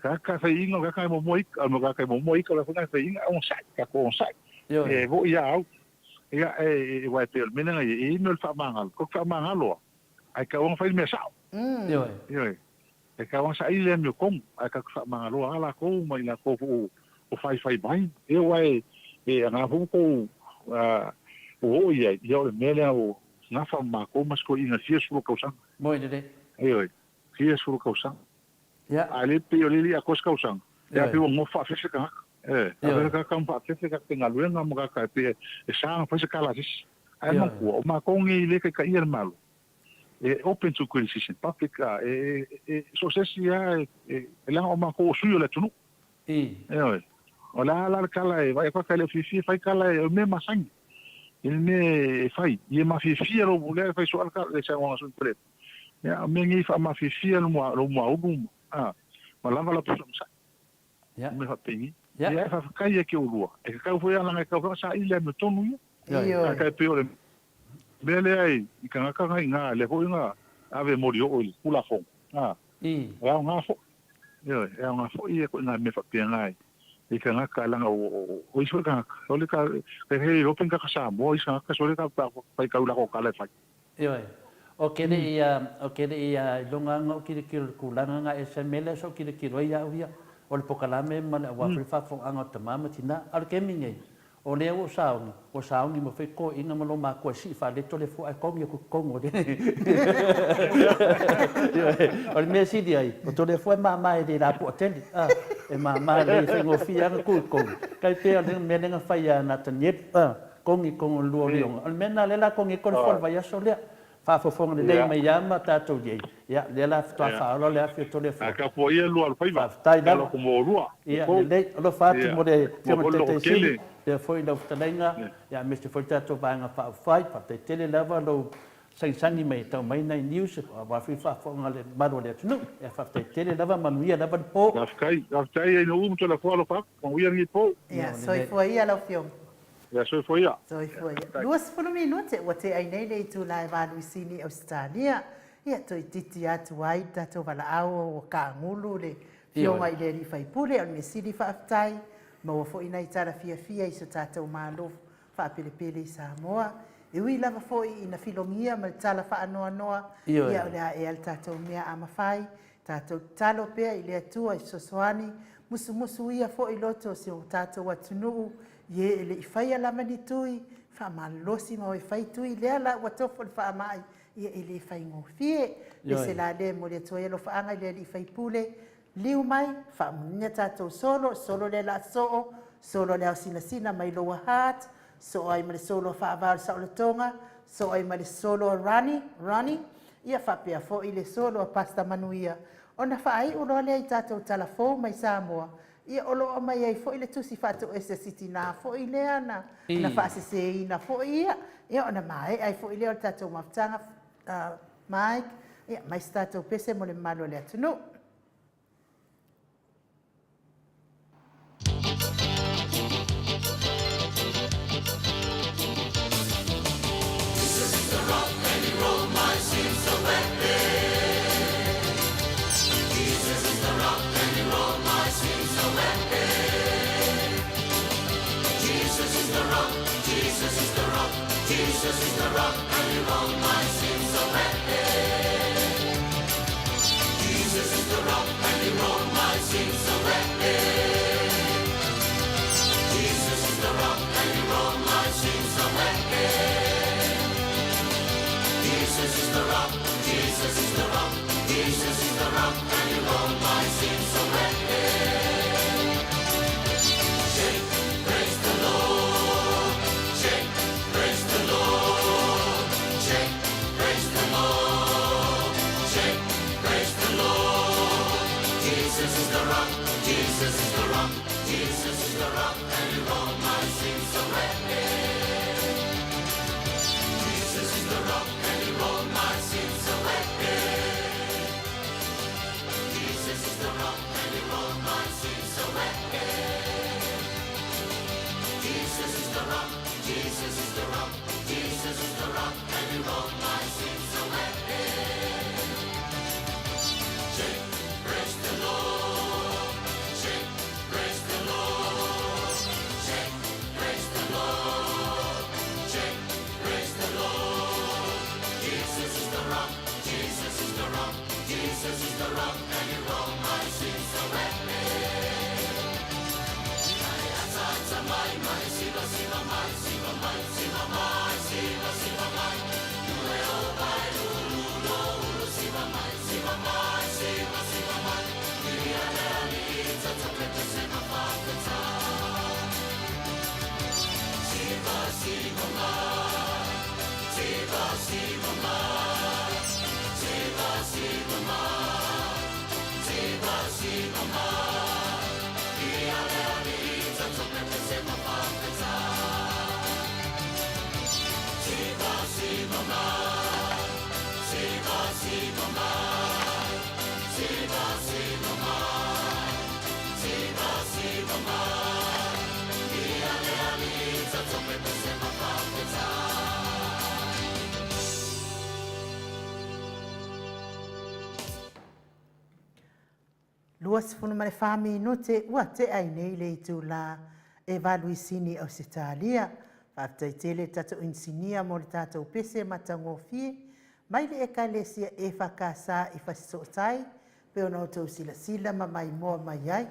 ka inga ka mo moika mo ka mo moika la fa inga on sai ka ko on sai e go ia au ia e wa te mena e no fa mangal ko fa mangalo ai ka on fa me sa yo e ka on sai le me kom ai ka fa mangalo ala ko mai la ko o fai bai e wa e nga fu ko o ia yo me le o na fa ma ko mas ko inga si su ko sa mo ide si su ko sa ya ale pe o le a koska usang ya pe mo fa fese ka a ka ka pa fese ka tenga luenga mo ka pe e sa fa se kala sis ai mo ko ma ko ngi le ka ir malo e open to criticism public so se sia e la o ma ko suyo le tunu o la kala e vai ka le fi fai kala e me masang il me fai e ma fi ro bule fai so al ka le sa mo so pre ya me ngi fa ma fi lo mo ma lava la pusa sa me fa pengi ya fa kai e ke o lua e ka foi ala nga ka sa ile me tonu ya ka pe o le bele ai i ka nga le ho nga ave morio o kula fo ra nga fo nga fo i ko nga me fa pe nga i ka nga ka langa o i so ka o le ka he ro pen ka sa mo i sa ka so le ka pa ka ula ko ka le fa Okay ia longa ngo ki kulanga nga SML so ki roia uia o le pokalame mana wa fa fo anga tamama tina al keminge o le o saungi mo fe ko ina mo ma ko si fa le tole fo ai ko mi ko kongo de o le me si di ai o tole fo ma e de la po tele e ma le fe ngo fia ko kai pe le me nga fa ya na tanyet kongi kongo luo liong al mena le la kongi ko fo va ya so le fa fo fo le mai yama tatou ye ya le la fa fa lo le fa to le fa ka po ia lu al fa tai da ko mo lu ya le lo fa ti mo le ti mo te si le foi do talenga ya mr foi tatou ba nga fa fa te tele lava lo sangi mai tau mai na news wa fa fo ngale malo le no ya fa te tele lava manuia lava po afkai ai no to la fo lo fa con ia ni po ya foi ia lo fiom ya foi ia duas minutos o te ai nei nei tu lai va Luisini Australia ia to titi atu ai tato vala au o ka ngulu le fionga i le ri fai pule o me siri fa aftai ma o fo ina i tara fia i so tato malo fa pele sa moa E ui lava fo'i ina filongia ma le tala whaanoanoa. Io, Ia o lea e al tātou mea ama whai. Tātou talo pea i lea tua i sosoani. Musu ia fo'i loto se o tātou atunuu. Ie e le i whaia lama ni tui. Wha malosi ma o i whai tui. Lea la ua tofo le wha mai. Ia e le whai ngofie. Le se la le mo le tua ielo whaanga le i whai pule. Liu mai, wha munia tātou solo le la soo. Solo le au sina mai loa hat. So ai ma le solo whaavau sa o le tonga. So ai ma le solo running. Ia whapea fo i le solo a pasta manuia. Ona whaai ulo le i tātou talafou mai Samoa. Ia olo o mai ai fo i le tusi whātou ese siti nā fo i le ana. Na whaasese i na fo i ia. Ia ona mai ai fo i le o tātou maftanga Mike. Ia mai tātou pese mo le malo le atunu. Luas funu male fami note ua te ai nei le tu la e valuisini au Italia. Faftai tele tato insinia mo le tato pese matangofie. Mai le ekalesia e whakasa i whasisotai. Pe ona o tau sila ma mai moa mai ai.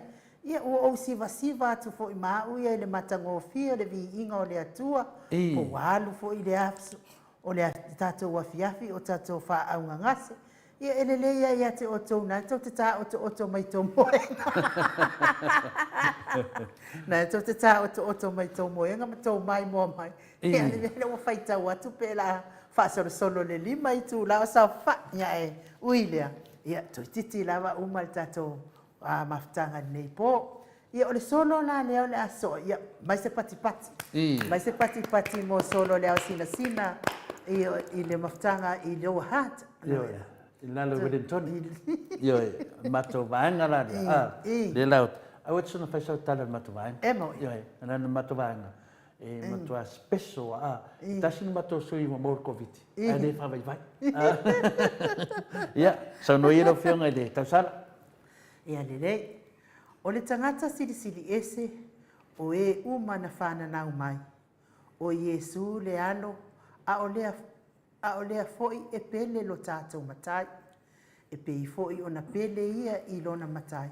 Ia ua o siva atu fo i mau ia le matangofie le vi inga o le atua. Po walu fo i le afsu. O le tato wafiafi o tato wha au ngangase. Ia eleleia ia te oto na tau te tā oto mai tō moenga. Na tau te tā oto mai tō moenga ma tō mai moa mai. Ia le ua whaitau atu pe la whaasolo le lima i tū la o sao wha ia e uilea. Ia toi titi lawa umal tātou mafutanga nei pō. Ia o le solo la leo le aso. Ia mai se pati. Mai se pati mo solo leo sina. I le mafutanga i leo hat. Lalo Wellington. Yo, mato vaanga la. Le laut. I would suna fai sau tala mato vaanga. Emo. Yo, na mato vaanga. E mato a special tasi no mato sui mo mor covid. Ai le fa vai. Ya, so no iro fionga le tausala. Ia le. O le tangata sili ese o e uma na whana nau mai. O Iesu le alo a o lea fo'i e pele lo tātou matai. E pei fo'i ona pele ia I lona matai.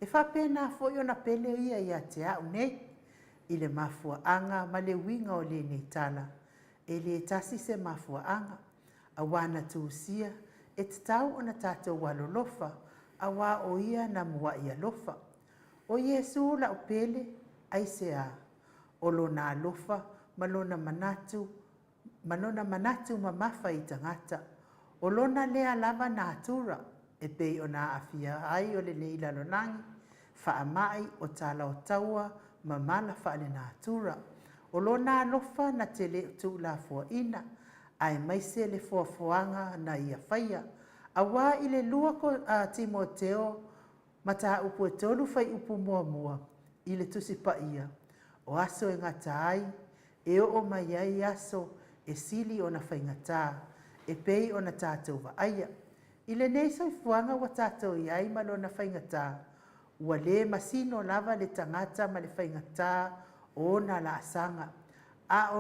E whapena fo'i ona pele ia te au nei. I le mafuaanga ma le winga o le nei tala. E le tasi se mafuaanga. A wana tūsia e te tau ona tātou walolofa. A wā o ia na mua ia lofa. O Yesu la o pele ai se a. O lona alofa ma lona manatu ma mafa I tangata. O lona lea lava na atura e pei o na afia ai o le nei lalonangi. Whaamai o tala o taua ma mala wha le na atura. O lona alofa na te le tu la fua ina. Ai maise le fuafuanga na ia whaia. A wā I le lua ko Timoteo mata upu e tolu whai upu mua I le tusi pa ia. O aso e ngata ai, e o mai ai aso e sili o na whaingata, e pei o na tātou wa aia. I le nei soi fuanga wa tātou I ai malo na whaingata, ua le masino lava le tangata ma le whaingata o na la asanga. A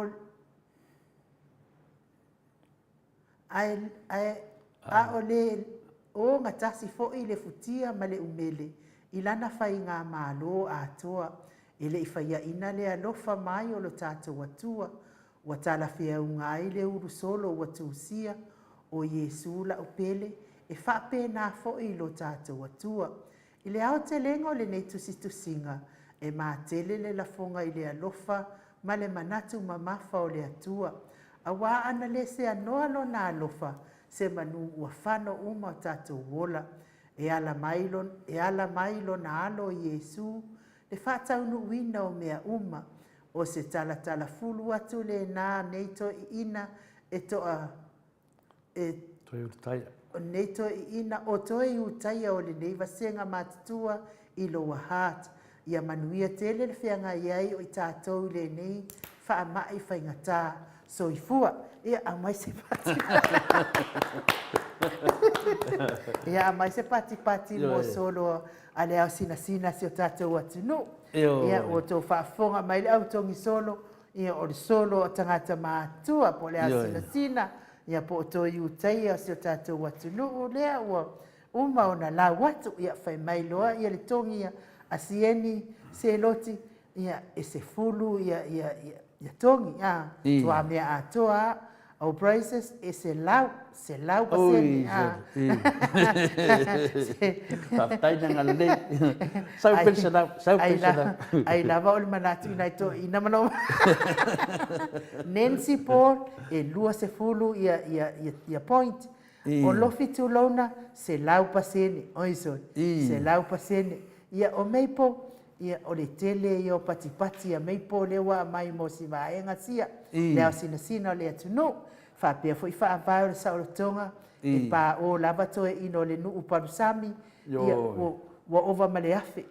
o le o ngatasi fo'i le futia ma le umele, I lana whainga malo a toa, e le iwhaia ina le alofa mai o lo tātou watua, wa tala fea unga I le uru solo watusia, o Yesu la upele, e whape na fo'i lo tātou watua. I le ao te lengo le nei tusinga, e mā tele le lafonga I le alofa, ma le manatu ma mafa o le atua. A wā ana le se anoa lo na alofa, se manu ua whano uma o tātou wola, e ala mailo na alo Yesu, le whataunu wina o mea uma, o se tala fulu atu le nā neito I ina, e toa, neito I ina, o toi utaia o le neiva senga mātutua I lo wahat, ia manuia tele le whianga iai o I tātou le nei, wha mai whaingatā, so I fua, ia a mai se pati. Ia a mai se pati mo solo a le au sina se o tātou atunu. Ia o tō whaafonga mai le au tongi solo, ia o le solo o tangata mātua po le au sina. Ia po o tō iutai se o tātou atunu. Lea ua uma o na la watu, ia whai mai loa, ia le tongi a sieni, se loti, ia e se fulu, ia tongi, tua mea atoa, o Braces e se lau paseni. Whaftai na ngalei. Sau pensa lau. Ai lava o le manatu ina ito ina mano. Nancy Paul e lua se fulu ia point. O lofi tu lona se lau paseni. Oiso, se lau paseni. Ia o meipo, ia o le tele ia o patipati ia meipo lewa mai mo si vaenga sia. Leo sina o le atunu. Whapea fo I whaavai o le saurotonga, e pā o lava toe ino le nuu parusami, ia wa ova male afe.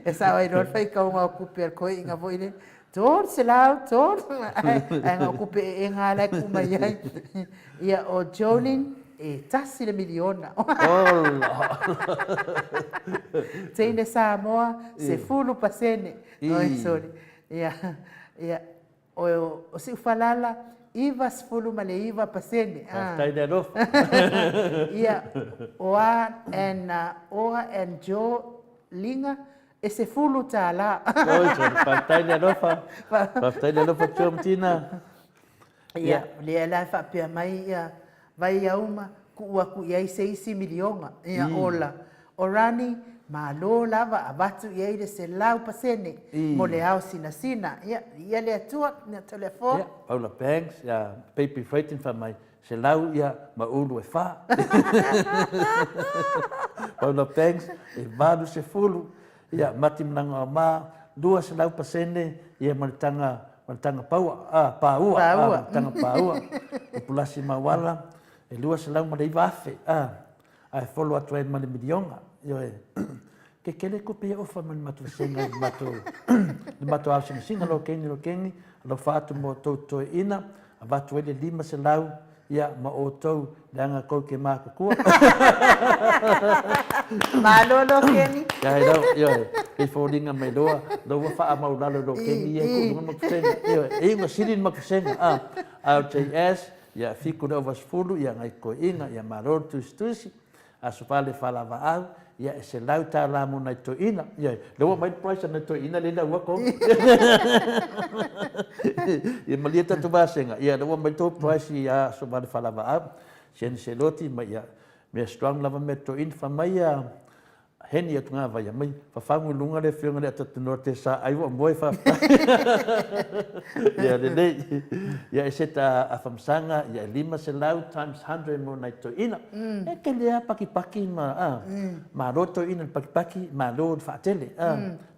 E sa wai rol whai kau ngā kupe al koe inga vo ine, tōr se lau, tōr, ai ngā kupe e ngā lai kuma iai. Ia o Jolin, e tasi le miliona. Teine Samoa, se fulu pasene. Oi, sorry. Ia, o si ufalala, iwa sfulu ma le iwa pasene. Tai de rofa. Ia, Oa and Joe Linga, e se fulu tā la. Oi, tai de rofa. Tai de rofa tōmtina. Ia, lea lai whapea mai ia, vai ia uma, ku iai 6 milionga. Ia, ola. O rani, ma lo lava avatu iai le se lau pasene, mo le au sina. Ia le atua, na telefon. Ia, Paula Banks, ia, Pepe Freightin wha mai, se lau ia, ma ulu e wha. Paula Banks, e malu se fulu, ia, mati mnanga o mā, 2 se lau pasene, ia, manitanga paua, manitanga paua, e pulasi mawala, e 2 se lau ma le iwa afe, ai folo atu e mani milionga, io che le copie offa man matu senga matu au singa lo kengi lo fatu mo to ina abatu ele 5 se lau ia ma o to danga ko ke ma ko malo lo kengi ya io pe folinga mai loa fa mau lalo do ke ni ku no makusenga e nga silin makusenga LJS ia fiku na vasfulu ia ngai ko inga ia maror tustusi aso vale fala va ia se lauta la mo na to ina ia lo mai price na to ina le na wa ko ia malieta to basenga ia lo mai to price ia so vale fala va sen seloti mai ia me strong lava me to in fa mai heni atu ngā vai mai whawhangu lunga le whiunga le atatu no te sa ai wa moi fa ia le ia e seta a whamsanga ia 5 se lau times 100 mo nai to ina e ke lea paki ma roto ina paki ma lo whaatele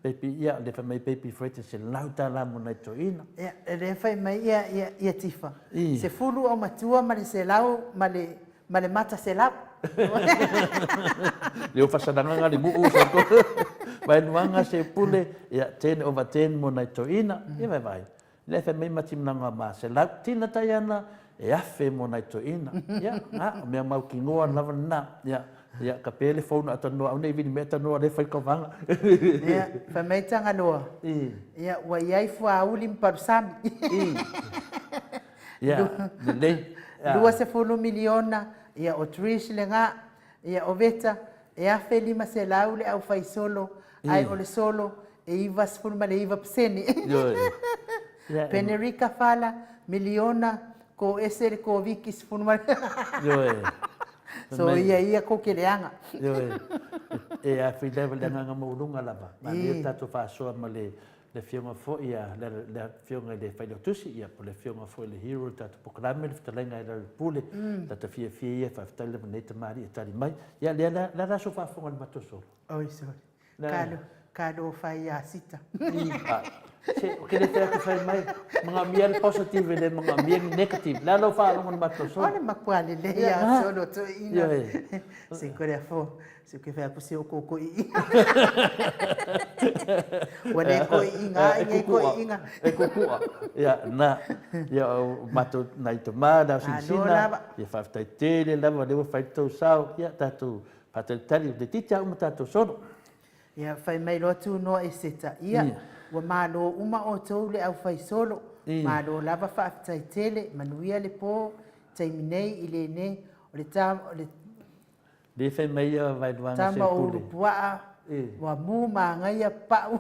pepi ia le whamai pepi frete se lau ta la mo nai to ina ia le whai mai ia tifa se fulu au matua ma le se lau ma le mata se lau Leo fasadanga ngali muu sako. Vai nuanga se pule ya 10 over 10 mo nai toina. Ia vai. Le fe mai matim nanga ma se la tina tayana e afe mo nai toina. Ya, me mau ki ngoa lava na. Ya ka telephone atano au nei vini meta no le fai ko vanga. Ya, fa mai tanga noa. Ya, wa yai fu aulim parsami. Ya, le 2 miliona ia o Trish le ngā, ia o Veta, e afe 5 se lau le au fai solo, ai o le solo, e iwa sifuru ma le iwa paseni. Penerica fala, miliona, ko esere ko viki sifuru ma le. So ia ko ke leanga. E afe level le nganga maulunga lava. Ma le tato whaasoa ma le whiunga fo ia, le whiunga le whailotusi ia, po le whiunga fo le hero tatu pokalame, le whitalenga e rau pule, tata fia ia, whaafitale ma neita maari e tari mai. Ia lea la raso whaafonga le matosoro. Oi, sorry. Kado whai a sita. O ke le whea ka whai mai, mga mia le positive le mga mia negative. La lo whaalonga le matosoro. Ole makuale le ia solo to ina. Se kore a fo. Se ke whea kusi o koko i. Wane ko inga, ko inga. E kukua. Ia, na. Ia o mato nai to maa, dao sinsina. Ia whaftai tele, lava lewa whaitou sao. Ia tatu patatali, le titi au ma tatou sono. Ia whai mai loa tu noa e seta. Ia, wa malo uma o tau le au whai solo. Malo lava whaftai tele, manuia le po, taiminei i le ne, o le tam, o le le whai mai vai duanga se pule. Tama o rupua, wa mu ma ngai a pau.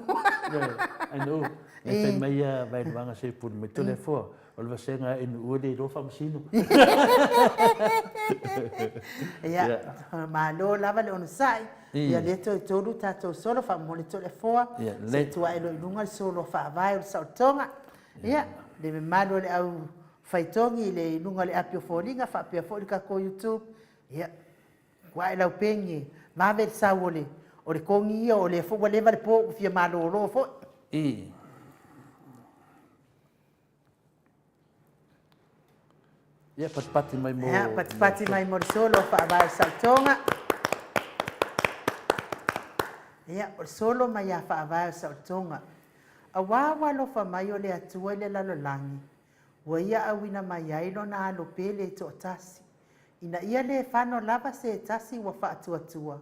I know. Le whai mai vai duanga se pule. Me tole fua. O le vasenga inu ua le rofa masino. Ia, ma lo lava le onu sai. Ia le to tolu tatou solo fa mo le tole fua. Se tua elo ilunga le solo fa vai o le sautonga. Ia, le me malo le au faitongi le ilunga le apio folinga fa apio folinga ko YouTube. Ia, wai lau pengi, mawe sa ole, o le kongi ia, o le fo wale vale po, fia malo ro fo. Ia patipati mai mo. Ia patipati mai mo solo fa vai saltonga. Ia o solo mai a fa vai saltonga. A wawa lo fa mai o le atua le lalo langi. Wa ia awina mai ai lo na alo pele to tasi. Ina ia le whano lava se tasi wa wha atua.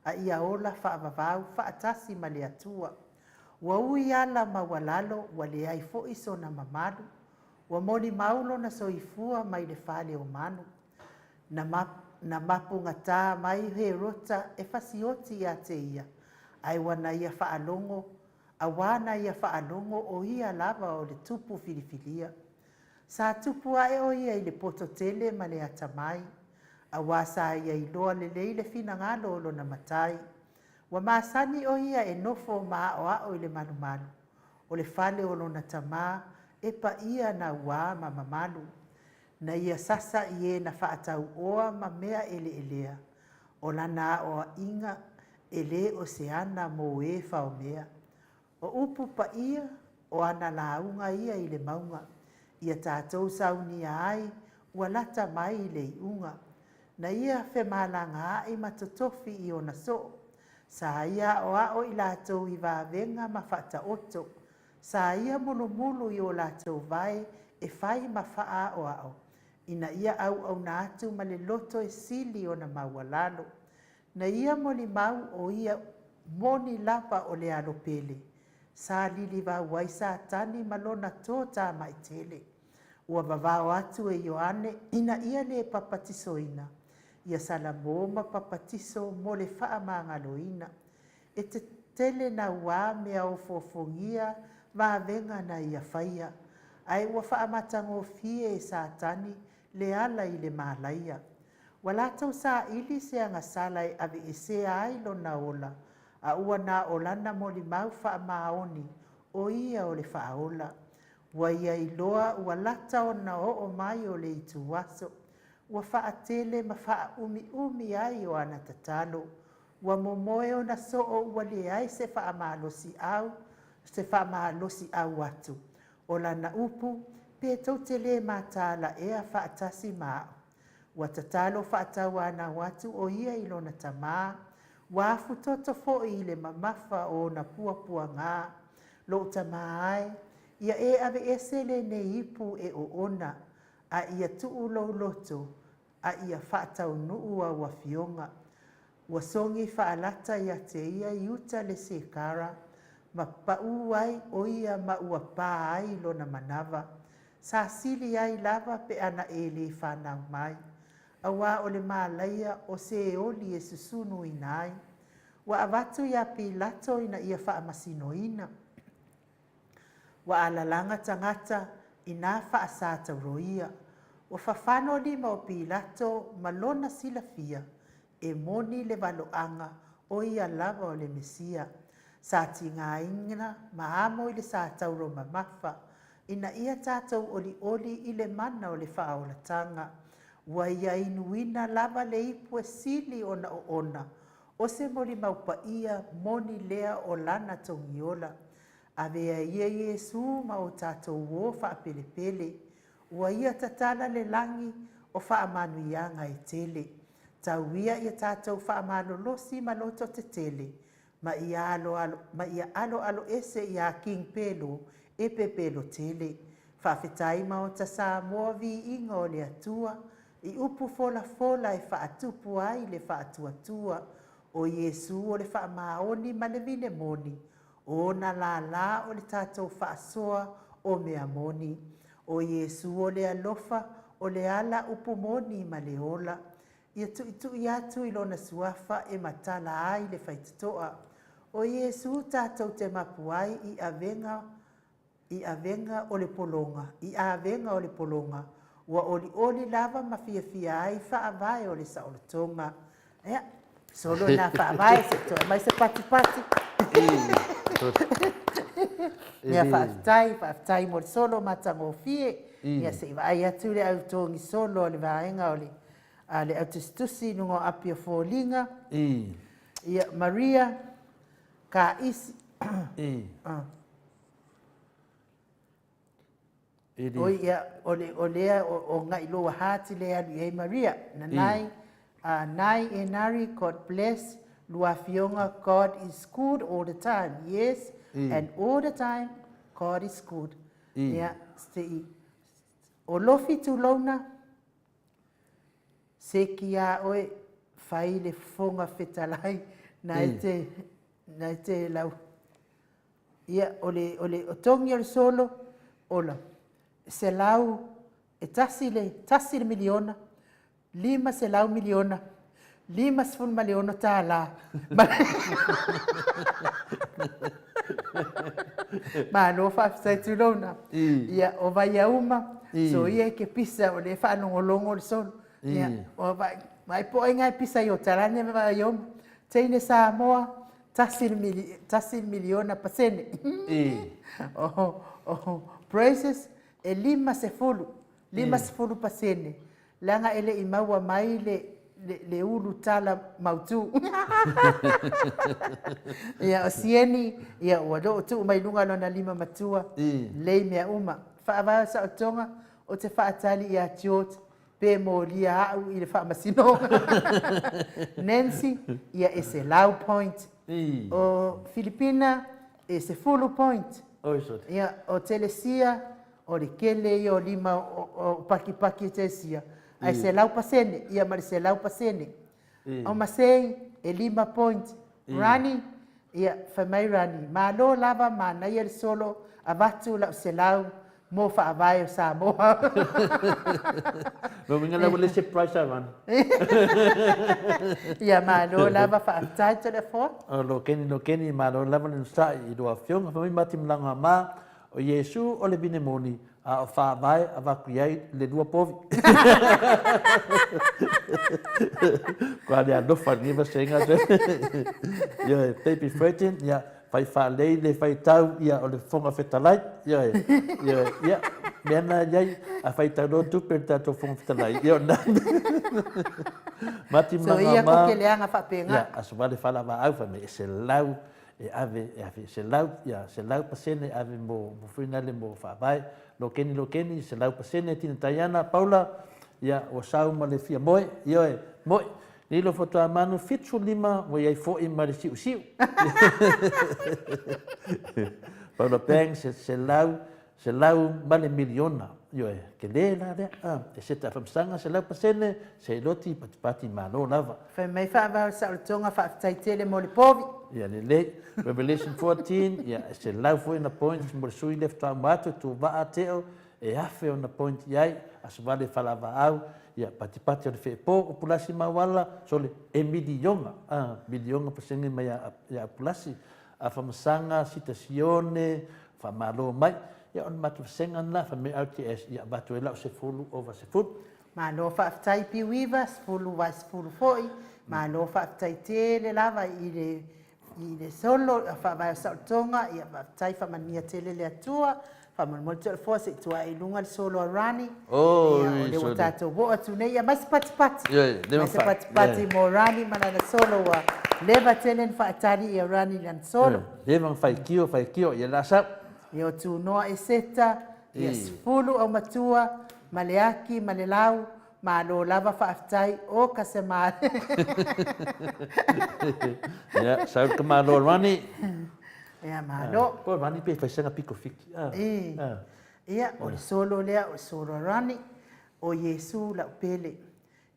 A ia ola wha avavau wha atasi ma le atua. Wa ui ala ma walalo wa le ai fo iso na mamalu. Wa moni maulo na soifua mai le whale o manu. Na mapu ngata mai he rota e fasioti a te ia. Ai wana ia wha alongo. A wana ia wha alongo o ia lava o le tupu filifilia. Sa tupu ae o ia i le poto tele ma le atamai. A wasa ia i loa le leile fina ngalo o lo na matai. Wa maasani o ia e nofo maa o a o i le manu manu. O le fale o lo na tamaa e pa ia na ua ma mamalu. Na ia sasa ie na whaatau oa ma mea ele elea. O lana o inga ele oseana mo e whao mea. O upu pa ia o ana launga ia i le maunga. Ia tātou saunia ai ua lata mai i le iunga. Na ia fe malanga ai matotofi i ona so. Sa ia o a o i lātou i vāvenga ma whata oto. Sa ia mulu mulu i o lātou vai e whai ma wha o ao. Ina ia au na atu ma le loto e sili o na maua lalo. Na ia moli mau o ia moni lava o le alopele. Sa lili wai sa tani malona tō tā mai tele. Ua wawao atu e Ioane ina ia le papatiso ina. Ia salamoma papatiso mo le faa mangaloina. E te tele na ua mea o fofongia venga na ia whaia. Ai ua faa matango fie e sa tani le ala i le malaia. Wala tau sa ili se anga salai ave e se ailo na ola. A ua na olana mo li mau faa maoni o ia o le faa ola. Wa ia iloa ua lata o na o mai o le itu waso. Ua faa tele ma faa umi ai o ana tatalo. Ua momoe o na so o ua le ai se faa maalosi au atu. O lana upu, pe tau tele matala ea faa tasi maa. Ua tatalo faa tau ana watu o ia ilona tamaa. Wa afu toto fo i le mamafa o na pua ngā. Lo tamaa ai, ia e ave esele ne ipu e o ona. A ia tuu lo loto, a ia faa tau nuu a wafionga. Ua songi faa lata ia te ia iuta le sekara. Ma pau ai o ia ma ua pā ai lo na manava. Sa sili ai lava pe ana e le whanau mai. Awa o le mālaia o se oli e susunu inai. Wa avatu ia pilato ina ia wha masino ina. Wa alalanga tangata ina wha sata roia. Wa whawhano lima o pilato malona sila fia. E moni le valoanga o ia lava o le mesia. Sa tinga ingina maamo i le sa tauro mamafa. Ina ia tātou oli i le mana o le wha o la tanga. Wa ia inuina lava le ipu e sili ona o ona. O se mori maupa ia moni lea o lana tongiola. Avea ia Yesu ma o tātou o wha pele pele. Wa ia tatala le langi o wha amanu ianga e tele. Tau ia ia tātou wha amalolosi ma loto te tele. Ma ia alo ese ia king pelo e pe pelo tele. Whawhetai ma o ta sa moa vi inga o le atua. I upu fola e whaatupu ai le whaatuatua. O Yesu o le whaamaoni ma le vine moni. O na la o le tātou whaasoa o mea moni. O Yesu o le alofa o le ala upu moni ma le ola. Ia tu i atu i lona suafa e matala ai le whaitatoa. O Yesu tātou te mapu ai i avenga o le polonga. I avenga o le polonga. Ua oli lava ma fia ai whaavae o le saolotonga. Ea, solo na whaavae se toa, mai se pati. Ia whaafitai mo le solo matango fie. Ia se iwa ai atu le au tongi solo o le vaenga o le au tustusi nungo apia fōlinga. Ia Maria ka isi. O ia o lea o ngai loa hati lea ni Maria. Na nai e nari, God bless. Lua fionga, God is good all the time. Yes, and all the time, God is good. Ia, stei. O lofi tu lona, se kia oe whai le fonga whetalai na te lau. Ia, o tongi o le solo, ola. Se lau e tasi le miliona, 5 se lau miliona, 5 miliona tā la. Ma no whaafisai tu lona. Ia o vai a uma, so ia ke pisa o le whaanongolongo le solo. Ia o vai po ingai pisa i o tarane me vai a uma. Teine sa moa, tasi miliona pasene. Praises. E 5 se fulu pasene. Langa ele i maua mai le ulu tala mautu. Ia o sieni, ia ua do tu mai lunga lona 5 matua. Lei mea uma. Whaavaa sa o tonga, o te whaatali ia tiot, pe mo lia au i le whaamasino. Nancy, ia e se lau point. O Filipina, e se fulu point. Ia o Telesia, o le kele i o 5 o paki te sia. Ai se lau pasene, ia mare se lau pasene. O masei e 5 point. Rani ia whamai rani. Malo lava mana ia le solo a watu lau se lau mo whaavai o Samoa. Lo minga la wale surprise avan. Ia malo lava whaatai te le fo. Lo keni malo la wale sai I do afionga fa mi mati mlanga ma o Yesu o le bine moni a o whaavai a wakuiai le dua povi. Kwa le alofa ni va senga se. Ia baby frightened ia fai whalei le fai tau ia o le fonga whetalai. Ia mena iai a whai tau no tupe tato fonga whetalai. Ia na. Mati So mlanga ia ma. ko ke leanga whapenga. Ia aswale whala wa au fa me se lau e ave se lau ia se lau pasene ave mo fuina le mo whaavai. Lo keni se lau pasene tina Taiana Paula ia o sau ma le fia moe ia moe ni lo foto a manu fitu lima o iai fo I ma le siu Paula peng se lau ma le miliona ia ke le la le e se ta famsanga se lau pasene se loti pati malo lava Whamai whaavai o Saulatonga whaatai tele mo le povi. ia le Revelation 14 ia se lau fo ina point mo le sui left ta matu tu va ateo e afe ona point iai asvale falava au ia pati o fe po o pulasi mawala sole e milionga milionga pasenge mai ia pulasi a famasanga citazione fa malo mai ia on matu senga na fa me RTS ia batu ela se fulu over se fulu Malo whaatai piwiva, spulu wa spulu foi. Malo whaatai tele lava I le solo, whaavai o Saulatonga, ia whaatai whamania tele le atua. Whamanmoli tole fua se tua I lunga le solo a rani. Oh, ia o le o tātou bo atu nei, ia mai se pati. le Mai se pati mo rani mana na solo wa. Leva tele ni whaatari I a rani lan solo. leva fai kio ia la sa Ia o tu noa e seta, ia spulu au matua, maleaki, malelau, malo lava whaatai o kasemare. ia sa ka malo rani Ia malo. po rani pe fai senga piko fiki Ia o le solo lea o solo rani o Yesu la upele.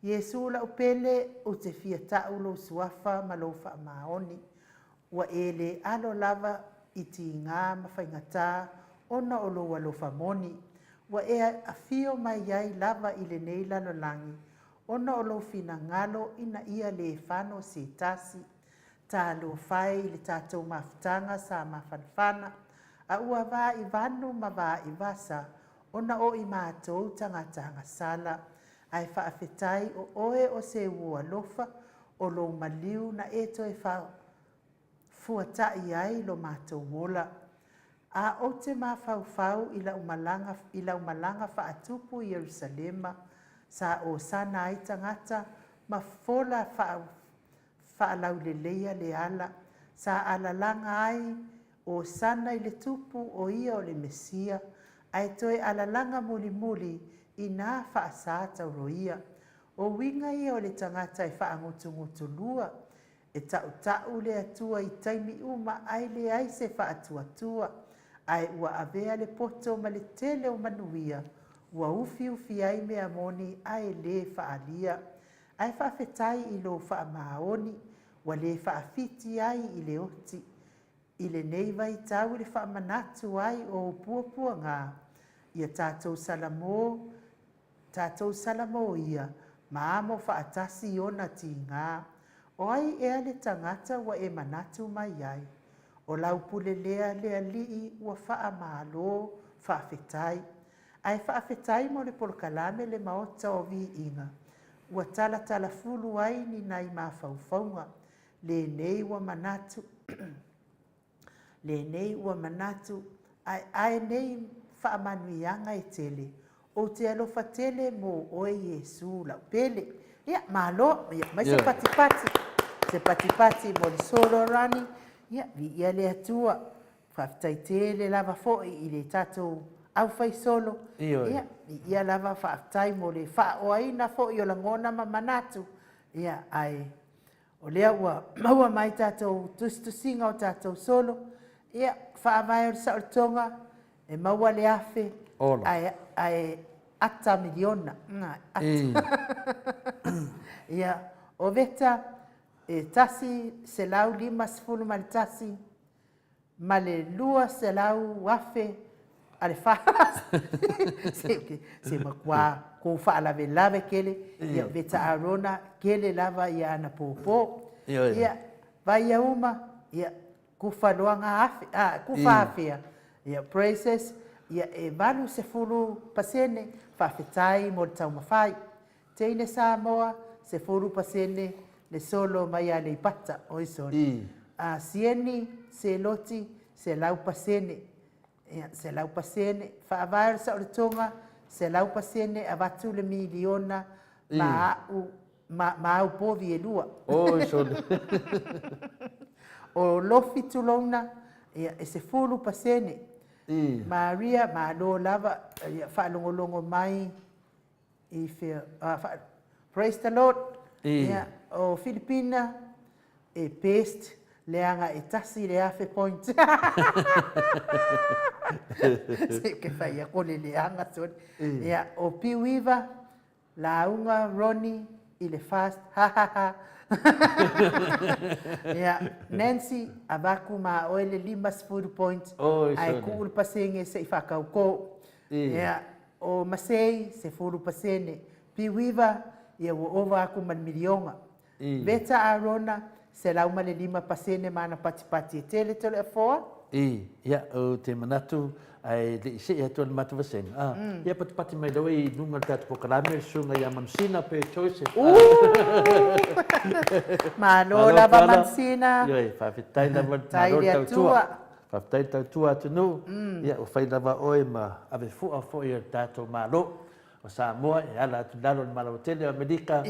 Yesu la upele o te fia tau lo suafa ma lo wha maoni. Wa ele alo lava I ti ngā mawhaingata ona o lo walo whamoni. Wa ea a fio mai iai lava I le nei lalo langi. Ona o lo fina ngalo ina ia le whano se tasi. Tā lo whai le tātou mawhitanga sa mawhanwhana. A ua wā I vanu ma wā I vasa. Ona o I mātou tangata sala. Ai whaafetai o oe o se ua lofa. O lo maliu na eto e whao. Fuatai ai lo mātou mola. A o te mawhau I la umalanga whaatupu I Yerusalema. Sa o sana ai tangata ma fola whaalau le leia le ala. Sa alalanga ai o sana I le tupu o ia o le Mesia. Ai toe alalanga muli I nā whaasata roia. O winga ia o le tangata I whaangutungutu lua. E tau le atua I taimi uma ai le ai se whaatuatua. Ai ua avea le poto ma le tele o manuia. Ua ufi ai mea moni ai le whaalia. Ai whaafetai I lo whaamaoni. Wa le whaafiti ai I le oti. I le neiva I tau le whaamanatu ai o puapua ngā. Ia tātou salamo ia. Maamo whaatasi ona ti ngā. O ai ea le tangata wa e manatu mai ai. O laupule lea lii ua wha malo whaafetai. Ai whaafetai mo le polokalame le maota o vi inga. Ua tala fulu ai ni nai mawhauwhaunga. Le nei ua manatu. Le nei ua manatu. Ai nei whaamanuianga e tele. O te alofa tele mo oe Yesu la pele. Ia malo, mai se patipati. Se patipati mo le solo rani. Ia ia le atua. Whaftai tele lava fo'i I le tatou au fai solo. Ia lava whaftai mo le whaoaina fo'i o langona ma manatu. Ia ai. O lea ua maua mai tatou tustusinga o tatou solo. Ia whaavai o Saulatonga. E maua le afe. Ai ata miliona. Ia o veta e tasi se lau 5 ma le tasi ma le 2 se lau afe a le whahas. Se makua ko whaalave lave kele, ia veta arona kele lava ia ana pōpō. Ia vai a uma, ia kufa loanga afe, kufa afea. Ia praises, ia e valu se fulu pasene, whawhetai mo le tau mawhai. Teine Samoa, se fulu pasene, le solo mai a le ipata o isori. Sieni, se loti, se lau pasene. Se lau pasene, whaavara sa o le tonga, se lau pasene a watu le miliona ma au povi e lua. O lofi tulona, e se fulu pasene. Maria, ma lo lava, whaalongolongo mai, i whia, praise the Lord, o Filipina, e pest, leanga e tasi le afe point. Se ke whai a kone leanga soni. O Piwiva, Launga, Ronnie, i le fast, ha ha ha. Nancy, abaku ma oele 5 point. Ai kuul pasenge se i whakauko. O Masei, se furu pasene. Piwiva, ia o ova aku man milionga. Veta Arona, se lauma le 5 pasene mana pati e tele tole a foa. Ia, o te manatu, ai le ise e atua le matu vasenga. Ia pati mai lau i nunga le tatu pokalame, sunga ia Mansina pe choice. Malo lava Mansina. Ia, whawhetai lava tautua. Whawhetai tautua atu nu. Ia, o whai lava oe ma ave fua fo i tato malo. O Samoa, e ala atu lalo le malawa tele o Amerika.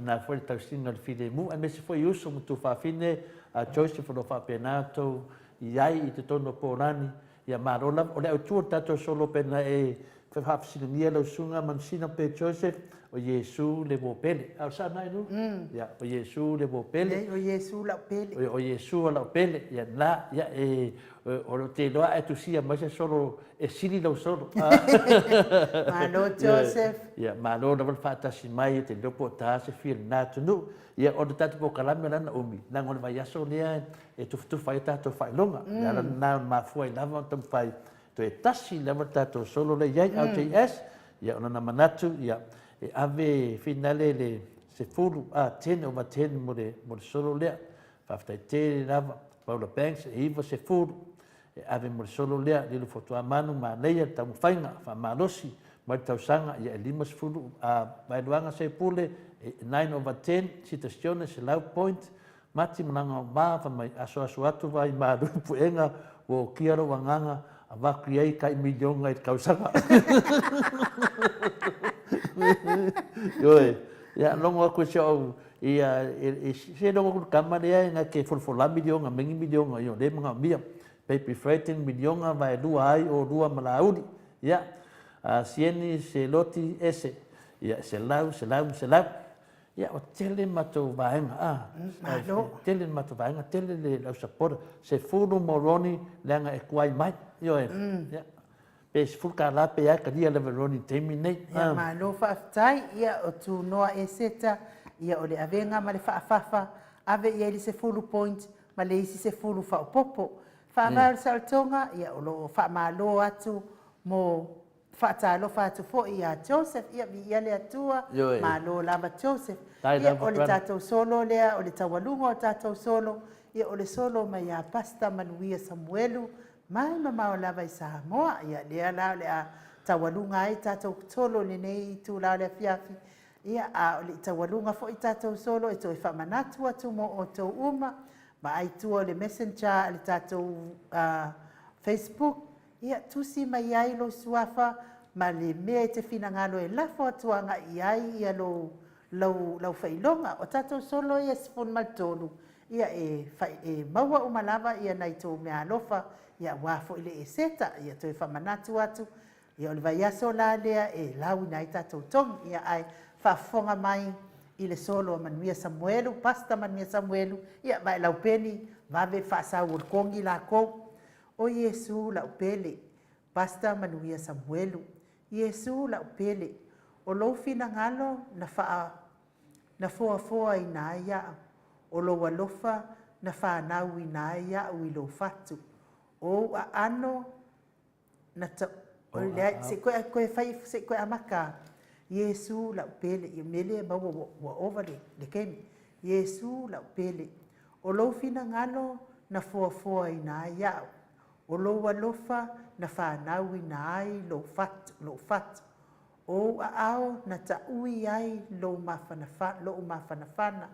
Na fwere tausina le fide mu. A mese fo i uso mutu whawhine, a choice fo lo whapenato, iai i te tono pōrani. Ia marola, o le au tua tato solo pena e whawhapsinia lau sunga Mansina pe Joseph, o Yesu le wopele. Au sa nai nu? Ia, o Yesu le wopele. O Yesu lau pele. O Yesu lau pele. Ia la, ia e, o te loa e tu sia, maise solo, e siri lau solo. Malo Joseph. Ia, malo na wal whaatasi mai, te lopo ta se fia na tunu. Ia, o le tatu po kalame lana umi. Nā ngone vai aso lea, e tufutu whai tato whai longa. Ia, nā mafua i lava tam whai, to e tasi lava tato solo le iai, au te es. Ia, ona na manatu, ia, e ave finale le se fulu, tene o ma tene mo le solo lea. Whaftai te lava, Paula Banks, e iwa se fulu. E ave mo le solo lea, lilu fotua manu, ma leia tamu whainga, wha malosi, mai tausanga, ia e 5 se fulu, mai luanga se pule, 9/10, situazione se lau point, mati mananga o maa, mai aso atu vai, ma rupu enga, o kiaro wanganga, a waku iei kai milionga i kausanga. Yoe, ia longo aku se au, ia se longo aku kamare ia, nga ke fulfula milionga, mengi milionga, io, le mga mia, paper freighting milionga, vai 2 ai o 2 malaudi, ia, sieni se loti ese, ia, se lau, ia o tele matou vaenga tele matou vaenga tele le lau sapora se fulu moroni lenga e kuai mai yo ia pe se fulka la pe ia ka dia le moroni terminate ia malo faaftai ia o tu noa e seta ia o le avenga ma le faafafa ave ia le se fulu point ma le isi se fulu faopopo faamalo saltonga ia o lo faamalo atu mo Fatalo fatu fo ia Joseph ia le atua ma lo lava Joseph ia o le tatou solo lea o le tawalunga o tatou solo ia o le solo ma ia pasta Manuia Samuelu mai mama o lava i Samoa ia lea la le a tawalunga ai tatou solo le nei tu la le fiafi ia a o le tawalunga fo i tatou solo e toi whamanatu atu mo o tau uma ma ai tua le messenger le tatou Facebook ia tusi mai ai lo suafa ma le mea te finangalo e lafo atuanga i ai ia lau whailonga o tatou solo ia sifon maltolu ia e maua umalava ia nai tō mea alofa ia wafo ile e seta ia toi whamanatu atu ia o le vaiaso la lea e lau nai tatou tongi ia ai whafonga mai i le solo o Manuia Samuelu, pasta Manuia Samuelu ia vai lau peni vave whaasau o kongi la kou o Yesu la upele, pasta Manuia Samuelu. Yesu la upele, o lo fina ngalo na foa i na ia, o lo walofa na whanau i nā ia u i lo fatu. O a ano na ta o le se koe fai se koe amaka. Yesu la upele i mele ba wa over le kemi. Yesu la upele. O lo fina ngalo na foa i nā ia. O lo walofa na whanau i nā i lo fatu. O a ao na ta ui ai lo mafanafana.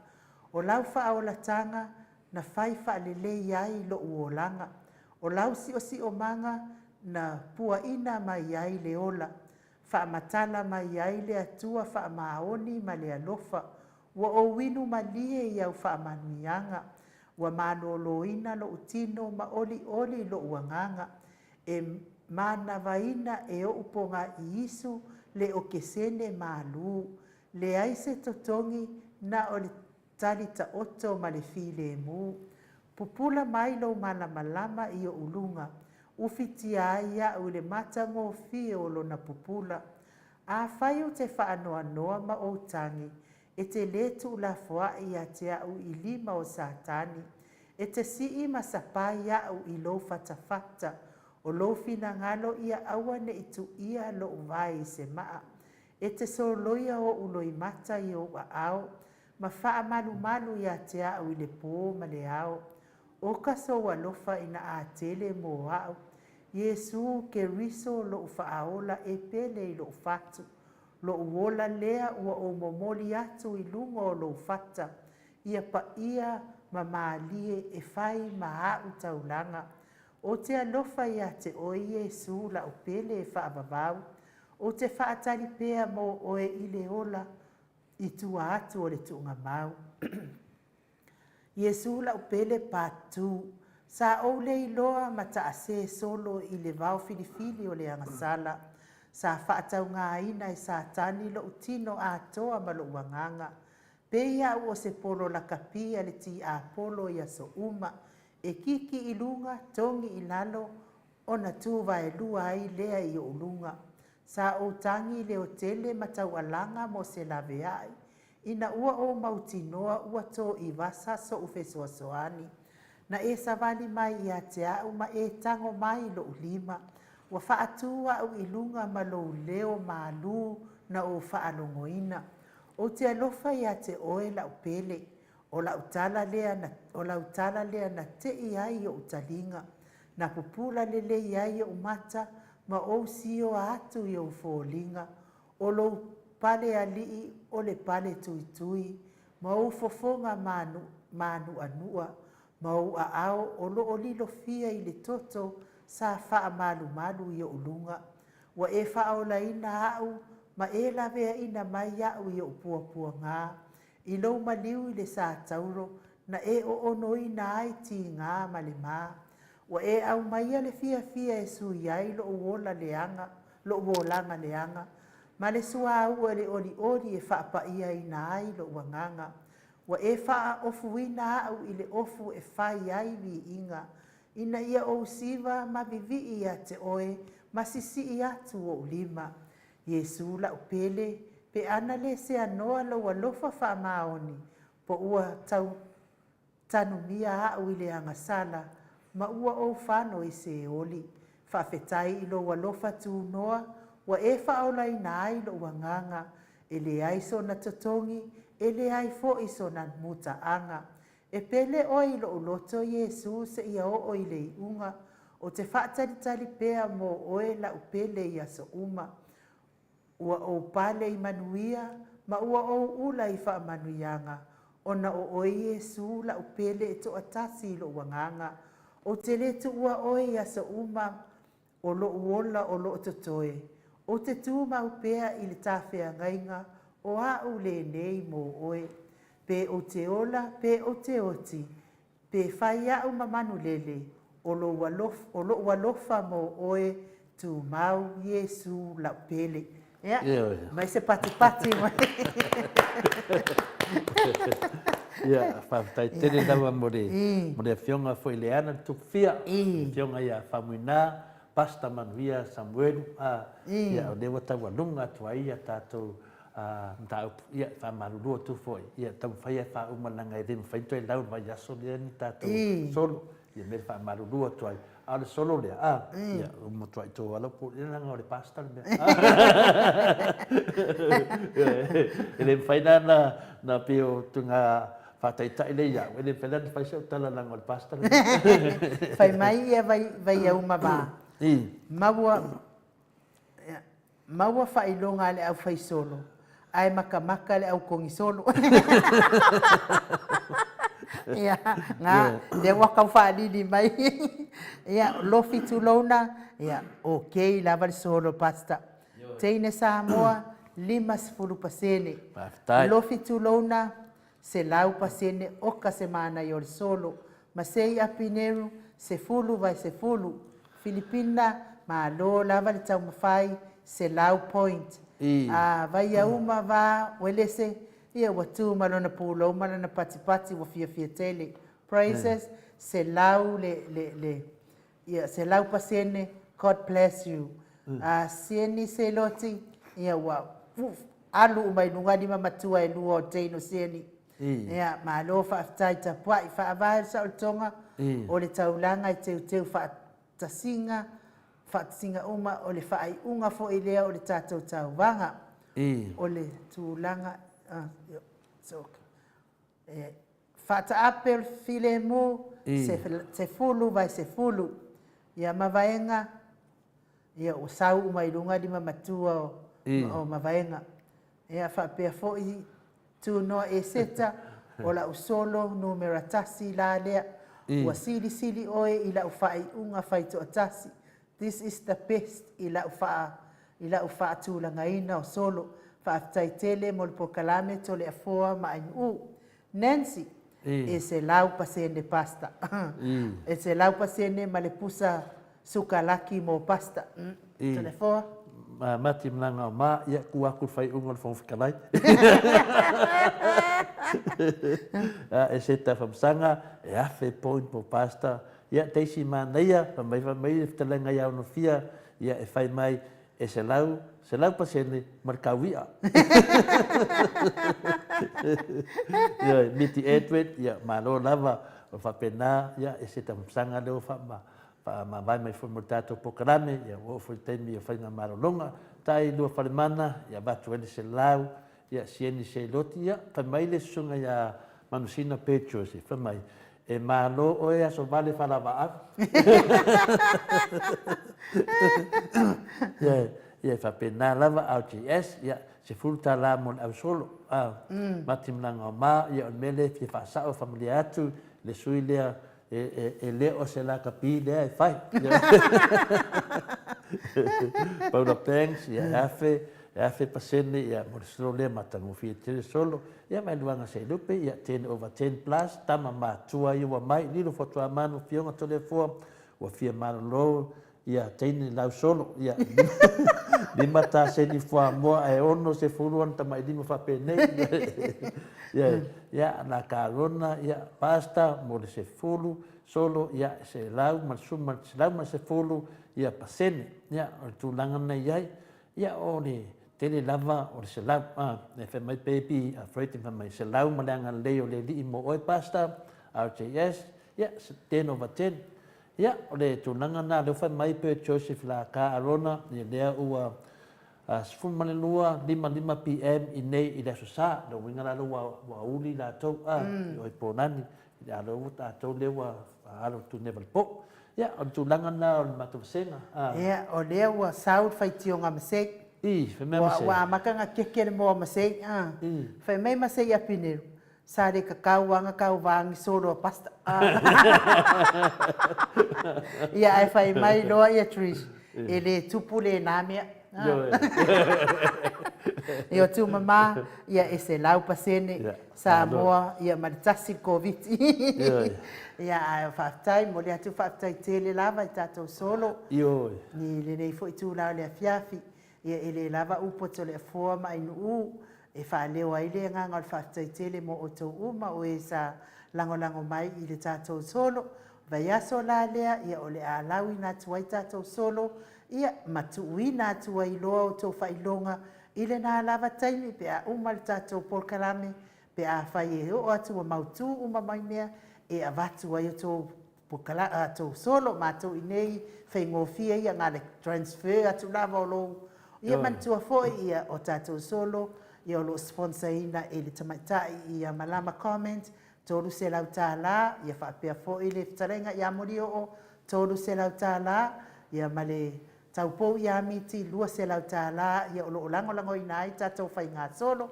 O lau wha la tanga na whai wha lele ai lo uolanga. O lau si o manga na pua ina mai ai le ola. Wha matala mai ai le atua wha maoni ma le alofa. Wa o winu ma lie iau wha manuianga. Wa manolo ina lo utino ma oli lo uanganga. E mana vaina e o uponga i isu le o kesene malu. Le aise totongi na o le talita oto ma le file mu. Pupula mai lo malama i o ulunga. Ufiti aia u le matango fie o lo na pupula. A whai o te whaanoa noa ma o tangi. E te letu la fua i a te au i lima o satani. E te sii masapai au i lo fatafata. O lo fina ngalo ia awane i tu ia lo vai se maa. E te soloia o uloi mata i o ao. Ma faa malu ia te au i le pō ma le ao. O kaso walofa ina a tele mo au. Yesu ke riso lo faaola e pele i lo fatu. Lo uola lea ua o momoli atu i lungo o lo fata. Ia pa ia ma maalie e fai ma au taulanga. O te alofa ia te o Yesu la upele e faavavau. O te faatali pea mo oe i le ola i tua atu o le tuunga mau. Yesu la upele patu. Sa o le iloa ma taase solo i le vau filifili o le angasala. Sa faatau ngā ina i sa tani lo utino a toa ma lo uanganga. Pe ia o se polo la kapia le ti a polo ia so uma. E kiki i lunga tongi i lalo o na tuva e lua ai lea i o lunga. Sa o tangi le o tele matau alanga mo se lave ai. Ina ua o mautinoa ua to i vasa so ufesoa soani. Na e savali mai i a te au ma e tango mai lo ulima. Wa faatua au ilunga ma lo leo malu na o faalongoina. O te alofa i a te oe la upele. O la utala lea na te i ai o utalinga. Na pupula lele i ai o umata ma o sio atu i o ufolinga. O lo pale alii o le pale tuitui. Ma o fofonga manu anua. Ma o ao o lo olilo fia i le toto sa faa malu i o ulunga. Wa e faa o la ina au ma e la vea ina mai au i o pua ngā. I lau maliu i le sa tauro na e o ono ina ai ti ngā ma le mā. Wa e au maia le fia e sui ai lo uola leanga, lo uolanga leanga. Ma le sua au e le oli e faa pa ia ina ai lo uanganga. Wa e faa ofu ina au i le ofu e fai ai vi inga. Ina ia o siva ma vivi ia te oe ma sisi i atu o ulima. Yesu la upele pe ana le se anoa lo walofa faa maoni. Po ua tanu mia au i le angasala ma ua o fano i se oli. Faa fetai i lo walofa tu noa wa e faa ola ina ai lo wanganga. E le aiso na totongi e le ai fo iso na muta anga. E pele o i lo uloto Yesu se ia o i le iunga. O te whaatalitali pea mo oe la upele i aso uma. Ua o pale i manuia ma ua o ula i wha manuianga. O na o Yesu la upele e to atasi i lo wanganga. O te letu ua oe i aso uma o lo uola o lo totoe. O te tūma upea i le tawhea ngainga o a u le nei mo oe. Pe o te ola, pe o te oti, pe whai au mamanu lele, o lo walofa mo oe tu mau Yesu la pele. Mai se pati mai. Ia, whaatai tere dawa mo re fionga fo ileana tu fia, fionga ia whamuina, pasta manuia Samuelu, ia o dewa tau alunga tua ia tātou mtau ia fa malulu tu foi ia tam fai fa uma langa i rim fai toi lau vai aso le ni tato solo ia me fa malulu tu ai ala solo le ia uma tu ai to ala pu ia langa le pasta le ele fai na pio tunga fa tai tai le ia ele fai dan fai se tala langa le pasta le fai mai ia vai uma ba maua fai longa le au fai solo ai makamaka le au kongi solo. Ia, nga, le waka whaadidi mai. Ia, lofi tulona, ia, okay, lava le solo pasta. Teine Samoa, 5%. Lofi tulona, se lau pasene oka semana yo le solo. Masei apineru, se fulu vai se fulu. Filipina, ma lo lava le tau mawhai, se lau point. Vai a uma va welese ia watu malona pulo malona patipati wa fia tele praises se lau le ia se lau pasene God bless you sieni se loti ia wa alu mai nunga di matua e luo teino sieni ia malo fa taita pai fa va sa tonga o le taulanga i te fa tasinga Fatsinga uma o le fai unga fo ilea o le tatou tauwanga. O le tūlanga. Fata apel file mu se fulu vai se fulu. Ia mawaenga. Ia o sau uma ilunga di mamatua o mawaenga. Ia whapea fo i tūnoa e seta o la usolo numera tasi la lea. Ua sili oe i la ufai unga fai to atasi. This is the best ila ufa tūlanga ina o solo whaafitai tele mo le pokalame to le afoa ma ainu. Nancy, e se lau pasene pasta. E se lau pasene ma le pusa sukalaki mo pasta. To le afoa? Mati mlanga o ma, ia kuaku whai unga le whawhikalai. E se ta whamsanga, e awhi point mo pasta, ia teisi manaia pa mai ftalenga ia no fia ia e fai mai e se lau pasene markawia ia miti Edward ia malo lava o fa pena ia e se tamsanga le fa ma vai mai fo mortato pokrame ia o fo temi fai na marolonga tai do falmana ia batu ele se lau ia sieni se lotia pa mai le sunga ia manusina pecho se fa mai e malo o e aso vale fala va ia fa pena lava au ts ia se fulta la mon au solo matim nanga ma ia mele fi fa sa o familia atu le suilia e le o se la capi le fai Paula Pengs ia afe pasene ia mo solo le matango fi tele solo ia mai luanga se lupe ia 10 over 10 plus tama matua ia mai lilo foto mano fionga tole fo wa fia malo ia tene lau solo ia di mata se di fo mo e ono se fuluan tama di mo fa pene ia na carona ia pasta mo se fulu solo ia se lau masuma se lau ma se fulu ia pasene ia tu langana ia ole tele lava o se lau e fe mai baby afraid of mai se lau malanga leo le di mo oi pasta RJS ia 10 over 10 ia ole tu nangana le fe mai pe Joseph la ka arona ni le ua sfun manelua 5 PM i nei i le sosa do winga la wa uli la to oi ponani ia lo ta to le wa alo tu never po ia o tu langana o matosenga ia o le ua saud fai tionga msek wa makanga kekele mo masei fai mai masei apineru sare kakau anga kau vangi solo pasta ia ai fai mai loa ia trish ele tupule namia ia tu mama ia ese lau pasene Samoa ia maritasi covid ia faaftai mo le atu faaftai tele lava i tatou solo ni le nei fo i tu lau le afiafi ia ele lava upo to le foa mai nu e fa leo ai le nga ngal fa tele mo o to uma o esa lango mai i le tatou solo vai aso la lea ia o le alawi na tuai tatou solo ia matuina tuai loa o to failonga I le nā lava taimi pe a uma le tātou polkalame pe a whai e o atu a mautu uma mai mea e a watu ai o tō tō solo mātou i nei whai ngōwhia ia ngā le transfer atu lava o lou. Ia mantua fōi ia o tātou solo ia o lo sponsor ina e le tamaitai ia malama comment tōru se lau tālā ia whaapea fōi le tarenga ia mori o tōru se lau tālā ia male taupou ia miti lua se lau tālā ia o lo lango ina ai tātou whai ngā solo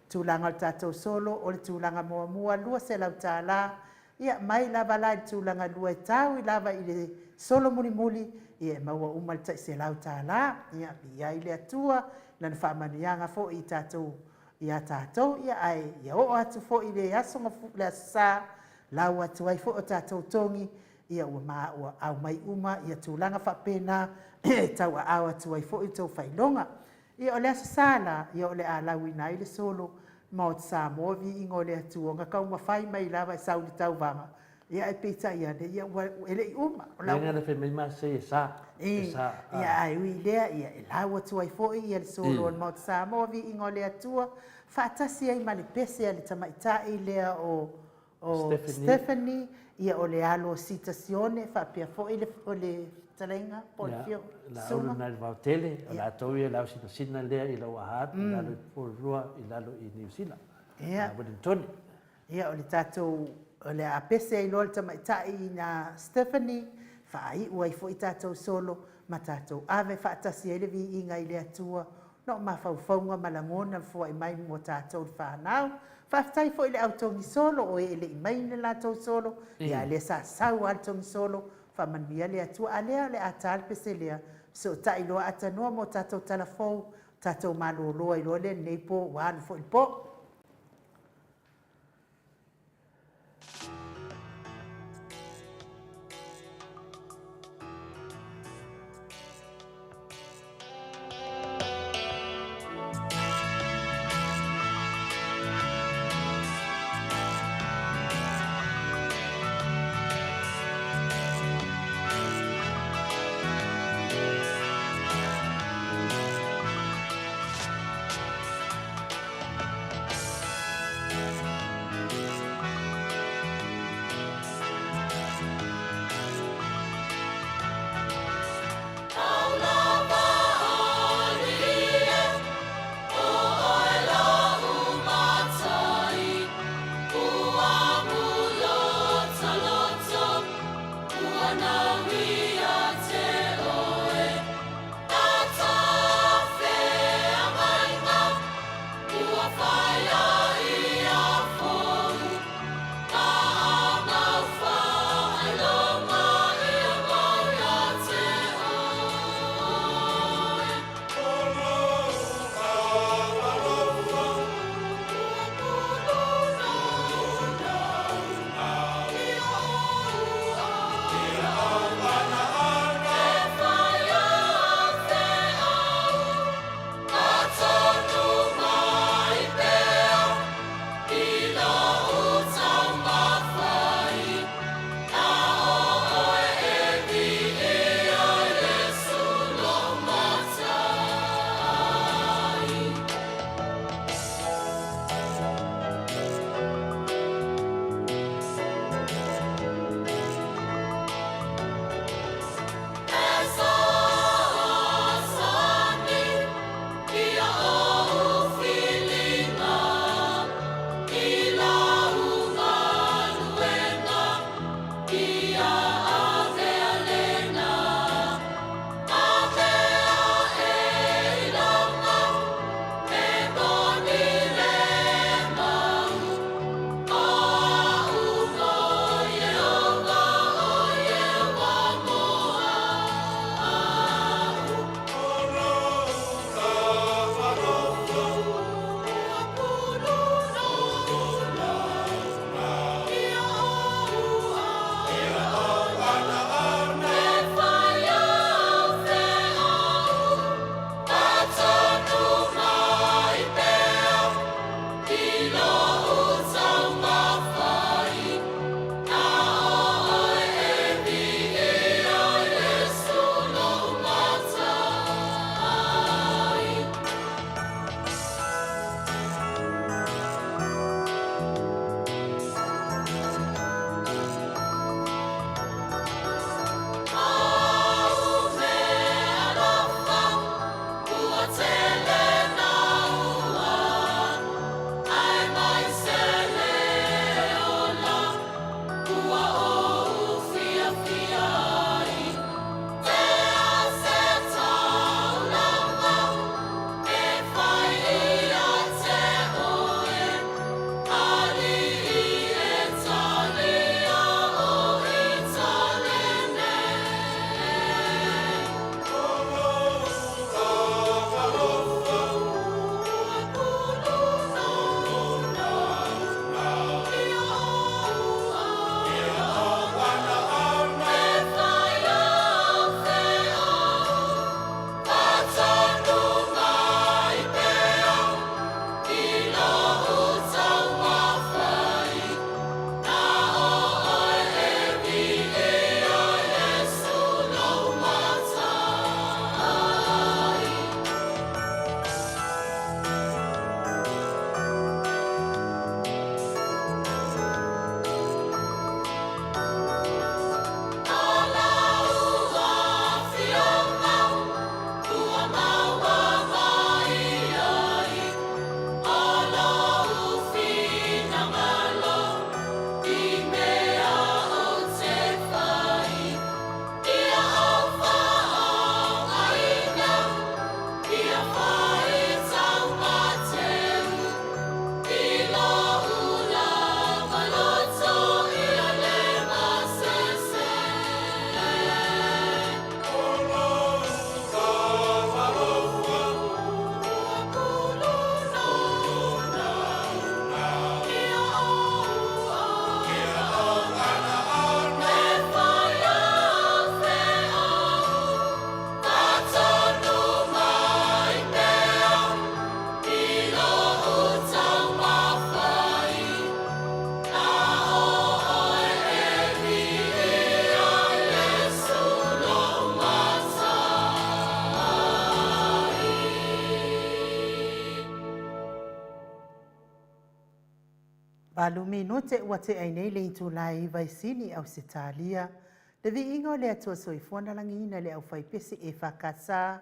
tūlanga o tātou solo o le tūlanga mua mua lua se lau tālā ia mai lava lai tūlanga lua e tau i lava i le solo muli ia maua umal tai se lau tālā ia ia i le atua lana whaamanianga fo i tātou ia tātou ia ai ia o atu fo i le asonga le asa lau atu ai fo o tātou tongi ia ua maa ua au mai uma ia tūlanga whapena tau a au atu ai fo i tau whailonga ia o le asa sāla ia o le a lau ina i le solo ma o te Samovi i ngō le atua ngā kau mawhai mai lava i sauli tau vanga ia e pita ia le ia ele i uma Lenga le whi mai se e sa. ia ai ui lea ia e lau atu ai fo i ia le solo o ma o te Samovi i ngō le atua whaatasi ai ma le pese a le tamaitai lea o Stephanie ia o le alo citasione whaapea fo i le tarenga polifio La ulu nai le vautele, o la tau ia lau sina lea i lau ahat, i lalo i Porurua, i lalo i New Zealand. Ia. Wellington. Ia o le tātou, o le apese i loa le tamaitai i na Stephanie, whaai ua i fo i tātou solo, ma tātou ave whaatasi ele vi inga i le atua, no ma whauwhaunga malangona fo i mai mo tātou le whanau, whaftai fo i le autongi solo, o e le i mai le lātou solo, ia le sa sau autongi solo, whamanmia le atua alea le atal pese lea, so tai loa atanua mo tātou talafou, tātou malo loa i loa le neipo, wānu fo i po, Palu minute ua te ai nei le itu lai vai sini au se talia. Le vi ingo le atua soifona langina le au fai pesi e whakasa.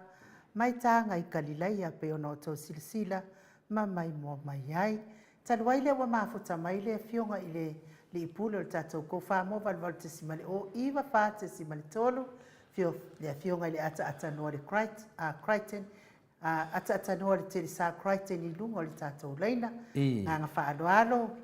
Mai tanga i kalilai a pe ono to silsila ma mai mo mai ai. Taluai le ua mafuta mai le fionga i le i pule o tatou ko wha mo valval te simale o iwa wha te simale tolu. Le fionga i le ata noa le Crichton. Ata noa le te sa Crichton i lungo le tatou leina. Nga wha alo.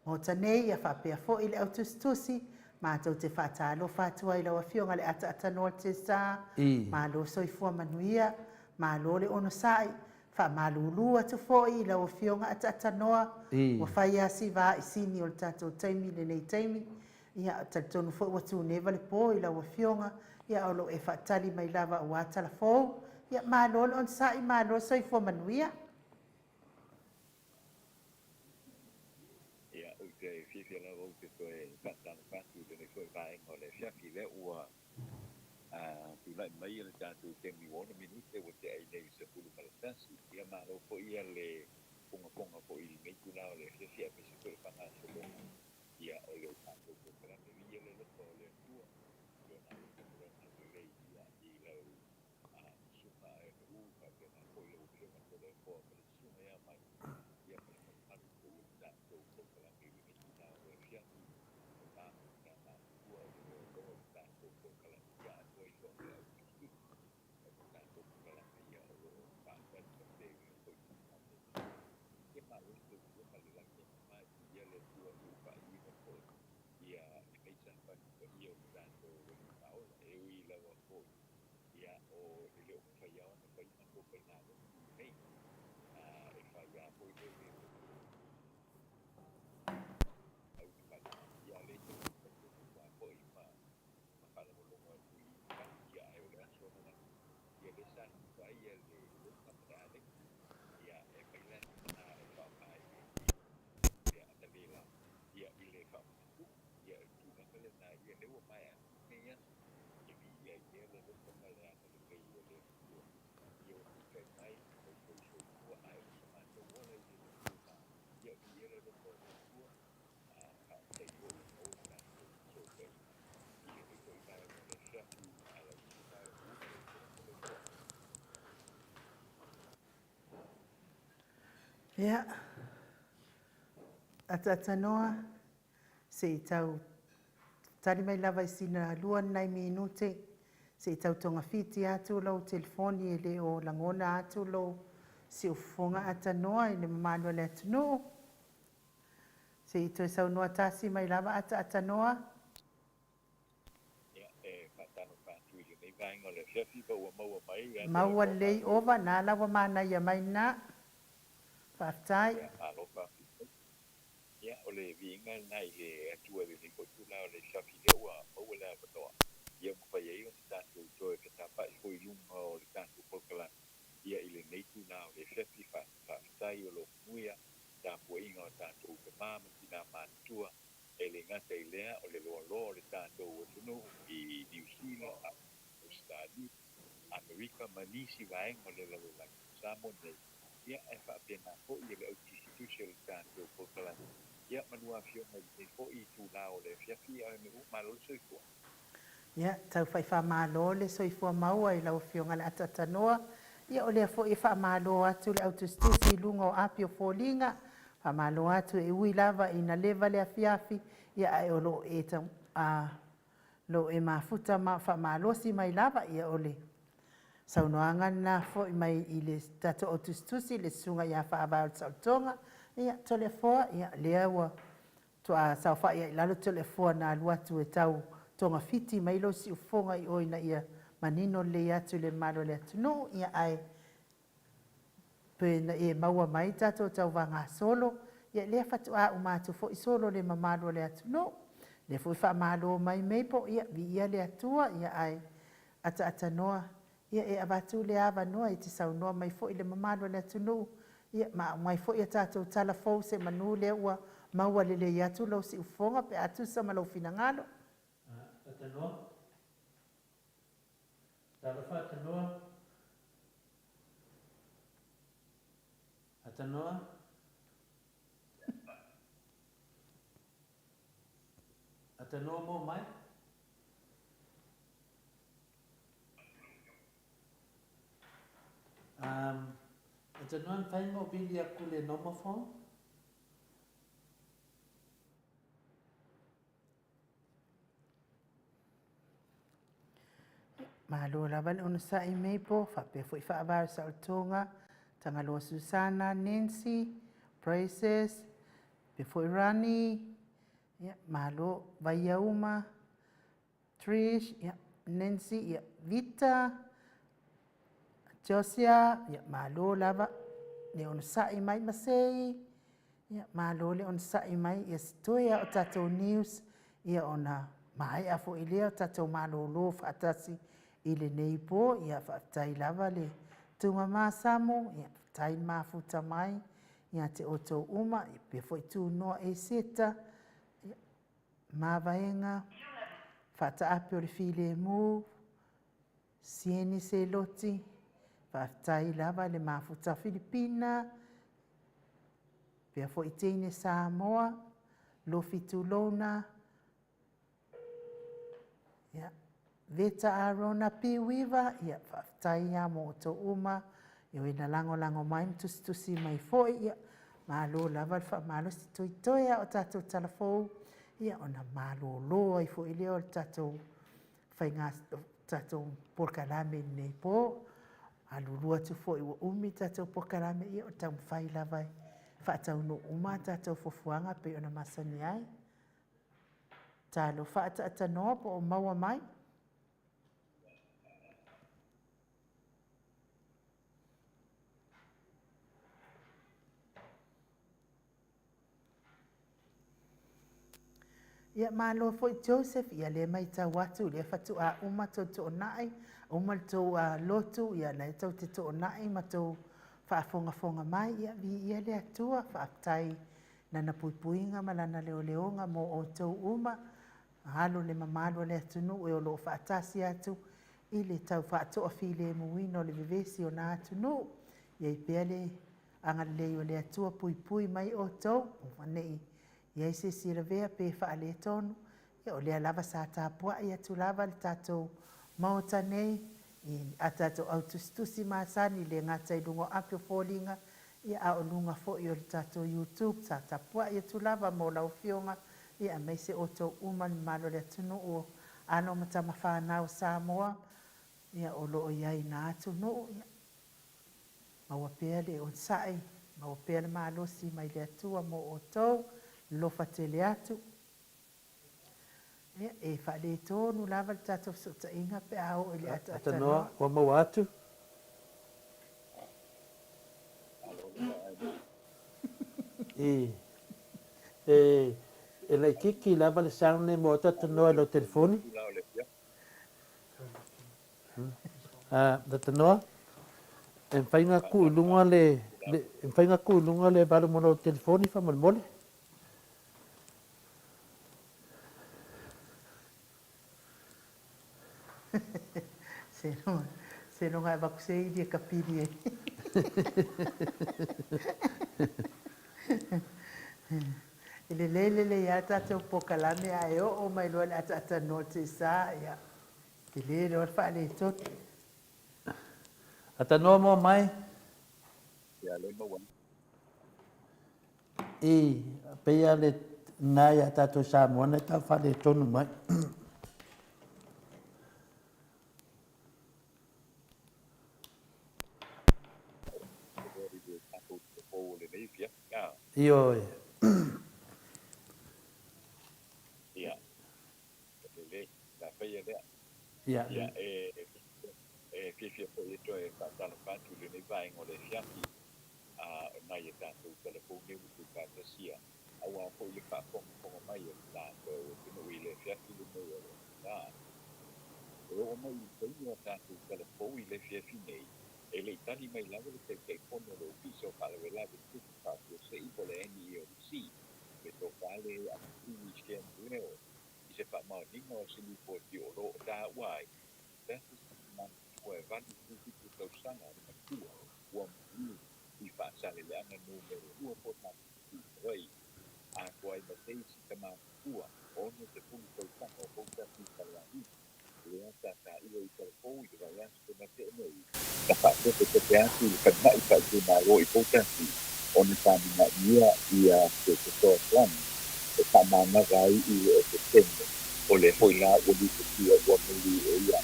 Mo tanei a whapea fo i le autostusi, ma tau te whatalo whatua i lau a fionga le ata noa te sa, ma lo soifua manuia, ma lo le ono sai, wha ma lulua tu fo i lau a fionga ata noa, wa whai a si va i sini o le tatou taimi le nei taimi, ia tatonu fo watu neva le po i lau a fionga, ia olo e whatali mai lava o atala fo, ia ma lo le ono sai, ma lo soifua manuia. Ke fifia la o ke koe katana patu le koe vae ngole fiafi le ua tu lai mai le tatu te mi wona minute o te ai nei se pulu malatasi ia maro po ia le ponga po i mei tu na le fiafi a pesi koe panga se lo ia o le tatu ko kala me ia le lo po le tua yo na le ko na le ia i le suma e u ka ke na ko le u ma ko le po le suma ia mai ia me malu ko le tatu ko kala me Ia, ata noa, se i tau tari mai lava i sina lua nai minute, se i tau tonga fiti atu lau telefoni e le o langona atu lau se ufonga ata noa i le mamano le atu no. Se i toi sau noa tasi mai lava ata noa. Ia, patano patu i le nei vae ngole fiafi pa ua maua mai. Maua lei ova na lawa mana ia mai na. Whaftai. Ia, alofa. Ia, o le vinga nai le atua le niko tula o le fiafi le ua maua le avatoa. Ia mawhai ei o le tātou toe ke tapa i hoi lunga o le tātou pokala. Ia i le neitu na o le fiafi whaftai o lo muia. Tāpua inga o tātou ke māma ki nā mātua. E le ngata i lea o le loa loa o le tātou o tunu i New Zealand, Australia, Amerika, Manisi, vaenga o le lalolaki. Samoa nei. Ia e whaapena ho i le au tisitusi o le tātou pokala. Ia manua fio mai ho i tū nao le fiafi a me u malo soifua. Ia, tau whai whamalo le soifua maua i lau fionga le atata noa. Ia o lea fo i whamalo atu le autostusi lunga o api o fōlinga. Whamalo atu e ui lava i na leva le afiafi. Ia ai o lo e tau lo e mafuta ma whamalosi mai lava ia o le. Saunoanga na fo i mai i le tato autostusi le sunga ia whaavao sautonga. Ia tole foa, ia lea ua tua sau wha ia lalo tole foa na luatu e tau tonga fiti mai lo si ufonga i oina ia manino le atu le malo le atu no ia ai pe na e maua mai tato tau vanga solo ia lea fatu a umatu fo i solo le mamalo le atu no le fo i wha malo mai meipo ia vi ia le atua ia ai ata noa ia e abatu le ava noa i te sau noa mai fo i le mamalo le atu no ia ma mai fo ia tato tala fo se manu le ua maua le le atu lo si ufonga pe atu sa malo finangalo. Atanoa. Talofa atanoa. Atanoa. te no mo mai. Te no an fai mo bili a kule no mo fo. Malo lava le ona sa i mei po fa pe foi fa ba sa tonga tanga lo Susana, Nancy, Prices, pe foi Rani, ya malo vai uma, Trish, ya Nancy, ya Vita, Josia, ya malo lava le ona sa i mai masei, ya malo le ona sa i mai ya stoya o tato news ya ona mai a fo ile o tato malo lo fa atasi ile nei po ia whaatai lava le tunga māsamo, ia tai mafuta mai, ia te oto uma, ia pe foi tu noa e seta, mawaenga, whaata api o le file mu, sieni se loti, whaatai lava le mafuta Filipina, pe foi teine Samoa, lo fitu lona, ia, Veta Arona Piwiva, ia whaftai ia mo to uma, ia wina lango mai tusi mai foi, ia malo lava wha malo si toi toia o tatou talafou, ia ona malo loa i foi leo o tatou whainga tatou porkalame nei po, alurua tu foi ua umi tatou porkalame ia o tau whai lava whaatau no uma tatou fofuanga pe ona masani ai. Talo whaata atanoa po o maua mai, ia malo foi Joseph ia le mai tau atu le fatu a uma to nai uma to a lotu ia le tau te to nai ma to fa fonga mai ia vi ia le atua fa tai na puipuinga malana le leonga mo o to uma halo le mamalo le atunu e o lo fa tasi atu i le tau fa to afile mo wino le vivesi o na atunu ia i pele anga le o le atua puipui mai o to nei ia se siravea pe whaale tonu, ia o lea lava sa tāpua, ia tu lava le tātou maota nei, a tātou autustusi māsani le ngātai lungo apio fōlinga, ia a o lunga fo i o le tātou YouTube, sa tāpua, ia tu lava mo lau fionga, ia mai se o tau umani malo le atunu o ano matama whanau Samoa, ia o loo iai nā atunu, ia maua pēr le o sai, maua pēr le mālosi mai le atua mo o tau, lofa tele atu. E whale tōnu lava le tātou sota inga pe au ili ata Atanoa, o mau atu. E lai kiki lava le saune mo atanoa lo telefoni. Atanoa, e whainga ku lunga le valu mo lo telefoni wha mole. Se non hai vaccini di capire. Ile le ya tata po kalame ai o mai lo la tata note sa ya. Ile lo fa le tot. Atanoa mo mai. Ya le mo wan. Pe ya le nai tata sa mo na ta fa le tonu mai. Io. Iya. Le la faya le. Iya. Ya po ito e patalo patu le vai ngole fiati na ye tanto telefone u ka sia awa po ye pa ko mai la ko no ile fiati le mo na o mo i ko yo tanto telefone le fiati nei e le tani mai la le che con lo ufficio fa le la di tutto fatto se i voleni io sì questo fare a tutti che no se fa ma di no si li può di oro da wai that's not where van tutti tutto sana ma tu uomo i fa sale le hanno numero 2 portati poi kuai matei si kama tua ono te pulu kau tanga o kau tasi kalani lea ta ia i telefou i raya se mate nei ka whātua te te atu ka nai whātua nā ro i kau tasi ono tāmina ia te toa plani e tāmana rai i e te tende o le hoi la o li te tia ua muli e ia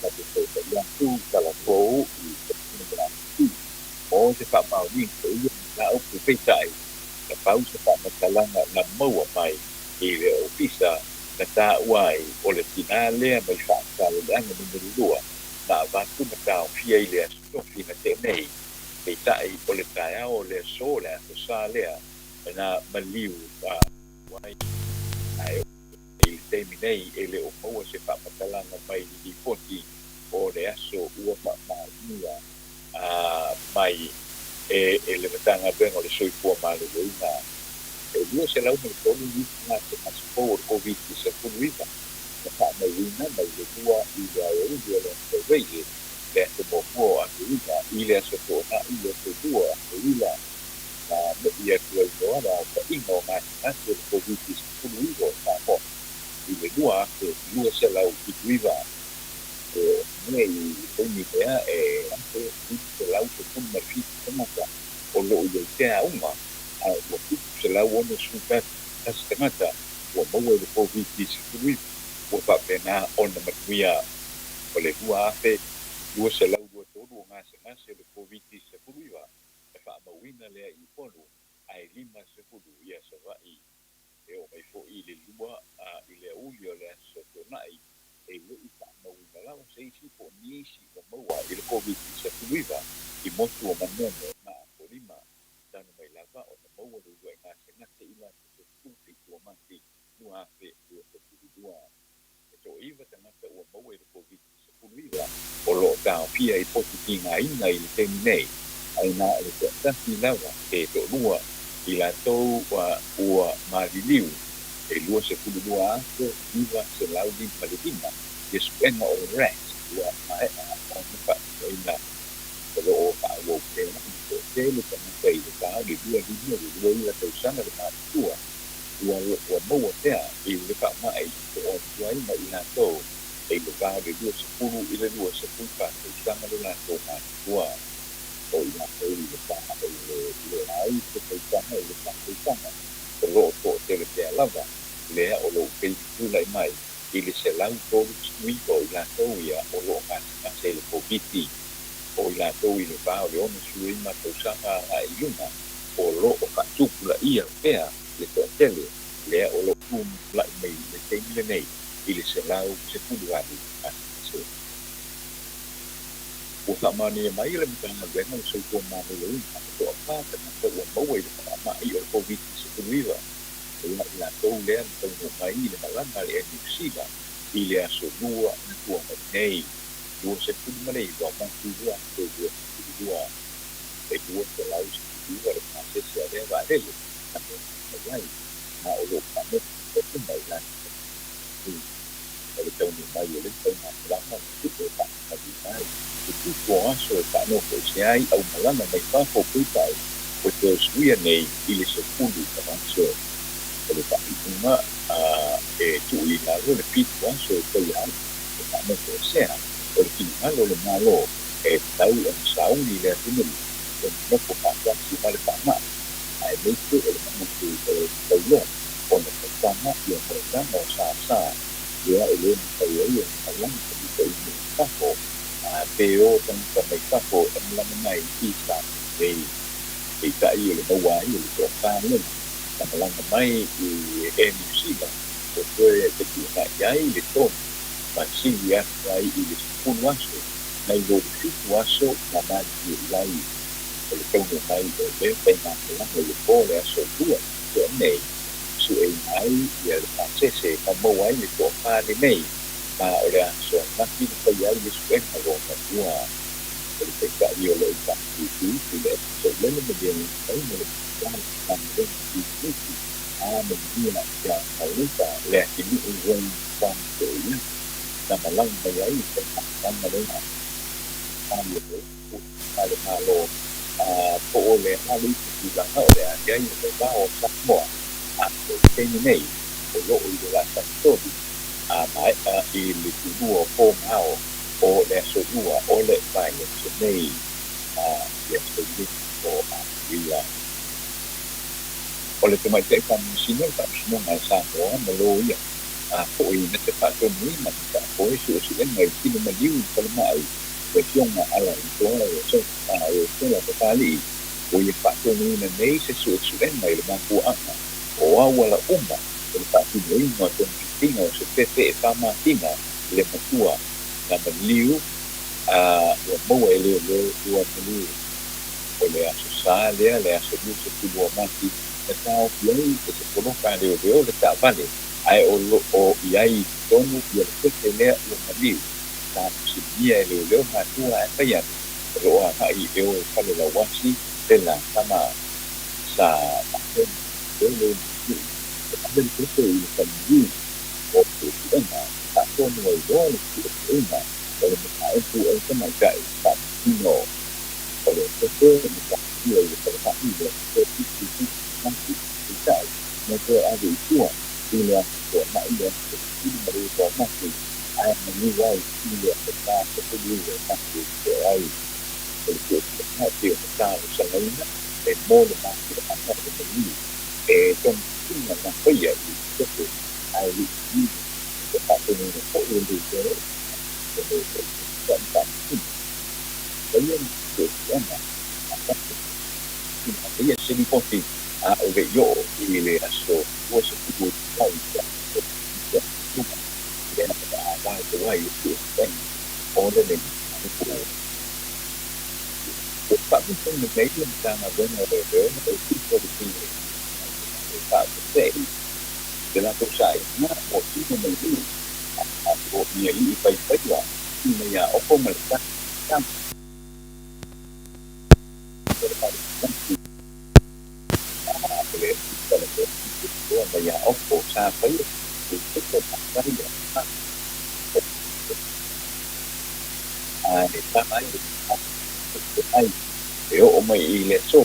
ka te te ia tu kala kou i te tene o se whāpau ni ko ia na o ku peitai ka pau se whāmatalanga na maua mai i le ofisa na tā uai o le tina lea mai whaakale le anga numero 2 na wātu na tā o fia i le astofi na te nei peitai o le tae o le so le ato sā lea na maliu uai ai i teimi nei e le o maua se whāmatalanga mai i poti o le aso ua whaamānia mai e le matanga bengo le soifua maluina e lua se lau me tolu ni na te masipo o COVID-19 na ka mai wina mai le lua i le o le reile le te mofua a kuina i le aso tona i le te lua a kuina na me ia tua i loa na ka ingo na te COVID-19 na mo i le lua ke lua se lau i kuiva nei ni pea ante se lau se kun ma fi tanga o lo i te uma a o se lau ono suka tas tangata o mo le COVID-19 o pa pena on na matua o le hua afe lua se lau lua tolu ngase le COVID-19 e fa mawina le i polu ai lima se pulu ia se vai e o mai fo i le lua i le uli o le so tonai e le i ta mawina lawa se isi po nisi o maua i le COVID-19 i motu o manene na polima tanu mai lava o na maua le ua ngase ngate ila se tupi o mati lua afe lua se pulidua e to iwa tangata o maua i le COVID-19 o lo tau pia i poti ki ngā ina i le temi nei ai na e te tasi lawa e to lua i la tau ua mariliu e lua se pulidua afe iwa se laudi malidina e suena o rest ua maea o nipa o ina o o pa o pena o tele kama kai le tau le lua ila tau sana le mātua ua maua tea i le pa mai o tua ina i la tau e le tau le lua se pulu i le lua se pulu pa tau sana le la tau mātua o ina tau i le pa o le ai se tau sana i le pa tau sana o lo o tele tea lava lea o lo kei tula i mai i le se lau tolu tuiva o i la tau ia o lo ngase le COVID o i la tau i le pao le ono suima tau sanga a i luna o lo o katupula ia pea le toa tele lea o lo la i mei le teimile nei i le se lau se pulu ali se o tamani e mai le mtanga venga o se kua mani le una o a pata na tau a maua i le pama i o COVID-19 la tau lea tau no mai le malanga le New i le aso lua na tua nei lua se pulu malei wa mantu lua te lua e lua te lau se lua le pase se area va rele na mai na o lo pame te mai la le tau no mai le tau na lama tu te pa na di mai tu ko aso e pa no ko se ai au malanga mai pa ko pai o te suia nei i le se pulu ka manso le pa'itunga e tu'i lalo le pitua so e tau ai e ta'amoko e sea o le kinalo le malo e tau e masaungi le atunuri e moko pa'atuasi ma le pa'ama a e meite e le mamutu e tau loa o na tatama i a moretanga o sa'asa ia e le mutau ai e malangi ka mita i me kako a peo tangka mai kako e malanga mai i sa e ta'i o le maua ai o le toa lena na malanga mai i New Zealand o koe te kuna iai le tonu ma sili atu ai i le sipunu aso na i lo le fitu aso na magi i lai o le kauna mai o le pai ngā malanga i le kore aso tua to nei su e mai i a le pasese ka mau ai le toa pāne nei ma o le aso maki le pai ai le suenga lo na tua o le pai ka i o le ka i le so lele me deni ai me le mendia ya ahorita le akini un pan de na malang bayai kan malena ale malo po le hali ti la no le ai le ba o sa mo Kenya nei o lo o le la toni mai I le tulua o ngao o le aso lua o le vai so nei le aso lua o ia o le te mai te kamusino ngai sa moa ma lo ia po I me te pato nui ma ta po su ngai tino ma liu pala mai le fionga ala I toa e so la patali o ia pato nui na nei se su ngai le maku anga o awala uma o le pato nui ma tonu tinga o se pepe e whamatinga le matua na maliu ua maua e leo ua maliu o le aso sā lea le aso lusa tulua mati e tau piai e se poloka leo le ta vale ai o iai tonu ia le pepe lea ua maliu ta kusinia e leo matua e whaian e roa hai e o e whale la wasi te la kama sa pahen leo maliu e pahen pepe I le maliu o te tena ta tonu e roa le tena o le mata e tu e te mai kai ta tino o le pepe le ta ia I le ta ia le te manti te tai me te ave I tua I le aso na ia te tini mare o mati ai ma ni wai I le ta te te le mati te ai o le te na te o ta o sa laina e mo le mati le ata te ni e ton tina na paia I te ai I the fact that the port will be there, the the city forty over your really so was a good point then by the way you see then all the name the fact that the Canadian time when they were the people the say de la cosa na o si no me di a o mi I fai la si me ya o come sta tam per fare le me ya o po sa fai tutto fai ne sa ai e o mai le so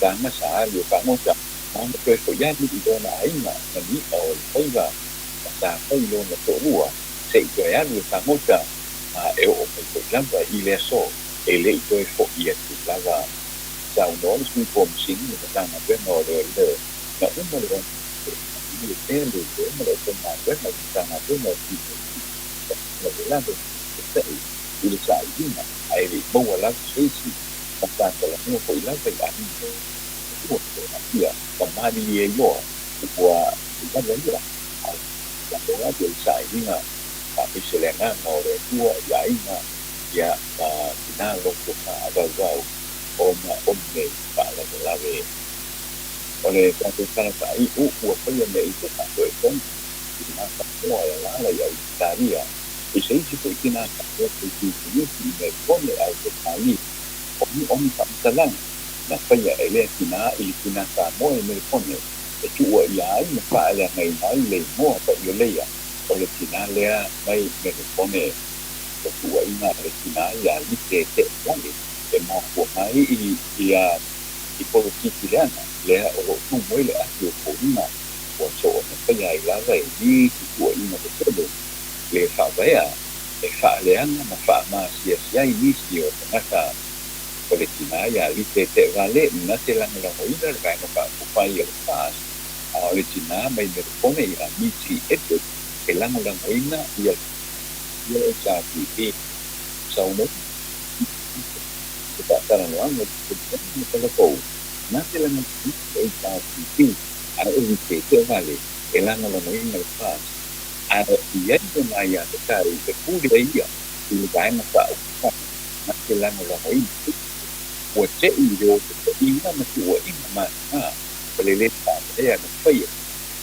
Tama sa yo kamo sa ang ko yan dito na ay na ni o ay ba sa ay lo na to lua sa ito yan yo kamo sa e o ko yan ba ile so ele ito e fo ia tu lava sa uno ni po msin ni ta na be no de na uno le ni tendo de mo le na be na ta na be no ti na de la de sa ile sa ina ai mo wala si basta la no ko ila pe ani ia kamali ye yo kwa ka ya la la de sai ina ka piselena no de tua ya ina ya na lo ko ka ga o me pa la de ole ka te kana sai u pa ya me ite ka to kon na ka o la ya italia e sei ci poi kina ka to ti me pone ai te kai Oni pamsalan na faya ele kina sa mo e me pone e tu o ia I me fa ele mai mai le mo pa yo le ya o le kina le mai me pone e tu o ina le kina ya li te e mo ko mai ia I po ki kilana le o tu mo le a yo ko ina o so me faya ila vai ni tu o ina le todo le fa vaya e fa le ana ma fa ma sia ni si o na o le tina ia li te vale na te langa la hoina le kai no ka kupai o pas o le tina mai me pone ia miti eto e langa la hoina ia e sa ki sa uno ta tara no ano te le ko na te langa e sa ki a o li te vale e langa la hoina le pas a ia te mai a te kai te puri ia i le kai na ka na te langa la hoina o te I reo te ina ma tu o ina ma pale le ta ea na whaia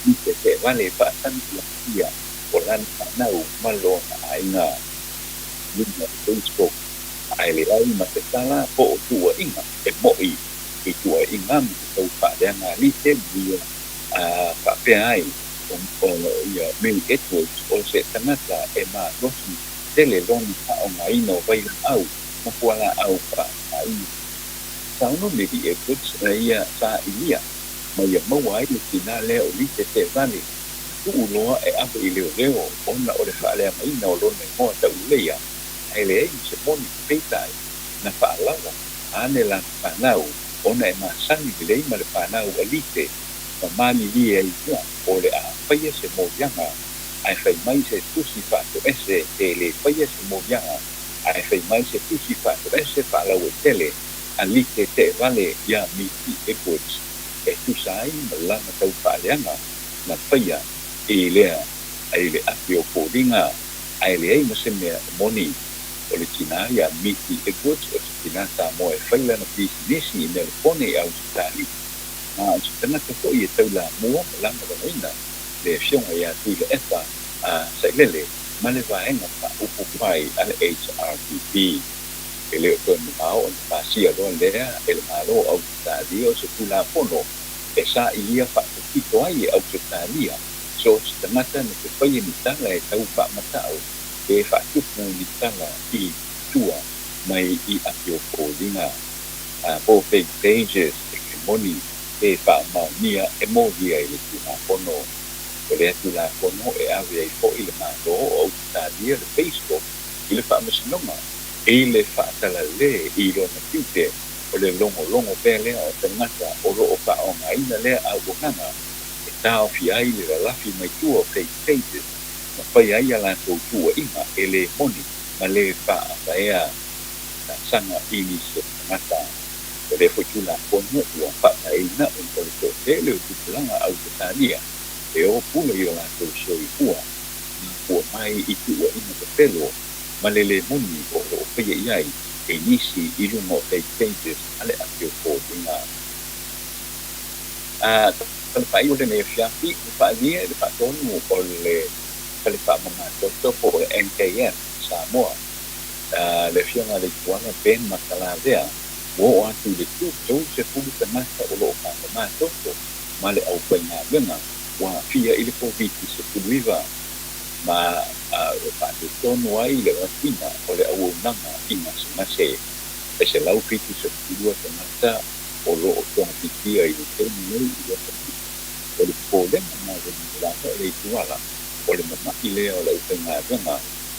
I te vale pa tanti la ia o lan nau malo na aina luna Facebook ai le ai ma te tala po o tu o ina e moi I tu o ina ma te tau pa rea ngā li te bia pa pe ai o ia Mary Edwards o se tangata e ma rosi tele loni pa o ngā ina o vaila au ma kuala au pa ai no le di e kuts ia sa ia ma ia mau ai le tina le o li te vale tu uloa e apa i leo leo ona o le whaalea mai na o lona i moa tau leia ai le ei se moni peitai na whaalawa ane la whanau ona e masangi le lei ma le whanau a lite ma mani li e ia o le a whaia se mōianga ai whai mai se tusi whaato ese te le whaia se mōianga ai whai mai se tusi whaato ese whaalau e tele a lite te vale ia miti e kuts e tusai ma langa tau whaaleanga na whaia e lea ai le api o kōringa ai le ei mase mea moni o le tina ia miti e kuts o se tina sa moe whaila na pisinisi i mea le pone au sitali o se tanaka ko i e tau la mua ma langa wanoina le fionga ia tui le efa sa ilele ma le vaenga pa upu pai ale HRPP e leo tonu mao o le pasia loa lea e le malo au sitali o se tula pono e sa ilia pa kito ai au sitalia so se tangata na te whaia ni tala e tau wha matau e wha tupu ni tala i tua mai i api o kōringa both pages e ke moni e wha maunia e mōhia i le tuna pono o le tuna pono e awe ai fo i le mātō o au sitalia le Facebook i le wha masinonga e le wha tala le i rona kiute o le longo pele o tangata o lo o wha o ngaina lea au nganga e tau fi ai le lafi mai tua fake pages ma whai ai ala tua inga e le moni ma le wha a ea na sanga ini se tangata o le whutula pono ua wha ai na o le tō tele o tupulanga au te tānia e o pula i ala soi ua na kua mai i tua inga te pelo ma le moni o lo whai ai e nisi i rungo fake pages ale ake o kōringa. Kala whai o le mea whiapi, le whaalia, le whaatonu o le kale whaamanga toto po le NKN Samoa. Le whianga le tuanga Ben Makalavea, wo atu le tūtou se pulu tanaka o lo whaamanga toto, ma le au pai ngā wenga, wa fia i le COVID se pulu iwa, ma o whaatonu ai le wapina o le au nanga i mase e se lau pitu se pulua tanaka o lo o tonga pitia i le tēnu nei i le tanaka. O le pōlenga ngā wenga langa e le tuala, o le mamaki lea o le upe ngā wenga,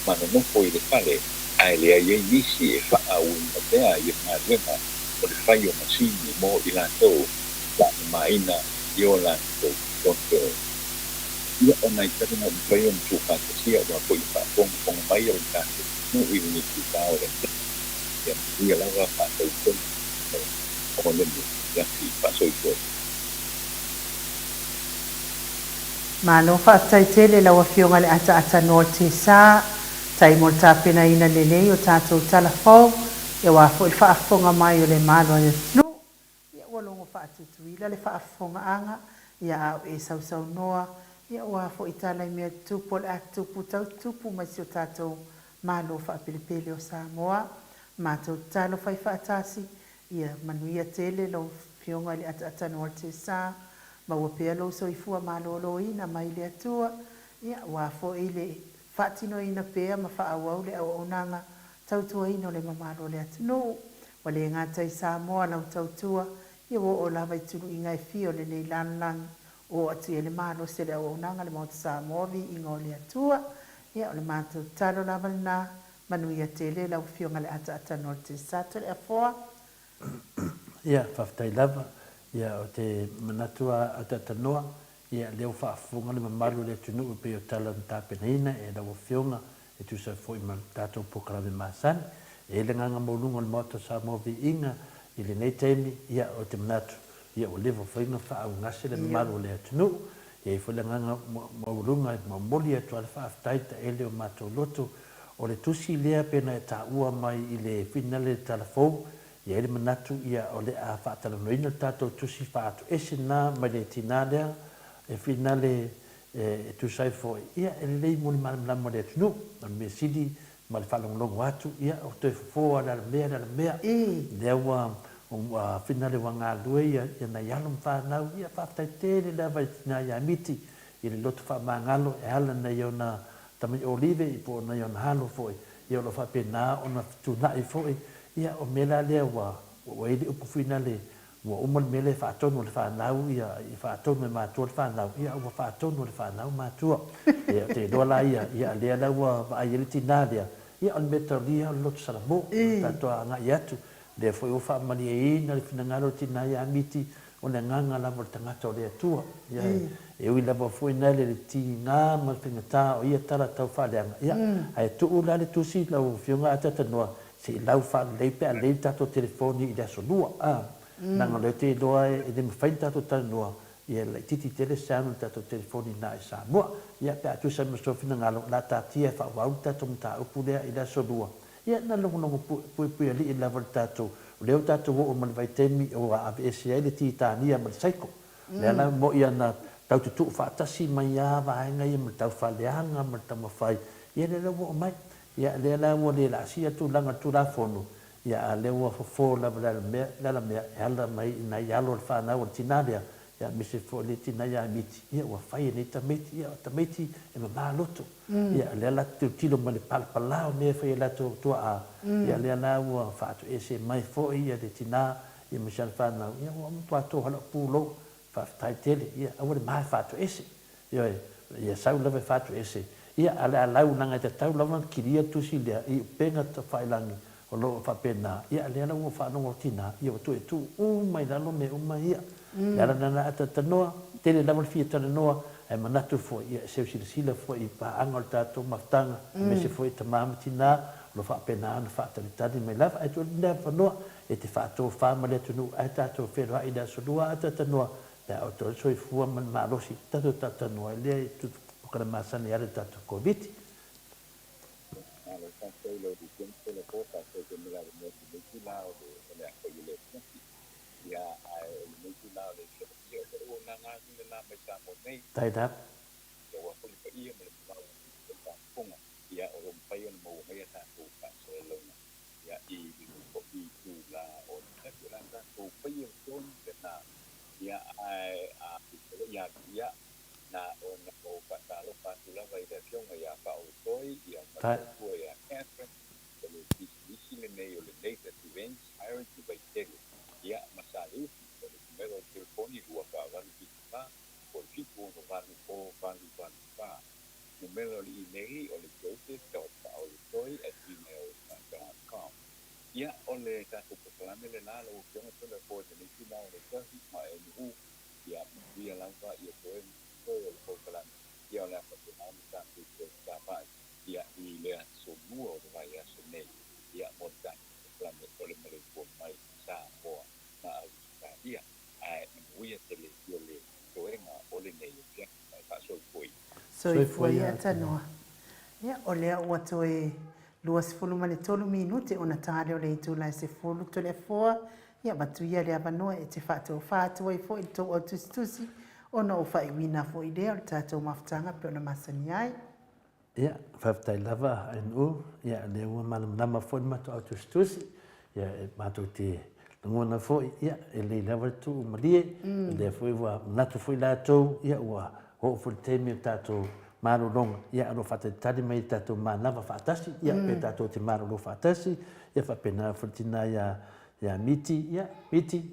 mana nofo i le kale, ai lea iei nisi e wha au inga pea i ngā wenga, o le whai o masini mō i lantou, la maina i o lantou tonto. Ia o nai tarina i whai o mtu whakasia wa po i whaponga mai o i tātou, no i ni ki tāo le ia ia lawa whātou tonto, o le mu, ia ki whasoi tonto. Malo whaatai tele lawa fionga le ata no te sā, tai mo tāpena ina lele o tātou talafou, e wafo i whaafonga mai o le malo e no, ia walongo whaatutuila le whaafonga anga, ia au e sausau noa, ia wafo i tala i mea tupu le atupu tau tupu mai si o tātou malo whaapilipele o Samoa, mātou talo whai whaatasi, ia manuia tele lau fionga le ata no te sā, ma ua pea lo so i fua malolo ina mai le atua ia wafo i le whaatino ina pea ma whaawau le au onanga tautua ino le mamalo le atunu wa le ngata i Samoa lau tautua ia wo o lava i tulu inga e fio le nei lanlang o atu e le malo se le au onanga le mauta Samoa vi ingo le atua ia o le mātou talo lava na manuia tele lau fionga le ata no te sato le afoa ia whaftai lava ia o te manatua atatanoa ia leo whaafunga le mamalu le tunu pe o tala tāpenaina e lawa whionga e tu sa fo i ma tātou pokarame māsani e le nganga maulunga le mauta Samoa vi inga i le nei teimi ia o te manatu ia o levo whainga whaau ngase le mamalu le tunu ia i fo le nganga maulunga ma moli atu ale whaaftaita e leo mātou loto o le tusi lea pena e tā ua mai i le finale talafou ia ele manatu ia o le a whaatalanoina tātou tusi whaatu ese nā mai le tina lea e finale e tusai fo ia e lei moni malamlama le atunu on me sidi ma le whalongolongo atu ia o te fofoa la mea lea ua finale wa ngā lue ia na ialum whanau ia whaatai tēne la vai tina ia miti i le loto whaamangalo e hala na iau na tamai olive i po na iau na halo fo ia o lo whapena o na tunai fo ia o mela lea wa o e le upu fina le ua uma le mea le whaatonu le whanau ia i whaatonu e mātua le whanau ia ua whaatonu le whanau mātua ia te doa la ia lea la ua vaai ele tina lea ia o le metalia o le loto salamo tatoa ngai atu le foi o whaamani e ina le finangalo tina ia amiti o le nganga lava le tangata o le atua ia e ui lava foi nai le ti ngā ma whingata o ia tala tau whaaleanga ia ai tuu la le tusi lau fionga atata noa se lau whaalei pe a lei tato telefoni i le asonua nanga le te doa e le mwhain tato tanua ia le titi tele sanu tato telefoni na e Samoa ia pe atu sa masofina ngalo la tatia whaawau tato mta upu lea i le asonua ia na longo pui ali i lava tato leo tato o man vai temi o a AVSA le titania man saiko le na mo ia na tau tu fatasi mai ia vaenga ia man tau faleanga man tau mafai ia le o mai ia le la mo le la sia tu langa tu la fono ia le o fo la la me hala mai na ia lo fa na o tinalia ia mi se fo le tinaya miti ia o fai ni tameti ia tameti e ma loto ia le la tu tilo ma le palpala o me fai la tu a ia le la o fa tu ese mai fo ia de tina ia mi se fa na ia o mo to hala pulo fa tai tele ia o le mai fa tu ese ia sa le fa tu ese ia ala la una te tau la man kiria tu si le i penga ta fai langi o lo fa pena ia le la o fa no tina ia tu mai la lo me mai ia Yara nana ata tanoa, tele lamal fia tanoa, e manatu fo ia seu sila fo i pa angol tato maftanga, me se fo i tamama tina, lo fa pena ana fa talitani mai lava, ai tu nea whanoa, e te whaato whama le tunu, ai tato whenua i da solua ata tanoa, e au to soi fua man maalosi, tato tanoa, lea i tu pokana masani are tato COVID. Tai đáp. Soifua ia tanoa. Ia o lea ua toe lua sefulu ma le tolu minute ona tale o le itu lai sefulu to le foa. Ia matuia le avanoa e te whaatua i fo i tō o tusi ona o whaiwina fo i lea o le tātou mafutanga pe ona masani ai. Ia, whaftai lava anu, ia le ua nama fo i mato au tusi. Ia mato te ngona fo ia e le lava tu malie, le fo i wa natu fo i la tau, ia ua ho fo te mi tato marulonga ia ro fata tadi mai tato manava fatasi ia pe tato te marulo fatasi ia fa pena fortina ia miti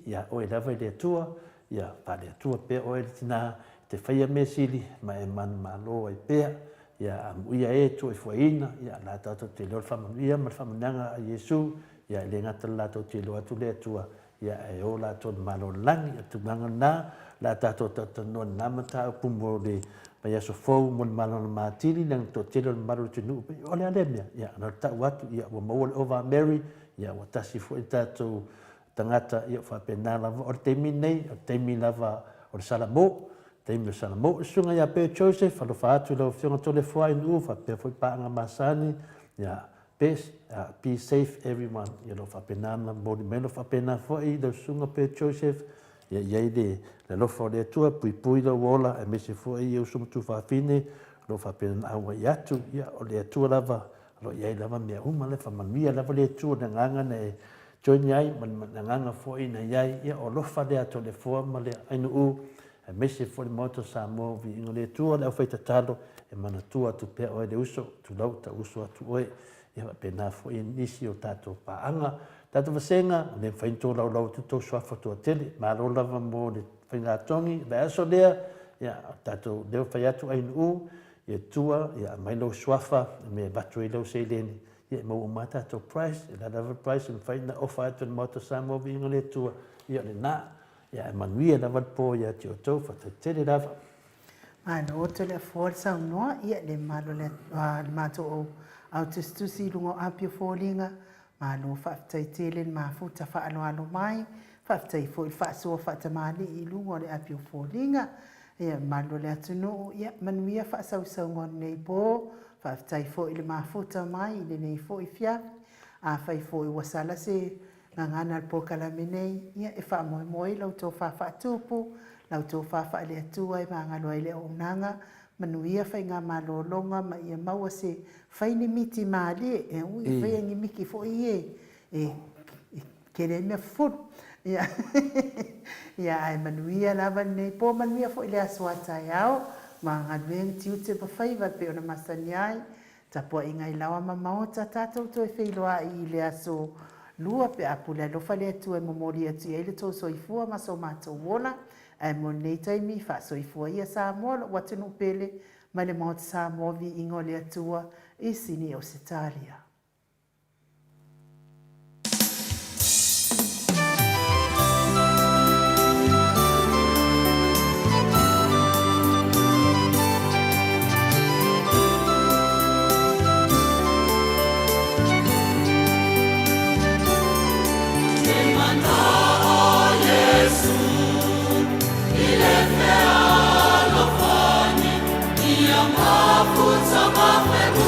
ia o lava le tua ia pa le tua pe o tina te faia mesili ma e man malo e pe ia ia e tu foina ia la tato te lo fama ia ma fama nanga a Yesu ia le ngata la tato te lo atu le tua ia e o la to malo langi atu ngana la tato tato no namata pumo de pa ia so fo mon malon matili nang to telo maru tunu pe ole alemia ia na ta watu ia wa mol over Mary ia wa tasi fo tato tangata ia fa pena la o temi lava o salamo temi salamo sunga ia pe Joseph fa lo fa atu lo fiona to le fo ai nu fa pe fo pa nga masani ia be safe everyone ia lo fa pena na bodi meno fa pena fo i do sunga pe Joseph ia de le lofo le tua pui la wola e mese fo i usum tu fa fine lo fa pena awa yatu ia o le tua lava lo ia lava me uma le fa mania lava le tua na nganga ne join ai man nganga fo i na ia o lo fa le ato le fo ma le ainu e mese fo le moto sa mo vi le tua le fa talo e mana tua tu pe o le uso tu lau ta uso atu oe ia pena fo inisi o tatou paanga tatou vasenga le fainto lau tutou swafa tua tele ma lo lava mo le faingatongi le aso lea ia tatou leo fai atu ainu ia tua ia mai lo swafa me batu i lo seileni ia mo mata to price la lava price le faina ofa atu le moto samo vinga le tua ia le na ia manuia lava po ia tio fa tele lava Ano to le forza no ia le malo le mato o autostusi lungo apio folinga malo fa taitele ma futa fa alo mai fa tai fo fa so fa tamali I lungo le apio folinga ia malo le atunu ia manuia fa sa ngon nei po fa tai fo ile ma futa mai le nei fo ifia a fa fo I wasala se ngana al po kala menei ia e fa moi lau to fa tupu lau tō whawha le atua I mangalo I le o nanga, manuia whai ngā malolonga, ma ia maua se whaini miti maale, e ui whai angi miki fo I kere mea furu. Ia ai manuia lava nei, po manuia fo I le aswatai au, ma ngā dueng tiu te pawhaiva pe ona masani ai, tapua I ngai lawa mamao ta tātou to e whailoa I le aso lua pe apule alofa le atua e momori atu I le tō soifua maso mātou wola, ai mo nei taimi fa soifua ia sa mo watu no pele ma le mo sa mo vi ingo le atua I sini o Italia. Mafuta mafemu